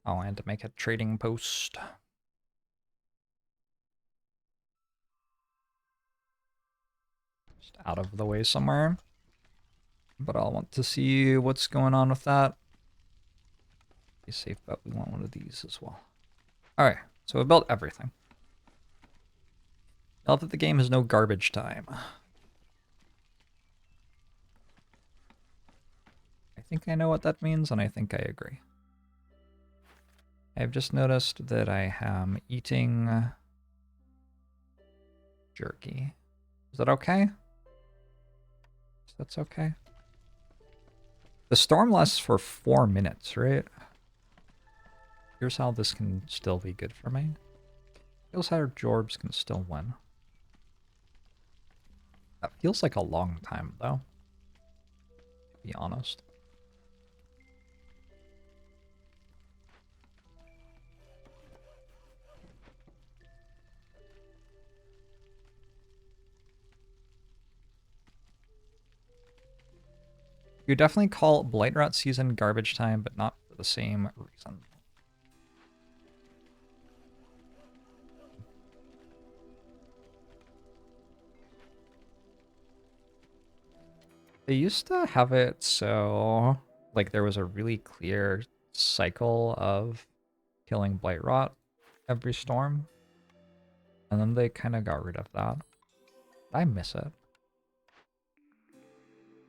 Oh, and to make a trading post. Just out of the way somewhere. But I'll want to see what's going on with that. Be safe bet we want one of these as well. Alright, so we built everything. Now that the game has no garbage time. I think I know what that means, and I think I agree. I've just noticed that I am eating jerky. Is that okay? That's okay. The storm lasts for 4 minutes, right? Here's how this can still be good for me. Feels how Jorbs can still win. That feels like a long time, though. To be honest. You definitely call Blight Rot season garbage time, but not for the same reason. They used to have it so, like, there was a really clear cycle of killing Blight Rot every storm. And then they kind of got rid of that. I miss it.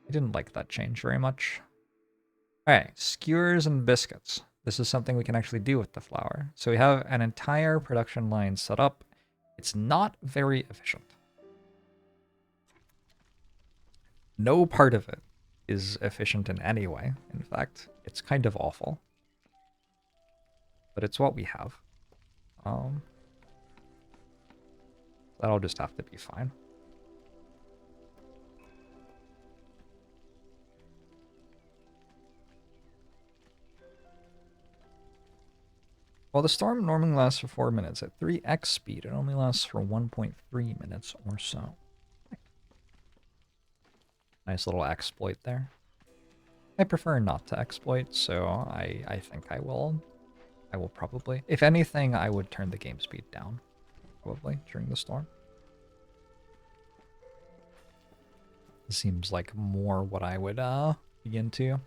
I didn't like that change very much. Alright, skewers and biscuits. This is something we can actually do with the flour. So we have an entire production line set up. It's not very efficient. No part of it is efficient in any way. In fact, it's kind of awful. But it's what we have. That'll just have to be fine. While the storm normally lasts for 4 minutes, at 3x speed, it only lasts for 1.3 minutes or so. Nice little exploit there. I prefer not to exploit, so I think I will probably. If anything, I would turn the game speed down, probably, during the storm. This seems like more what I would be into.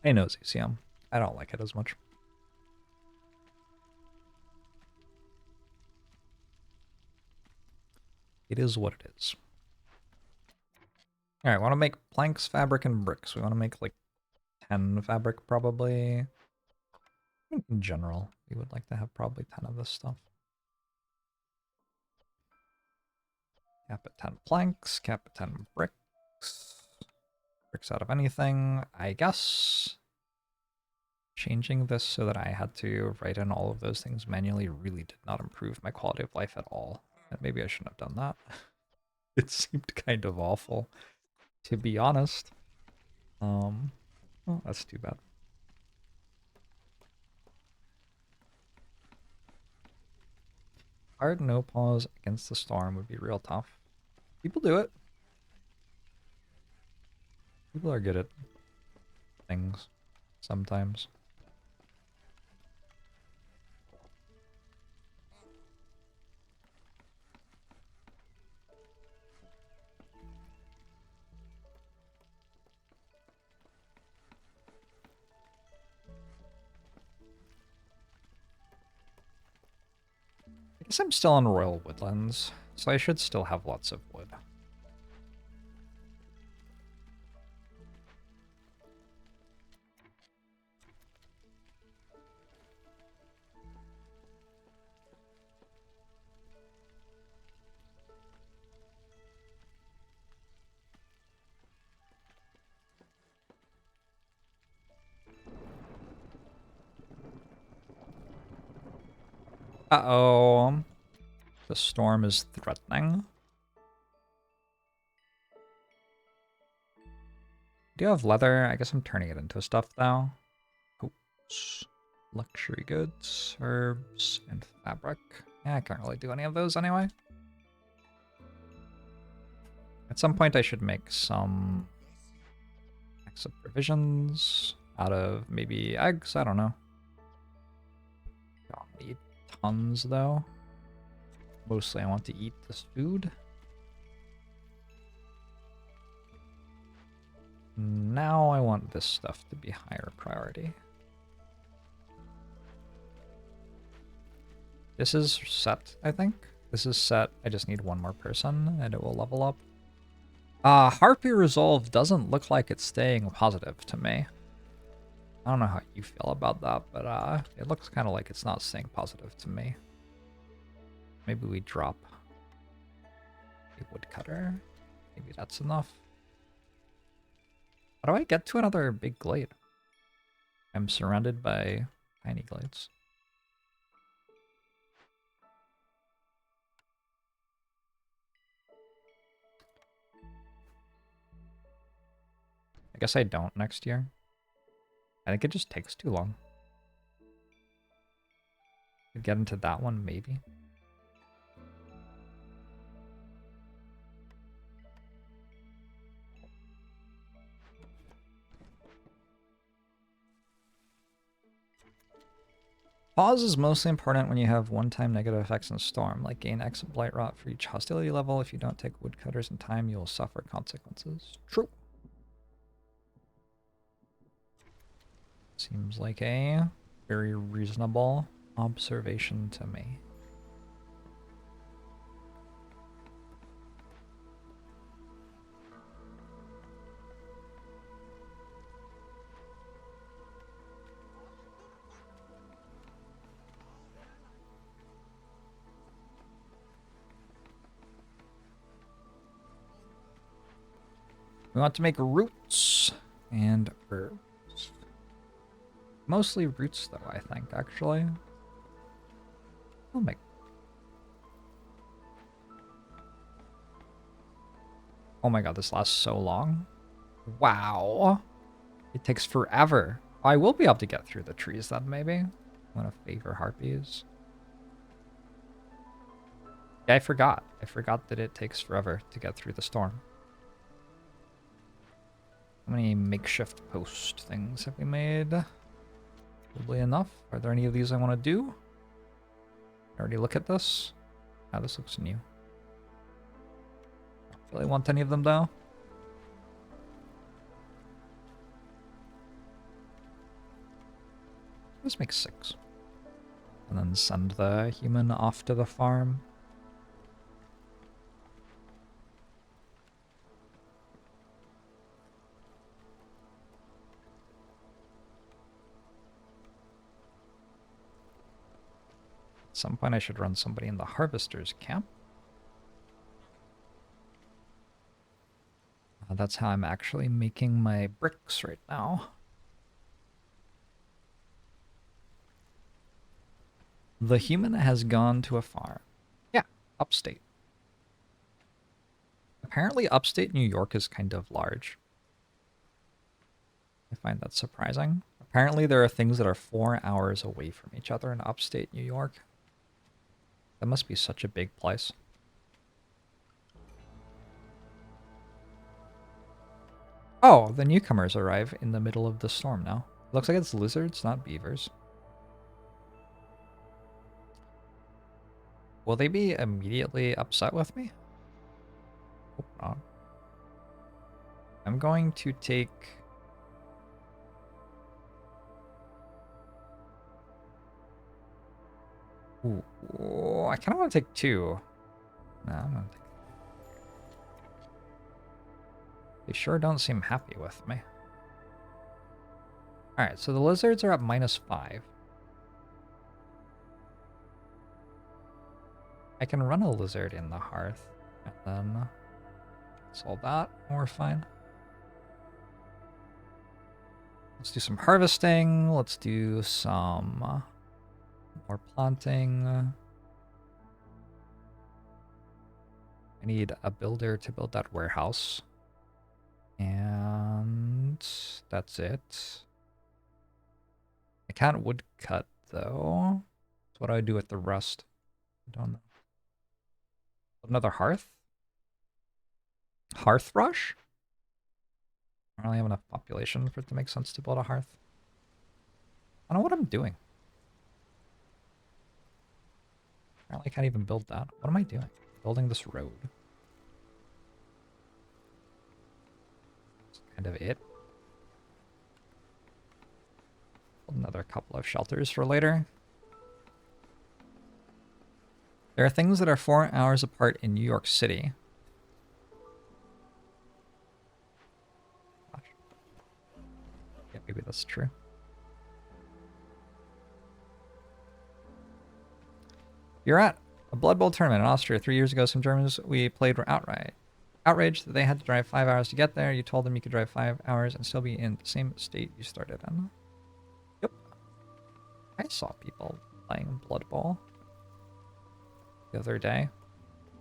I know ZCM. I don't like it as much. It is what it is. Alright, want to make planks, fabric, and bricks. We want to make like 10 fabric probably. In general, we would like to have probably 10 of this stuff. Cap at 10 planks, cap at 10 bricks. Bricks out of anything, I guess. Changing this so that I had to write in all of those things manually really did not improve my quality of life at all. And maybe I shouldn't have done that. It seemed kind of awful, to be honest. Well, that's too bad. Hard no pause against the storm would be real tough. People do it. People are good at things sometimes. I guess I'm still on Royal Woodlands, so I should still have lots of wood. Uh-oh. The storm is threatening. Do you have leather? I guess I'm turning it into stuff though. Oops. Luxury goods, herbs, and fabric. Yeah, I can't really do any of those anyway. At some point I should make some extra provisions out of maybe eggs, I don't know. Don't need tons though. Mostly I want to eat this food. Now I want this stuff to be higher priority. This is set, I think. This is set. I just need one more person and it will level up. Harpy Resolve doesn't look like it's staying positive to me. I don't know how you feel about that, but it looks kind of like it's not staying positive to me. Maybe we drop a woodcutter. Maybe that's enough. How do I get to another big glade? I'm surrounded by tiny glades. I guess I don't next year. I think it just takes too long. Could get into that one, maybe. Pause is mostly important when you have one-time negative effects in Storm, like gain X Blight Rot for each hostility level. If you don't take woodcutters in time, you will suffer consequences. True. Seems like a very reasonable observation to me. We want to make roots and herbs. Mostly roots, though, I think, actually. I'll make... Oh my god, this lasts so long. Wow. It takes forever. I will be able to get through the trees, then, maybe. I'm gonna favor harpies. Yeah, I forgot. I forgot that it takes forever to get through the storm. How many makeshift post things have we made? Probably enough. Are there any of these I want to do? Already look at this. Ah, this looks new. Don't really want any of them though. Let's make 6. And then send the human off to the farm. At some point I should run somebody in the harvester's camp. That's how I'm actually making my bricks right now. The human has gone to a farm. Yeah, upstate. Apparently upstate New York is kind of large. I find that surprising. Apparently there are things that are 4 hours away from each other in upstate New York. That must be such a big place. Oh, the newcomers arrive in the middle of the storm now. Looks like it's lizards, not beavers. Will they be immediately upset with me? Hope not. I'm going to take... Ooh, I kind of want to take 2. No, I'm gonna take... They sure don't seem happy with me. Alright, so the lizards are at -5. I can run a lizard in the hearth, and then solve that, and we're fine. Let's do some harvesting. Let's do some more planting. I need a builder to build that warehouse. And that's it. I can't woodcut, though. So what do I do with the rest? I don't know. Another hearth? Hearth rush? I don't really have enough population for it to make sense to build a hearth. I don't know what I'm doing. Apparently I can't even build that. What am I doing? Building this road. That's kind of it. Another couple of shelters for later. There are things that are 4 hours apart in New York City. Gosh. Yeah, maybe that's true. You're at a Blood Bowl tournament in Austria 3 years ago. Some Germans we played were outraged that they had to drive 5 hours to get there. You told them you could drive 5 hours and still be in the same state you started in. Yep. I saw people playing Blood Bowl the other day.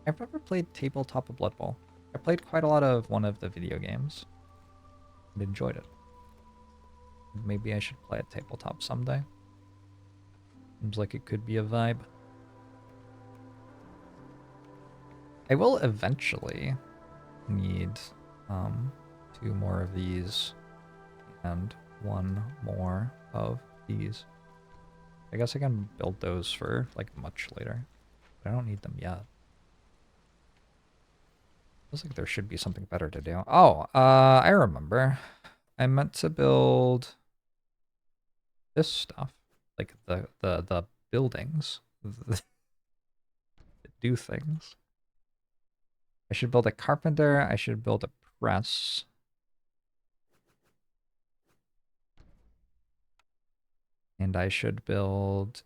I've never played tabletop of Blood Bowl. I played quite a lot of one of the video games and enjoyed it. Maybe I should play a tabletop someday. Seems like it could be a vibe. I will eventually need 2 more of these and 1 more of these. I guess I can build those for like much later, but I don't need them yet. Feels like there should be something better to do. Oh, I remember. I meant to build this stuff, like the buildings that do things. I should build a carpenter. I should build a press. And I should build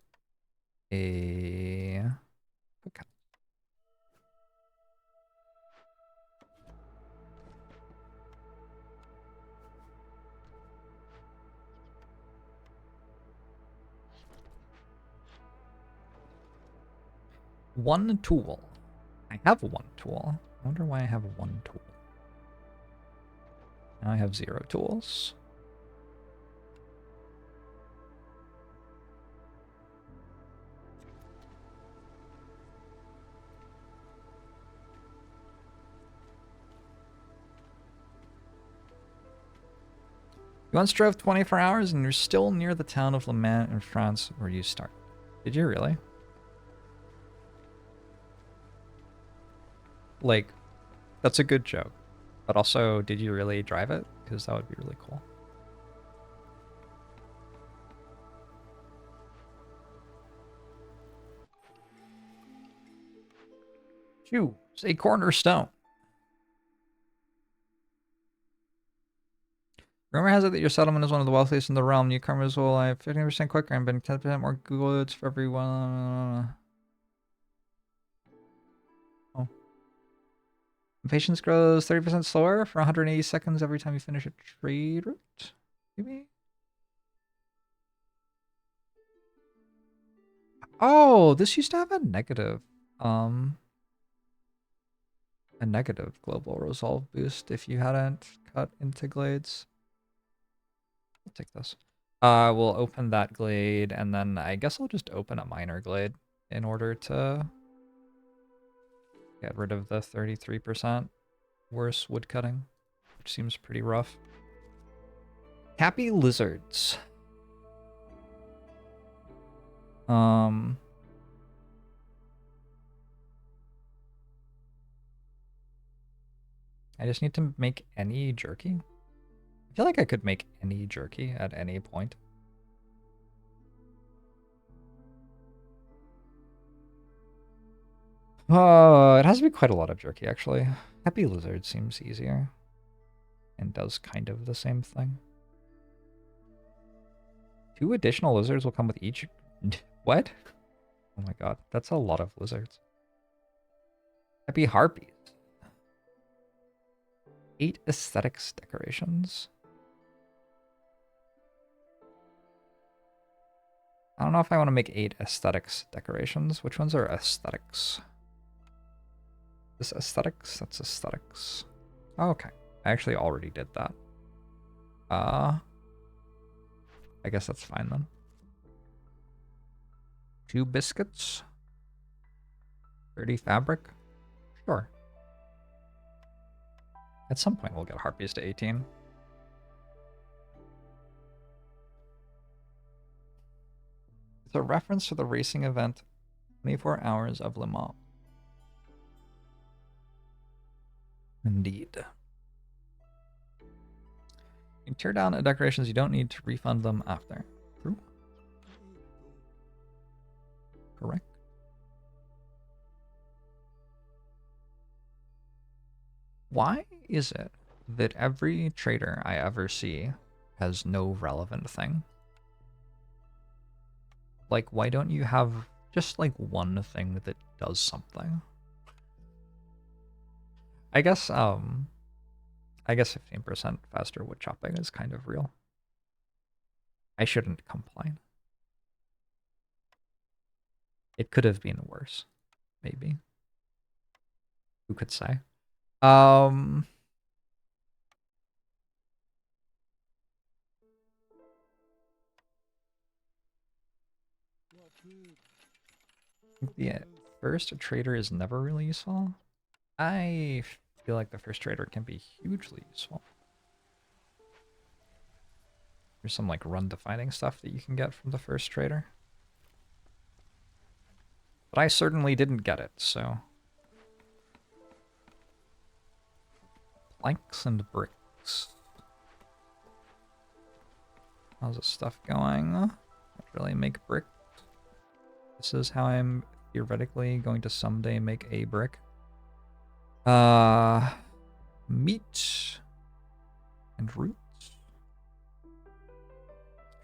a cookhouse. One tool. I have 1 tool. I wonder why I have 1 tool. Now I have 0 tools. You once drove 24 hours and you're still near the town of Le Mans in France where you start. Did you really? Like, that's a good joke. But also, did you really drive it? Because that would be really cool. Choose a cornerstone. Rumor has it that your settlement is one of the wealthiest in the realm. Newcomers will have 15% quicker and been 10% more goods for everyone. Oh. Impatience grows 30% slower for 180 seconds every time you finish a trade route. Maybe? Oh, this used to have a negative global resolve boost if you hadn't cut into glades. I'll take this. We'll open that glade, and then I guess I'll just open a minor glade in order to get rid of the 33% worse woodcutting, which seems pretty rough. Happy lizards. I just need to make any jerky. I feel like I could make any jerky at any point. Oh, it has to be quite a lot of jerky, actually. Happy lizard seems easier. And does kind of the same thing. 2 additional lizards will come with each... What? Oh my god, that's a lot of lizards. Happy harpies. 8 aesthetics decorations. I don't know if I want to make 8 aesthetics decorations. Which ones are aesthetics? This aesthetics? That's aesthetics. Oh, okay. I actually already did that. I guess that's fine then. 2 biscuits. 30 fabric. Sure. At some point we'll get harpies to 18. It's a reference to the racing event 24 Hours of Le Mans. Indeed. You can tear down decorations you don't need to refund them after. True. Correct. Why is it that every trader I ever see has no relevant thing? Like, why don't you have just like one thing that does something? I guess 15% faster wood chopping is kind of real. I shouldn't complain. It could have been worse, maybe. Who could say? The first trader is never really useful. I feel like the first trader can be hugely useful. There's some like run defining stuff that you can get from the first trader. But I certainly didn't get it, so. Planks and bricks. How's this stuff going? Not really make brick. This is how I'm theoretically going to someday make a brick. Meat and roots.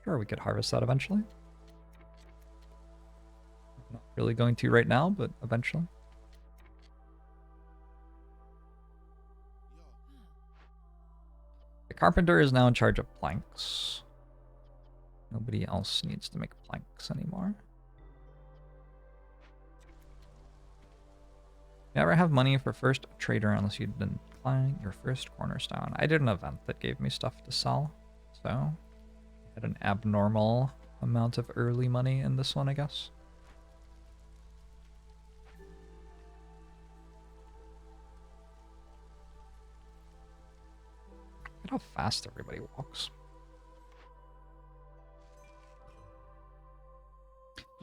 Sure, we could harvest that eventually. Not really going to right now, but eventually. The carpenter is now in charge of planks. Nobody else needs to make planks anymore. You never have money for first trader unless you didn't climb your first cornerstone. I did an event that gave me stuff to sell, so I had an abnormal amount of early money in this one, I guess. Look at how fast everybody walks.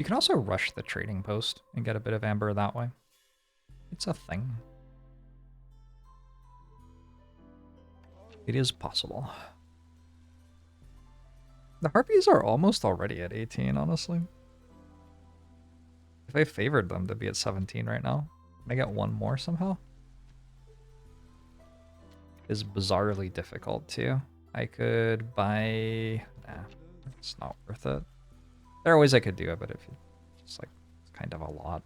You can also rush the trading post and get a bit of amber that way. It's a thing. It is possible. The harpies are almost already at 18, honestly. If I favored them to be at 17 right now, can I get one more somehow? Is bizarrely difficult too. I could buy... Nah, it's not worth it. There are ways I could do it, but if it's like, it's kind of a lot.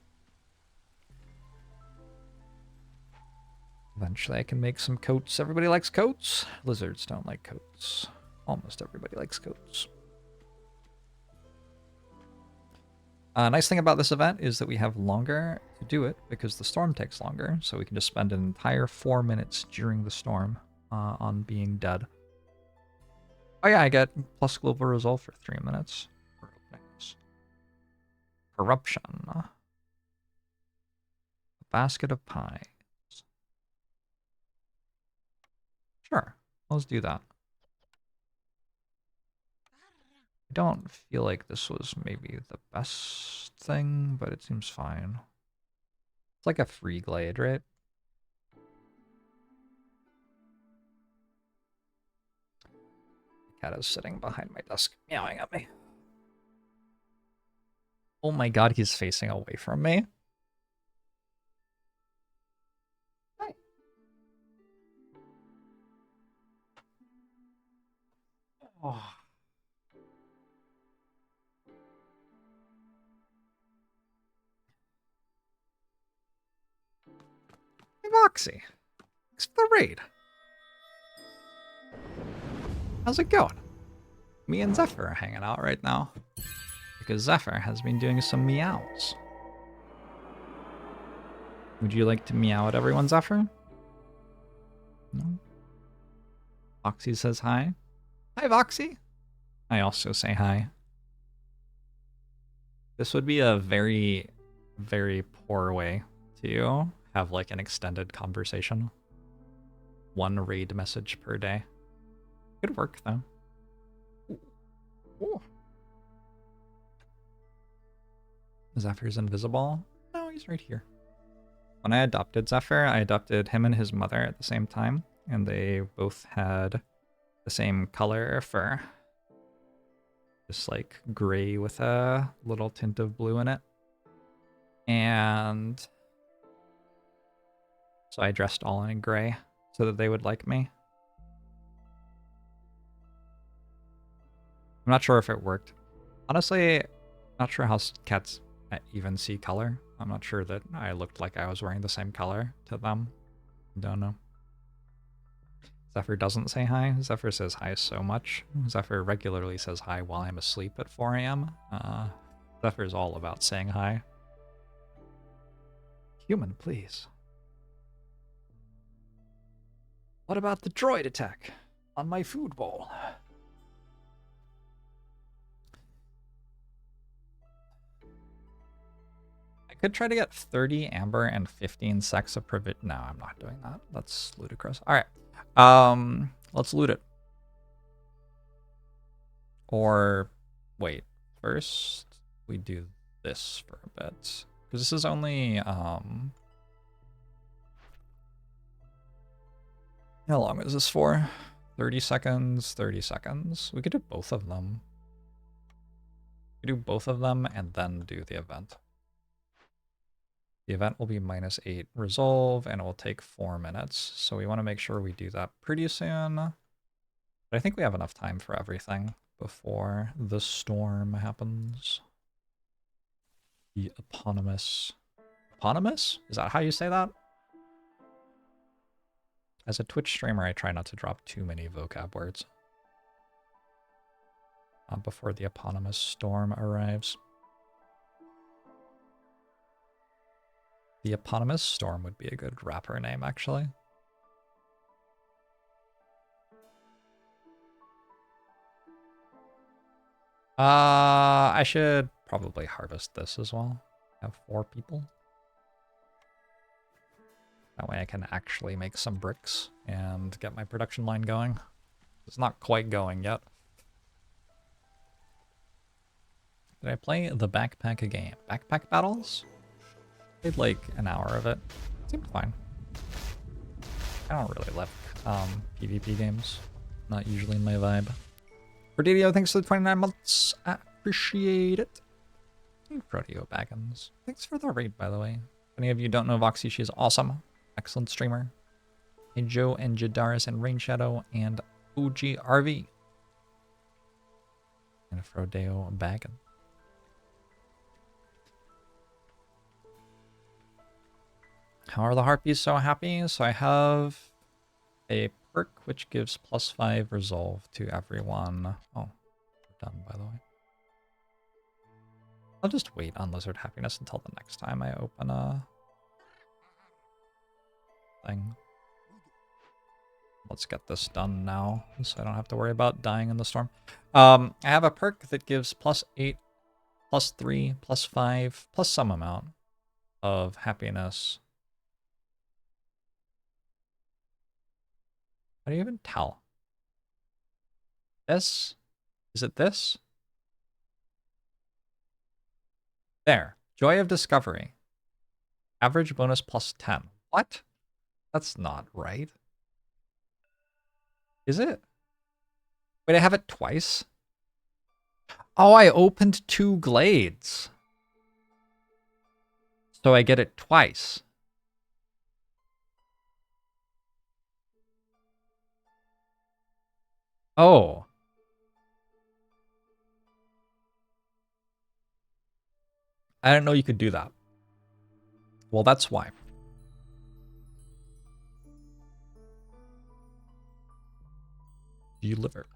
Eventually I can make some coats. Everybody likes coats. Lizards don't like coats. Almost everybody likes coats. Nice thing about this event is that we have longer to do it because the storm takes longer, so we can just spend an entire 4 minutes during the storm on being dead. Oh yeah, I get plus global resolve for 3 minutes for openings. Corruption. A basket of pies. Sure, let's do that. I don't feel like this was maybe the best thing, but it seems fine. It's like a free glade, right? The cat is sitting behind my desk, meowing at me. Oh my god, he's facing away from me. Hi. Oh. Hey, Moxie. Thanks for the raid. How's it going? Me and Zephyr are hanging out right now. Because Zephyr has been doing some meows. Would you like to meow at everyone, Zephyr? No? Voxy says hi. Hi, Voxy. I also say hi. This would be a very, very poor way to have like an extended conversation. One raid message per day. Could work though. Ooh. Zephyr's invisible? No, he's right here. When I adopted Zephyr, I adopted him and his mother at the same time, and they both had the same color fur. Just like gray with a little tint of blue in it. And so I dressed all in gray so that they would like me. I'm not sure if it worked. Honestly, not sure how cats even see color. I'm not sure that I looked like I was wearing the same color to them. Don't know. Zephyr doesn't say hi. Zephyr says hi so much. Zephyr regularly says hi while I'm asleep at 4 a.m. Zephyr's all about saying hi. Human, please. What about the droid attack on my food bowl? I could try to get 30 amber and 15 sex of privilege. No, I'm not doing that. That's ludicrous. All right. Let's loot it. Or wait, first we do this for a bit. Because this is only how long is this for? 30 seconds, 30 seconds. We could do both of them. We do both of them and then do the event. The event will be -8 resolve and it will take 4 minutes. So we want to make sure we do that pretty soon. But I think we have enough time for everything before the storm happens. The eponymous. Eponymous? Is that how you say that? As a Twitch streamer, I try not to drop too many vocab words before the eponymous storm arrives. The eponymous storm would be a good rapper name, actually. I should probably harvest this as well. I have 4 people. That way I can actually make some bricks and get my production line going. It's not quite going yet. Did I play the backpack game? Backpack battles? Played like an hour of it. Seemed fine. I don't really love PvP games. Not usually my vibe. Prodio, thanks for the 29 months. I appreciate it. Hey, Prodio Baggins. Thanks for the raid, by the way. If any of you don't know Voxy, she's awesome. Excellent streamer. Hey, Joe and Jadaris and Rain Shadow and OG RV. And Frodeo Baggins. How are the Harpies so happy? So I have a perk which gives +5 resolve to everyone. Oh, we're done, by the way. I'll just wait on Lizard Happiness until the next time I open a thing. Let's get this done now, so I don't have to worry about dying in the storm. I have a perk that gives +8, +3, +5, plus some amount of happiness. How do you even tell? This? Is it this? There. Joy of Discovery. Average bonus +10. What? That's not right. Is it? Wait, I have it twice? Oh, I opened 2 glades. So I get it twice. Oh. I didn't know you could do that. Well, that's why. Deliver.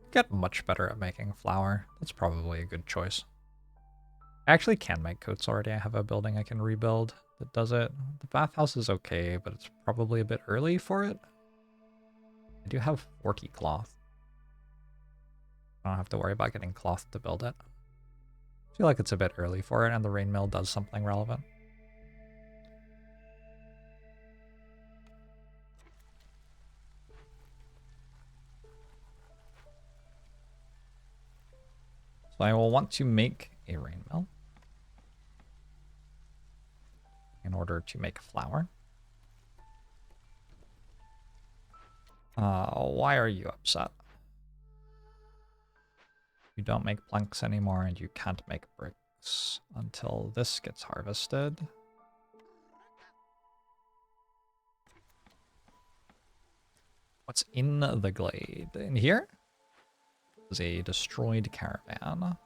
Get much better at making flour. That's probably a good choice. I actually can make coats already. I have a building I can rebuild that does it. The bathhouse is okay, but it's probably a bit early for it. I do have 40 cloth. I don't have to worry about getting cloth to build it. I feel like it's a bit early for it, and the rain mill does something relevant. So I will want to make a rain mill in order to make flour. Why are you upset? You don't make planks anymore, and you can't make bricks until this gets harvested. What's in the glade? In here is a destroyed caravan,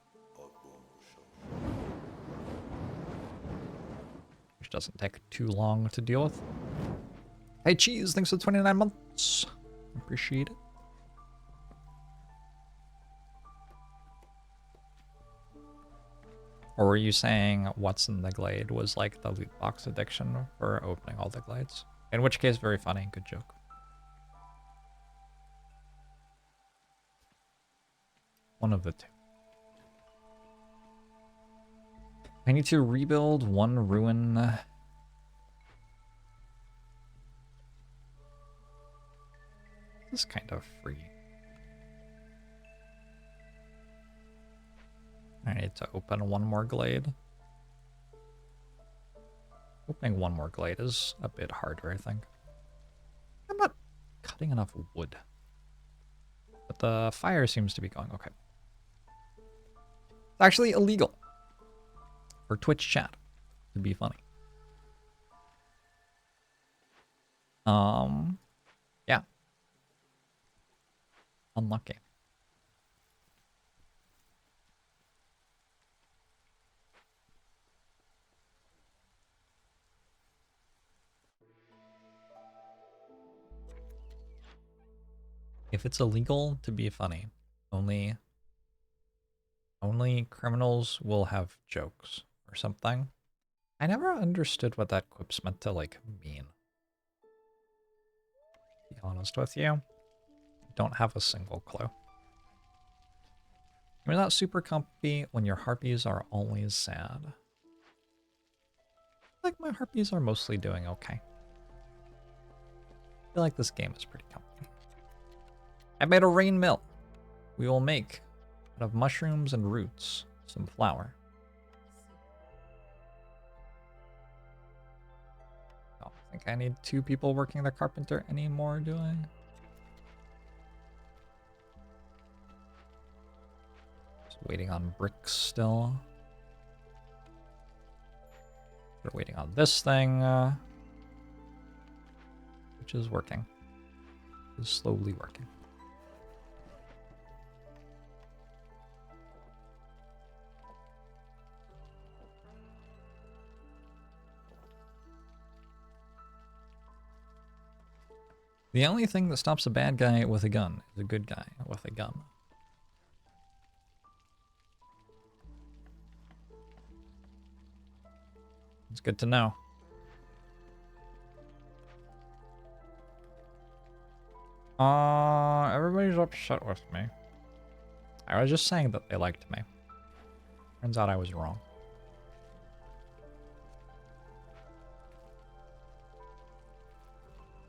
which doesn't take too long to deal with. Hey, Cheese, thanks for 29 months. Appreciate it. Or were you saying what's in the glade was like the loot box addiction for opening all the glades? In which case, very funny. Good joke. One of the two. I need to rebuild one ruin. This is kind of free. I need to open one more glade. Opening one more glade is a bit harder, I think. I'm not cutting enough wood. But the fire seems to be going okay. It's actually illegal for Twitch chat to be funny. Yeah. Unlucky. If it's illegal to be funny, only criminals will have jokes or something. I never understood what that quip's meant to like mean. To be honest with you, don't have a single clue. You're not super comfy when your harpies are always sad. Like my harpies are mostly doing okay. I feel like this game is pretty comfy. I made a rain mill. We will make, out of mushrooms and roots, some flour. I don't think I need 2 people working the carpenter anymore, do I? Just waiting on bricks still. We're waiting on this thing, which is working. It's slowly working. The only thing that stops a bad guy with a gun is a good guy with a gun. It's good to know. Everybody's upset with me. I was just saying that they liked me. Turns out I was wrong.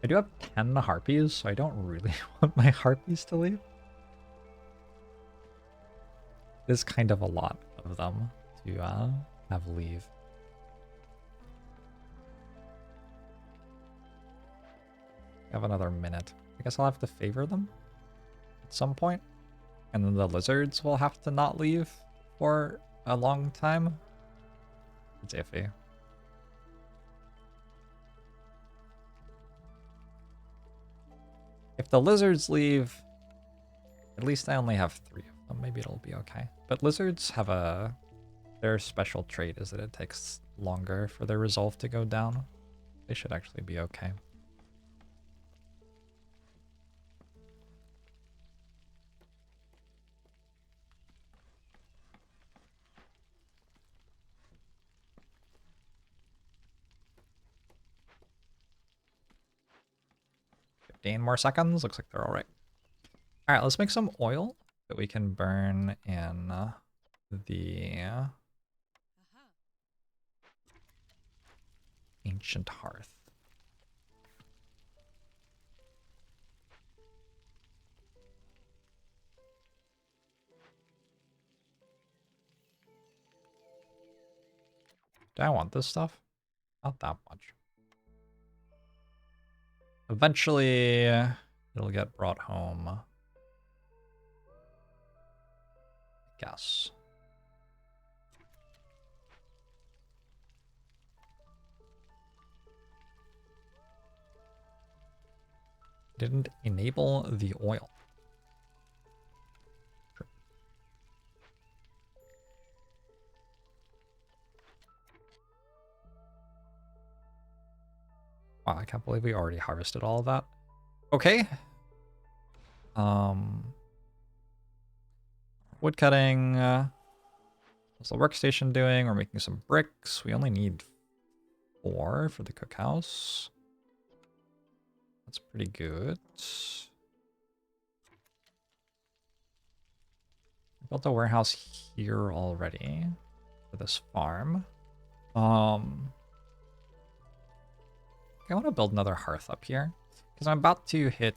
I do have 10 harpies, so I don't really want my harpies to leave. It's kind of a lot of them to have leave. I have another minute. I guess I'll have to favor them at some point. And then the lizards will have to not leave for a long time. It's iffy. If the lizards leave, at least I only have 3 of them. Maybe it'll be okay. But lizards have their special trait is that it takes longer for their resolve to go down. They should actually be okay. More seconds. Looks like they're all right. All right, let's make some oil that we can burn in the ancient hearth. Do I want this stuff? Not that much. Eventually, it'll get brought home. I guess. Didn't enable the oil. Wow, I can't believe we already harvested all of that. Okay. Wood cutting. What's the workstation doing? We're making some bricks. We only need 4 for the cookhouse. That's pretty good. I built a warehouse here already for this farm. I want to build another hearth up here because I'm about to hit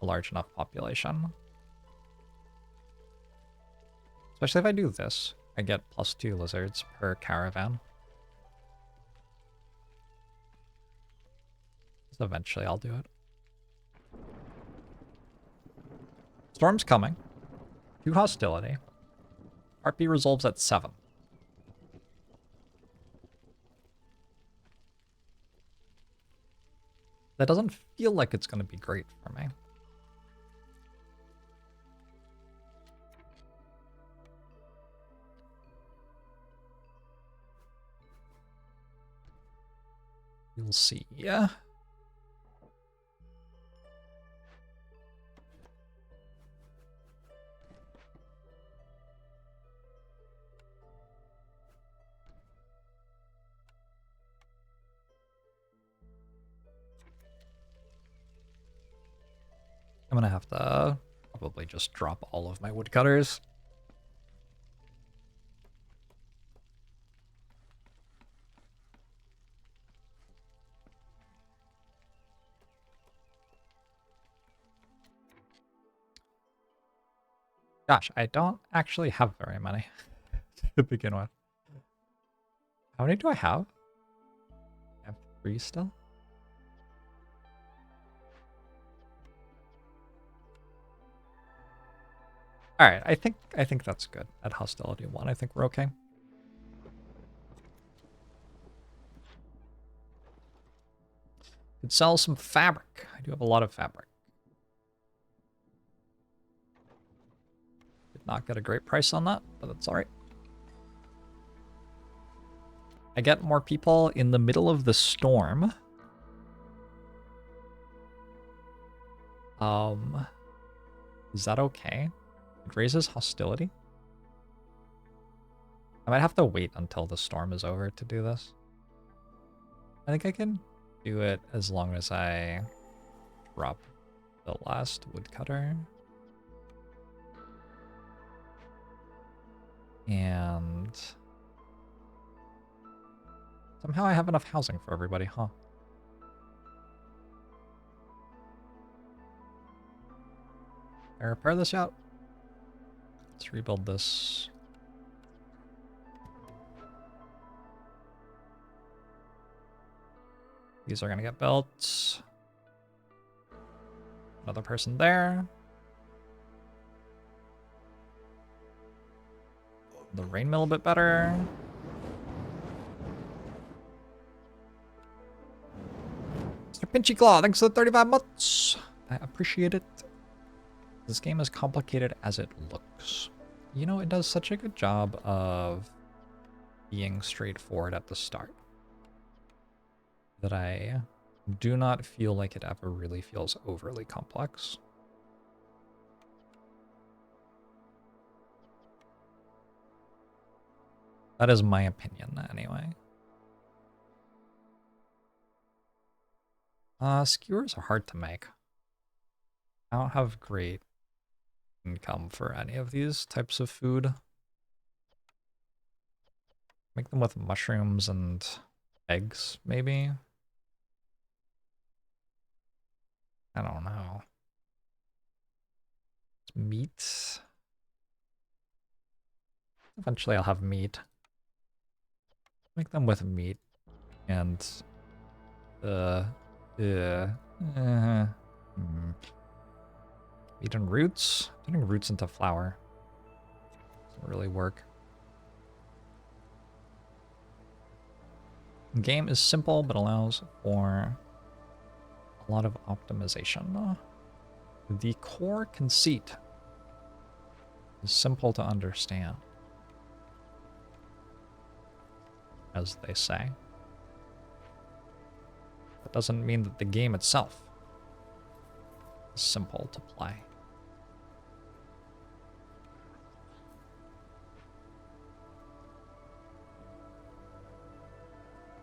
a large enough population. Especially if I do this, I get +2 lizards per caravan. So eventually I'll do it. Storm's coming. 2 hostility. Harpy resolves at 7. That doesn't feel like it's going to be great for me. We'll see. Yeah. I'm gonna have to probably just drop all of my woodcutters. Gosh, I don't actually have very many to begin with. How many do I have? I have 3 still? Alright, I think that's good. At hostility 1, I think we're okay. Could sell some fabric. I do have a lot of fabric. Did not get a great price on that, but that's alright. I get more people in the middle of the storm. Is that okay? It raises hostility. I might have to wait until the storm is over to do this. I think I can do it as long as I drop the last woodcutter. And somehow I have enough housing for everybody, huh? Can I repair this out? Let's rebuild this. These are gonna get built. Another person there. The rain mill a bit better. Mr. Pinchy Claw, thanks for the 35 months. I appreciate it. This game is complicated as it looks. You know, it does such a good job of being straightforward at the start that I do not feel like it ever really feels overly complex. That is my opinion, anyway. Skewers are hard to make. I don't have great income for any of these types of food. Make them with mushrooms and eggs, maybe? I don't know. Meat. Eventually I'll have meat. Make them with meat and Meat and roots? Turning roots into flour doesn't really work. The game is simple but allows for a lot of optimization. The core conceit is simple to understand, as they say. That doesn't mean that the game itself is simple to play.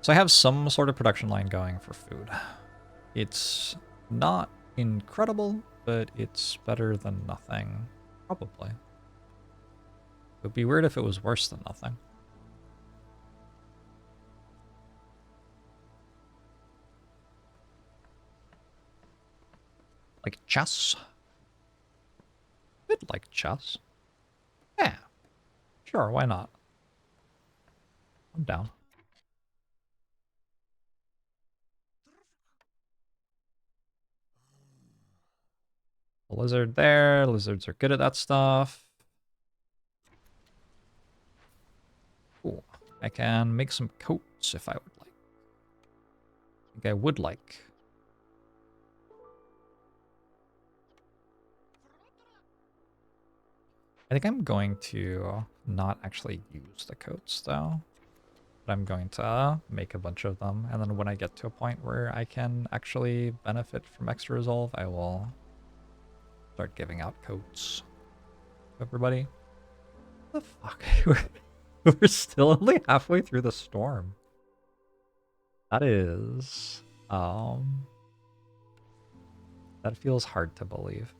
So I have some sort of production line going for food. It's not incredible, but it's better than nothing, probably. It would be weird if it was worse than nothing. Like chess? I'd like chess. Yeah. Sure, why not? I'm down. A lizard there. Lizards are good at that stuff. Cool. I can make some coats if I would like. I think I would like. I think I'm going to not actually use the coats though. But I'm going to make a bunch of them. And then when I get to a point where I can actually benefit from extra resolve, I will start giving out coats to everybody. What the fuck? We're still only halfway through the storm. That is, that feels hard to believe.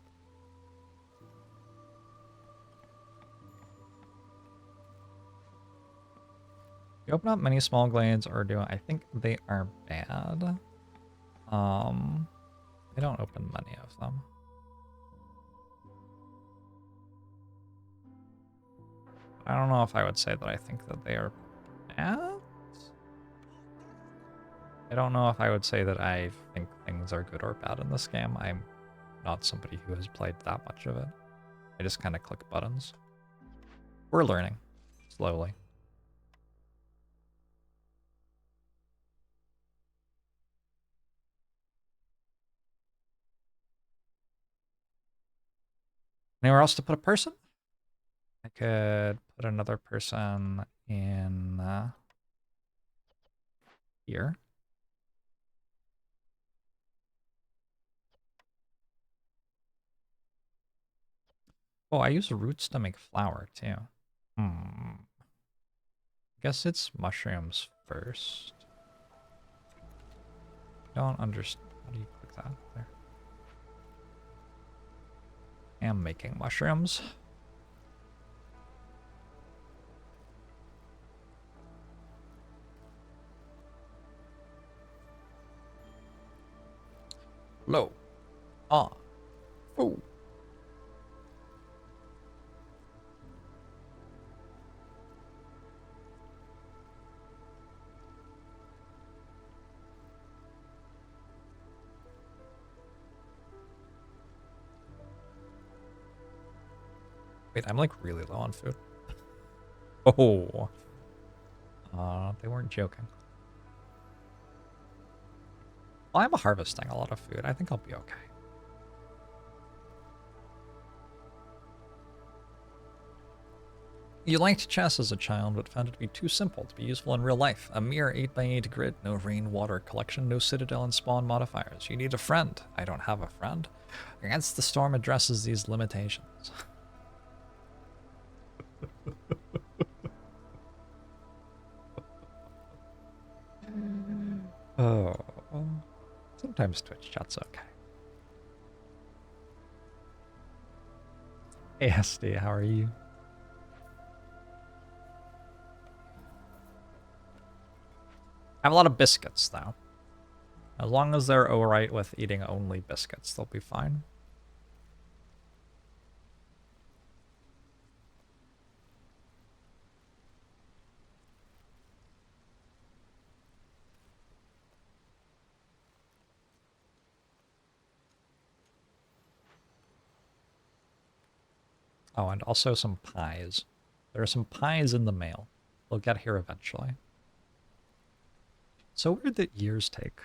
You open up many small glades or do I think they are bad. I don't open many of them. I don't know if I would say that I think that they are bad. I don't know if I would say that I think things are good or bad in this game. I'm not somebody who has played that much of it. I just kind of click buttons. We're learning slowly. Anywhere else to put a person? I could put another person in here. Oh, I use roots to make flour too. Hmm. Guess it's mushrooms first. Don't understand. How do you click that there? I am making mushrooms. Low. On. Oh. Wait, I'm like really low on food. Oh. They weren't joking. Well, I'm harvesting a lot of food. I think I'll be okay. You liked chess as a child, but found it to be too simple to be useful in real life. A mere 8x8 grid, no rainwater collection, no citadel and spawn modifiers. You need a friend. I don't have a friend. Against the Storm addresses these limitations. Oh. Sometimes Twitch chat's okay. Hey, SD, how are you? I have a lot of biscuits, though. As long as they're alright with eating only biscuits, they'll be fine. Oh, and also some pies. There are some pies in the mail. They'll get here eventually. So weird that years take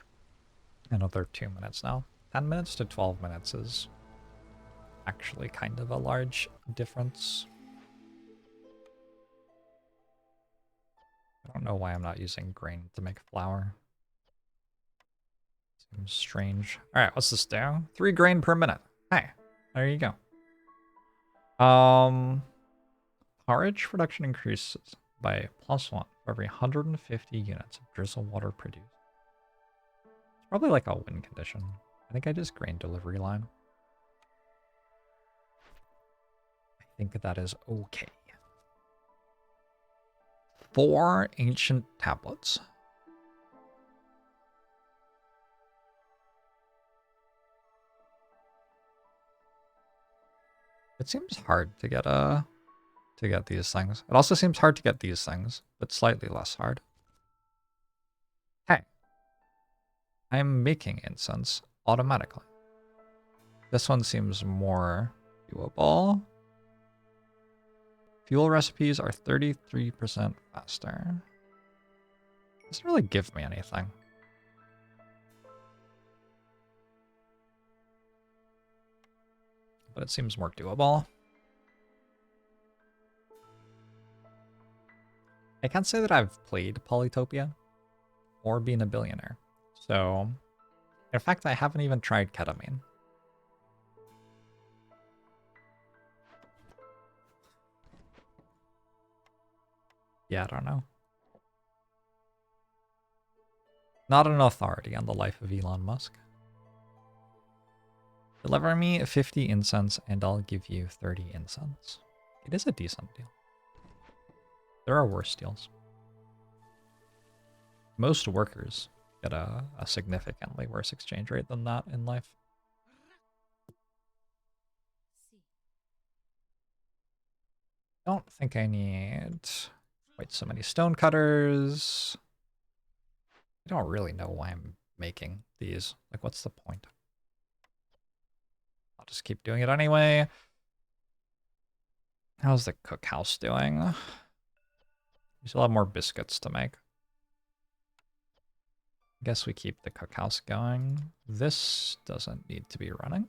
another 2 minutes now. 10 minutes to 12 minutes is actually kind of a large difference. I don't know why I'm not using grain to make flour. Seems strange. Alright, what's this do? 3 grain per minute. Hey, there you go. Porridge production increases by +1 for every 150 units of drizzle water produced. It's probably like a win condition. I think I just grain delivery line. I think that is okay. 4 ancient tablets. It seems hard to get these things. It also seems hard to get these things, but slightly less hard. Hey, I'm making incense automatically. This one seems more doable. Fuel recipes are 33% faster. Doesn't really give me anything. But it seems more doable. I can't say that I've played Polytopia or been a billionaire. So, in fact, I haven't even tried ketamine. Yeah, I don't know. Not an authority on the life of Elon Musk. Deliver me 50 incense and I'll give you 30 incense. It is a decent deal. There are worse deals. Most workers get a significantly worse exchange rate than that in life. Don't think I need quite so many stone cutters. I don't really know why I'm making these. Like, what's the point? I'll just keep doing it anyway. How's the cookhouse doing? We still have more biscuits to make. Guess we keep the cookhouse going. This doesn't need to be running.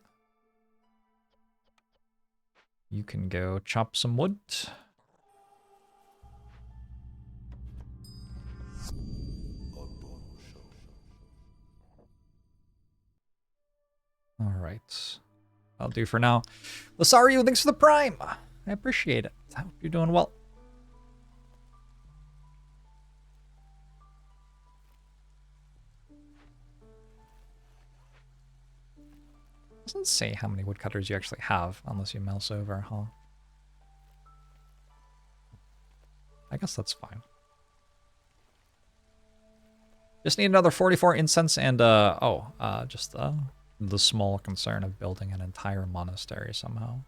You can go chop some wood. All right. I'll do for now. Lasario, thanks for the prime. I appreciate it. I hope you're doing well. Doesn't say how many woodcutters you actually have unless you mouse over, huh? I guess that's fine. Just need another 44 incense and just the small concern of building an entire monastery somehow.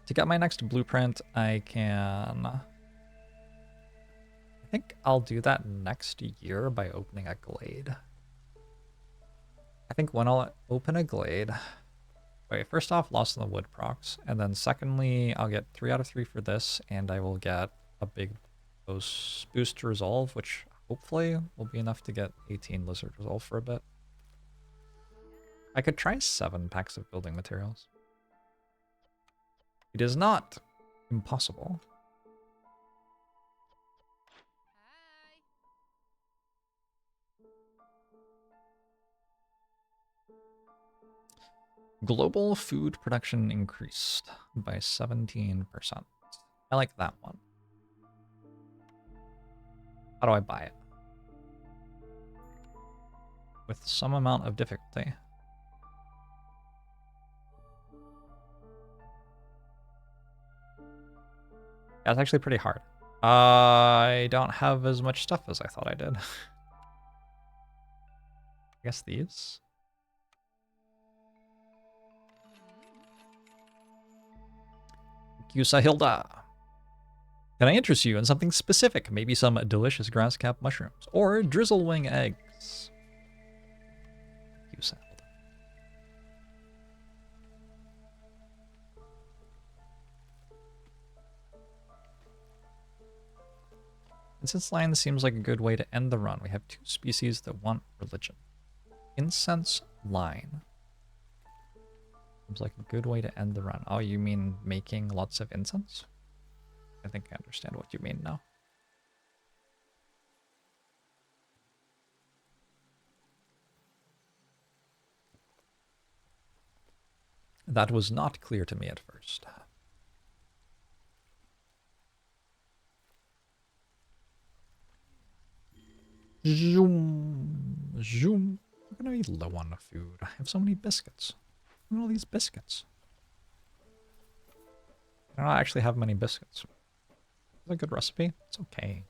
To get my next blueprint, I think I'll do that next year by opening a glade. I think when I'll open a glade, wait, first off, lost in the wood procs, and then secondly, I'll get 3 out of 3 for this, and I will get a big boost to resolve, which hopefully will be enough to get 18 lizard resolve for a bit. I could try 7 packs of building materials. It is not impossible. Global food production increased by 17%. I like that one. How do I buy it? With some amount of difficulty. Yeah, it's actually pretty hard. I don't have as much stuff as I thought I did. I guess these? Yusa Hilda. Can I interest you in something specific? Maybe some delicious grass-cap mushrooms or drizzlewing eggs. Yusa Hilda. Incense line seems like a good way to end the run. We have 2 species that want religion. Incense line. Seems like a good way to end the run. Oh, you mean making lots of incense? I think I understand what you mean now. That was not clear to me at first. Zoom. Zoom. I'm gonna be low on the food. I have so many biscuits. Look at all these biscuits. I don't actually have many biscuits. Is that a good recipe? It's okay.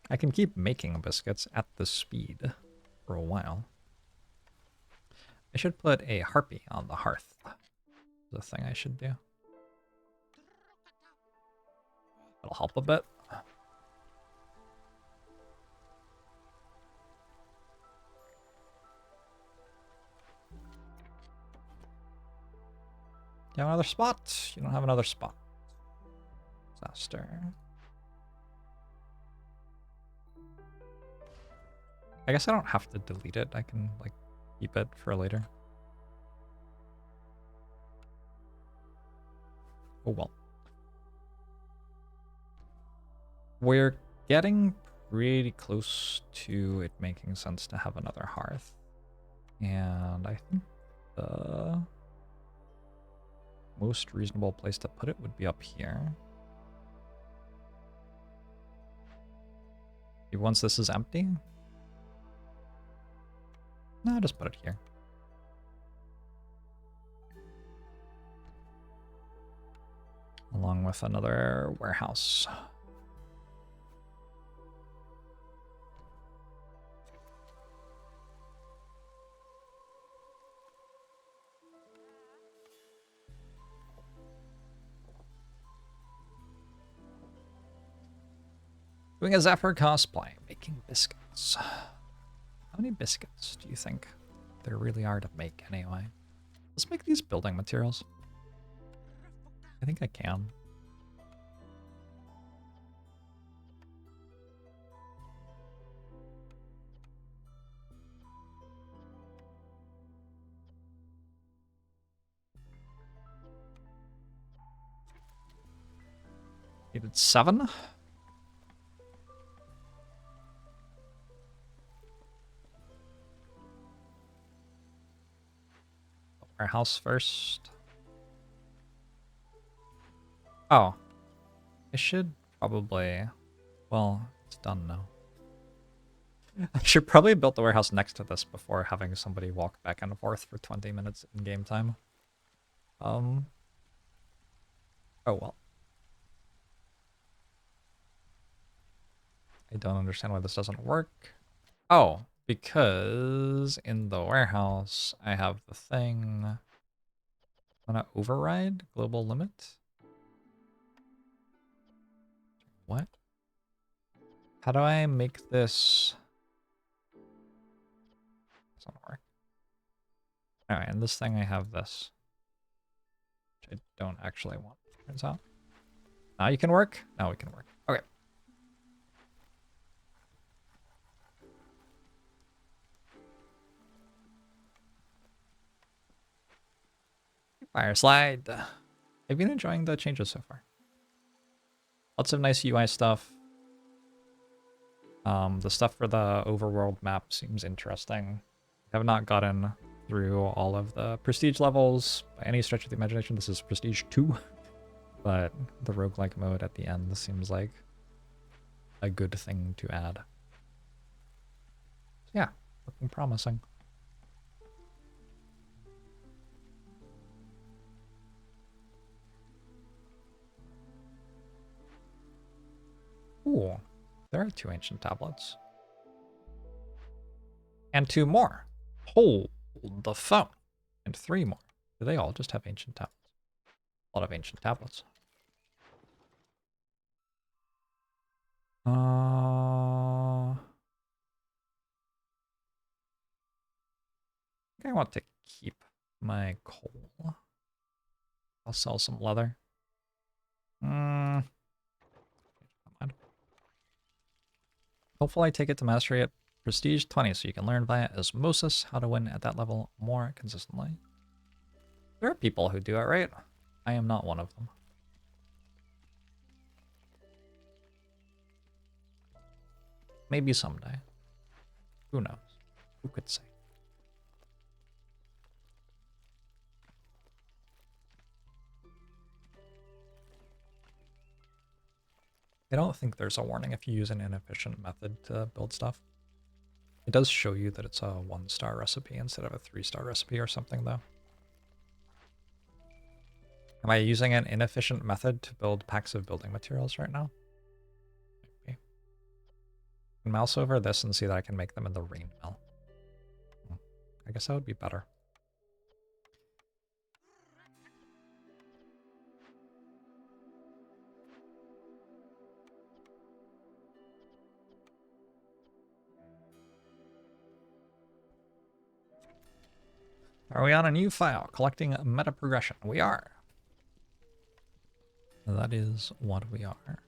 I can keep making biscuits at this speed for a while. I should put a harpy on the hearth. The thing I should do. It'll help a bit. You have another spot? You don't have another spot. Disaster. I guess I don't have to delete it. I can, like, keep it for later. Oh well. We're getting pretty close to it making sense to have another hearth. And I think the most reasonable place to put it would be up here. Once this is empty? No, just put it here. Along with another warehouse. Doing a Zapper cosplay, making biscuits. How many biscuits do you think there really are to make anyway? Let's make these building materials. I think I can. Needed 7. Warehouse first. Oh. I should probably... Well, it's done now. I should probably have built the warehouse next to this before having somebody walk back and forth for 20 minutes in game time. Oh well. I don't understand why this doesn't work. Oh, because in the warehouse, I have the thing. I'm gonna override global limit. What? How do I make this? Doesn't work. Alright, and this thing I have this. Which I don't actually want, turns out. Now you can work? Now we can work. Okay. Fire slide. I've been enjoying the changes so far. Lots of nice UI stuff. The stuff for the overworld map seems interesting. I have not gotten through all of the prestige levels by any stretch of the imagination. This is prestige 2, but the roguelike mode at the end seems like a good thing to add. So yeah, looking promising. Ooh, there are 2 ancient tablets. And 2 more. Hold the phone. And 3 more. Do they all just have ancient tablets? A lot of ancient tablets. I think I want to keep my coal. I'll sell some leather. Never mind. Hopefully I take it to mastery at prestige 20 so you can learn via osmosis how to win at that level more consistently. There are people who do it, right? I am not one of them. Maybe someday. Who knows? Who could say? I don't think there's a warning if you use an inefficient method to build stuff. It does show you that it's a 1-star recipe instead of a 3-star recipe or something, though. Am I using an inefficient method to build packs of building materials right now? Maybe. I can mouse over this and see that I can make them in the rain mill. I guess that would be better. Are we on a new file? Collecting meta progression. We are. That is what we are.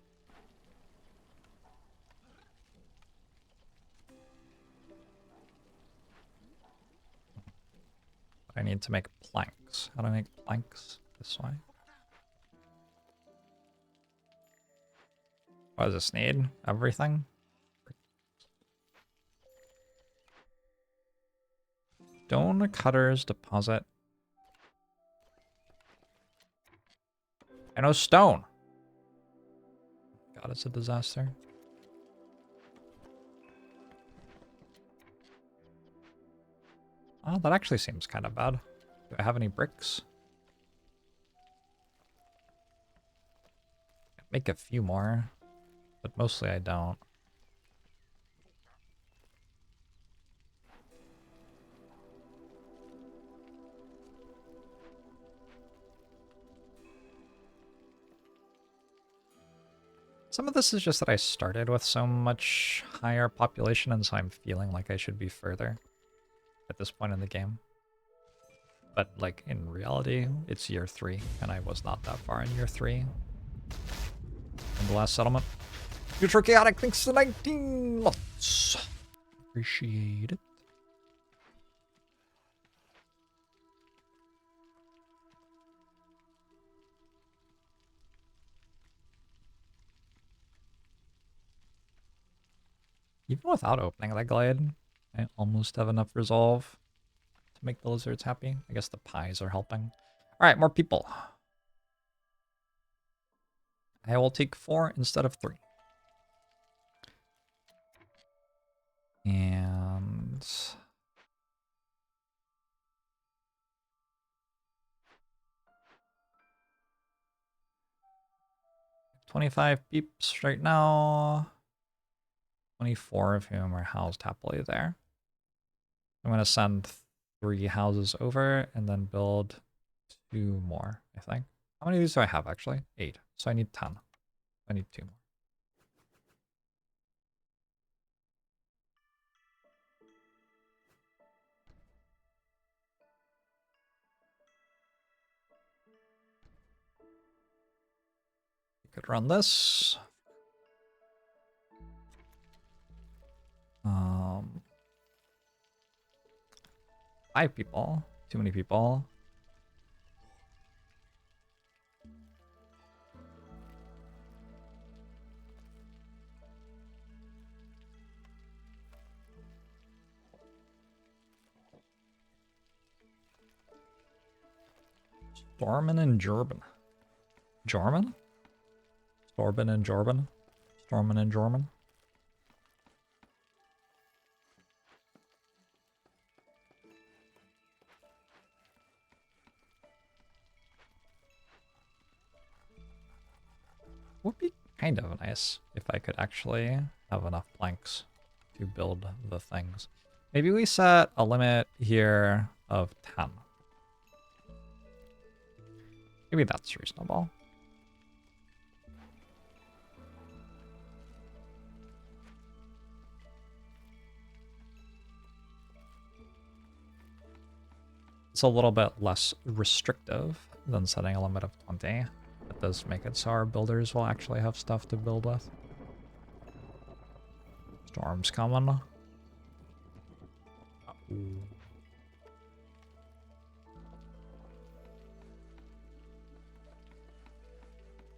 I need to make planks. How do I make planks? This way. What does this need? Everything? Stone cutters deposit. I know stone. God, it's a disaster. Oh, that actually seems kind of bad. Do I have any bricks? Make a few more, but mostly I don't. Some of this is just that I started with so much higher population, and so I'm feeling like I should be further at this point in the game. But, like, in reality, it's year 3, and I was not that far in year 3. In the last settlement. Future Chaotic, thanks to 19 months. Appreciate it. Even without opening that glade, I almost have enough resolve to make the lizards happy. I guess the pies are helping. Alright, more people. I will take 4 instead of 3. And 25 peeps right now. 24 of whom are housed happily there. I'm going to send 3 houses over and then build 2 more, I think. How many of these do I have, actually? 8. So I need 10. I need 2 more. You could run this. 5 people. Too many people. Stormin and Jorban. Jorman? Storben and Jorban? Stormin and Jorman? Would be kind of nice if I could actually have enough planks to build the things. Maybe we set a limit here of 10. Maybe that's reasonable. It's a little bit less restrictive than setting a limit of 20. It does make it so our builders will actually have stuff to build with. Storm's coming.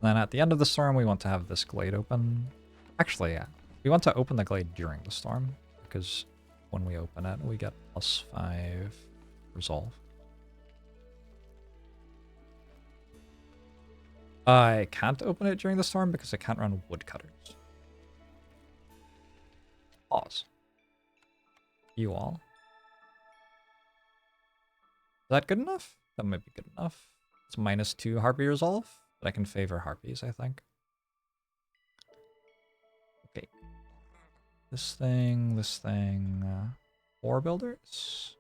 Then at the end of the storm, we want to have this glade open. Actually, yeah. We want to open the glade during the storm, because when we open it, we get +5 resolve. I can't open it during the storm because I can't run woodcutters. Pause. You all. Is that good enough? That might be good enough. It's -2 Harpy resolve, but I can favor Harpies, I think. Okay. This thing, 4 builders.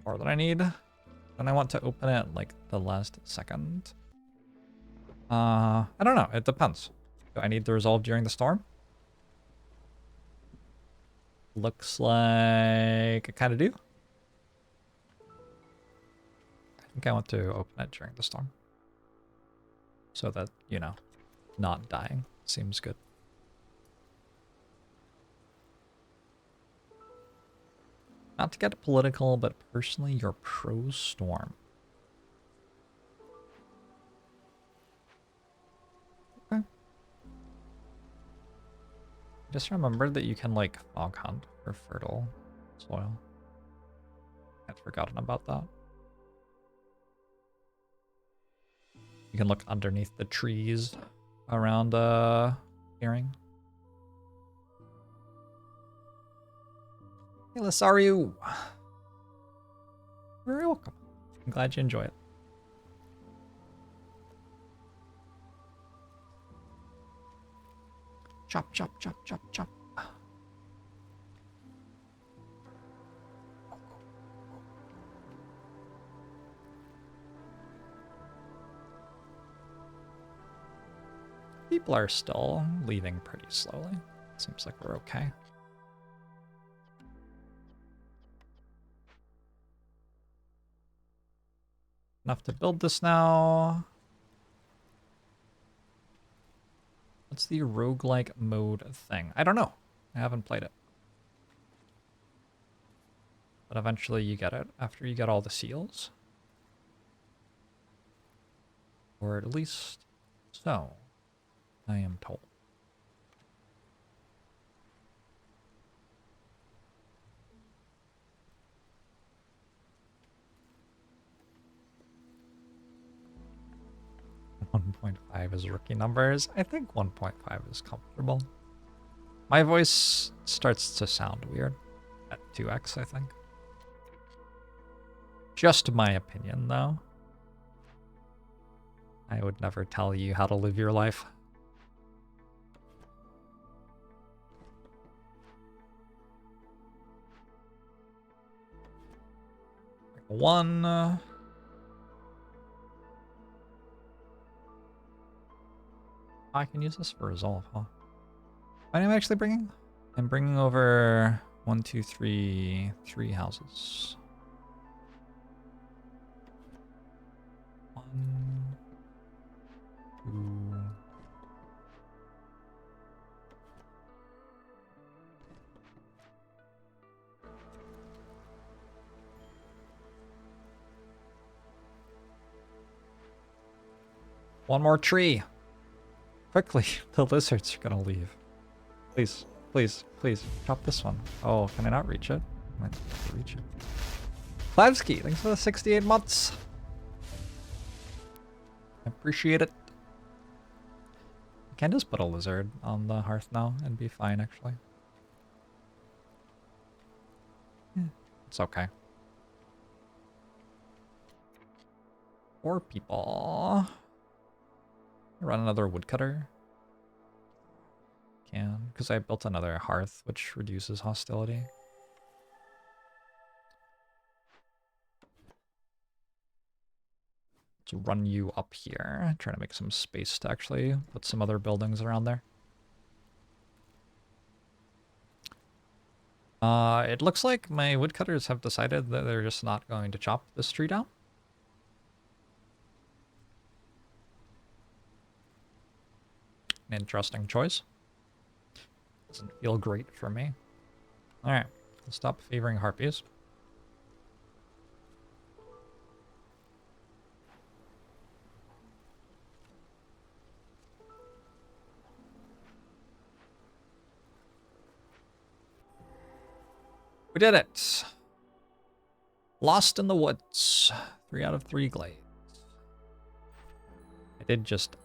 More than I need. And I want to open it like the last second. I don't know. It depends. Do I need the resolve during the storm? Looks like I kind of do. I think I want to open it during the storm. So that, you know, not dying seems good. Not to get political, but personally, you're pro-storm. Okay. Just remember that you can, like, fog hunt for fertile soil. I'd forgotten about that. You can look underneath the trees around clearing. Hey, Lasario. You're very welcome. I'm glad you enjoy it. Chop, chop, chop, chop, chop. People are still leaving pretty slowly. Seems like we're okay. Enough to build this now. What's the roguelike mode thing? I don't know. I haven't played it. But eventually you get it after you get all the seals. Or at least so I am told. .5 is rookie numbers. I think 1.5 is comfortable. My voice starts to sound weird at 2x, I think. Just my opinion, though. I would never tell you how to live your life. One. I can use this for resolve, huh? What am I actually bringing? I'm bringing over 1, 2, 3, 3 houses. 1, 2. One more tree. Quickly, the lizards are gonna leave. Please, please, please, chop this one. Oh, can I not reach it? I might have to reach it. Klavsky, thanks for the 68 months. I appreciate it. I can just put a lizard on the hearth now and be fine, actually. Yeah, it's okay. 4 people. Run another woodcutter. Can, because I built another hearth, which reduces hostility. Let's run you up here. Trying to make some space to actually put some other buildings around there. It looks like my woodcutters have decided that they're just not going to chop this tree down. An interesting choice. Doesn't feel great for me. Alright, let's stop favoring harpies. We did it! Lost in the woods. 3 out of 3 glades. I did just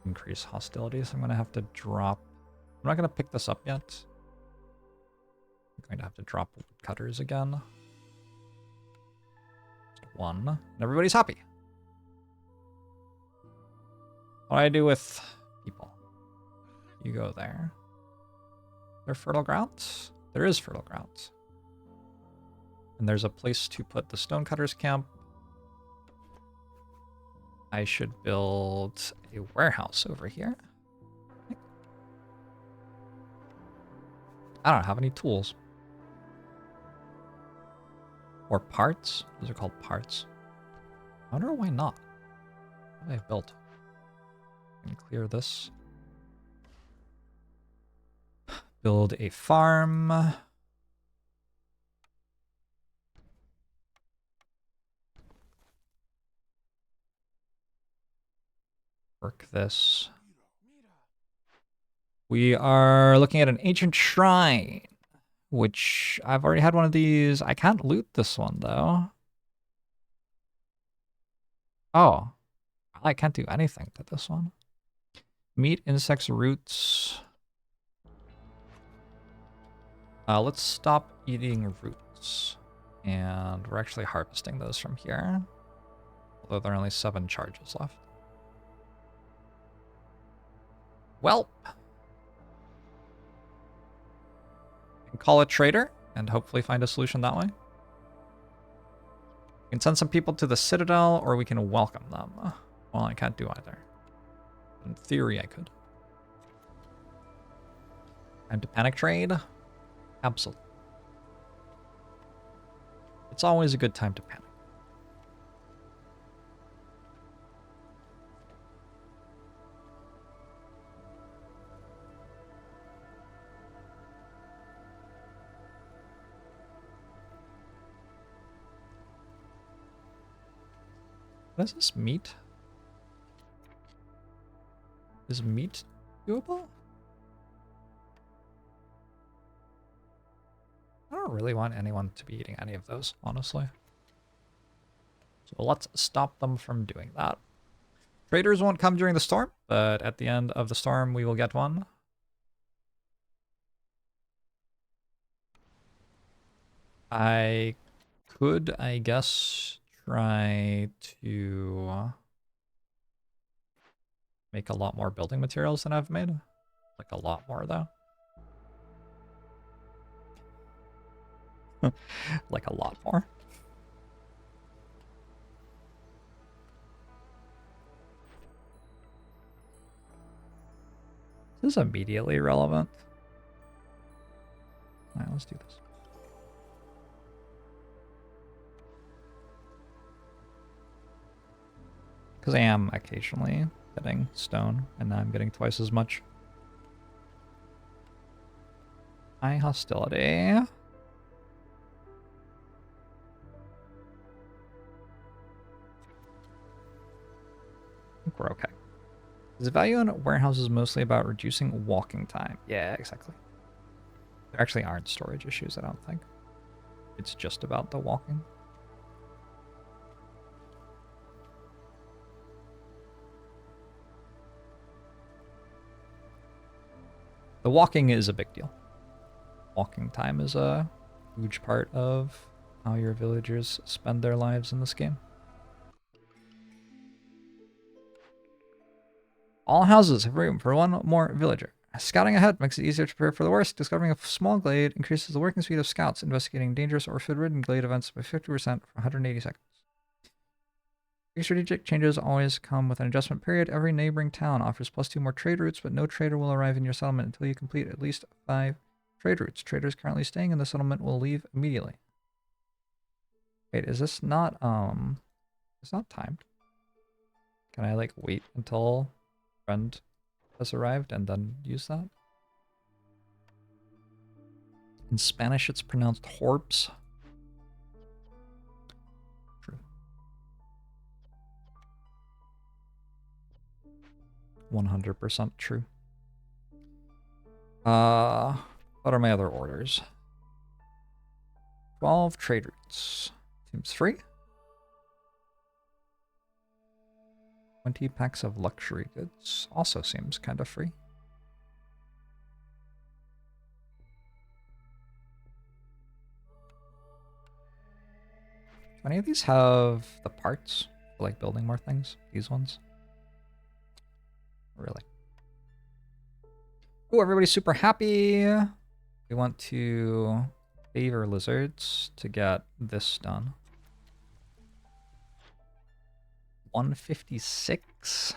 increase hostility, so I'm going to have to drop... I'm not going to pick this up yet. I'm going to have to drop woodcutters again. Just 1. And everybody's happy. What do I do with people? You go there. There fertile grounds? There is fertile grounds. And there's a place to put the stonecutter's camp. I should build a warehouse over here. I don't have any tools. Or parts. Those are called parts. I wonder why not. What have I built? I can clear this. Build a farm. Work this. We are looking at an ancient shrine, which I've already had one of these. I can't loot this one, though. Oh, I can't do anything to this one. Meat, insects, roots. Let's stop eating roots. And we're actually harvesting those from here. Although there are only 7 charges left. Well, we can call a trader and hopefully find a solution that way. We can send some people to the Citadel, or we can welcome them. Well, I can't do either. In theory, I could. Time to panic trade? Absolutely. It's always a good time to panic. What is this? Meat? Is meat doable? I don't really want anyone to be eating any of those, honestly. So let's stop them from doing that. Traders won't come during the storm, but at the end of the storm, we will get one. I could, I guess, try to make a lot more building materials than I've made. Like a lot more, though. Like a lot more. This is immediately relevant. All right, let's do this. Because I am occasionally getting stone, and now I'm getting twice as much. High hostility. I think we're okay. Is the value in warehouses mostly about reducing walking time? Yeah, exactly. There actually aren't storage issues, I don't think. It's just about the walking. The walking is a big deal. Walking time is a huge part of how your villagers spend their lives in this game. All houses have room for one more villager. Scouting ahead makes it easier to prepare for the worst. Discovering a small glade increases the working speed of scouts investigating dangerous or food-ridden glade events by 50% for 180 seconds. These strategic changes always come with an adjustment period. Every neighboring town offers +2 more trade routes, but no trader will arrive in your settlement until you complete at least 5 trade routes. Traders currently staying in the settlement will leave immediately. Wait, is this not, it's not timed? Can I, like, wait until friend has arrived and then use that? In Spanish, it's pronounced Horbs. True. 100% true. What are my other orders? 12 trade routes. Seems free. 20 packs of luxury goods. Also seems kind of free. Do any of these have the parts for, like, building more things? These ones? Really? Oh, everybody's super happy. We want to favor lizards to get this done. 156.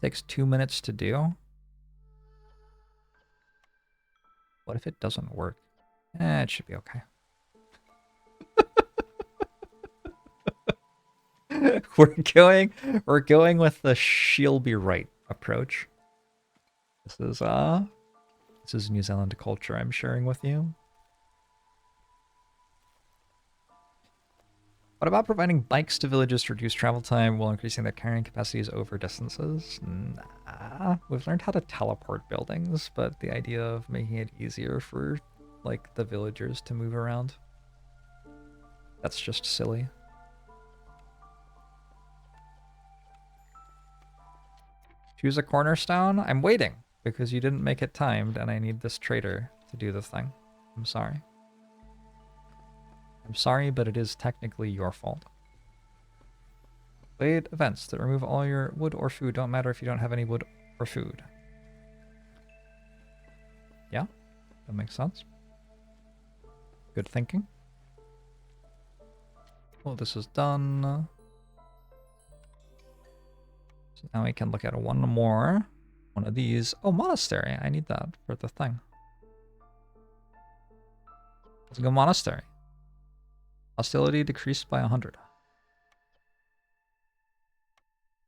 Takes 2 minutes to do. What if it doesn't work? It should be okay. we're going with the she'll be right approach. This is New Zealand culture I'm sharing with you. What about providing bikes to villages to reduce travel time while increasing their carrying capacities over distances? Nah. We've learned how to teleport buildings, but the idea of making it easier for, like, the villagers to move around, that's just silly. Choose a cornerstone? I'm waiting, because you didn't make it timed, and I need this trader to do the thing. I'm sorry. I'm sorry, but it is technically your fault. Blade events that remove all your wood or food don't matter if you don't have any wood or food. Yeah, that makes sense. Good thinking. Oh, this is done. So now we can look at one more one of these. Oh, monastery. I need that for the thing. Let's go monastery. Hostility decreased by 100.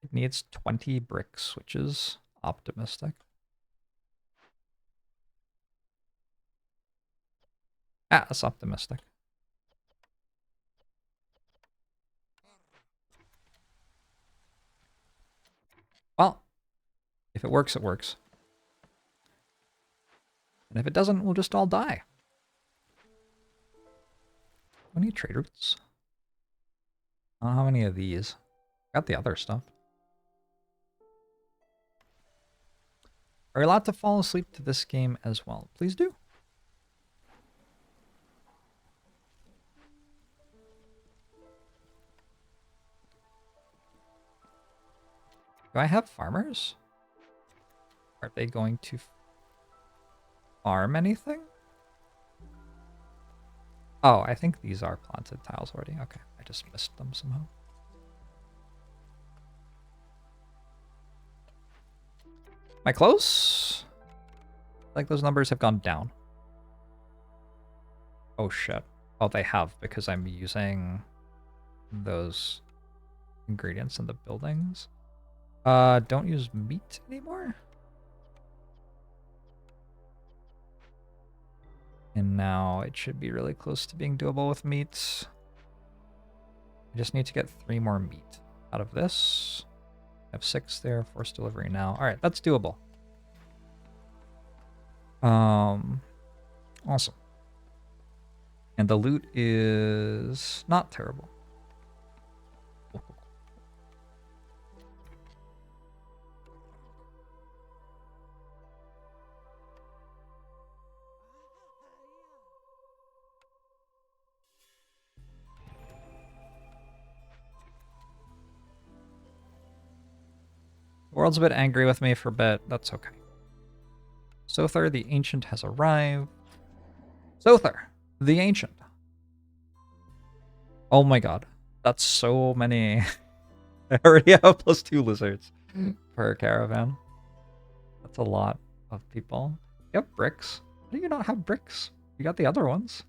It needs 20 bricks, which is optimistic. Ah, that's optimistic. Well, if it works, it works. And if it doesn't, we'll just all die. We need trade routes. I don't have any of these. Got the other stuff. Are you allowed to fall asleep to this game as well? Please do. Do I have farmers? Are they going to farm anything? Oh, I think these are planted tiles already. Okay, I just missed them somehow. Am I close? Like those numbers have gone down. Oh shit. Oh, they have because I'm using those ingredients in the buildings. Don't use meat anymore. And now it should be really close to being doable with meat. I just need to get 3 more meat out of this. I have 6 there, forced delivery now. All right, that's doable. Awesome. And the loot is not terrible. The world's a bit angry with me for a bit. That's okay. Sothar the Ancient has arrived. Sothar the Ancient. Oh my god. That's so many. I already have +2 lizards per caravan. That's a lot of people. You have bricks. How do you not have bricks? You got the other ones.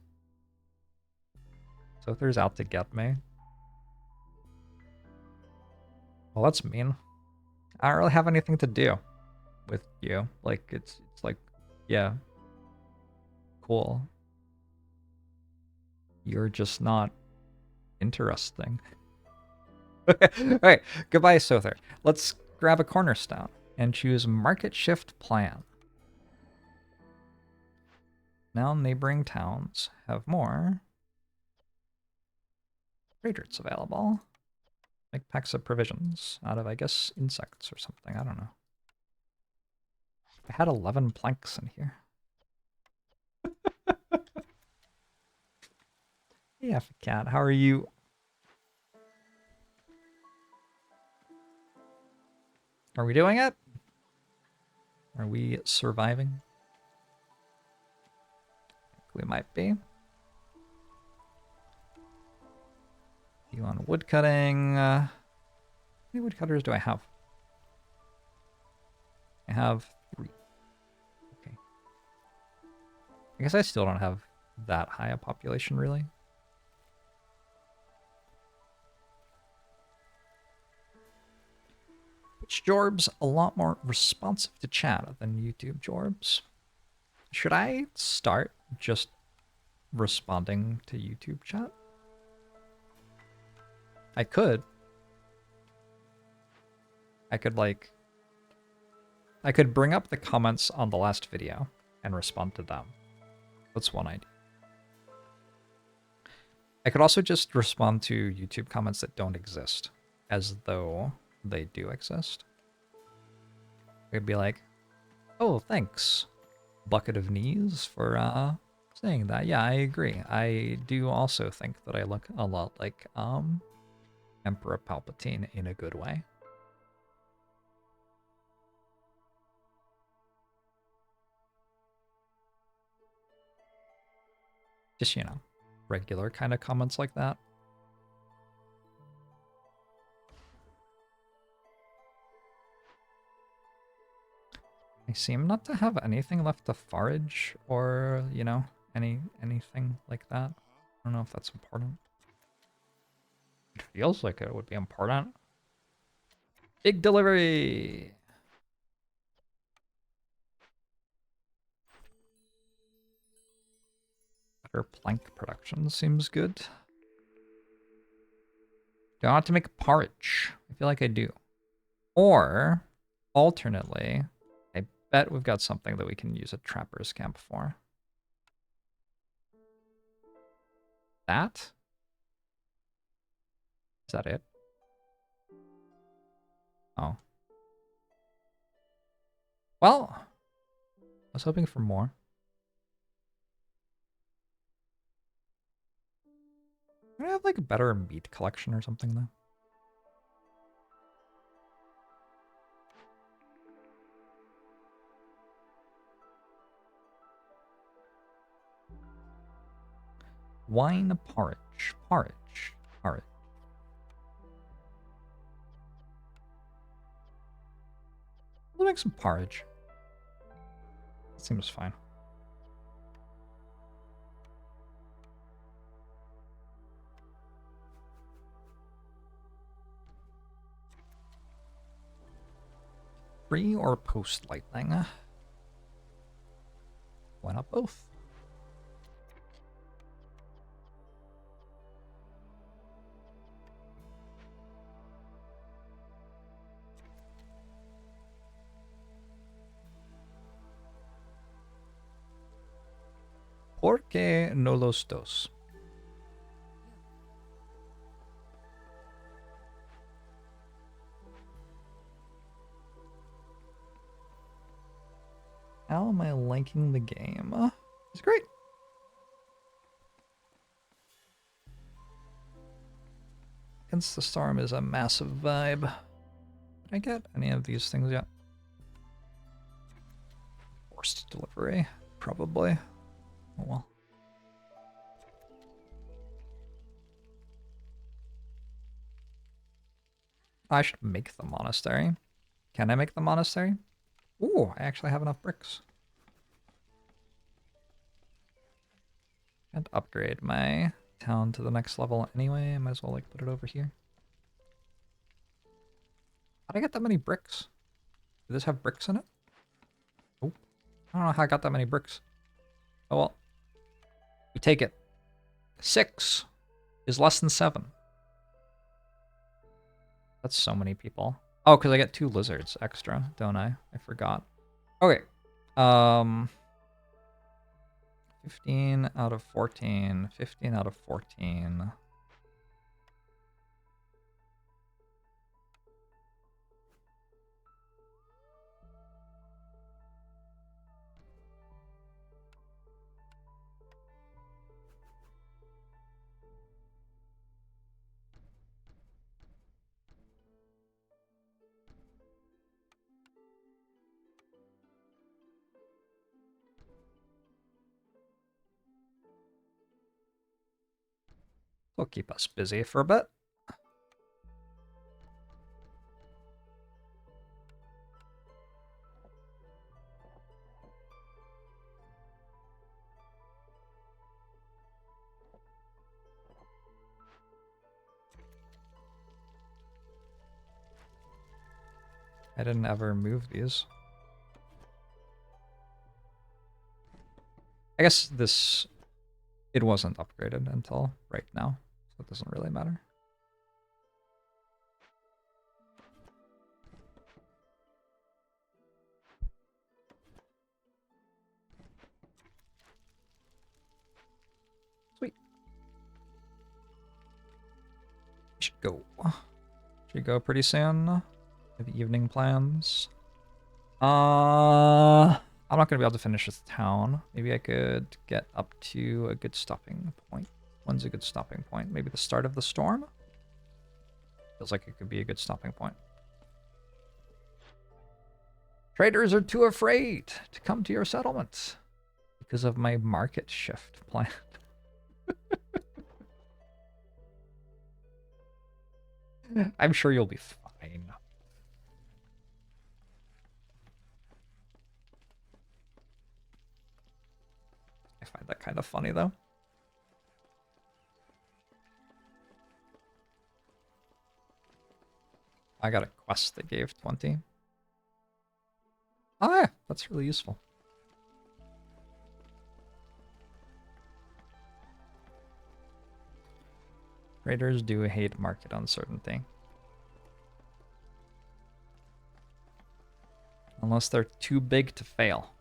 Sothar's out to get me. Well, that's mean. I don't really have anything to do with you. Like, it's like, yeah. Cool. You're just not interesting. Alright, goodbye, Sothar. Let's grab a cornerstone and choose Market Shift Plan. Now neighboring towns have more trade routes available. Make packs of provisions out of, I guess, insects or something. I don't know. I had 11 planks in here. Yeah, cat. How are you? Are we doing it? Are we surviving? We might be. You on woodcutting? How many woodcutters do I have? I have 3. Okay. I guess I still don't have that high a population, really. ManyJorbs a lot more responsive to chat than YouTube Jorbs. Should I start just responding to YouTube chat? I could. I could bring up the comments on the last video and respond to them. That's one idea. I could also just respond to YouTube comments that don't exist, as though they do exist. I'd be like, oh, thanks, Bucket of Knees, for saying that. Yeah, I agree. I do also think that I look a lot like Emperor Palpatine in a good way. Just, you know, regular kind of comments like that. I seem not to have anything left to forage or, you know, anything like that. I don't know if that's important. It feels like it would be important. Big delivery! Better plank production seems good. Do I want to make porridge? I feel like I do. Or, alternately, I bet we've got something that we can use a trapper's camp for. That? Is that it? Oh. Well, I was hoping for more. Do I have like a better meat collection or something though? Wine porridge. Porridge. Porridge. We'll make some porridge. That seems fine. Pre or post lightning? Why not both? ¿Por qué no los dos? How am I liking the game? It's great. Against the Storm is a massive vibe. Did I get any of these things yet? Forced delivery, probably. Oh well. I should make the monastery. Can I make the monastery? Ooh, I actually have enough bricks. And upgrade my town to the next level anyway. I might as well like put it over here. How'd I get that many bricks? Did this have bricks in it? Oh, I don't know how I got that many bricks. Oh well. We take it. 6 is less than 7. That's so many people. Oh, because I get 2 lizards extra, don't I? I forgot. Okay. 15 out of 14. 15 out of 14. Will keep us busy for a bit. I didn't ever move these. I guess this... It wasn't upgraded until right now, so it doesn't really matter. Sweet. Should go. Should go pretty soon. Have evening plans. I'm not gonna be able to finish this town. Maybe I could get up to a good stopping point. When's a good stopping point? Maybe the start of the storm? Feels like it could be a good stopping point. Traders are too afraid to come to your settlement because of my market shift plan. I'm sure you'll be fine. I find that kind of funny, though. I got a quest that gave 20. Oh yeah, that's really useful. Traders do hate market uncertainty. Unless they're too big to fail.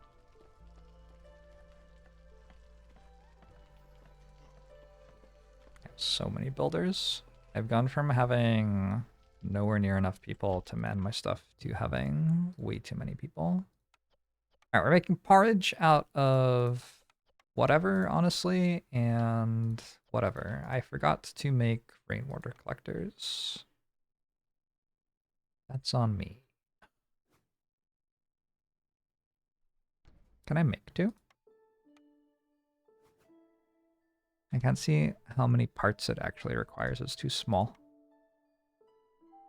I have so many builders. I've gone from having nowhere near enough people to man my stuff to having way too many people. Alright, we're making porridge out of whatever, honestly, and whatever. I forgot to make rainwater collectors. That's on me. Can I make two? I can't see how many parts it actually requires. It's too small.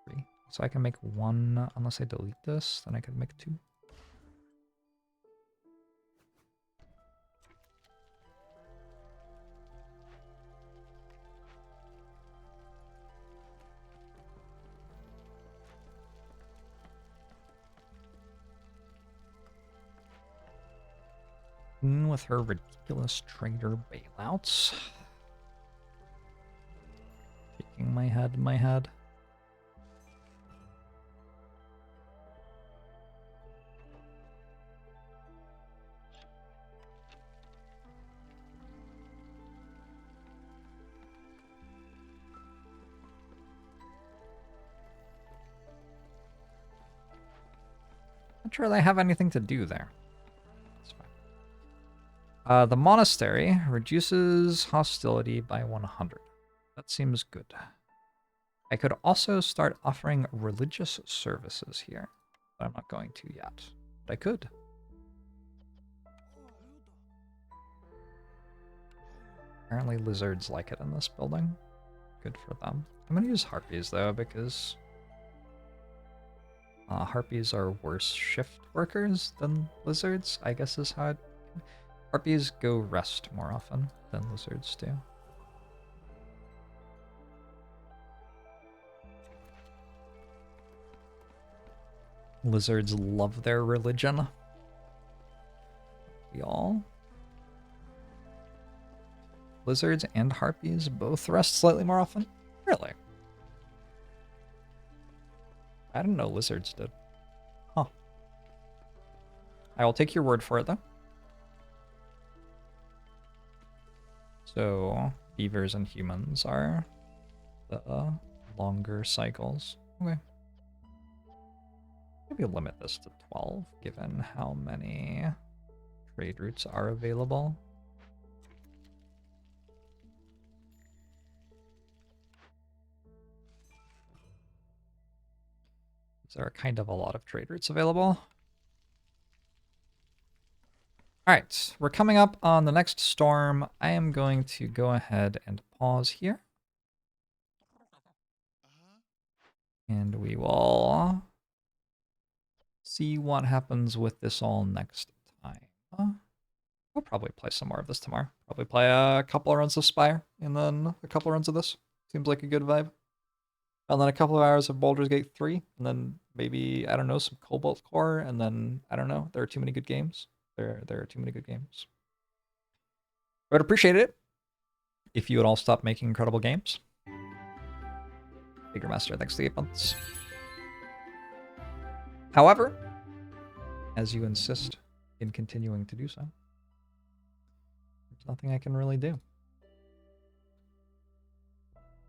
3. So I can make one, unless I delete this, then I could make 2. With her ridiculous trader bailouts. Shaking my head. Not sure they have anything to do there. That's fine. The monastery reduces hostility by 100. That seems good. I could also start offering religious services here, but I'm not going to yet. But I could. Apparently lizards like it in this building. Good for them. I'm going to use harpies, though, because harpies are worse shift workers than lizards, I guess is how harpies go rest more often than lizards do. Lizards love their religion. Y'all. Lizards and harpies both rest slightly more often? Really? I didn't know lizards did. Huh. I will take your word for it, though. So, beavers and humans are the longer cycles. Okay. Maybe limit this to 12, given how many trade routes are available. There are kind of a lot of trade routes available. Alright, we're coming up on the next storm. I am going to go ahead and pause here. And we will see what happens with this all next time. We'll probably play some more of this tomorrow. Probably play a couple of runs of Spire, and then a couple of runs of this. Seems like a good vibe. And then a couple of hours of Baldur's Gate 3, and then maybe, I don't know, some Cobalt Core, and then, I don't know, there are too many good games. There are too many good games. I would appreciate it if you would all stop making incredible games. Bigger Master, thanks to the 8 months. However, as you insist in continuing to do so, there's nothing I can really do.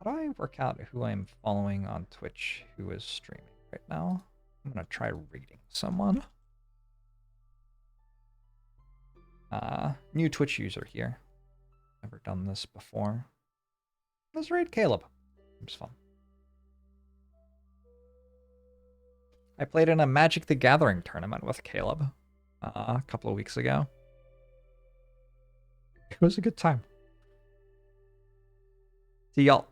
How do I work out who I'm following on Twitch who is streaming right now? I'm going to try rating someone. New Twitch user here. Never done this before. Let's raid Caleb. Seems fun. I played in a Magic the Gathering tournament with Caleb a couple of weeks ago. It was a good time. See y'all.